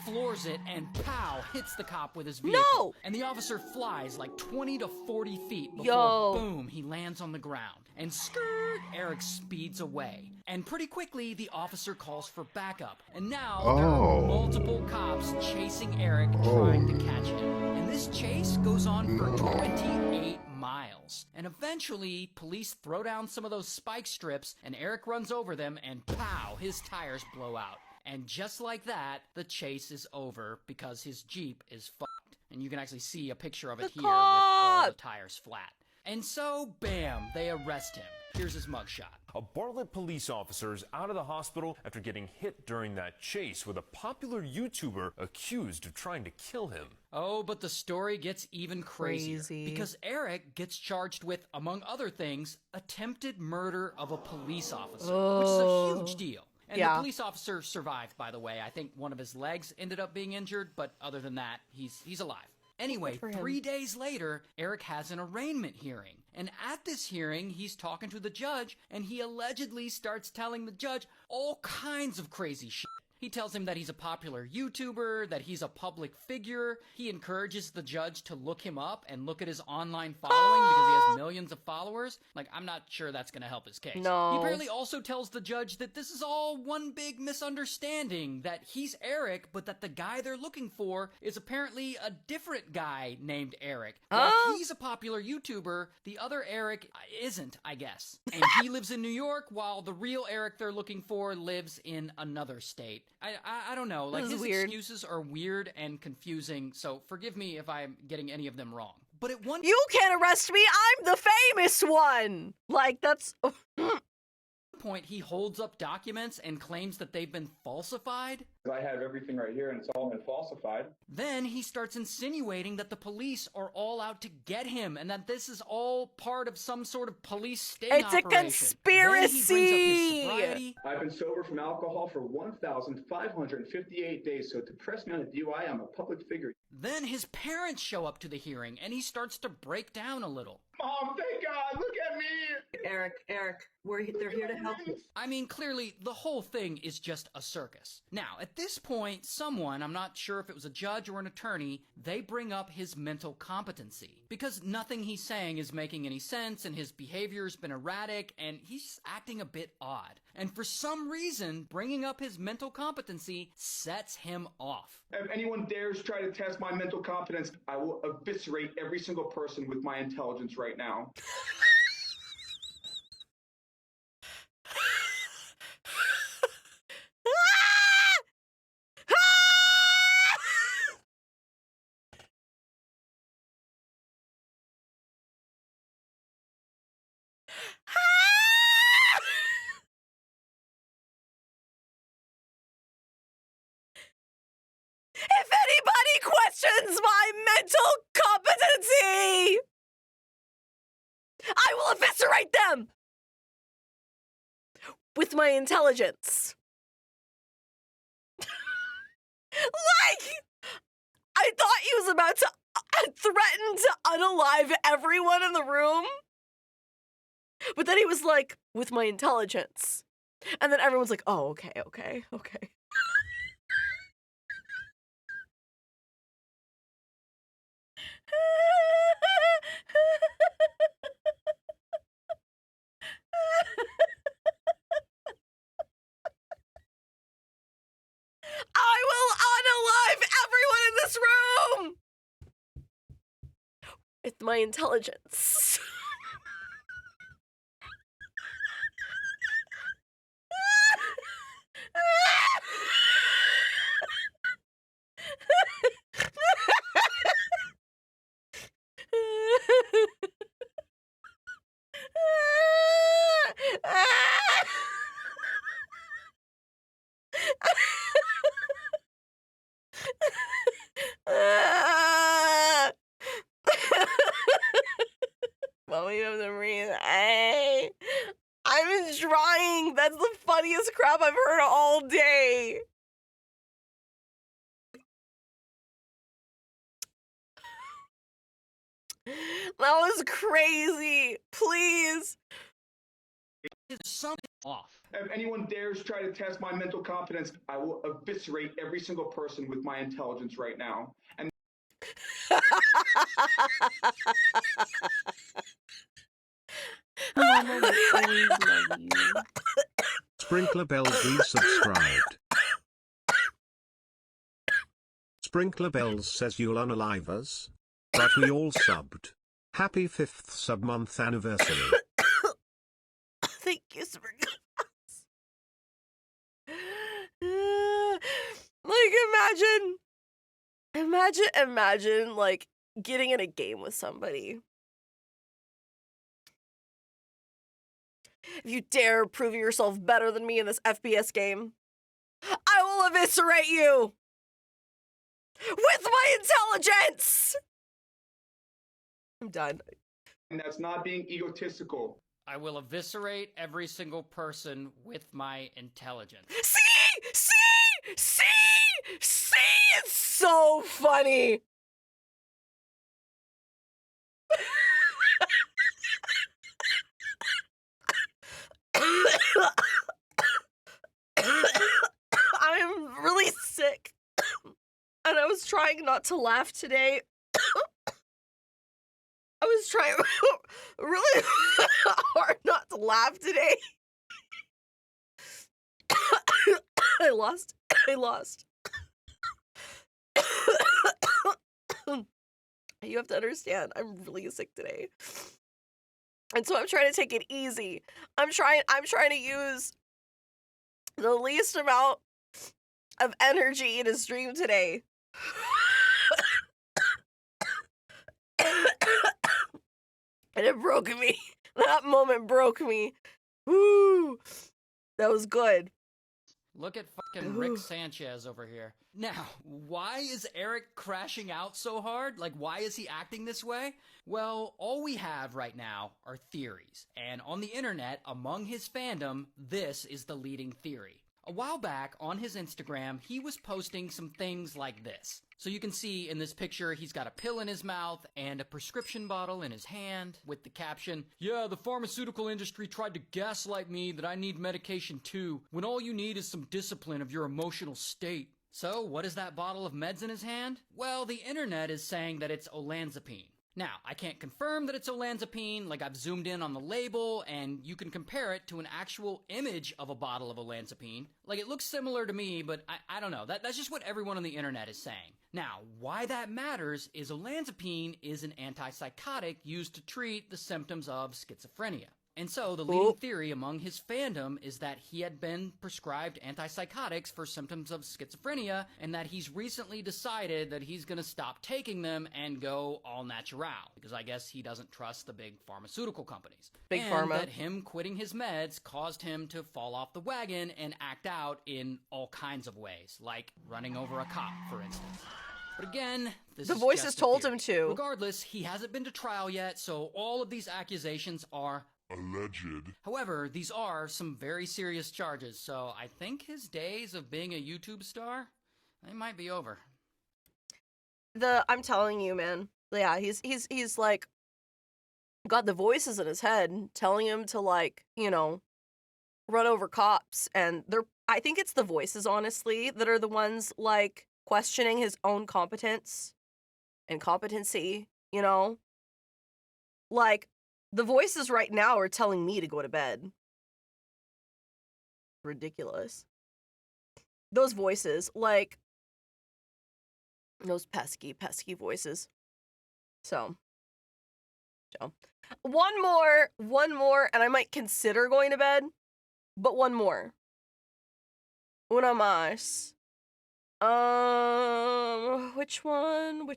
floors it and pow, hits the cop with his vehicle. No! And the officer flies like 20 to 40 feet before, boom, he lands on the ground. And Eric speeds away. And pretty quickly, the officer calls for backup. And now, there are multiple cops chasing Eric, trying to catch him. And this chase goes on for 28 miles. And eventually, police throw down some of those spike strips, and Eric runs over them, and pow, his tires blow out. And just like that, the chase is over because his Jeep is fucked. And you can actually see a picture of it here with all the tires flat. And so, bam, they arrest him. Here's his mugshot. A Bartlett police officer is out of the hospital after getting hit during that chase with a popular YouTuber accused of trying to kill him. Oh, but the story gets even crazier. Because Eric gets charged with, among other things, attempted murder of a police officer, which is a huge deal. And the police officer survived, by the way. I think one of his legs ended up being injured, but other than that, he's alive. Anyway, 3 days later, Eric has an arraignment hearing. And at this hearing, he's talking to the judge, and he allegedly starts telling the judge all kinds of crazy shit. He tells him that he's a popular YouTuber, that he's a public figure. He encourages the judge to look him up and look at his online following because he has millions of followers. Like, I'm not sure that's going to help his case. No. He apparently also tells the judge that this is all one big misunderstanding, that he's Eric, but that the guy they're looking for is apparently a different guy named Eric. Like, he's a popular YouTuber, the other Eric isn't, I guess. And he lives in New York, while the real Eric they're looking for lives in another state. I don't know. Like, his excuses are weird and confusing, so forgive me if I'm getting any of them wrong. But at one You can't arrest me, I'm the famous one! Like, that's... point, he holds up documents and claims that they've been falsified. I have everything right here and it's all been falsified. Then he starts insinuating that the police are all out to get him and that this is all part of some sort of police sting operation. It's a conspiracy! Then he brings up his sobriety. I've been sober from alcohol for 1,558 days, so to press me on a DUI, I'm a public figure. Then his parents show up to the hearing and he starts to break down a little. Mom, thank God, look at me! Eric, they're here to help you. I mean, clearly, the whole thing is just a circus. Now, at this point, someone, I'm not sure if it was a judge or an attorney, they bring up his mental competency. Because nothing he's saying is making any sense, and his behavior's been erratic, and he's acting a bit odd. And for some reason, bringing up his mental competency sets him off. If anyone dares try to test my mental competence, I will eviscerate every single person with my intelligence right now. If anybody questions my mental competency, I will eviscerate them with my intelligence. Like, I thought he was about to threaten to unalive everyone in the room, but then he was like, with my intelligence. And then everyone's like, oh, okay. I will unalive everyone in this room with my intelligence. Mommy of the breathe. I'm trying. That's the funniest crap I've heard all day. That was crazy. Please. It's something off. If anyone dares try to test my mental competence, I will eviscerate every single person with my intelligence right now. And Mama, we always love you. Sprinkler Bell resubscribed. Sprinkler Bells says you'll unalive us. But we all subbed. Happy 5th sub-month anniversary. Thank you, Sprinkler. Like, imagine, like, getting in a game with somebody. If you dare prove yourself better than me in this FPS game, I will eviscerate you with my intelligence. I'm done. And that's not being egotistical. I will eviscerate every single person with my intelligence. See? It's so funny. I'm sick. And I was trying not to laugh today. I was trying really hard not to laugh today. I lost. You have to understand, I'm really sick today. And so I'm trying to take it easy. I'm trying to use the least amount of energy in a stream today. And it broke me. That moment broke me. Woo! That was good. Look at fucking Rick Sanchez over here. Now, why is Eric crashing out so hard? Like, why is he acting this way? Well, all we have right now are theories. And on the internet, among his fandom, this is the leading theory. A while back, on his Instagram, he was posting some things like this. So you can see in this picture, he's got a pill in his mouth and a prescription bottle in his hand with the caption, "Yeah, the pharmaceutical industry tried to gaslight me that I need medication too, when all you need is some discipline of your emotional state." So what is that bottle of meds in his hand? Well, the internet is saying that it's olanzapine. Now, I can't confirm that it's olanzapine, like I've zoomed in on the label, and you can compare it to an actual image of a bottle of olanzapine. Like, it looks similar to me, but I don't know. That's just what everyone on the internet is saying. Now, why that matters is olanzapine is an antipsychotic used to treat the symptoms of schizophrenia. And so, the leading theory among his fandom is that he had been prescribed antipsychotics for symptoms of schizophrenia, and that he's recently decided that he's gonna stop taking them and go all natural, because I guess he doesn't trust the big pharmaceutical companies. Big and pharma. that him quitting his meds caused him to fall off the wagon and act out in all kinds of ways, like running over a cop, for instance. But again, the voices told him to. Regardless, he hasn't been to trial yet, so all of these accusations are alleged. However, these are some very serious charges, so I think his days of being a YouTube star, they might be over. I'm telling you, man. Yeah, he's like got the voices in his head telling him to, like, you know, run over cops, and I think it's the voices, honestly, that are the ones like questioning his own competence and competency, you know? Like, the voices right now are telling me to go to bed. Ridiculous. Those voices, like, those pesky voices. So, one more, and I might consider going to bed, but one more. Una más. Which one?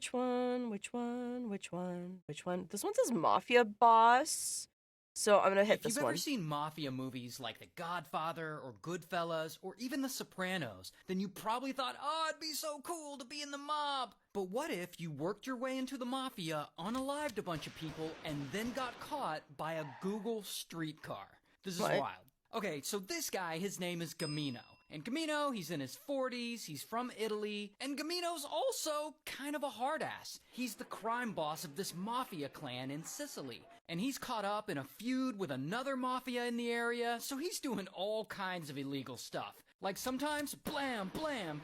This one says Mafia Boss. So I'm gonna hit this one. If you've ever seen mafia movies like The Godfather or Goodfellas or even The Sopranos, then you probably thought, oh, it'd be so cool to be in the mob. But what if you worked your way into the mafia, unalived a bunch of people, and then got caught by a Google streetcar? This is wild. Okay, so this guy, his name is Gamino. And Gamino, he's in his 40s, he's from Italy, and Gamino's also kind of a hard ass. He's the crime boss of this mafia clan in Sicily, and he's caught up in a feud with another mafia in the area, so he's doing all kinds of illegal stuff. Like sometimes, blam,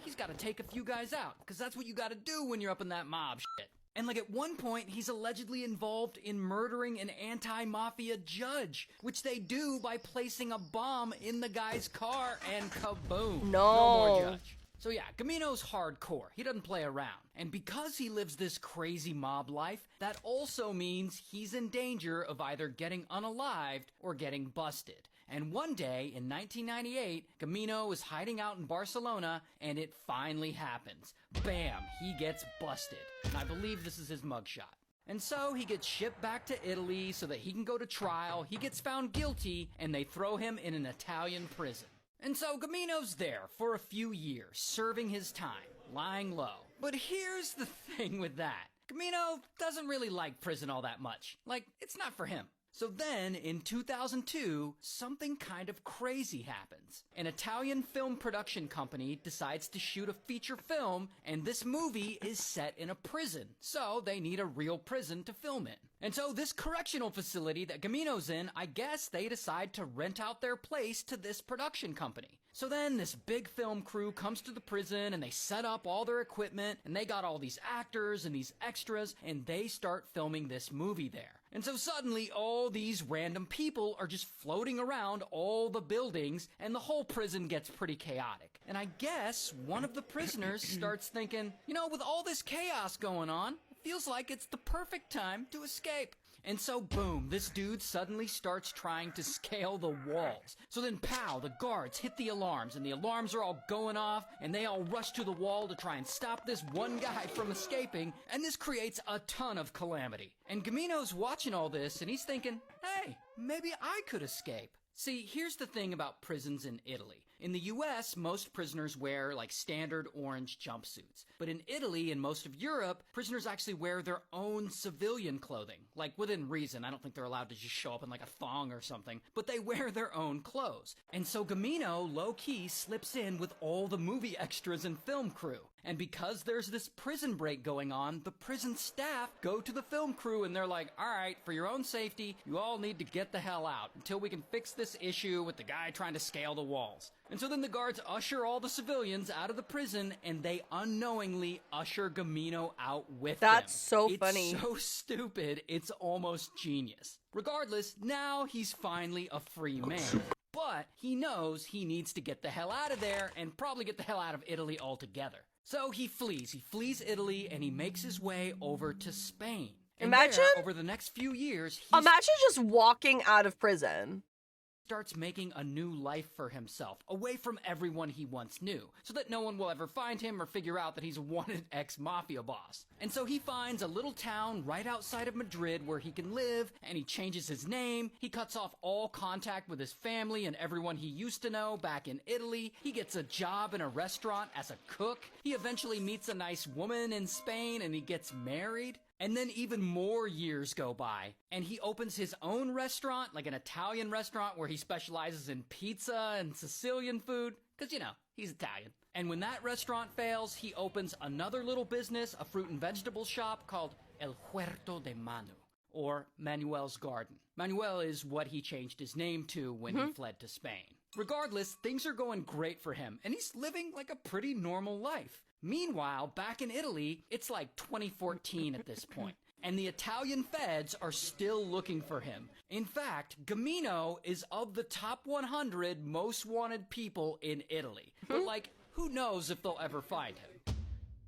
he's gotta take a few guys out, because that's what you gotta do when you're up in that mob shit. And like at one point, he's allegedly involved in murdering an anti-mafia judge, which they do by placing a bomb in the guy's car and kaboom. No more judge. So yeah, Gamino's hardcore. He doesn't play around. And because he lives this crazy mob life, that also means he's in danger of either getting unalived or getting busted. And one day, in 1998, Gamino is hiding out in Barcelona, and it finally happens. Bam! He gets busted. And I believe this is his mugshot. And so he gets shipped back to Italy so that he can go to trial, he gets found guilty, and they throw him in an Italian prison. And so Gamino's there for a few years, serving his time, lying low. But here's the thing with that. Gamino doesn't really like prison all that much. Like, it's not for him. So then, in 2002, something kind of crazy happens. An Italian film production company decides to shoot a feature film, and this movie is set in a prison. So they need a real prison to film in. And so this correctional facility that Gamino's in, I guess they decide to rent out their place to this production company. So then this big film crew comes to the prison and they set up all their equipment and they got all these actors and these extras and they start filming this movie there. And so suddenly all these random people are just floating around all the buildings and the whole prison gets pretty chaotic. And I guess one of the prisoners starts thinking, you know, with all this chaos going on, it feels like it's the perfect time to escape. And so boom, this dude suddenly starts trying to scale the walls. So then pow, the guards hit the alarms and the alarms are all going off and they all rush to the wall to try and stop this one guy from escaping, and this creates a ton of calamity. And Gamino's watching all this and he's thinking, hey, maybe I could escape. See, here's the thing about prisons in Italy. In the US, most prisoners wear like standard orange jumpsuits. But in Italy and most of Europe, prisoners actually wear their own civilian clothing. Like within reason, I don't think they're allowed to just show up in like a thong or something, but they wear their own clothes. And so Gamino low-key slips in with all the movie extras and film crew. And because there's this prison break going on, the prison staff go to the film crew and they're like, all right, for your own safety, you all need to get the hell out until we can fix this issue with the guy trying to scale the walls. And so then the guards usher all the civilians out of the prison and they unknowingly usher Gamino out with them. That's so funny. It's so stupid, it's almost genius. Regardless, now he's finally a free man. But he knows he needs to get the hell out of there and probably get the hell out of Italy altogether. So he flees. He flees Italy and he makes his way over to Spain. And Imagine there, over the next few years, imagine just walking out of prison. Starts making a new life for himself, away from everyone he once knew, so that no one will ever find him or figure out that he's a wanted ex-mafia boss. And so he finds a little town right outside of Madrid where he can live, and he changes his name, he cuts off all contact with his family and everyone he used to know back in Italy, he gets a job in a restaurant as a cook, he eventually meets a nice woman in Spain and he gets married. And then even more years go by, and he opens his own restaurant, like an Italian restaurant where he specializes in pizza and Sicilian food, because, you know, he's Italian. And when that restaurant fails, he opens another little business, a fruit and vegetable shop called El Huerto de Manu, or Manuel's Garden. Manuel is what he changed his name to when he fled to Spain. Regardless, things are going great for him, and he's living like a pretty normal life. Meanwhile, back in Italy, it's like 2014 at this point, and the Italian feds are still looking for him. In fact, Gamino is of the top 100 most wanted people in Italy. But like, who knows if they'll ever find him?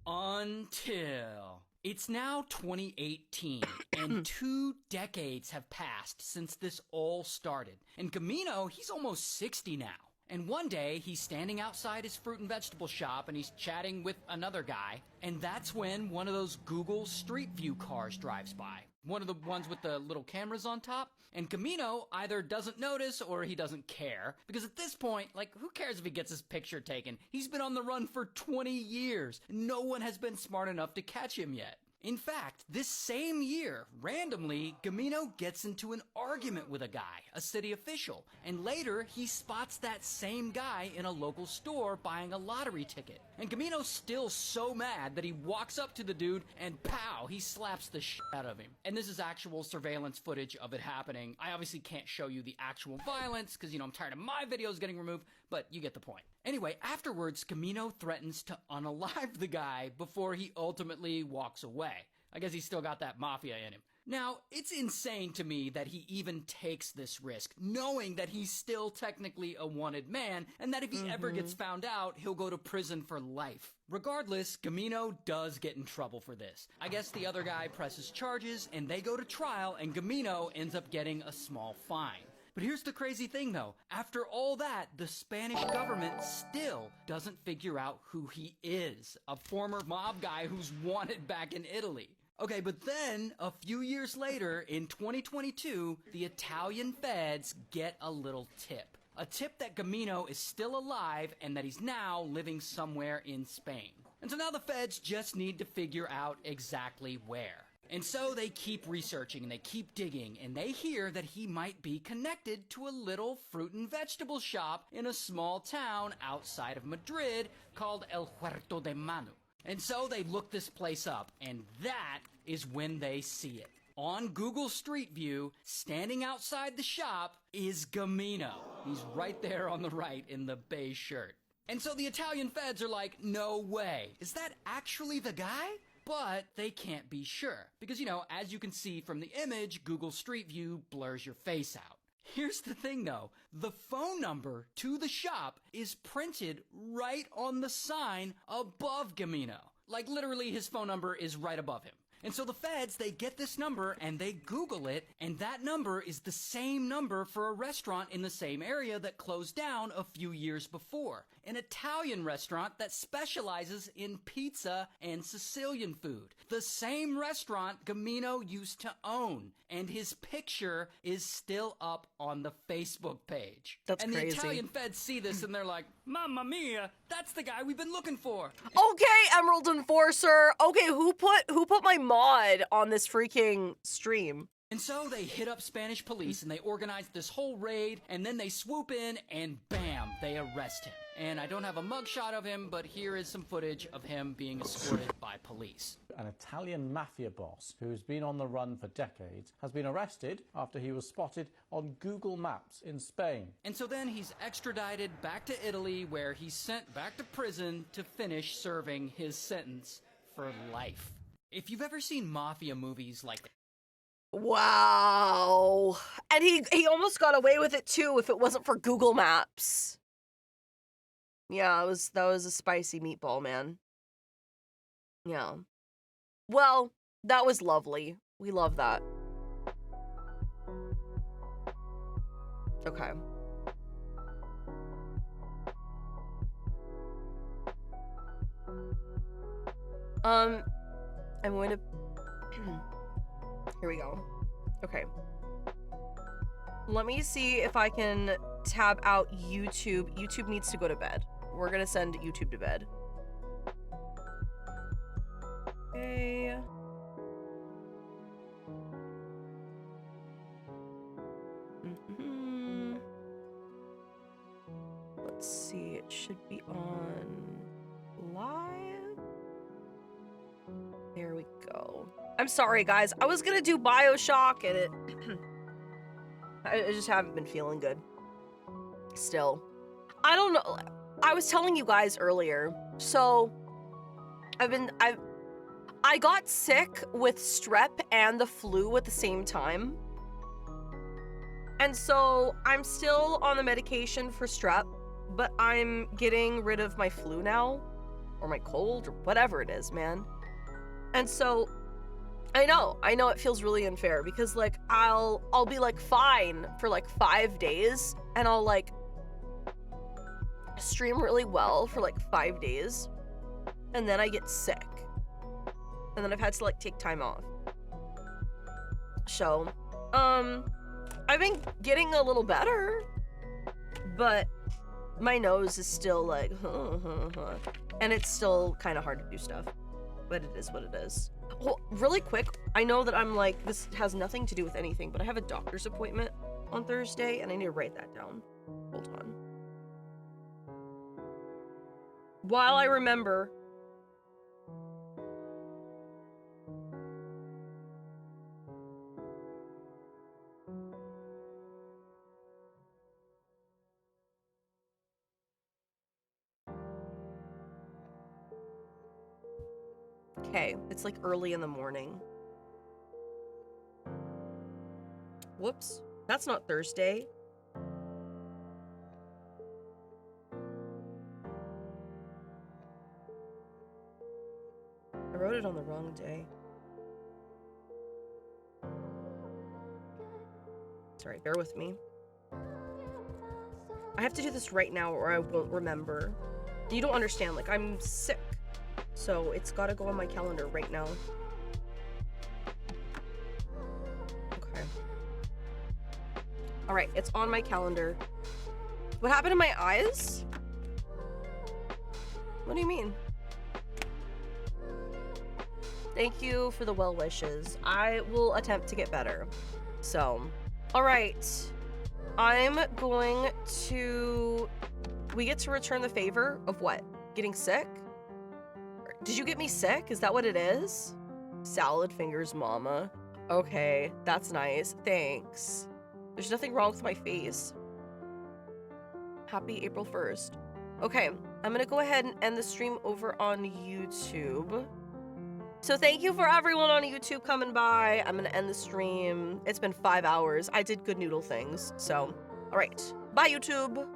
Until... It's now 2018, and 2 decades have passed since this all started. And Gamino, he's almost 60 now. And one day, he's standing outside his fruit and vegetable shop and he's chatting with another guy. And that's when one of those Google Street View cars drives by. One of the ones with the little cameras on top. And Gamino either doesn't notice or he doesn't care. Because at this point, like, who cares if he gets his picture taken? He's been on the run for 20 years. No one has been smart enough to catch him yet. In fact, this same year, randomly, Gamino gets into an argument with a guy, a city official, and later he spots that same guy in a local store buying a lottery ticket. And Gamino's still so mad that he walks up to the dude and pow, he slaps the shit out of him. And this is actual surveillance footage of it happening. I obviously can't show you the actual violence because, you know, I'm tired of my videos getting removed, but you get the point. Anyway, afterwards, Gamino threatens to unalive the guy before he ultimately walks away. I guess he's still got that mafia in him. Now, it's insane to me that he even takes this risk, knowing that he's still technically a wanted man, and that if he ever gets found out, he'll go to prison for life. Regardless, Gamino does get in trouble for this. I guess the other guy presses charges, and they go to trial, and Gamino ends up getting a small fine. But here's the crazy thing, though. After all that, the Spanish government still doesn't figure out who he is. A former mob guy who's wanted back in Italy. Okay, but then, a few years later, in 2022, the Italian feds get a little tip. A tip that Gamino is still alive and that he's now living somewhere in Spain. And so now the feds just need to figure out exactly where. And so they keep researching and they keep digging, and they hear that he might be connected to a little fruit and vegetable shop in a small town outside of Madrid called El Huerto de Manu. And so they look this place up, and that is when they see it. on Google Street View, standing outside the shop, is Gamino. He's right there on the right in the beige shirt. And so the Italian feds are like, no way. Is that actually the guy? But they can't be sure. Because, you know, as you can see from the image, Google Street View blurs your face out. Here's the thing though, the phone number to the shop is printed right on the sign above Gamino. Like literally his phone number is right above him. And so the feds, they get this number and they Google it, and that number is the same number for a restaurant in the same area that closed down a few years before. An Italian restaurant that specializes in pizza and Sicilian food. The same restaurant Gamino used to own. And his picture is still up on the Facebook page. That's and crazy. And the Italian feds see this and they're like, Mamma mia, that's the guy we've been looking for. Okay, Emerald Enforcer. Okay, who put my mod on this freaking stream? And so they hit up Spanish police and they organize this whole raid, and then they swoop in and bam, they arrest him. And I don't have a mugshot of him, but here is some footage of him being escorted by police. An Italian mafia boss who's been on the run for decades has been arrested after he was spotted on Google Maps in Spain. And so then he's extradited back to Italy, where he's sent back to prison to finish serving his sentence for life. If you've ever seen mafia movies like... Wow. And he almost got away with it too if it wasn't for Google Maps. Yeah, that was a spicy meatball, man. Yeah. Well, that was lovely. We love that. Okay. I'm going to... Here we go. Okay. Let me see if I can tab out YouTube. YouTube needs to go to bed. We're gonna send YouTube to bed. Okay. Let's see. It should be on live. There we go. I'm sorry, guys. I was gonna do BioShock and it... I just haven't been feeling good. Still. I don't know. I was telling you guys earlier. So, I got sick with strep and the flu at the same time. And so, I'm still on the medication for strep, but I'm getting rid of my flu now. Or my cold, or whatever it is, man. And so... I know it feels really unfair because like I'll be like fine for like 5 days and I'll like stream really well for like 5 days and then I get sick and then I've had to like take time off. So, I've been getting a little better, but my nose is still like, and it's still kind of hard to do stuff, but it is what it is. Well, really quick, I know that I'm like, this has nothing to do with anything, but I have a doctor's appointment on Thursday, and I need to write that down. Hold on. While I remember... Okay, it's like early in the morning. Whoops, that's not Thursday. I wrote it on the wrong day. Sorry, bear with me. I have to do this right now or I won't remember. You don't understand, like I'm sick. So it's gotta go on my calendar right now. Okay. Alright, it's on my calendar. What happened to my eyes? What do you mean? Thank you for the well wishes. I will attempt to get better. So, alright. I'm going to... We get to return the favor of what? Getting sick? Did you get me sick? Is that what it is? Salad fingers mama. Okay, that's nice. Thanks. There's nothing wrong with my face. Happy April 1st. Okay, I'm gonna go ahead and end the stream over on YouTube. So thank you for everyone on YouTube coming by. I'm gonna end the stream. It's been 5 hours. I did good noodle things. So, all right. Bye, YouTube.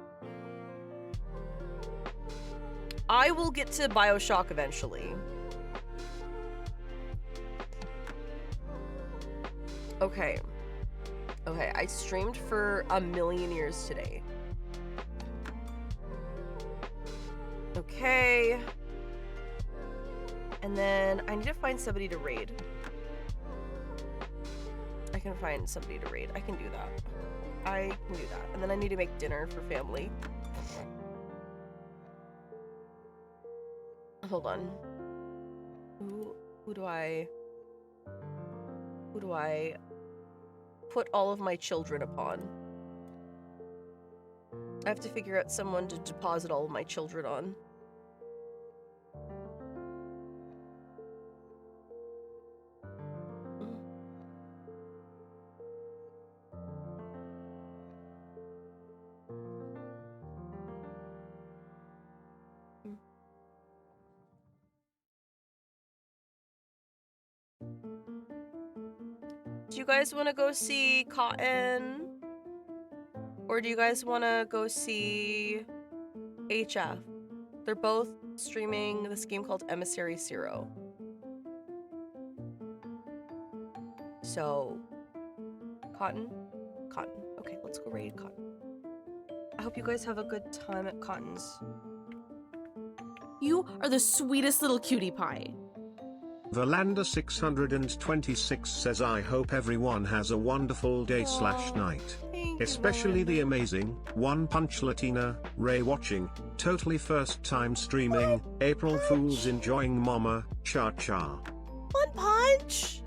I will get to BioShock eventually. Okay. Okay, I streamed for 1,000,000 years today. Okay. And then I need to find somebody to raid. I can find somebody to raid. I can do that. I can do that. And then I need to make dinner for family. Hold on. Who do I put all of my children upon? I have to figure out someone to deposit all of my children on. Do you guys want to go see Cotton? Or do you guys want to go see HF? They're both streaming this game called Emissary Zero. So, Cotton? Cotton. Okay, let's go raid Cotton. I hope you guys have a good time at Cotton's. You are the sweetest little cutie pie. Verlander626 says I hope everyone has a wonderful day/night. Especially the amazing One Punch Latina, Ray watching, totally first time streaming, April Fools enjoying Mama, Cha. One Punch!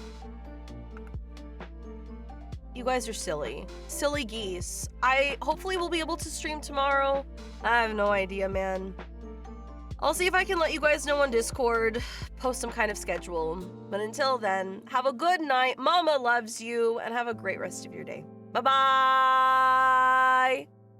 You guys are silly. Silly geese. I hopefully will be able to stream tomorrow. I have no idea, man. I'll see if I can let you guys know on Discord, post some kind of schedule. But until then, have a good night. Mama loves you, and have a great rest of your day. Bye-bye!